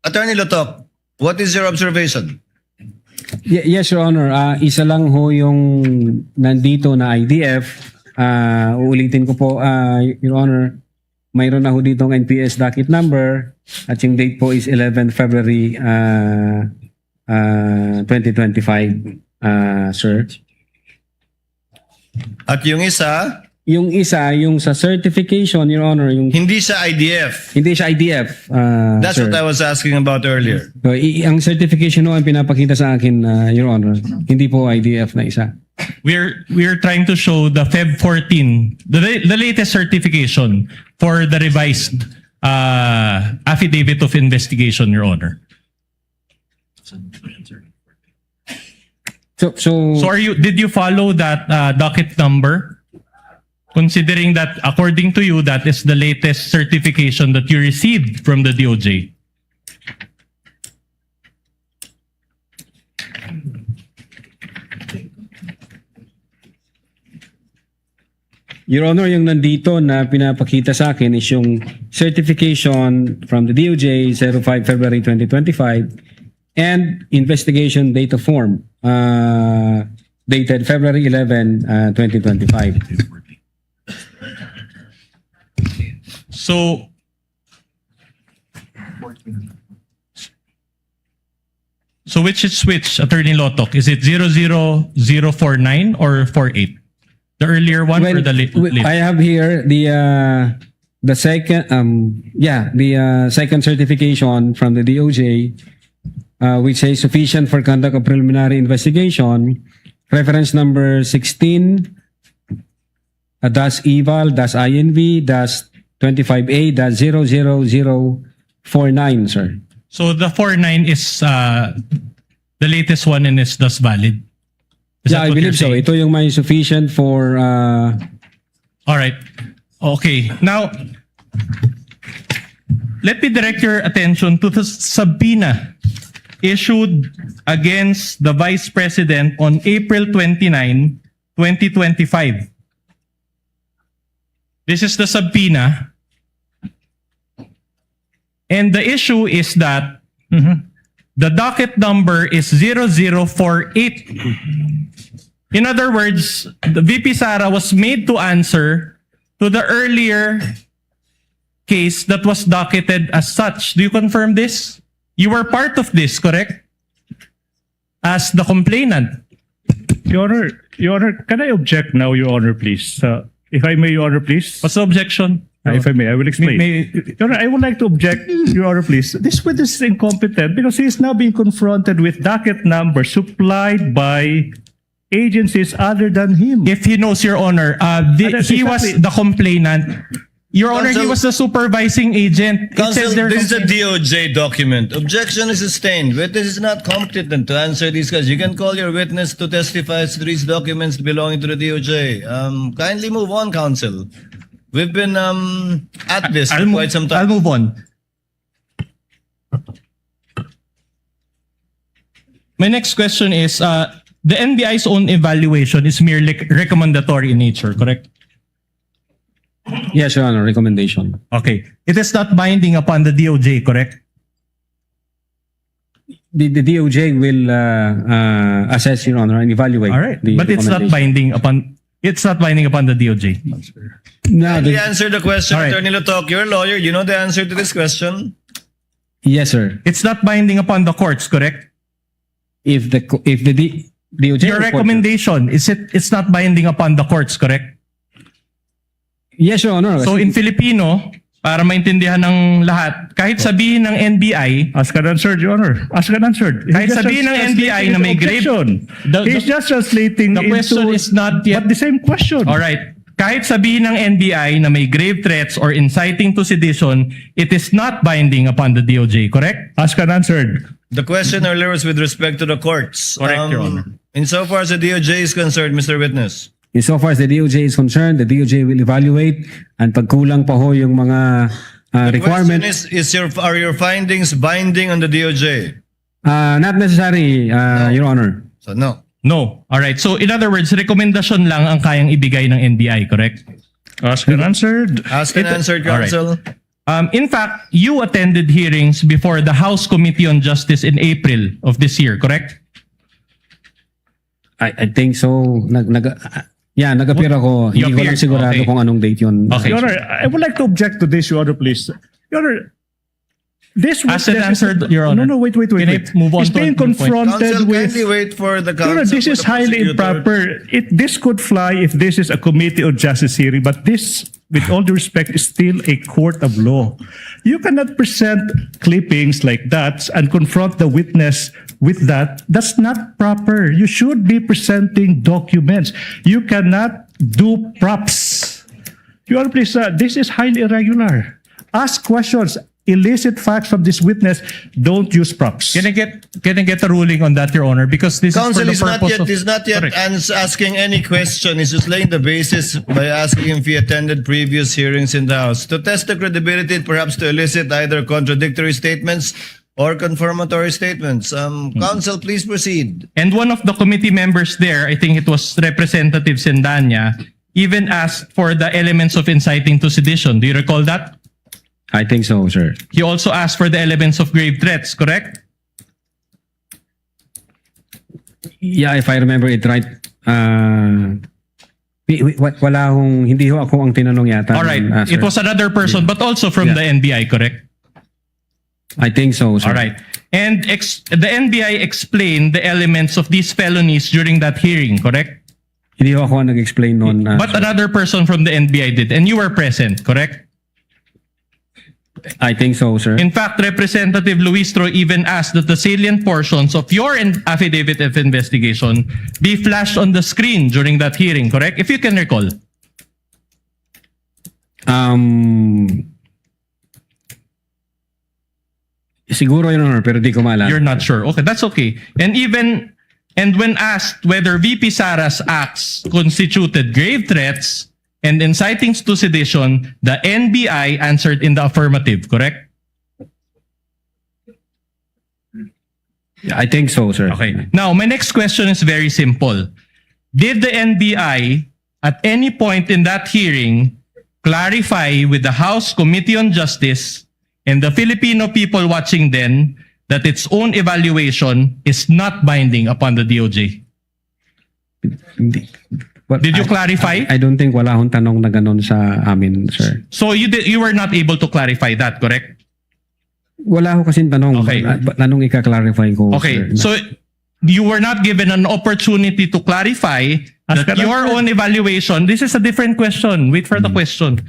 Attorney Lotok, what is your observation? Yes, Your Honor. Isa lang ho yung nandito na IDF. Uulitin ko po, Your Honor, mayroon na ho ditong NPS docket number at yung date po is 11 February 2025, sir. At yung isa? Yung isa, yung sa certification, Your Honor. Hindi siya IDF? Hindi siya IDF, That's sir. what I was asking about earlier. So, ang certification ho ang pinapakita sa akin, Your Honor. Hindi po IDF na isa. We're trying to show the Feb 14, the latest certification for the revised affidavit of investigation, Your Honor. So did you follow that docket number? Considering that according to you, that is the latest certification that you received from the DOJ. Your Honor, yung nandito na pinapakita sa akin is yung certification from the DOJ 05 February 2025 and investigation data form dated February 11, 2025. So which is which, Attorney Lotok? Is it 00049 or 48? The earlier one or the later? I have here the second the second certification from the DOJ which says sufficient for conduct of preliminary investigation, reference number 16 -INV-25A-00049, sir. So the 49 is the latest one and is thus valid. I believe so. Ito yung may sufficient for all right. Okay. Now, let me direct your attention to the subpoena issued against the Vice President on April 29, 2025. This is the subpoena. And the issue is that the docket number is 0048. In other words, the VP Sara was made to answer to the earlier case that was docketed as such. Do you confirm this? You were part of this, correct? As the complainant. Your Honor, can I object now, Your Honor, please? If I may, Your Honor, please. What's the objection? If I may, I will explain. Your Honor, I would like to object, Your Honor, please. This witness is incompetent because he is now being confronted with docket numbers supplied by agencies other than him. If he knows, Your Honor, That's he was exactly- the complainant. Your Honor, he Counsel- was the supervising agent. It Counsel, says there this is a complaint- DOJ document. Objection is sustained. Witness is not competent to answer these questions. You can call your witness to testify as to these documents belonging to the DOJ. Kindly move on, counsel. We've been at this for quite some time. I'll move on. My next question is, the NBI's own evaluation is merely recommendatory in nature, correct? Yes, Your Honor, recommendation. Okay. It is not binding upon the DOJ, correct? The DOJ will assess, Your Honor, and evaluate. All right. the But it's not recommendation. binding upon the DOJ. No, Kindly answer the question, All right. Attorney Lotok. You're a lawyer. You know the answer to this question. yes, sir. It's not binding upon the courts, correct? If the DOJ Your report- recommendation, it's not binding upon the courts, correct? Yes, Your Honor. So in Filipino, para maintindihan ng lahat, kahit sabihin ng NBI, Ask and answered, Your Honor. Ask and answered. Kahit sabihin ng NBI na may grave... He's just translating The question into, is not yet... but the same question. Alright. Kahit sabihin ng NBI na may grave threats or inciting to sedition, it is not binding upon the DOJ, correct? Ask and answered. The question earlier was with respect to the courts. Correct, Your Honor. Insofar as the DOJ is concerned, Mr. Witness. Insofar as the DOJ is concerned, the DOJ will evaluate and pag kulang pa ho yung mga The requirement, question is are your findings binding on the DOJ? not necessary, Your Honor. So no. No. Alright. So in other words, rekomendasyon lang ang kayang ibigay ng NBI, correct? Ask and answered. Ask and answered, counsel. In fact, you attended hearings before the House Committee on Justice in April of this year, correct? I think so. Nag-appear ako. You Hindi ko lang appeared, sigurado okay. kung anong date yun. Okay. Your Honor, I would like to object to this, Your Honor, please. Your Honor, this Asked and answered, Your Honor. No, wait. Can I move on He's to being the point? confronted Counsel, with... kindly wait for the counsel. Your Honor, this for is the highly prosecutor. improper. This could fly if this is a committee of justice hearing, but this, with all due respect, is still a court of law. You cannot present clippings like that and confront the witness with that. That's not proper. You should be presenting documents. You cannot do props. Your Honor, please, this is highly irregular. Ask questions. Elicit facts from this witness. Don't use props. Can I get a ruling on that, Your Honor? Because this Counsel is is for the not purpose yet, of... is not yet Correct. asking any question. He's just laying the basis by asking if he attended previous hearings in the House to test the credibility and perhaps to elicit either contradictory statements or confirmatory statements. Counsel, please proceed. And one of the committee members there, I think it was Representative Sendanya, even asked for the elements of inciting to sedition. Do you recall that? I think so, sir. He also asked for the elements of grave threats, correct? Yeah, if I remember it right, wala akong, hindi ho ako ang tinanong yata. All right. Sir. It was another person, but also from the NBI, correct? I think so, sir. All right. And the NBI explained the elements of these felonies during that hearing, correct? Hindi ho ako ang nag-explain noon. But another person from the NBI did, and you were present, correct? I think so, sir. In fact, Representative Luistro even asked that the salient portions of your affidavit of investigation be flashed on the screen during that hearing, correct? If you can recall. Siguro yun, Honor, pero di ko maalala. You're not sure. Okay, that's okay. And when asked whether VP Sara's acts constituted grave threats and inciting to sedition, the NBI answered in the affirmative, correct? Yeah, I think so, sir. Okay. Now, my next question is very simple. Did the NBI at any point in that hearing clarify with the House Committee on Justice and the Filipino people watching then that its own evaluation is not binding upon the DOJ? Did you clarify? I don't think wala akong tanong na ganon sa amin, sir. So you were not able to clarify that, correct? Wala ako kasing tanong. Okay. Anong ika-clarify ko, Okay. sir? So you were not given an opportunity to clarify that your own evaluation, this is a different question. Wait for the question.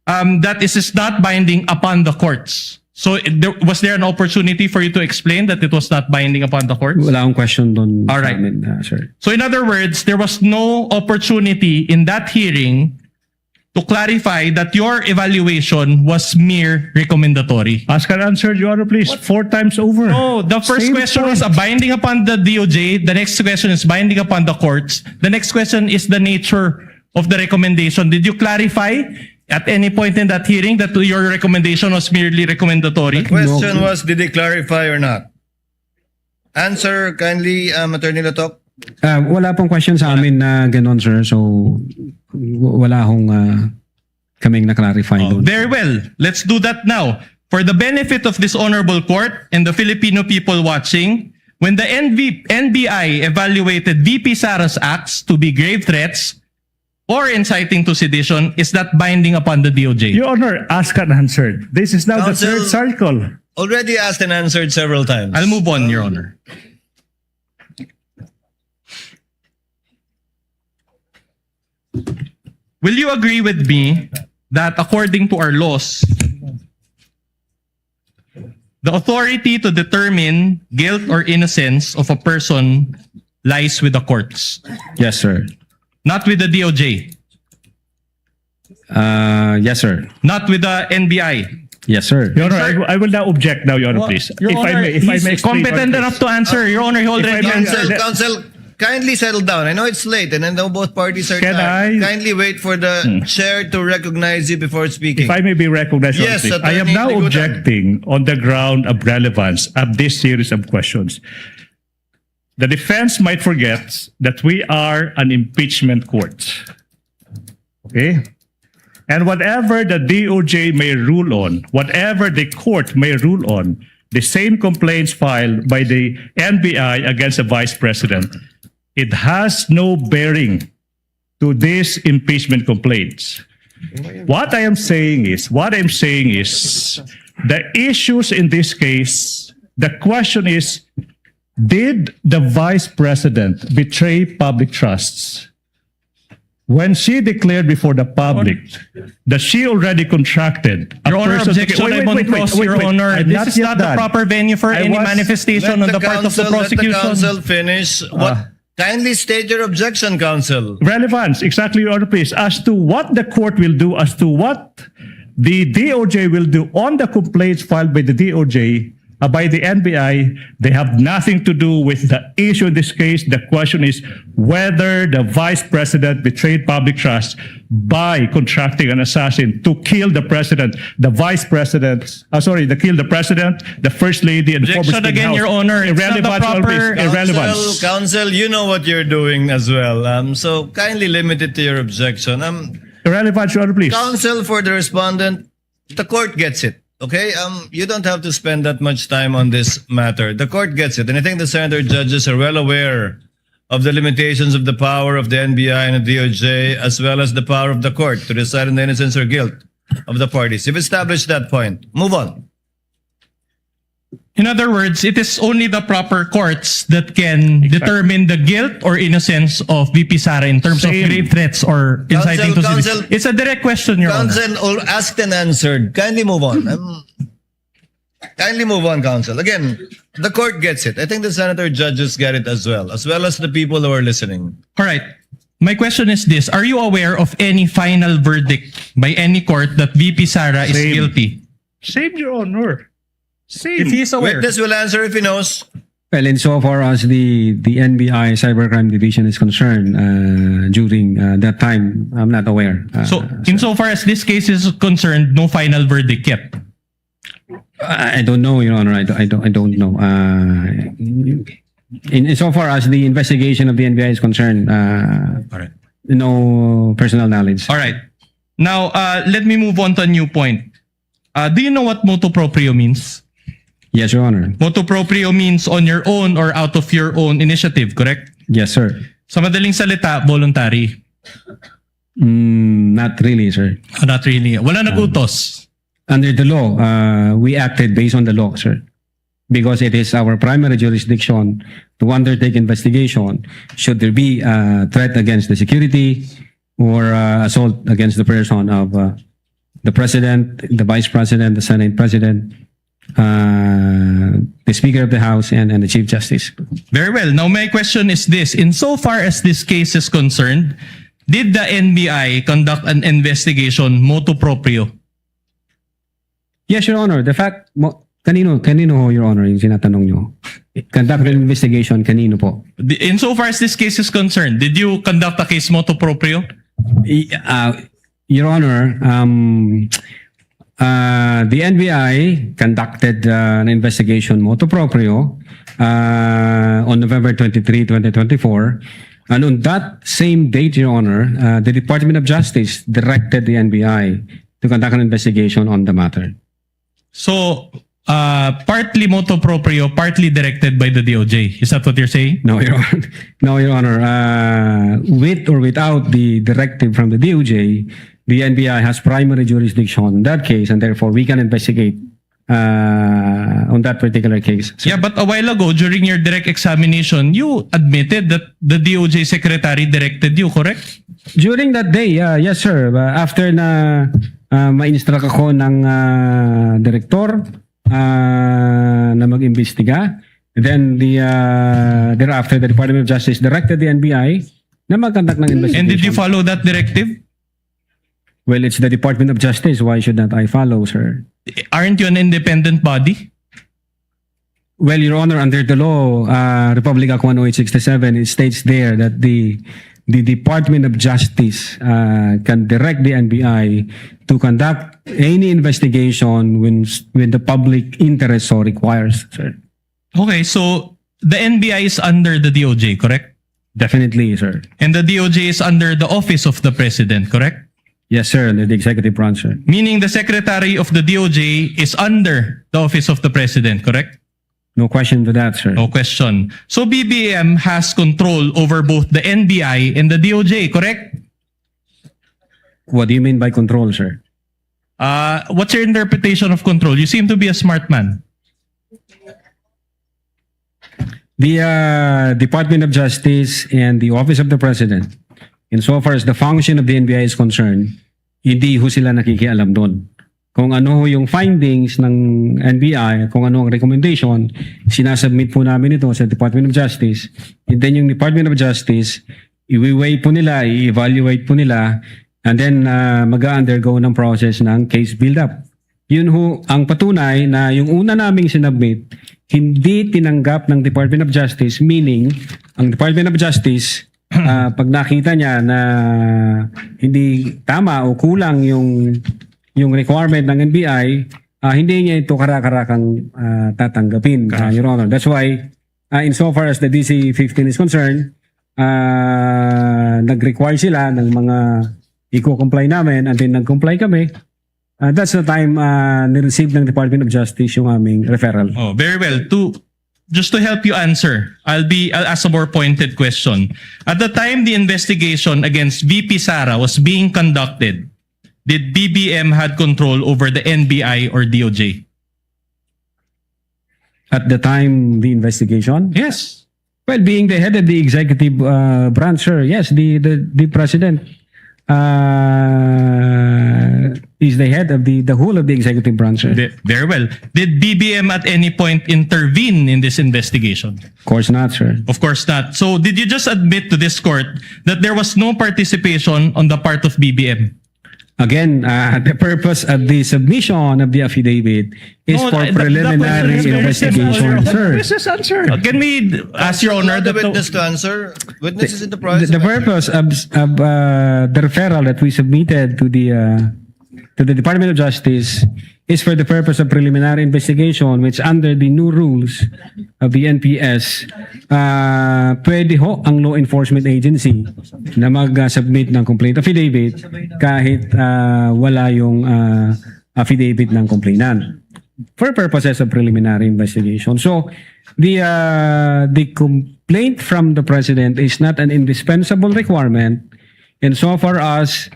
That is not binding upon the courts. So was there an opportunity for you to explain that it was not binding upon the courts? Wala akong question doon. All right. sa amin, sir. So in other words, there was no opportunity in that hearing to clarify that your evaluation was mere recommendatory. Ask and answer, Your Honor, please. 4 times over. No, the first Same question point. was binding upon the DOJ. The next question is binding upon the courts. The next question is the nature of the recommendation. Did you clarify at any point in that hearing that your recommendation was merely recommendatory? The question was, did they clarify or not? Answer kindly, Attorney Lotok. Wala pong question sa amin na ganon, sir. So, wala akong kaming na-clarify doon. Very well. Let's do that now. For the benefit of this honorable court and the Filipino people watching, when the NBI evaluated VP Sara's acts to be grave threats or inciting to sedition, is that binding upon the DOJ? Your Honor, ask and answered. This is now Counsel- the third cycle. Already asked and answered several times. I'll move on, Your Honor. Will you agree with me that according to our laws, the authority to determine guilt or innocence of a person lies with the courts, Yes, sir. not with the DOJ, Yes, sir. not with the NBI? Yes, sir. Your Honor, I will now object now, Your Honor, please. Your Honor, if I he's may explain, competent Your Honor, enough to answer. Your Honor, he already may- answered. Counsel, kindly settle down. I know it's late and I know both parties are Can tired. I- Kindly wait for the chair to recognize you before speaking. If I may be recognized, Your Honor, Yes, please. I am Attorney now Ligudan. objecting on the ground of relevance of this series of questions. The defense might forget that we are an impeachment court. Okay? And whatever the DOJ may rule on, whatever the court may rule on, the same complaints filed by the NBI against the Vice President, it has no bearing to these impeachment complaints. What I'm saying is, the issues in this case, the question is, did the Vice President betray public trusts? When she declared before the public that she already contracted a Your Honor, person- objection, Wait, Ibon wait, wait, Cross, wait, Your wait. Honor. I'm This is yet not the done. proper venue for I any was- manifestation on the part of the Let the prosecution. counsel finish. Kindly state your objection, counsel. Relevance, exactly, Your Honor, please, as to what the court will do, as to what the DOJ will do on the complaints filed by the DOJ, by the NBI, they have nothing to do with the issue in this case. The question is whether the Vice President betrayed public trust by contracting an assassin to kill the President, the Vice President, to kill the President, the First Lady, and the former Objection Speaker again, House. Your Honor. It's not the Irrelevant, Your Honor, proper- please. Irrelevance. Counsel, you know what you're doing as well. So kindly limit it to your objection. Irrelevant, Your Honor, please. Counsel for the respondent, the court gets it. Okay, you don't have to spend that much time on this matter. The court gets it, and I think the senator judges are well aware of the limitations of the power of the NBI and the DOJ, as well as the power of the court to decide on the innocence or guilt of the parties. You've established that point. Move on. In other words, it is only the proper courts that can determine the guilt or innocence of VP Sara in terms of grave threats or inciting to Counsel, sedition. It's a direct question, Your Honor. Counsel, all asked and answered. Kindly move on. Kindly move on, counsel. Again, the court gets it. I think the senator judges get it as well as the people who are listening. All right. My question is this. Are you aware of any final verdict by any court that VP Sara is Same. guilty? Same, Your Honor. Same. If he is aware. Witness will answer if he knows. Well, insofar as the NBI Cybercrime Division is concerned, during that time, I'm not aware. So, insofar as this case is concerned, no final verdict yet. I don't know, Your Honor. I don't know. Insofar as the investigation of the NBI is concerned, All right. no personal knowledge. All right. Now, let me move on to a new point. Do you know what motu proprio means? Yes, Your Honor. Motu proprio means on your own or out of your own initiative, correct? Yes, sir. Sa madaling salita, voluntary. Not really, sir. Not really. Wala nagutos. Under the law, we acted based on the law, sir. Because it is our primary jurisdiction to undertake investigation should there be a threat against the security or assault against the person of the President, the Vice President, the Senate President, the Speaker of the House and the Chief Justice. Very well. Now my question is this. Insofar as this case is concerned, did the NBI conduct an investigation motu proprio? Yes, Your Honor. The fact, kanino ho, Your Honor, yung sinatanong nyo? Conduct an investigation, kanino po? Insofar as this case is concerned, did you conduct a case motu proprio? Your Honor, the NBI conducted an investigation motu proprio on November 23, 2024. And on that same date, Your Honor, the Department of Justice directed the NBI to conduct an investigation on the matter. So, partly motu proprio, partly directed by the DOJ. Is that what you're saying? No, Your Honor. No, Your Honor. With or without the directive from the DOJ, the NBI has primary jurisdiction on that case, and therefore we can investigate on that particular case. Yeah, but a while ago, during your direct examination, you admitted that the DOJ secretary directed you, correct? During that day, yes sir. After na ma-instruct ako ng direktor na mag-imbestiga, then thereafter the Department of Justice directed the NBI na mag-conduct ng investigation. And did you follow that directive? Well, it's the Department of Justice. Why should not I follow, sir? Aren't you an independent body? Well, Your Honor, under the law, Republic Act 10867, it states there that the Department of Justice can direct the NBI to conduct any investigation when the public interest so requires, sir. Okay, so the NBI is under the DOJ, correct? Definitely, sir. And the DOJ is under the Office of the President, correct? Yes, sir, the executive branch, sir. Meaning the Secretary of the DOJ is under the Office of the President, correct? No question to that, sir. No question. So BBM has control over both the NBI and the DOJ, correct? What do you mean by control, sir? What's your interpretation of control? You seem to be a smart man. The Department of Justice and the Office of the President, insofar as the function of the NBI is concerned, hindi ho sila nakikialam doon. Kung ano yung findings ng NBI, kung ano ang recommendation, sinasubmit po namin ito sa Department of Justice. And then yung Department of Justice, i-weigh po nila, i-evaluate po nila, and then mag-undergo ng process ng case build-up. Yun ho ang patunay na yung una naming sinubmit, hindi tinanggap ng Department of Justice, meaning ang Department of Justice, pag nakita niya na hindi tama o kulang yung requirement ng NBI, hindi niya ito kararakang tatanggapin, Your Honor. That's why, insofar as the DC-15 is concerned, nag-require sila ng mga i-comply namin, and then nag-comply kami. That's the time ni-receive ng Department of Justice yung aming referral. Oh, very well. Just to help you answer, I'll ask a more pointed question. At the time the investigation against VP SARA was being conducted, did BBM had control over the NBI or DOJ? At the time the investigation? Yes. Well, being the head of the executive branch, sir, yes, the president is the head of the whole of the executive branch, sir. Very well. Did BBM at any point intervene in this investigation? Of course not, sir. Of course not. So did you just admit to this court that there was no participation on the part of BBM? Again, the purpose of the submission of the affidavit is for preliminary investigation, sir. Can we ask Your Honor the witness to answer? Witness is in the process. The purpose of the referral that we submitted to the Department of Justice is for the purpose of preliminary investigation, which under the new rules of the NPS, pwede ho ang law enforcement agency na mag-submit ng complaint affidavit kahit wala yung affidavit ng complainant for purposes of preliminary investigation. So, the complaint from the President is not an indispensable requirement insofar as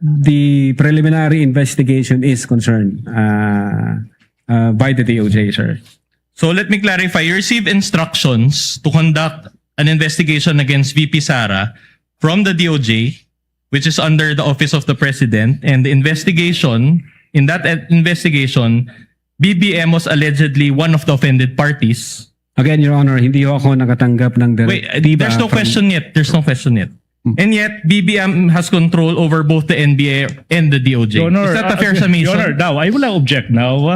the preliminary investigation is concerned by the DOJ, sir. So let me clarify. You received instructions to conduct an investigation against VP SARA from the DOJ, which is under the Office of the President, and the investigation, in that investigation, BBM was allegedly one of the offended parties. Again, Your Honor, hindi ako nakatanggap ng Wait, direktiba. there's no question yet. There's no question yet. And yet, BBM has control over both the NBA and the DOJ. Your Honor, Is that a fair summation? Your Honor, now, I will not object now.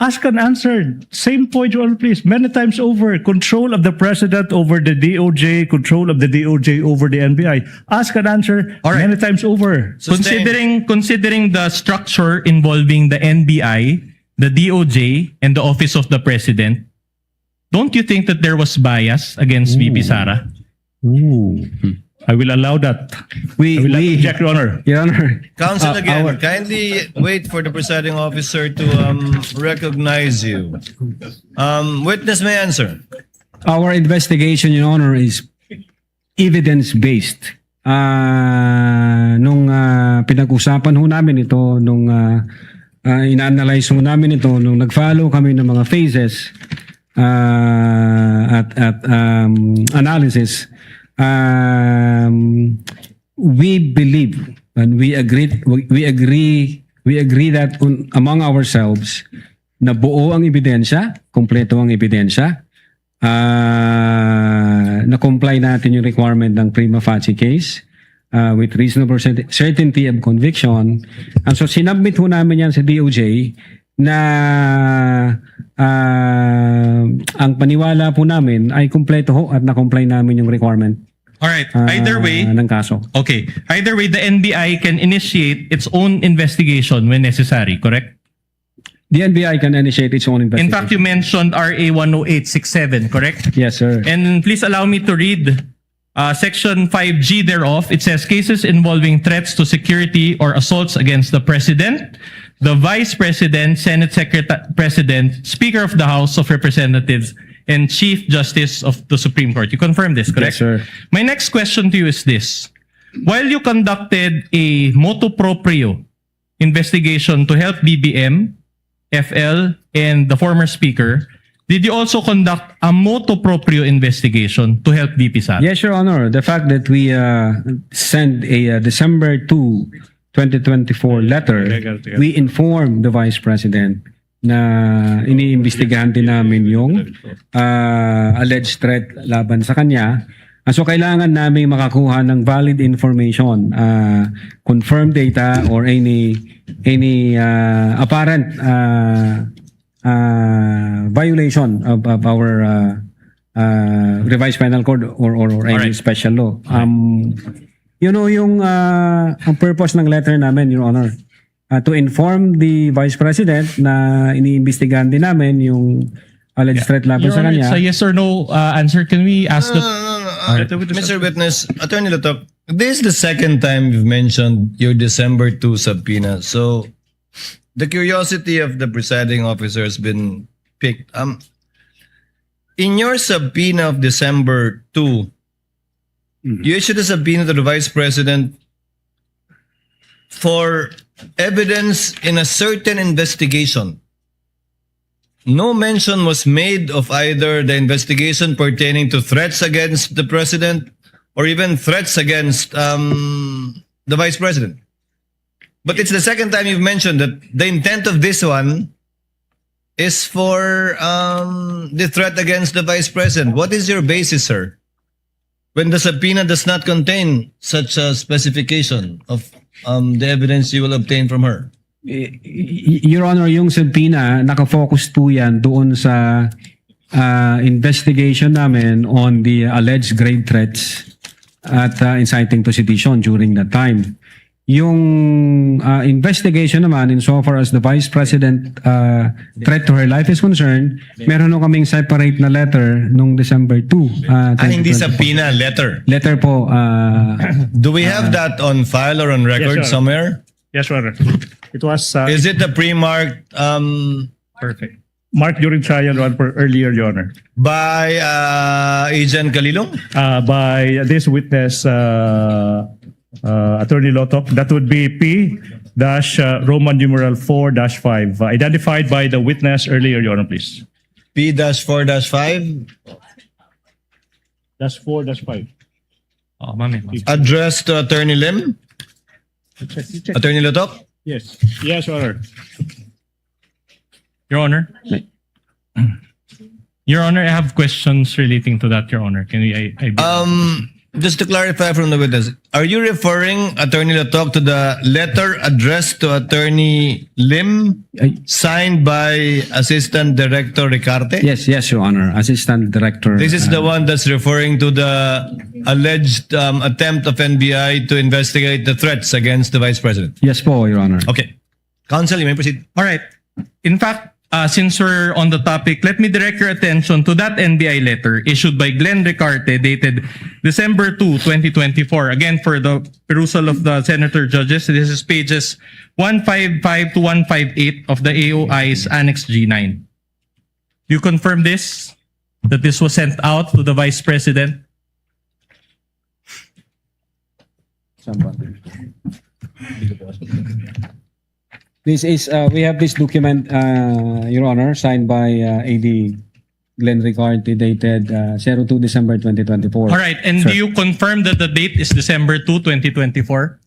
Ask and answer. Same point, Your Honor, please. Many times over. Control of the President over the DOJ, control of the DOJ over the NBI. Ask and answer many times over. Considering the structure involving the NBI, the DOJ, and the Office of the President, don't you think that there was bias against VP Sara? I will allow that. We object, Your Honor. Your Honor. Counsel again, kindly wait for the presiding officer to recognize you. Witness may answer. Our investigation, Your Honor, is evidence-based. Nung pinag-usapan ho namin ito, nung ina-analyze ho namin ito, nung nag-follow kami ng mga phases at analysis, we believe and we agree that among ourselves na buo ang ebidensya, kumpleto ang ebidensya, na comply natin yung requirement ng prima facie case with reasonable certainty of conviction. And so sinubmit ho namin yan sa DOJ na ang paniwala po namin ay kumpleto ho at na-comply namin yung requirement. All right. Either way, ng kaso. Okay. Either way, the NBI can initiate its own investigation when necessary, correct? The NBI can initiate its own investigation. In fact, you mentioned RA 10867, correct? Yes, sir. And please allow me to read Section 5G thereof. It says, cases involving threats to security or assaults against the President, the Vice President, Senate President, Speaker of the House of Representatives, and Chief Justice of the Supreme Court. You confirm this, correct? Yes, sir. My next question to you is this. While you conducted a motu proprio investigation to help BBM, FL, and the former Speaker, did you also conduct a motu proprio investigation to help VP Sara? Yes, Your Honor. The fact that we sent a December 2, 2024 letter, we informed the Vice President na iniimbestigahan din namin yung alleged threat laban sa kanya. So kailangan namin makakuha ng valid information, confirmed data or any apparent violation of our revised penal code or any special law. You know yung ang purpose ng letter namin, Your Honor, to inform the Vice President na iniimbestigahan din namin yung alleged threat laban Your sa Honor, kanya. it's a yes or no answer. Can we ask the... Mr. Witness, Attorney Latok, this is the second time you've mentioned your December 2 subpoena. So, the curiosity of the presiding officer has been picked. In your subpoena of December 2, you issued a subpoena to the Vice President for evidence in a certain investigation. No mention was made of either the investigation pertaining to threats against the President or even threats against the Vice President. But it's the second time you've mentioned that the intent of this one is for the threat against the Vice President. What is your basis, sir? When the subpoena does not contain such a specification of the evidence you will obtain from her? Your Honor, yung subpoena, nakafocus po yan doon sa investigation namin on the alleged grave threats at inciting to sedition during that time. Yung investigation naman, insofar as the Vice President threat to her life is concerned, meron nung kaming separate na letter nung December 2. Hindi subpoena, letter. Letter po. Do we have that on file or on record Yes, Your somewhere? Honor. Yes, Your Honor. It was... Is it the pre-marked perfect. Marked during trial one for earlier, Your Honor. by Agent Kalilong? By this witness, Attorney Lotok. That would be P-Roman numeral 4-5, identified by the witness earlier, Your Honor, please. P-4-5? That's 4-5. Oh, mami. Addressed to Attorney Lim? Attorney Lotok? Yes, Your Honor. Your Honor? Your Honor, I have questions relating to that, Your Honor. Can we, Just to clarify from the witness, are you referring, Attorney Latok, to the letter addressed to Attorney Lim, signed by Assistant Director Ricarte? Yes, Your Honor. Assistant Director. This is the one that's referring to the alleged attempt of NBI to investigate the threats against the Vice President. Yes po, Your Honor. Okay. Counsel, you may proceed. all right. In fact, since we're on the topic, let me direct your attention to that NBI letter issued by Glenn Ricarte dated December 2, 2024. Again, for the perusal of the Senator Judges, this is pages 155 to 158 of the AOI's Annex G9. You confirm this? That this was sent out to the Vice President? This is, we have this document, Your Honor, signed by AD Glenn Ricarte, dated 02 December 2024. All right. And Sir. do you confirm that the date is December 2, 2024?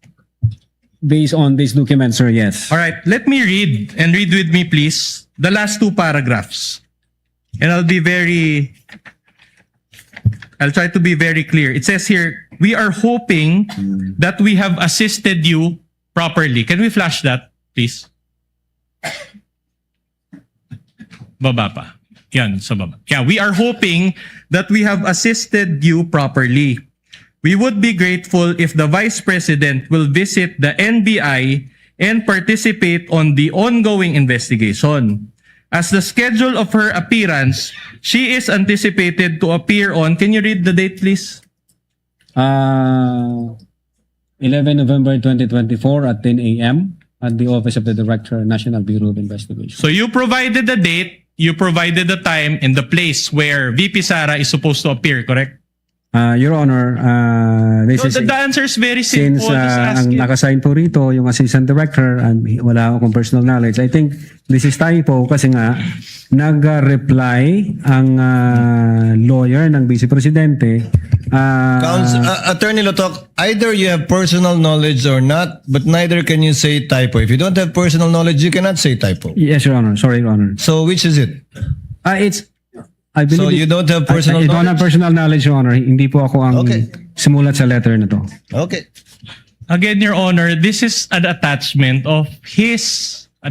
Based on this document, sir, yes. All right. Let me read, and read with me, please, the last two paragraphs. And I'll try to be very clear. It says here, we are hoping that we have assisted you properly. Can we flash that, please? Baba pa. Yan, sa baba. Yeah, we are hoping that we have assisted you properly. We would be grateful if the Vice President will visit the NBI and participate on the ongoing investigation. As the schedule of her appearance, she is anticipated to appear on, can you read the date, please? 11 November 2024 at 10 a.m. at the Office of the Director, National Bureau of Investigation. So you provided the date, you provided the time and the place where VP Sara is supposed to appear, correct? Your Honor, this So is... the answer is very simple. Since Just ask ang it. nakasign po rito, yung Assistant Director, and wala akong personal knowledge, I think this is typo kasi nga nag-reply ang lawyer ng Vice Presidente. Attorney Lotok, either you have personal knowledge or not, but neither can you say typo. If you don't have personal knowledge, you cannot say typo. Yes, Your Honor. Sorry, Your Honor. So which is it? I believe So you don't have personal I don't knowledge? have personal knowledge, Your Honor. Hindi po ako ang sumulat sa letter na to. Okay. Again, Your Honor, this is an attachment of the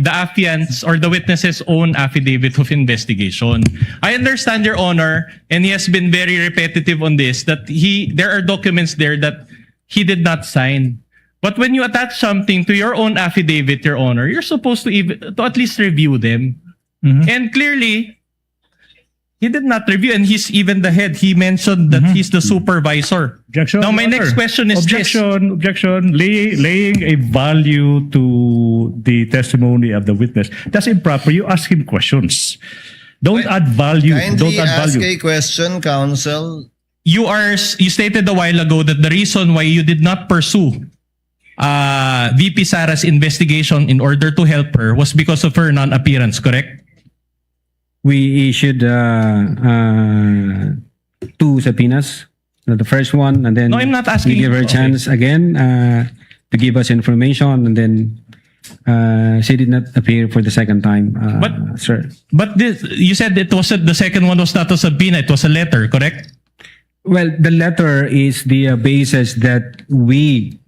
affiant's or the witness's own affidavit of investigation. I understand, Your Honor, and he has been very repetitive on this, that there are documents there that he did not sign. But when you attach something to your own affidavit, Your Honor, you're supposed to at least review them. And clearly, he did not review, and he's even the head. He mentioned that he's the supervisor. Objection. Now, my Your next Honor. question is Objection. Laying a value to the testimony of the witness. That's improper. You ask him questions. Don't add value. Kindly Don't add ask value. a question, counsel. You stated a while ago that the reason why you did not pursue VP Sara's investigation in order to help her was because of her non-appearance, correct? We issued 2 subpoenas. The first one, and then No, I'm not asking we give her a you. chance again to give us information, and then she did not appear for the second time, sir. But you said the second one was not a subpoena, it was a letter, correct? Well, the letter is the basis that we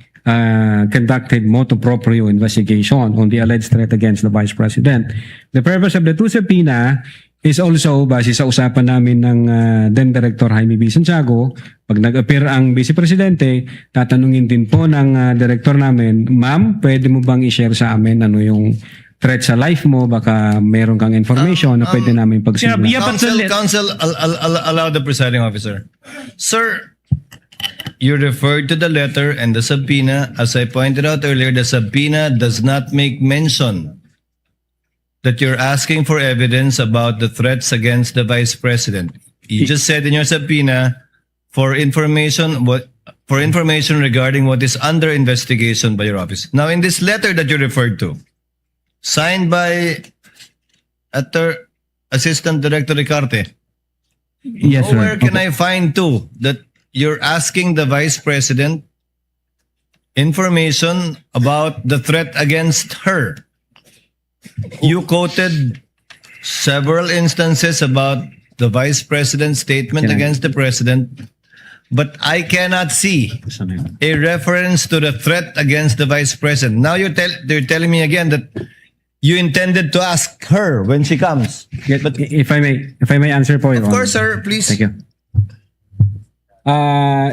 conducted motu proprio investigation on the alleged threat against the Vice President. The purpose of the 2 subpoena is also base sa usapan namin ng then Director Jaime B. Santiago. Pag nag-appear ang Vice Presidente, tatanungin din po ng Director namin, Ma'am, pwede mo bang i-share sa amin ano yung threat sa life mo? Baka meron kang information na pwede namin pagsimulan. Counsel, allow the presiding officer. Sir, you referred to the letter and the subpoena. As I pointed out earlier, the subpoena does not make mention that you're asking for evidence about the threats against the Vice President. You just said in your subpoena for information regarding what is under investigation by your office. Now, in this letter that you referred to, signed by Assistant Director Ricarte, yes, sir. where can I find that you're asking the Vice President information about the threat against her. You quoted several instances about the Vice President's statement against the President, but I cannot see a reference to the threat against the Vice President. Now you're telling me again that you intended to ask her when she comes. But if I may answer po, Your Of Honor. course, sir, please. Thank you.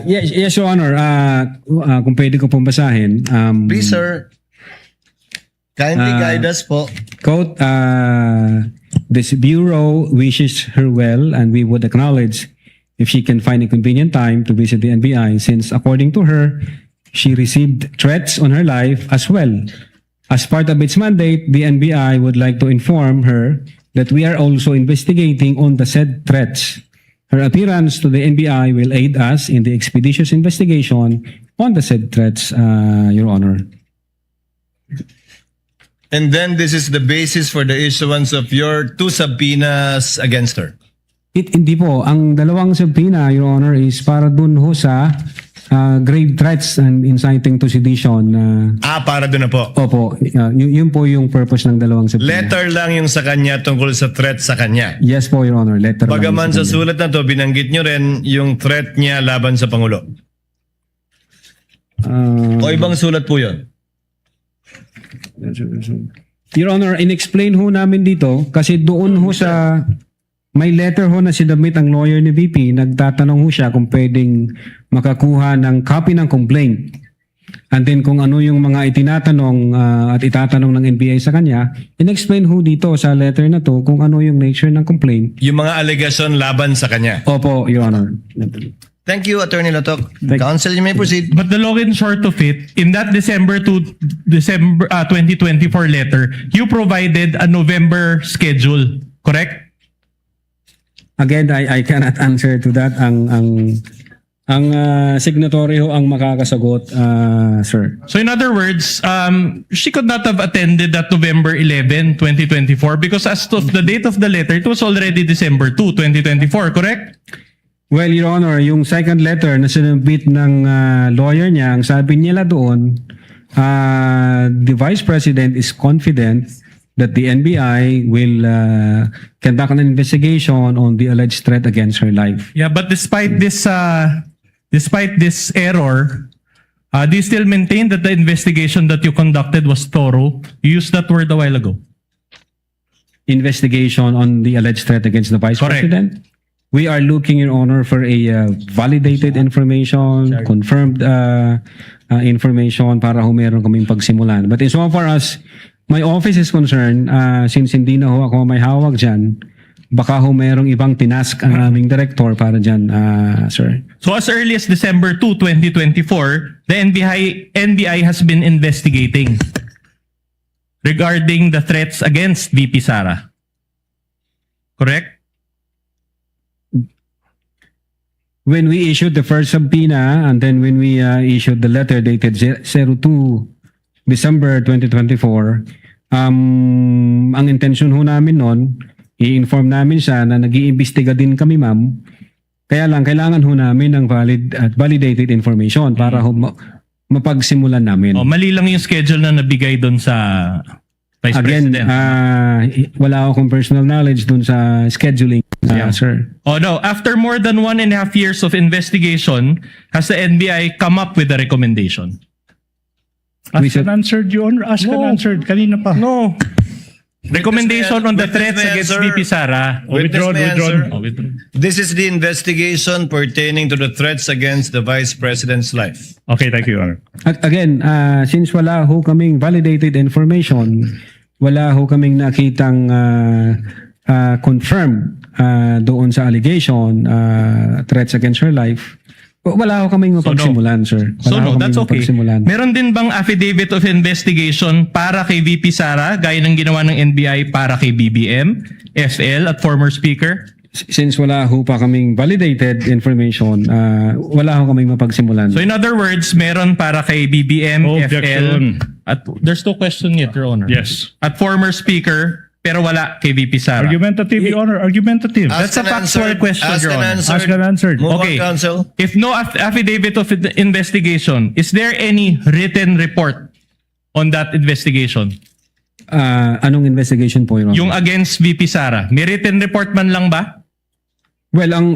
Yes, Your Honor. Kung pwede ko pong basahin. Please, sir. Kindly guide us po. Quote, this Bureau wishes her well and we would acknowledge if she can find a convenient time to visit the NBI since according to her, she received threats on her life as well. As part of its mandate, the NBI would like to inform her that we are also investigating on the said threats. Her appearance to the NBI will aid us in the expeditious investigation on the said threats, Your Honor. And then this is the basis for the issuance of your 2 subpoenas against her. Hindi po. Ang dalawang subpoena, Your Honor, is para dun ho sa grave threats and inciting to sedition. Para dun na po. Opo. Yun po yung purpose ng dalawang subpoena. Letter lang yung sa kanya tungkol sa threat sa kanya. Yes po, Your Honor. Letter lang. Bagaman sa sulat na to, binanggit nyo rin yung threat niya laban sa Pangulo. O ibang sulat po yun? Your Honor, in-explain ho namin dito kasi doon ho sa may letter ho na sinubmit ang lawyer ni VP, nagtatanong ho siya kung pwedeng makakuha ng copy ng complaint. And then kung ano yung mga itinatanong at itatanong ng NBI sa kanya, in-explain ho dito sa letter na to kung ano yung nature ng complaint. Yung mga allegation laban sa kanya. Opo, Your Honor. Thank you, Attorney Lotok. Counsel, you may proceed. But the long and short of it, in that December 2024 letter, you provided a November schedule, correct? Again, I cannot answer to that. Ang signatory ho ang makakasagot, sir. So in other words, she could not have attended that November 11, 2024 because as of the date of the letter, it was already December 2, 2024, correct? Well, Your Honor, yung second letter na sinubmit ng lawyer niya, ang sabi nila doon, the Vice President is confident that the NBI will conduct an investigation on the alleged threat against her life. Yeah, but despite this error, do you still maintain that the investigation that you conducted was thorough? You used that word a while ago. Investigation on the alleged threat against the Vice Correct. President? We are looking, Your Honor, for a validated information, confirmed information para ho meron kaming pagsimulan. But as far as my office is concerned, since hindi na ho ako may hawak dyan, baka ho merong ibang tinask ang aming director para dyan, sir. So as early as December 2, 2024, the NBI has been investigating regarding the threats against VP Sara. Correct? When we issued the first subpoena and then when we issued the letter dated 02 December 2024, ang intention ho namin noon, i-inform namin siya na nag-iimbestiga din kami, ma'am. Kaya lang, kailangan ho namin ng valid at validated information para ho mapagsimulan namin. Mali lang yung schedule na nabigay doon sa Vice President. Wala akong personal knowledge doon sa scheduling, sir. No, after more than 1.5 years of investigation, has the NBI come up with a recommendation? Ask and answered, Your Honor. Ask and answered. Kanina pa. No. Recommendation on the threats against VP Sara. Withdrawn. This is the investigation pertaining to the threats against the Vice President's life. Okay, thank you, Your Honor. Again, since wala ho kaming validated information, wala ho kaming nakitang confirm doon sa allegation, threats against her life, wala ho kaming mapagsimulan, sir. So no, that's okay. Meron din bang affidavit of investigation para kay VP Sara, gaya ng ginawa ng NBI para kay BBM, FL at former Speaker? Since wala ho pa kaming validated information, wala ho kaming mapagsimulan. So in other words, meron para kay BBM, FL, at there's no question yet, Your Honor. Yes. At former Speaker, pero wala kay VP Sara. Argumentative, Your Honor. Argumentative. That's a factual question, Ask Your and Honor. answered. Ask and answered. Move Okay. on, counsel. If no affidavit of investigation, is there any written report on that investigation? Anong investigation po, Your Honor? Yung against VP Sara. May written report man lang ba? Well, ang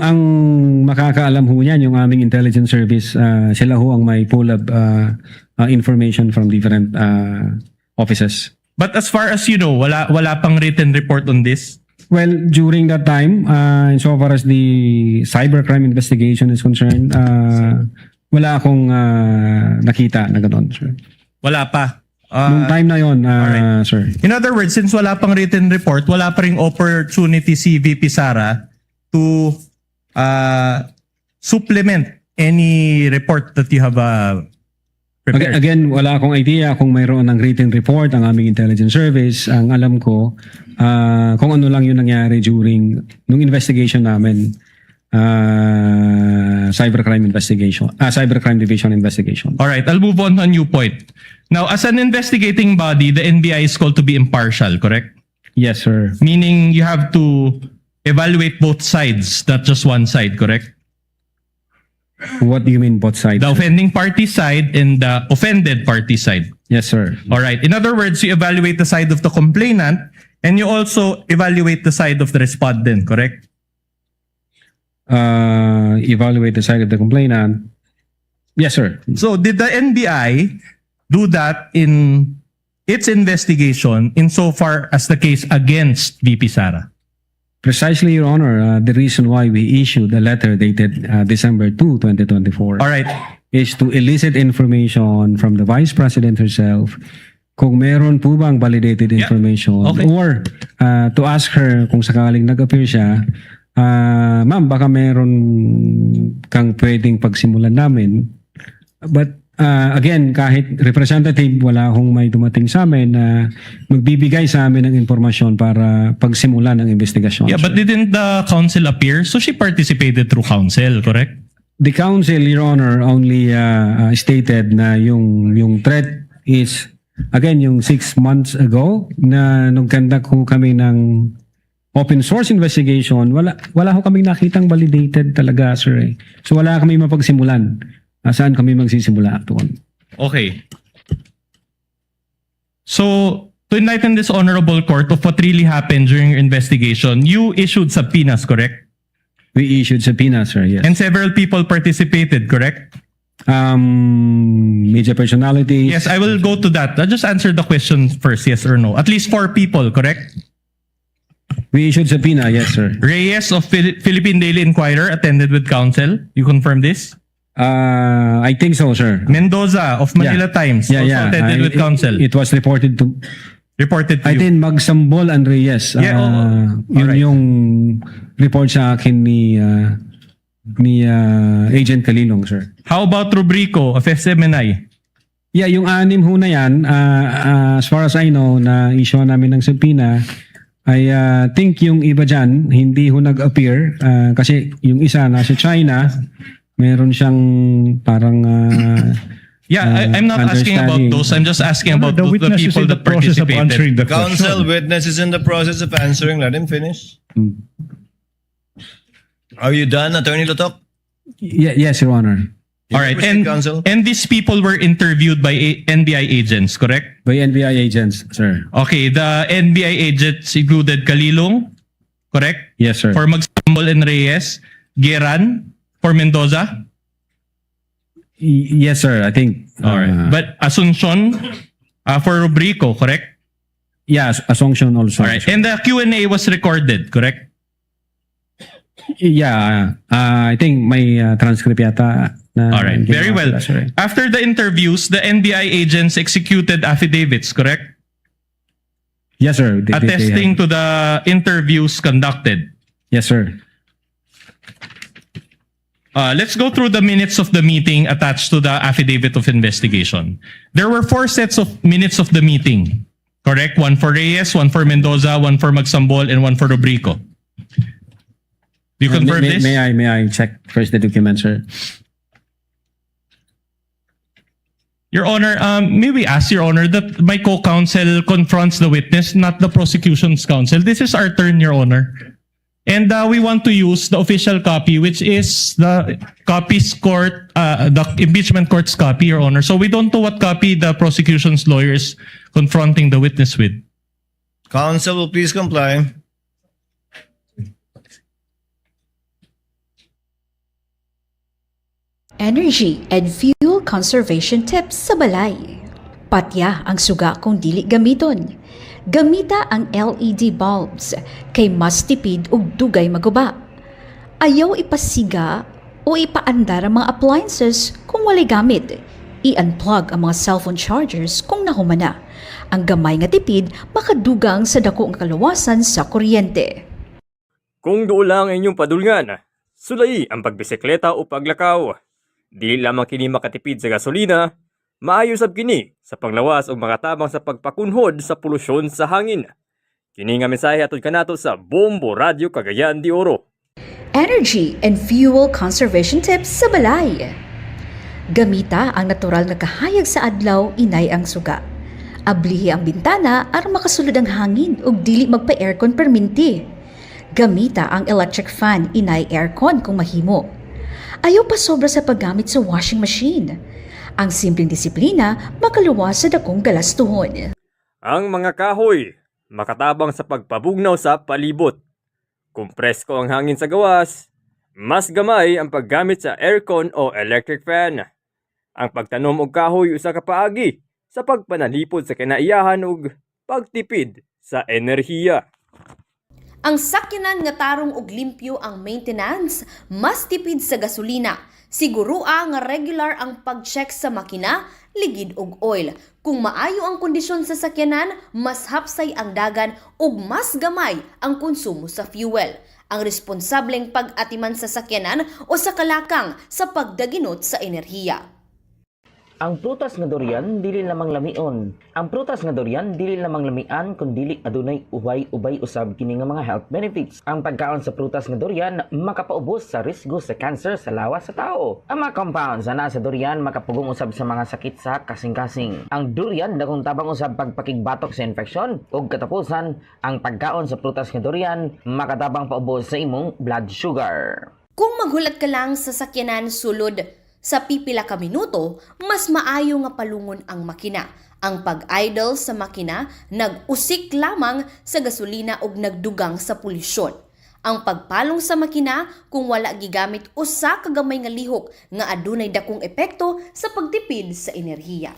makakaalam ho niyan, yung aming intelligence service, sila ho ang may pull up information from different offices. But as far as you know, wala pang written report on this? Well, during that time, so far as the cybercrime investigation is concerned, wala akong nakita na gano'n, sir. Wala pa. Nung time na yon, sir. In other words, since wala pang written report, wala pa ring opportunity si VP Sara to supplement any report that you have prepared. Again, wala akong idea kung mayroon ng written report ang aming intelligence service. Ang alam ko, kung ano lang yung nangyari during nung investigation namin, cybercrime division investigation. All right, I'll move on to a new point. Now, as an investigating body, the NBI is called to be impartial, correct? Yes, sir. Meaning you have to evaluate both sides, not just one side, correct? What do you mean both sides? The offending party side and the offended party side. Yes, sir. All right. In other words, you evaluate the side of the complainant and you also evaluate the side of the respondent, correct? Evaluate the side of the complainant. Yes, sir. So did the NBI do that in its investigation insofar as the case against VP Sara? Precisely, Your Honor, the reason why we issued a letter dated December 2, 2024 All right. is to elicit information from the Vice President herself kung meron po bang validated information Okay. or to ask her kung sakaling nag-appear siya, ma'am, baka meron kang pwedeng pagsimulan namin. But again, kahit representative, wala akong may dumating sa amin na magbibigay sa amin ng informasyon para pagsimulan ng investigasyon. Yeah, but didn't the counsel appear? So she participated through counsel, correct? The counsel, Your Honor, only stated na yung threat is, again, yung 6 months ago na nung conduct ko kami ng open source investigation, wala ho kaming nakitang validated talaga, sir. So wala kami mapagsimulan. Saan kami magsisimula actually? Okay. So, to enlighten this honorable court of what really happened during your investigation, you issued subpoenas, correct? We issued subpoenas, sir, yes. And several people participated, correct? Media personalities. Yes, I will go to that. I'll just answer the question first, yes or no. At least 4 people, correct? We issued subpoena, yes, sir. Reyes of Philippine Daily Inquirer attended with counsel. You confirm this? I think so, sir. Mendoza of Manila Times also attended with counsel. It was reported to I think Magsambol and Reyes. Yun right. yung report sa akin ni Agent Kalilong, sir. How about Rubrico of SMNI? Yeah, yung 6 ho na yan, as far as I know, na issue namin ng subpoena, I think yung iba dyan, hindi ho nag-appear kasi yung isa nasa China, meron siyang parang I'm not asking about those. I'm just asking about the people that participated. Counsel, witness is in the process of answering. Let him finish. Are you done, Attorney Lotok? Yes, Your Honor. All right. And these people were interviewed by NBI agents, correct? By NBI agents, sir. Okay. The NBI agents included Kalilong, correct? Yes, sir. For Magsambol and Reyes, Geran, for Mendoza? Yes, sir. I think. All right. But Asuncion for Rubrico, correct? Yes, Asuncion also. All right. And the Q&A was recorded, correct? Yeah. I think may transcript yata. All right. Very well. After the interviews, the NBI agents executed affidavits, correct? Yes, sir. Attesting to the interviews conducted. Yes, sir. Let's go through the minutes of the meeting attached to the affidavit of investigation. There were 4 sets of minutes of the meeting, correct? 1 for Reyes, 1 for Mendoza, 1 for Magsambol, and 1 for Rubrico. Do you confirm this? May I check first the document, sir? Your Honor, may we ask, Your Honor, that my co-counsel confronts the witness, not the prosecution's counsel. This is our turn, Your Honor. And we want to use the official copy, which is the the impeachment court's copy, Your Honor. So we don't know what copy the prosecution's lawyer is confronting the witness with. Counsel will please comply. Energy and fuel conservation tips sa balay. Patya ang suga kung dili gamiton. Gamita ang LED bulbs kay mas tipid og dugay maguba. Ayaw ipasiga o ipaandar ang mga appliances kung walay gamit. I-unplug ang mga cellphone chargers kung nahumana. Ang gamay nga tipid makadugang sa dako nga kalawasan sa kuryente. Kung duula ang inyong padulngan, sulay ang pagbisikleta o paglakaw. Dili lamang kini makatipid sa gasolina, maayo sab kini sa panglawas o makatabang sa pagpakunhod sa polusyon sa hangin. Kini nga mensahe atod kanato sa Bombo Radyo Cagayan De Oro. Energy and fuel conservation tips sa balay. Gamita ang natural nga kahayag sa adlaw, inay ang suga. Ablihi ang bintana aron makasulod ang hangin ug dili magpa-aircon perminti. Gamita ang electric fan, inay aircon kung mahimo. Ayaw pa sobra sa paggamit sa washing machine. Ang simpleng disiplina makaluwas sa dakong galastuhon. Ang mga kahoy, makatabang sa pagpabugnaw sa palibot. Kung presko ang hangin sa gawas, mas gamay ang paggamit sa aircon o electric fan. Ang pagtanom og kahoy usa ka paagi sa pagpanalipod sa kinaiyahan ug pagtipid sa enerhiya. Ang sakyanan nga tarong og limpyo ang maintenance, mas tipid sa gasolina. Sigurua nga regular ang pag-check sa makina, ligid og oil. Kung maayo ang kondisyon sa sakyanan, mas hapsay ang dagan ug mas gamay ang konsumo sa fuel. Ang responsableng pag-atiman sa sakyanan o sa kalakang sa pagdaginot sa enerhiya. Ang prutas nga durian dili lamang lamion. Ang prutas nga durian dili lamang lamian kun dili adunay ubay-ubay usab kini nga mga health benefits. Ang pagkaon sa prutas nga durian makapaubos sa risgo sa cancer sa lawas sa tao. Ang mga compounds na sa durian makapugong usab sa mga sakit sa kasing-kasing. Ang durian dagong tabang usab pagpakigbatok sa infeksyon ug katapusan ang pagkaon sa prutas nga durian makatabang paubos sa imong blood sugar. Kung maghulat ka lang sa sakyanan sulod sa pipila ka minuto, mas maayo nga palungon ang makina. Ang pag-idle sa makina, nag-usik lamang sa gasolina ug nagdugang sa polusyon. Ang pagpalong sa makina kung wala gigamit usa ka gamay nga lihok nga adunay dakong epekto sa pagtipid sa enerhiya.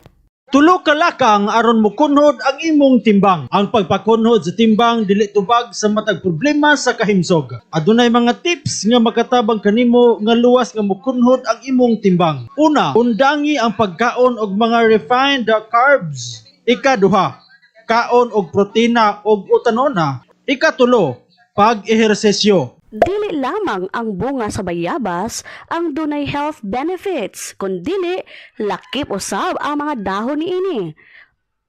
Tulo ka lakang aron mo kunhod ang imong timbang. Ang pagpakunhod sa timbang dili tubag sa matag problema sa kahimsog. Adunay mga tips nga makatabang kanimo nga luwas nga mokunhod ang imong timbang. Una, undangi ang pagkaon og mga refined carbs. Ikaduha, kaon og protina og utanona. Ikatulo, pag-ehersesyo. Dili lamang ang bunga sa bayabas ang dunay health benefits, kundi lakip usab ang mga dahon niini.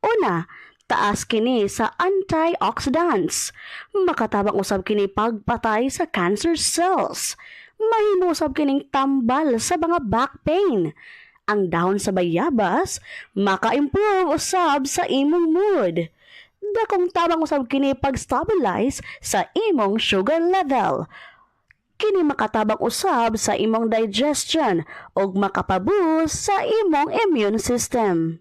Una, taas kini sa antioxidants. Makatabang usab kini pagpatay sa cancer cells. Mahimo usab kining tambal sa mga back pain. Ang dahon sa bayabas maka-improve usab sa imong mood. Dakong tabang usab kini pag-stabilize sa imong sugar level. Kini makatabang usab sa imong digestion ug makapaboost sa imong immune system.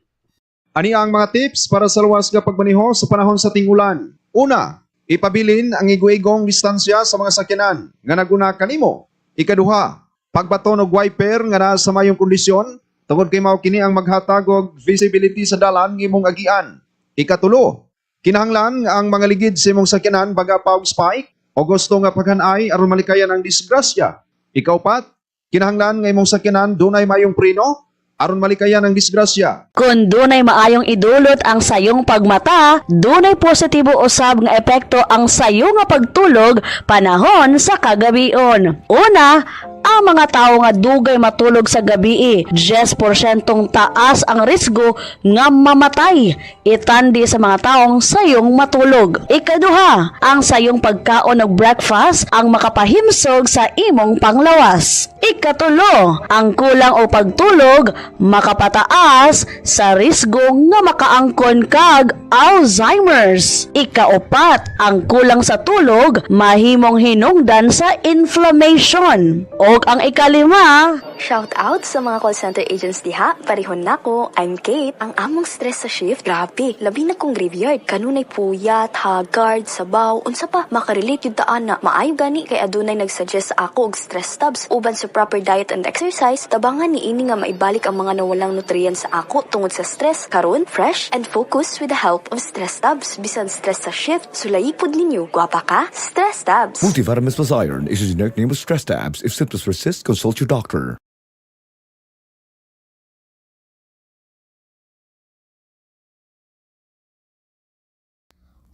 Ani ang mga tips para sa luwas nga pagmaneho sa panahon sa ting-ulan. Una, ipabilin ang igwigong distansya sa mga sakyanan nga naguna kanimo. Ikaduha, pagbaton og wiper nga naa sa mayong kondisyon tungod kay mao kini ang maghatag og visibility sa dalan nga imong agian. Ikatulo, kinahanglan nga ang mga ligid sa imong sakyanan baga pa og spike o gusto nga paghanay aron malikayan ang disgrasya. Ikaupat, kinahanglan nga imong sakyanan dunay mayong preno aron malikayan ang disgrasya. Kung dunay maayong idulot ang sayong pagmata, dunay positibo usab nga epekto ang sayo nga pagtulog panahon sa kagabion. Una, ang mga tao nga dugay matulog sa gabi, 10% taas ang risgo nga mamatay itandi sa mga taong sayong matulog. Ikaduha, ang sayong pagkaon og breakfast ang makapahimsog sa imong panglawas. Ikatulo, ang kulang o pagtulog makapataas sa risgo nga makaangkon kag Alzheimer's. Ikaupat, ang kulang sa tulog mahimong hinungdan sa inflammation. Og ang ikalima, shout out sa mga call center agents diha. Parihon nako, I'm Kate. Ang among stress sa shift, grabe. Labi na kong graveyard. Kanunay puyat, haggard, sabaw, unsa pa makarelate yun taan na. Maayo gani kay adunay nagsuggest sa ako og stress tabs. Uban sa proper diet and exercise, tabangan ni ini nga maibalik ang mga nawalang nutrients sa ako tungod sa stress. Karon, fresh and focused with the help of stress tabs. Bisan stress sa shift, sulayipod ninyo. Gwapa ka? Stress tabs. Multivitamins plus iron is a generic name of stress tabs. If symptoms persist, consult your doctor.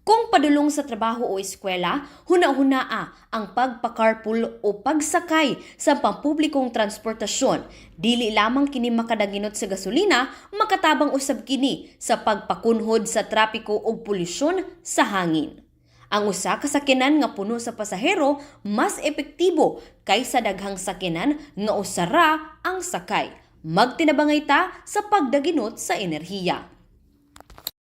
Kung padulong sa trabaho o eskwela, huna-hunaa ang pagpa-carpool o pagsakay sa pampublikong transportasyon. Dili lamang kini makadaginot sa gasolina, makatabang usab kini sa pagpakunhod sa trapiko o polusyon sa hangin. Ang usa ka sakyanan nga puno sa pasahero mas epektibo kaysa daghang sakyanan nga usara ang sakay. Magtinabangay ta sa pagdaginot sa enerhiya.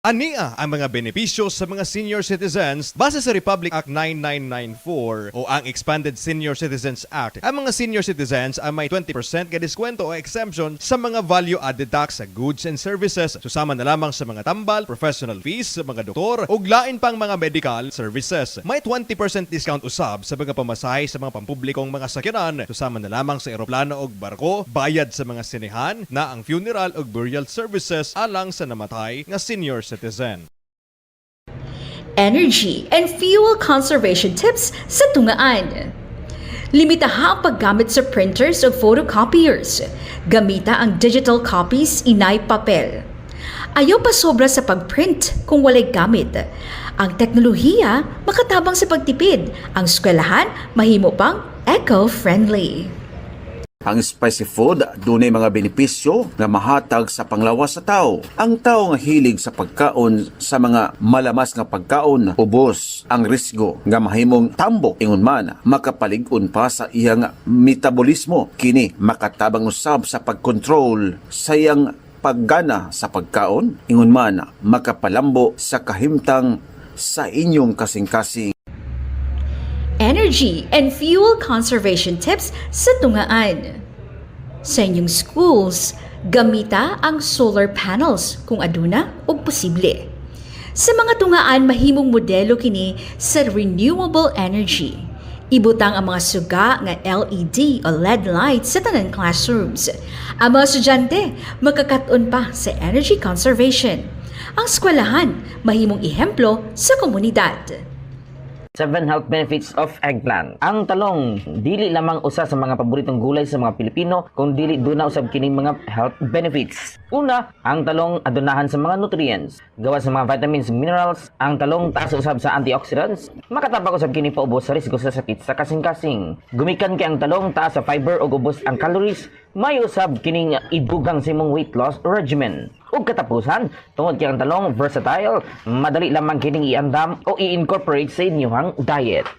Ania ang mga benepisyo sa mga senior citizens base sa Republic Act 9994 o ang Expanded Senior Citizens Act. Ang mga senior citizens ay may 20% ka diskwento o exemption sa mga value-added tax sa goods and services. Susama na lamang sa mga tambal, professional fees, sa mga doktor, ug lain pang mga medical services. May 20% discount usab sa mga pamasahe sa mga pampublikong mga sakyanan. Susama na lamang sa eroplano ug barko, bayad sa mga sinehan na ang funeral ug burial services alang sa namatay nga senior citizen. Energy and fuel conservation tips sa tungaan. Limitaha ang paggamit sa printers o photocopiers. Gamita ang digital copies, inay papel. Ayaw pa sobra sa pagprint kung walay gamit. Ang teknolohiya makatabang sa pagtipid. Ang eskwelahan mahimo pang eco-friendly. Ang spicy food dunay mga benepisyo nga mahatag sa panglawas sa tao. Ang tao nga hilig sa pagkaon sa mga malamas nga pagkaon, ubos ang risgo nga mahimong tambok ingon man makapalig-on pa sa iyang metabolismo. Kini makatabang usab sa pagkontrol sa iyang paggana sa pagkaon, ingon man makapalambo sa kahimtang sa inyong kasing-kasing. Energy and fuel conservation tips sa tungaan. Sa inyong schools, gamita ang solar panels kung aduna o posible. Sa mga tungaan, mahimong modelo kini sa renewable energy. Ibutang ang mga suga nga LED o LED lights sa tanan classrooms. Ang mga estudyante makakaton pa sa energy conservation. Ang eskwelahan mahimong ihemplo sa komunidad. 7 health benefits of eggplant. Ang talong, dili lamang usa sa mga paboritong gulay sa mga Pilipino, kung dili duna usab kining mga health benefits. Una, ang talong adunahan sa mga nutrients. Gawa sa mga vitamins, minerals, ang talong taas usab sa antioxidants. Makatabang usab kini paubos sa risgo sa sakit sa kasing-kasing. Gumikan kay ang talong taas sa fiber ug ubos ang calories. May usab kining idugang sa imong weight loss regimen. Ug katapusan, tungod kay ang talong versatile, madali lamang kining iandam o i-incorporate sa inyong diet.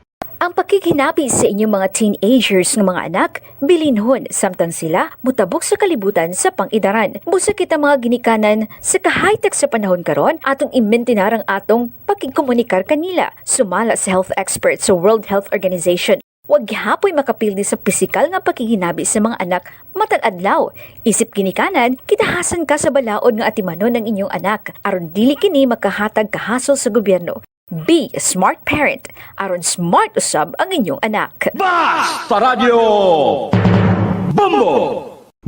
Ang pakikinabi sa inyong mga teenagers ng mga anak, bilinhon samtang sila mutabok sa kalibutan sa pang-idaran. Busa kita mga ginikanan sa ka-high-tech sa panahon karon atong imbentinar ang atong pakigkomunikar kanila. Sumala sa health experts sa World Health Organization. Huwag hapoy makapildi sa pisikal nga pakikinabi sa mga anak matag adlaw. Isip ginikanan, kitahasan ka sa balaod nga atimanon ng inyong anak aron dili kini makahatag kahasol sa gobyerno. Be a smart parent aron smart usab ang inyong anak. Sa radyo Bombo!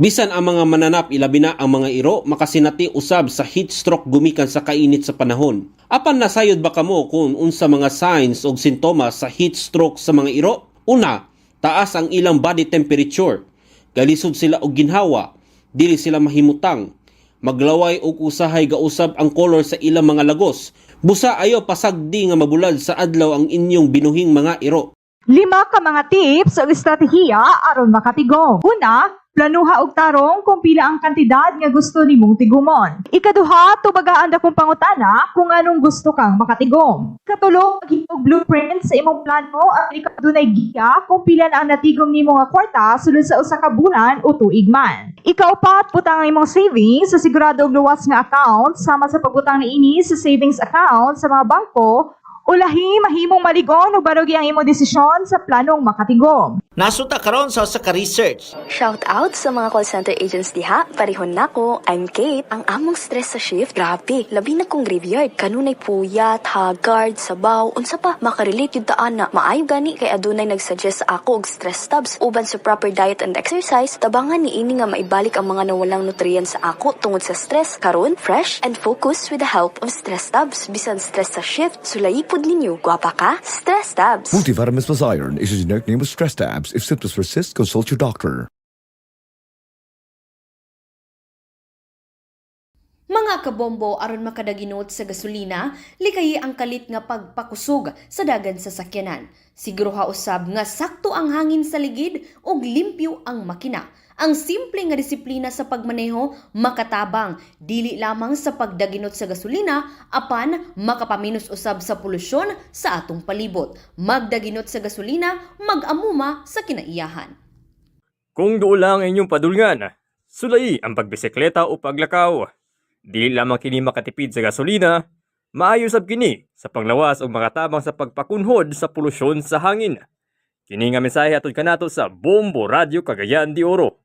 Bisan ang mga mananap ilabi na ang mga iro makasinati usab sa heat stroke gumikan sa kainit sa panahon. Apan nasayod ba kamo kung unsa mga signs o sintomas sa heat stroke sa mga iro? Una, taas ang ilang body temperature. Galisod sila og ginhawa, dili sila mahimutang. Maglaway og usahay gausab ang kolor sa ilang mga lagos. Busa ayo pasagdi nga mabulad sa adlaw ang inyong binuhing mga iro. 5 ka mga tips o estratehiya aron makatigong. Una, Planuha og tarong kung pila ang kantidad nga gusto nimong tigumon. Ikaduha, tubagaan dakong pangutana kung anong gusto kang makatigom. Katulong, maghitog blueprint sa imong plano at ikadunay giya kung pila na ang natigom nimo nga kwarta sulod sa usa ka bulan o tuig man. Ikaupat, butang ang imong savings sa sigurado og luwas nga account sama sa pagbutang niini sa savings account sa mga bangko. Ulahi, mahimong maligon o barugi ang imong desisyon sa planong makatigom. Nasuta karon sa research. Shout out sa mga call center agents diha. Parihon nako, I'm Kate. Ang among stress sa shift, grabe. Labi na kong graveyard. Kanunay puyat, haggard, sabaw, unsa pa makarelate yung daan na maayo gani kay adunay nagsuggest sa ako og stress tabs uban sa proper diet and exercise. Tabangan ni ini nga maibalik ang mga nawalang nutrients sa ako tungod sa stress. Karon, fresh and focused with the help of stress tabs. Bisan stress sa shift, sulayi pod ninyo. Gwapa ka? Stress tabs. Multivitamins plus iron is a generic name of stress tabs. If symptoms persist, consult your doctor. Mga kabombo aron makadaginot sa gasolina, likayi ang kalit nga pagpakusog sa dagan sa sakyanan. Siguruha usab nga sakto ang hangin sa ligid ug limpyo ang makina. Ang simple nga disiplina sa pagmaneho makatabang dili lamang sa pagdaginot sa gasolina apan makapaminos usab sa polusyon sa atong palibot. Magdaginot sa gasolina, mag-amuma sa kinaiyahan. Kung duol lang inyong padulngan, sulayi ang pagbisikleta o paglakaw. Dili lamang kini makatipid sa gasolina, maayo sab kini sa panglawas o makatabang sa pagpakunhod sa polusyon sa hangin. Kini nga mensahe atod kanato sa Bombo Radyo Cagayan De Oro.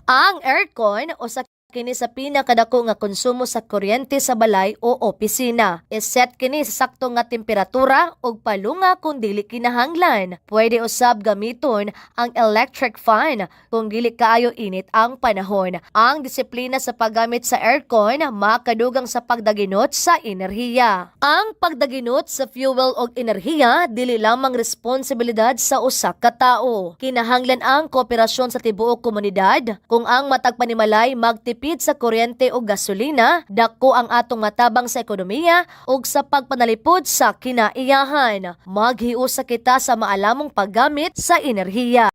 Ang aircon o sa kini sa pinakadako nga konsumo sa kuryente sa balay o opisina. Iset kini sa sakto nga temperatura ug palunga kung dili kinahanglan. Pwede usab gamiton ang electric fan kung dili kaayo init ang panahon. Ang disiplina sa paggamit sa aircon makadugang sa pagdaginot sa enerhiya. Ang pagdaginot sa fuel ug enerhiya dili lamang responsibilidad sa usa ka tawo. Kinahanglan ang kooperasyon sa tibuok komunidad kung ang matag panimalay magtipid sa kuryente o gasolina, dako ang atong matabang sa ekonomiya ug sa pagpanalipod sa kinaiyahan. Maghiusa kita sa maalamong paggamit sa enerhiya.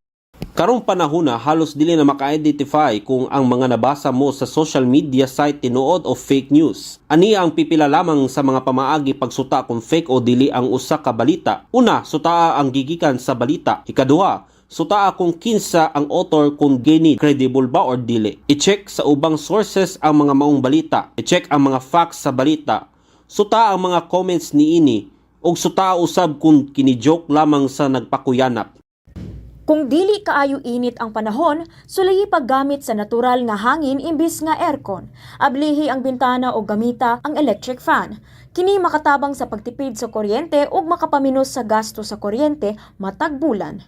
Karong panahon na halos dili na maka-identify kung ang mga nabasa mo sa social media site tinuod o fake news. Ani ang pipila lamang sa mga pamaagi pagsuta kung fake o dili ang usa ka balita. Una, sutaa ang gigikan sa balita. Ikaduha, sutaa kung kinsa ang author kung gini credible ba or dili. I-check sa ubang sources ang mga maong balita. I-check ang mga facts sa balita. Sutaa ang mga comments niini ug sutaa usab kung kini-joke lamang sa nagpakuyanap. Kung dili kaayo init ang panahon, sulayi paggamit sa natural nga hangin imbis nga aircon. Ablihi ang bintana o gamita ang electric fan. Kini makatabang sa pagtipid sa kuryente ug makapaminos sa gasto sa kuryente matag bulan.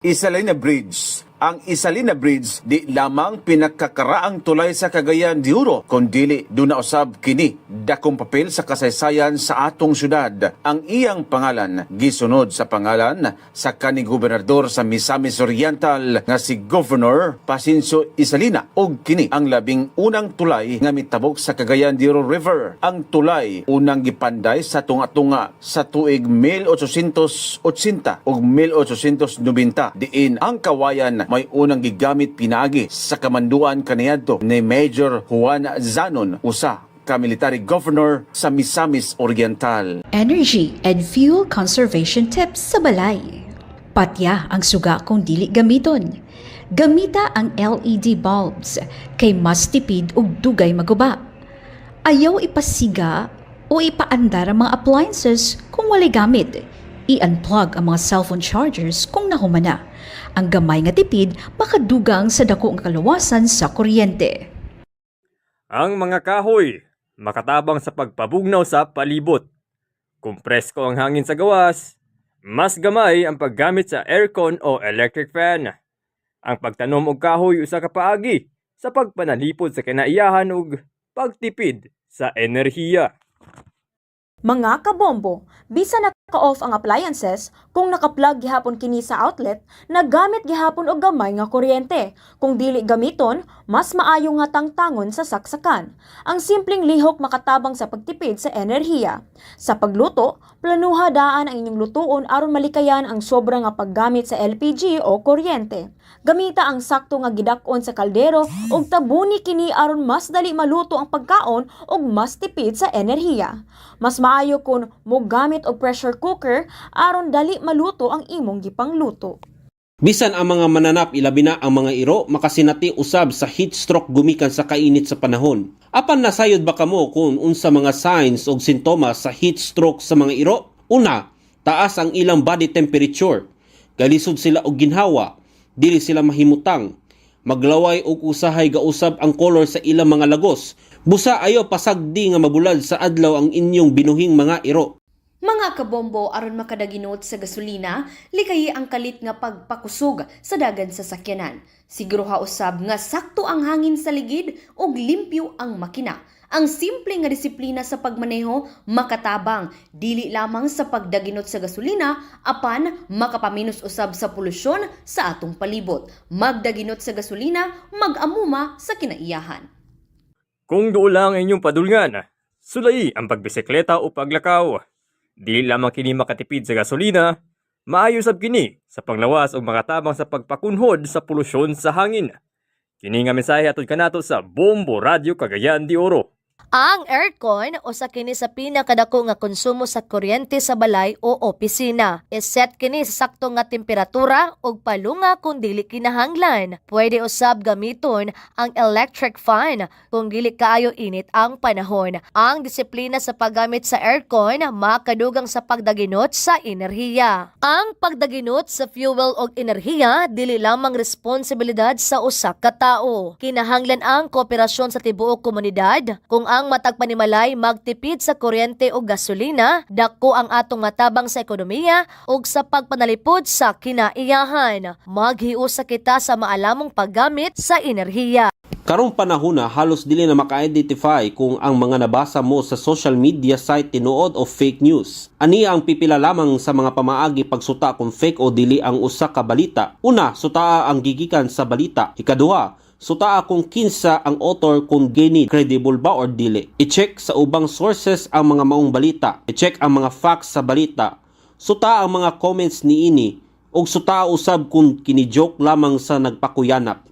Isalina Bridge. Ang Isalina Bridge di lamang pinagkakaraang tulay sa Cagayan De Oro, kundi duna usab kini dakong papel sa kasaysayan sa atong syudad. Ang iyang pangalan gisunod sa pangalan sa kaning gobernador sa Misamis Oriental nga si Governor Pacincio Isalina ug kini ang labing unang tulay nga mitabok sa Cagayan De Oro River. Ang tulay unang gipanday sa tunga-tunga sa tuig 1880 ug 1890 diin ang kawayan may unang gigamit pinaagi sa kamanduan kaniadto ni Major Juan Zanon, usa ka military governor sa Misamis Oriental. Energy and fuel conservation tips sa balay. Patya ang suga kung dili gamiton. Gamita ang LED bulbs kay mas tipid ug dugay maguba. Ayaw ipasiga o ipaandar ang mga appliances kung walay gamit. I-unplug ang mga cellphone chargers kung nahumana. Ang gamay nga tipid makadugang sa dako nga kaluwasan sa kuryente. Ang mga kahoy makatabang sa pagpabugnaw sa palibot. Kung presko ang hangin sa gawas, mas gamay ang paggamit sa aircon o electric fan. Ang pagtanom og kahoy usa ka paagi sa pagpanalipod sa kinaiyahan ug pagtipid sa enerhiya. Mga kabombo, bisa naka-off ang appliances kung naka-plug gihapon kini sa outlet, nagamit gihapon og gamay nga kuryente. Kung dili gamiton, mas maayo nga tangtangon sa saksakan. Ang simpleng lihok makatabang sa pagtipid sa enerhiya. Sa pagluto, planuha daan ang inyong lutuon aron malikayan ang sobra nga paggamit sa LPG o kuryente. Gamita ang sakto nga gidak-on sa kaldero ug tabuni kini aron mas dali maluto ang pagkaon ug mas tipid sa enerhiya. Mas maayo kung mogamit og pressure cooker aron dali maluto ang imong gipangluto. Bisan ang mga mananap ilabi na ang mga iro makasinati usab sa heat stroke gumikan sa kainit sa panahon. Apan nasayod ba kamo kung unsa mga signs o sintomas sa heat stroke sa mga iro? Una, taas ang ilang body temperature. Galisod sila og ginhawa, dili sila mahimutang. Maglaway og usahay gausab ang kolor sa ilang mga lagos. Busa ayo pasagdi nga mabulad sa adlaw ang inyong binuhing mga iro. Mga kabombo, aron makadaginot sa gasolina, likayi ang kalit nga pagpakusog sa dagan sa sakyanan. Siguro usab nga sakto ang hangin sa ligid ug limpyo ang makina. Ang simple nga disiplina sa pagmaneho makatabang dili lamang sa pagdaginot sa gasolina apan makapaminos usab sa polusyon sa atong palibot. Magdaginot sa gasolina, mag-amuma sa kinaiyahan. Kung duol lang ang inyong padulngan, sulay ang pagbisikleta o paglakaw. Dili lamang kini makatipid sa gasolina, maayo sab kini sa panglawas o makatabang sa pagpakunhod sa polusyon sa hangin. Kini nga mensahe atod kanato sa Bombo Radyo Cagayan De Oro. Ang aircon o sa kini sa pinakadako nga konsumo sa kuryente sa balay o opisina. Iset kini sa sakto nga temperatura ug palunga kung dili kinahanglan. Pwede usab gamiton ang electric fan kung dili kaayo init ang panahon. Ang disiplina sa paggamit sa aircon makadugang sa pagdaginot sa enerhiya. Ang pagdaginot sa fuel ug enerhiya dili lamang responsibilidad sa usa ka tawo. Kinahanglan ang kooperasyon sa tibuok komunidad. Kung ang matag panimalay magtipid sa kuryente o gasolina, dako ang atong matabang sa ekonomiya ug sa pagpanalipod sa kinaiyahan. Maghiusa kita sa maalamong paggamit sa enerhiya. Karong panahon na halos dili na maka-identify kung ang mga nabasa mo sa social media site tinuod o fake news. Ani ang pipila lamang sa mga pamaagi pagsuta kung fake o dili ang usa ka balita. Una, sutaa ang gigikan sa balita. Ikaduha, sutaa kung kinsa ang author kung gini credible ba or dili. I-check sa ubang sources ang mga maong balita. I-check ang mga facts sa balita. Sutaa ang mga comments niini ug sutaa usab kung kini-joke lamang sa nagpakuyanap.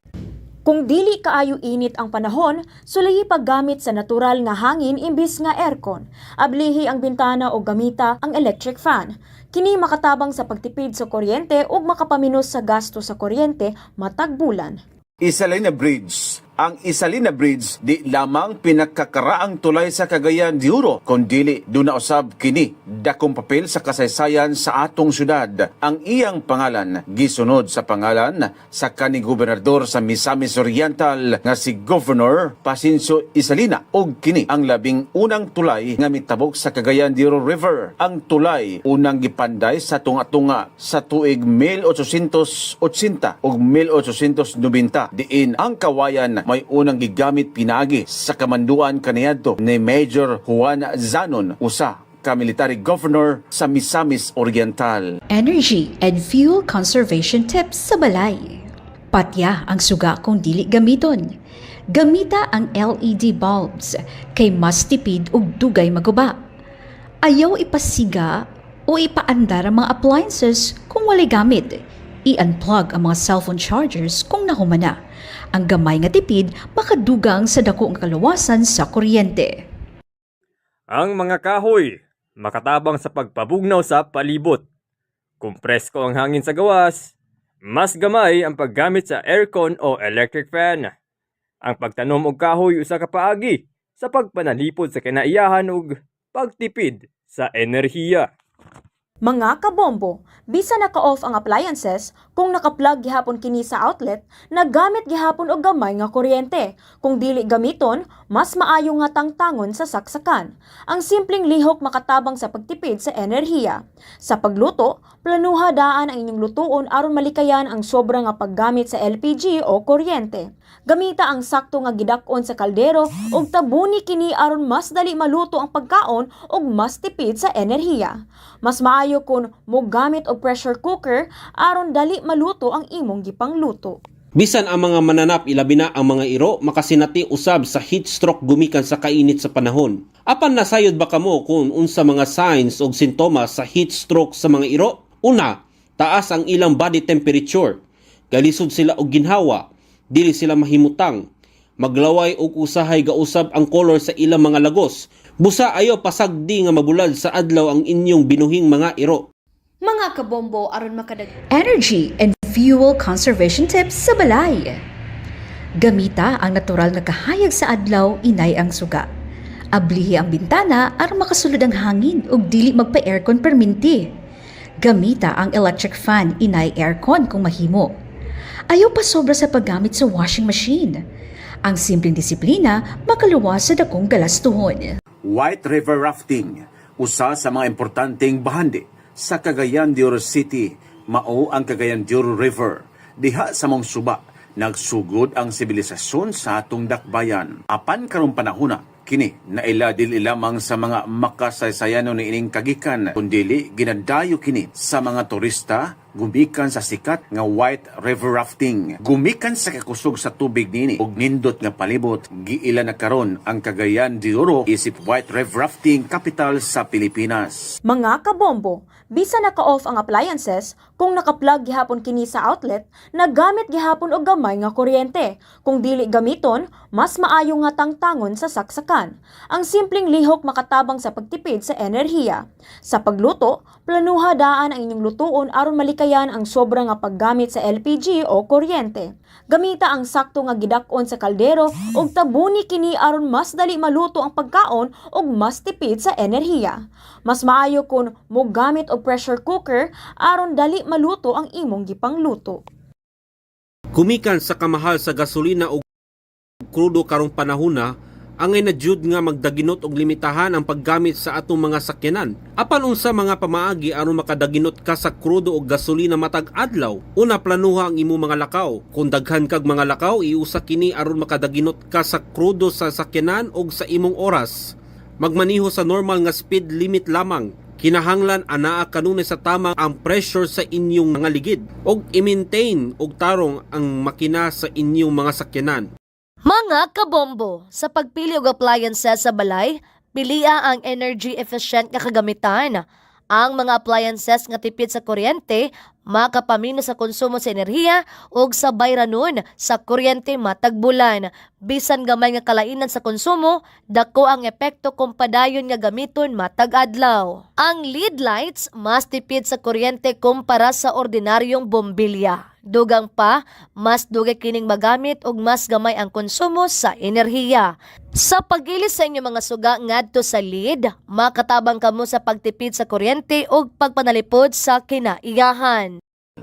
Kung dili kaayo init ang panahon, sulayi paggamit sa natural nga hangin imbis nga aircon. Ablihi ang bintana o gamita ang electric fan. Kini makatabang sa pagtipid sa kuryente ug makapaminos sa gasto sa kuryente matag bulan. Isalina Bridge. Ang Isalina Bridge di lamang pinagkakaraang tulay sa Cagayan De Oro, kundi duna usab kini dakong papel sa kasaysayan sa atong syudad. Ang iyang pangalan gisunod sa pangalan sa kaning gobernador sa Misamis Oriental nga si Governor Pasincio Isalina ug kini ang labing unang tulay nga mitabok sa Cagayan De Oro River. Ang tulay unang gipanday sa tunga-tunga sa tuig 1880 ug 1890 diin ang kawayan may unang gigamit pinagi sa kamanduan kaniadto ni Major Juan Zanon, usa ka military governor sa Misamis Oriental. Energy and fuel conservation tips sa balay. Patya ang suga kung dili gamiton. Gamita ang LED bulbs kay mas tipid ug dugay maguba. Ayaw ipasiga o ipaandar ang mga appliances kung walay gamit. I-unplug ang mga cellphone chargers kung nahumana. Ang gamay nga tipid makadugang sa dako nga kaluwasan sa kuryente. Ang mga kahoy, makatabang sa pagpabugnaw sa palibot. Kung presko ang hangin sa gawas, mas gamay ang paggamit sa aircon o electric fan. Ang pagtanom og kahoy usa ka paagi sa pagpanalipod sa kinaiyahan ug pagtipid sa enerhiya. Mga kabombo, bisa naka-off ang appliances kung naka-plug gihapon kini sa outlet, nagamit gihapon og gamay nga kuryente. Kung dili gamiton, mas maayo nga tangtangon sa saksakan. Ang simpleng lihok makatabang sa pagtipid sa enerhiya. Sa pagluto, planuha daan ang inyong lutuon aron malikayan ang sobra nga paggamit sa LPG o kuryente. Gamita ang sakto nga gidak-on sa kaldero ug tabuni kini aron mas dali maluto ang pagkaon ug mas tipid sa enerhiya. Mas maayo kung mogamit og pressure cooker aron dali maluto ang imong gipangluto. Bisan ang mga mananap ilabi na ang mga iro makasinati usab sa heat stroke gumikan sa kainit sa panahon. Apan nasayod ba kamo kung unsa mga signs o sintomas sa heat stroke sa mga iro? Una, taas ang ilang body temperature. Galisod sila og ginhawa, dili sila mahimutang. Maglaway og usahay gausab ang color sa ilang mga lagos. Busa ayo pasagdi nga mabulad sa adlaw ang inyong binuhing mga iro. Mga kabombo aron makadag Energy and fuel conservation tips sa balay. Gamita ang natural nga kahayag sa adlaw, inay ang suga. Ablihi ang bintana aron makasulod ang hangin ug dili magpa-aircon perminti. Gamita ang electric fan, inay aircon kung mahimo. Ayaw pa sobra sa paggamit sa washing machine. Ang simpleng disiplina makaluwas sa dakong galastuhon. White River Rafting, usa sa mga importanteng bahandi sa Cagayan De Oro City, mao ang Cagayan De Oro River. Diha sa mong suba, nagsugod ang sibilisasyon sa atong dakbayan. Apan karong panahona, kini naila dili lamang sa mga makasaysayanon ni ining kagikan, kundili ginadayo kini sa mga turista gumikan sa sikat nga White River Rafting. Gumikan sa kakusog sa tubig nini ug nindot nga palibot, giila na karon ang Cagayan De Oro isip White River Rafting capital sa Pilipinas. Mga kabombo, bisa naka-off ang appliances kung naka-plug gihapon kini sa outlet, nagamit gihapon og gamay nga kuryente. Kung dili gamiton, mas maayo nga tangtangon sa saksakan. Ang simpleng lihok makatabang sa pagtipid sa enerhiya. Sa pagluto, planuha daan ang inyong lutuon aron malikayan ang sobra nga paggamit sa LPG o kuryente. Gamita ang sakto nga gidak-on sa kaldero ug tabuni kini aron mas dali maluto ang pagkaon ug mas tipid sa enerhiya. Mas maayo kung mogamit og pressure cooker aron dali maluto ang imong gipangluto. Gumikan sa kamahal sa gasolina ug krudo karong panahona, angay na jud nga magdaginot og limitahan ang paggamit sa atong mga sakyanan. Apan unsa mga pamaagi aron makadaginot ka sa krudo og gasolina matag adlaw? Una, planuha ang imo mga lakaw. Kung daghan kag mga lakaw, iusa kini aron makadaginot ka sa krudo sa sakyanan og sa imong oras. Magmaniho sa normal nga speed limit lamang. Kinahanglan anaa kanunay sa tama ang pressure sa inyong mga ligid og i-maintain og tarong ang makina sa inyong mga sakyanan. Mga kabombo, sa pagpili og appliances sa balay, pilia ang energy efficient nga kagamitan. Ang mga appliances nga tipid sa kuryente, makapamino sa konsumo sa enerhiya ug sabay ra nun sa kuryente matag bulan. Bisan gamay nga kalainan sa konsumo, dako ang epekto kung padayon nga gamiton matag adlaw. Ang LED lights mas tipid sa kuryente kumpara sa ordinaryong bombilya. Dugang pa, mas dugay kining magamit ug mas gamay ang konsumo sa enerhiya. Sa pag-ilis sa inyong mga suga ngadto sa LED, makatabang kamo sa pagtipid sa kuryente ug pagpanalipod sa kinaiyahan.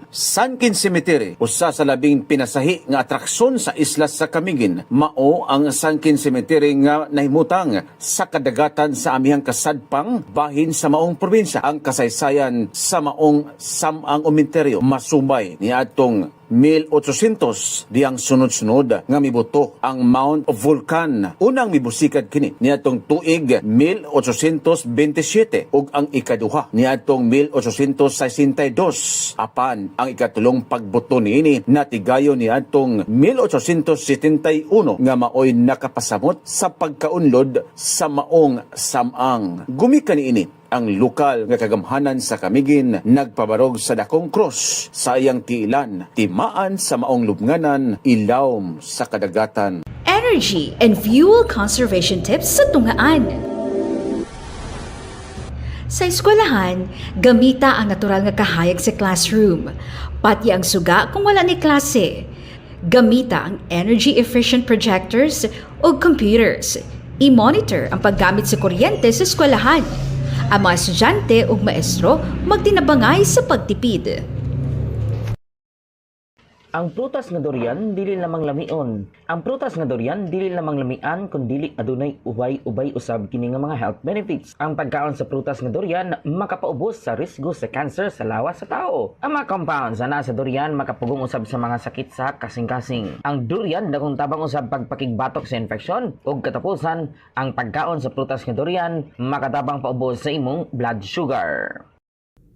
Sunken Cemetery, usa sa labing pinasahi nga atraksyon sa isla sa Camiguin. Mao ang Sunken Cemetery nga nahimutang sa kadagatan sa amihang kasadpang bahin sa maong probinsya. Ang kasaysayan sa maong samang umenteryo masubay niadtong 1800 diyang sunod-sunod nga mibuto ang Mount Vulcan. Unang mibusikad kini niadtong tuig 1827 ug ang ikaduha niadtong 1862. Apan ang ikatulong pagbuto niini natigayo niadtong 1871 nga maoy nakapasamot sa pagkaunlod sa maong samang. Gumikan niini ang lokal nga kagamhanan sa Camiguin nagpabarog sa dakong cross sa iyang tiilan, timaan sa maong lubnganan, ilawom sa kadagatan. Energy and fuel conservation tips sa tungaan. Sa eskwelahan, gamita ang natural nga kahayag sa classroom. Pati ang suga kung wala ni klase. Gamita ang energy-efficient projectors o computers. I-monitor ang paggamit sa kuryente sa eskwelahan. Ang mga estudyante ug maestro magtinabangay sa pagtipid. Ang prutas nga durian dili lamang lamion. Ang prutas nga durian dili lamang lamian kun dili adunay ubay usab kini nga mga health benefits. Ang pagkaon sa prutas nga durian makapaubos sa risgo sa cancer sa lawas sa tao. Ang mga compounds na sa durian makapugong usab sa mga sakit sa kasing-kasing. Ang durian dakong tabang usab pagpakigbatok sa infeksyon ug katapusan ang pagkaon sa prutas nga durian makatabang paubos sa imong blood sugar.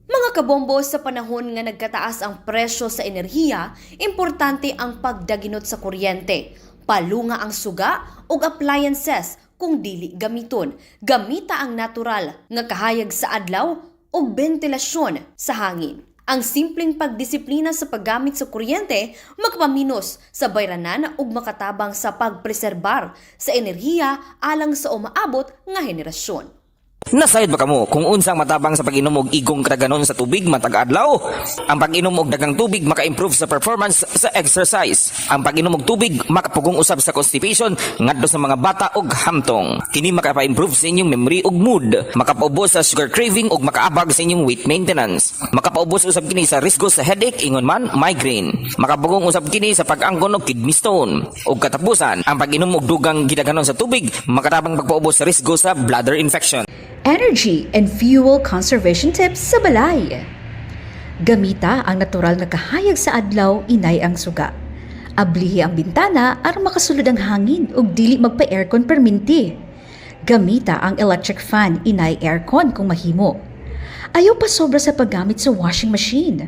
Mga kabombo, sa panahon nga nagkataas ang presyo sa enerhiya, importante ang pagdaginot sa kuryente. Palunga ang suga ug appliances kung dili gamiton. Gamita ang natural nga kahayag sa adlaw ug ventilasyon sa hangin. Ang simpleng pagdisiplina sa paggamit sa kuryente magpaminos sa bayranan ug makatabang sa pagpreserbar sa enerhiya alang sa umaabot nga henerasyon. Nasayod ba kamo kung unsang matabang sa pag-inom og igong kadaganon sa tubig matag adlaw? Ang pag-inom og daghang tubig maka-improve sa performance sa exercise. Ang pag-inom og tubig makapugong usab sa constipation ngadto sa mga bata ug hamtong. Kini makapa-improve sa inyong memory ug mood, makapaubos sa sugar craving ug makaabag sa inyong weight maintenance. Makapaubos usab kini sa risgo sa headache ingon man migraine. Makapugong usab kini sa pag-angkon og kidney stone. Ug katapusan, ang pag-inom og dugang gidaganon sa tubig makatabang pagpaubos sa risgo sa bladder infection. Energy and fuel conservation tips sa balay. Gamita ang natural nga kahayag sa adlaw, inay ang suga. Ablihi ang bintana aron makasulod ang hangin ug dili magpa-aircon perminti. Gamita ang electric fan, inay aircon kung mahimo. Ayaw pa sobra sa paggamit sa washing machine.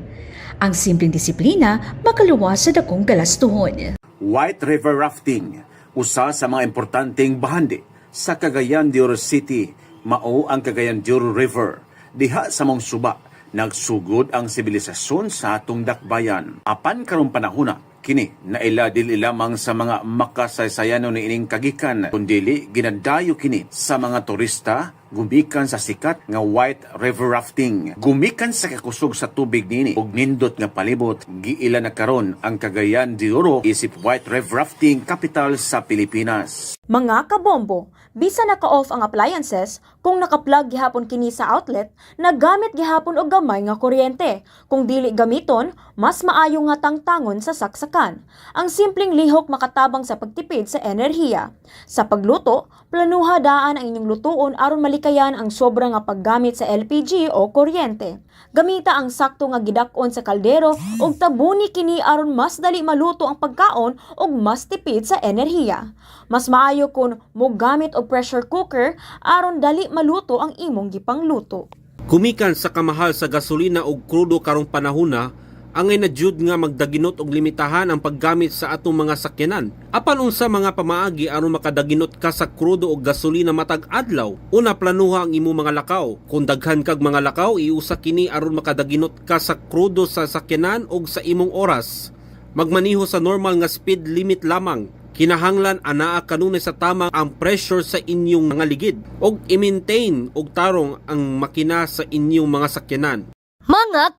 Ang simpleng disiplina makaluwas sa dakong galastuhon. White River Rafting, usa sa mga importanteng bahandi sa Cagayan De Oro City. Mao ang Cagayan De Oro River. Diha sa mong suba, nagsugod ang sibilisasyon sa atong dakbayan. Apan karong panahona, kini naila dili lamang sa mga makasaysayan ni ining kagikan, kundili ginadayo kini sa mga turista gumikan sa sikat nga White River Rafting. Gumikan sa kakusog sa tubig nini ug nindot nga palibot, giila na karon ang Cagayan De Oro isip White River Rafting capital sa Pilipinas. Mga kabombo, bisa naka-off ang appliances, kung naka-plug gihapon kini sa outlet, nagamit gihapon og gamay nga kuryente. Kung dili gamiton, mas maayo nga tangtangon sa saksakan. Ang simpleng lihok makatabang sa pagtipid sa enerhiya. Sa pagluto, planuha daan ang inyong lutuon aron malikayan ang sobra nga paggamit sa LPG o kuryente. Gamita ang sakto nga gidakon sa kaldero ug tabuni kini aron mas dali maluto ang pagkaon ug mas tipid sa enerhiya. Mas maayo kun mogamit og pressure cooker aron dali maluto ang imong gipangluto. Kumikan sa kamahal sa gasolina ug krudo karong panahona, angay na jud nga magdaginot og limitahan ang paggamit sa atong mga sakyanan. Apan unsa mga pamaagi aron makadaginot ka sa krudo og gasolina matag adlaw? Una, planuha ang imong mga lakaw. Kung daghan kag mga lakaw, iusa kini aron makadaginot ka sa krudo sa sakyanan og sa imong oras. Magmaniho sa normal nga speed limit lamang. Kinahanglan anaa kanunay sa tamang ang pressure sa inyong mga ligid og i-maintain og tarong ang makina sa inyong mga sakyanan. Mga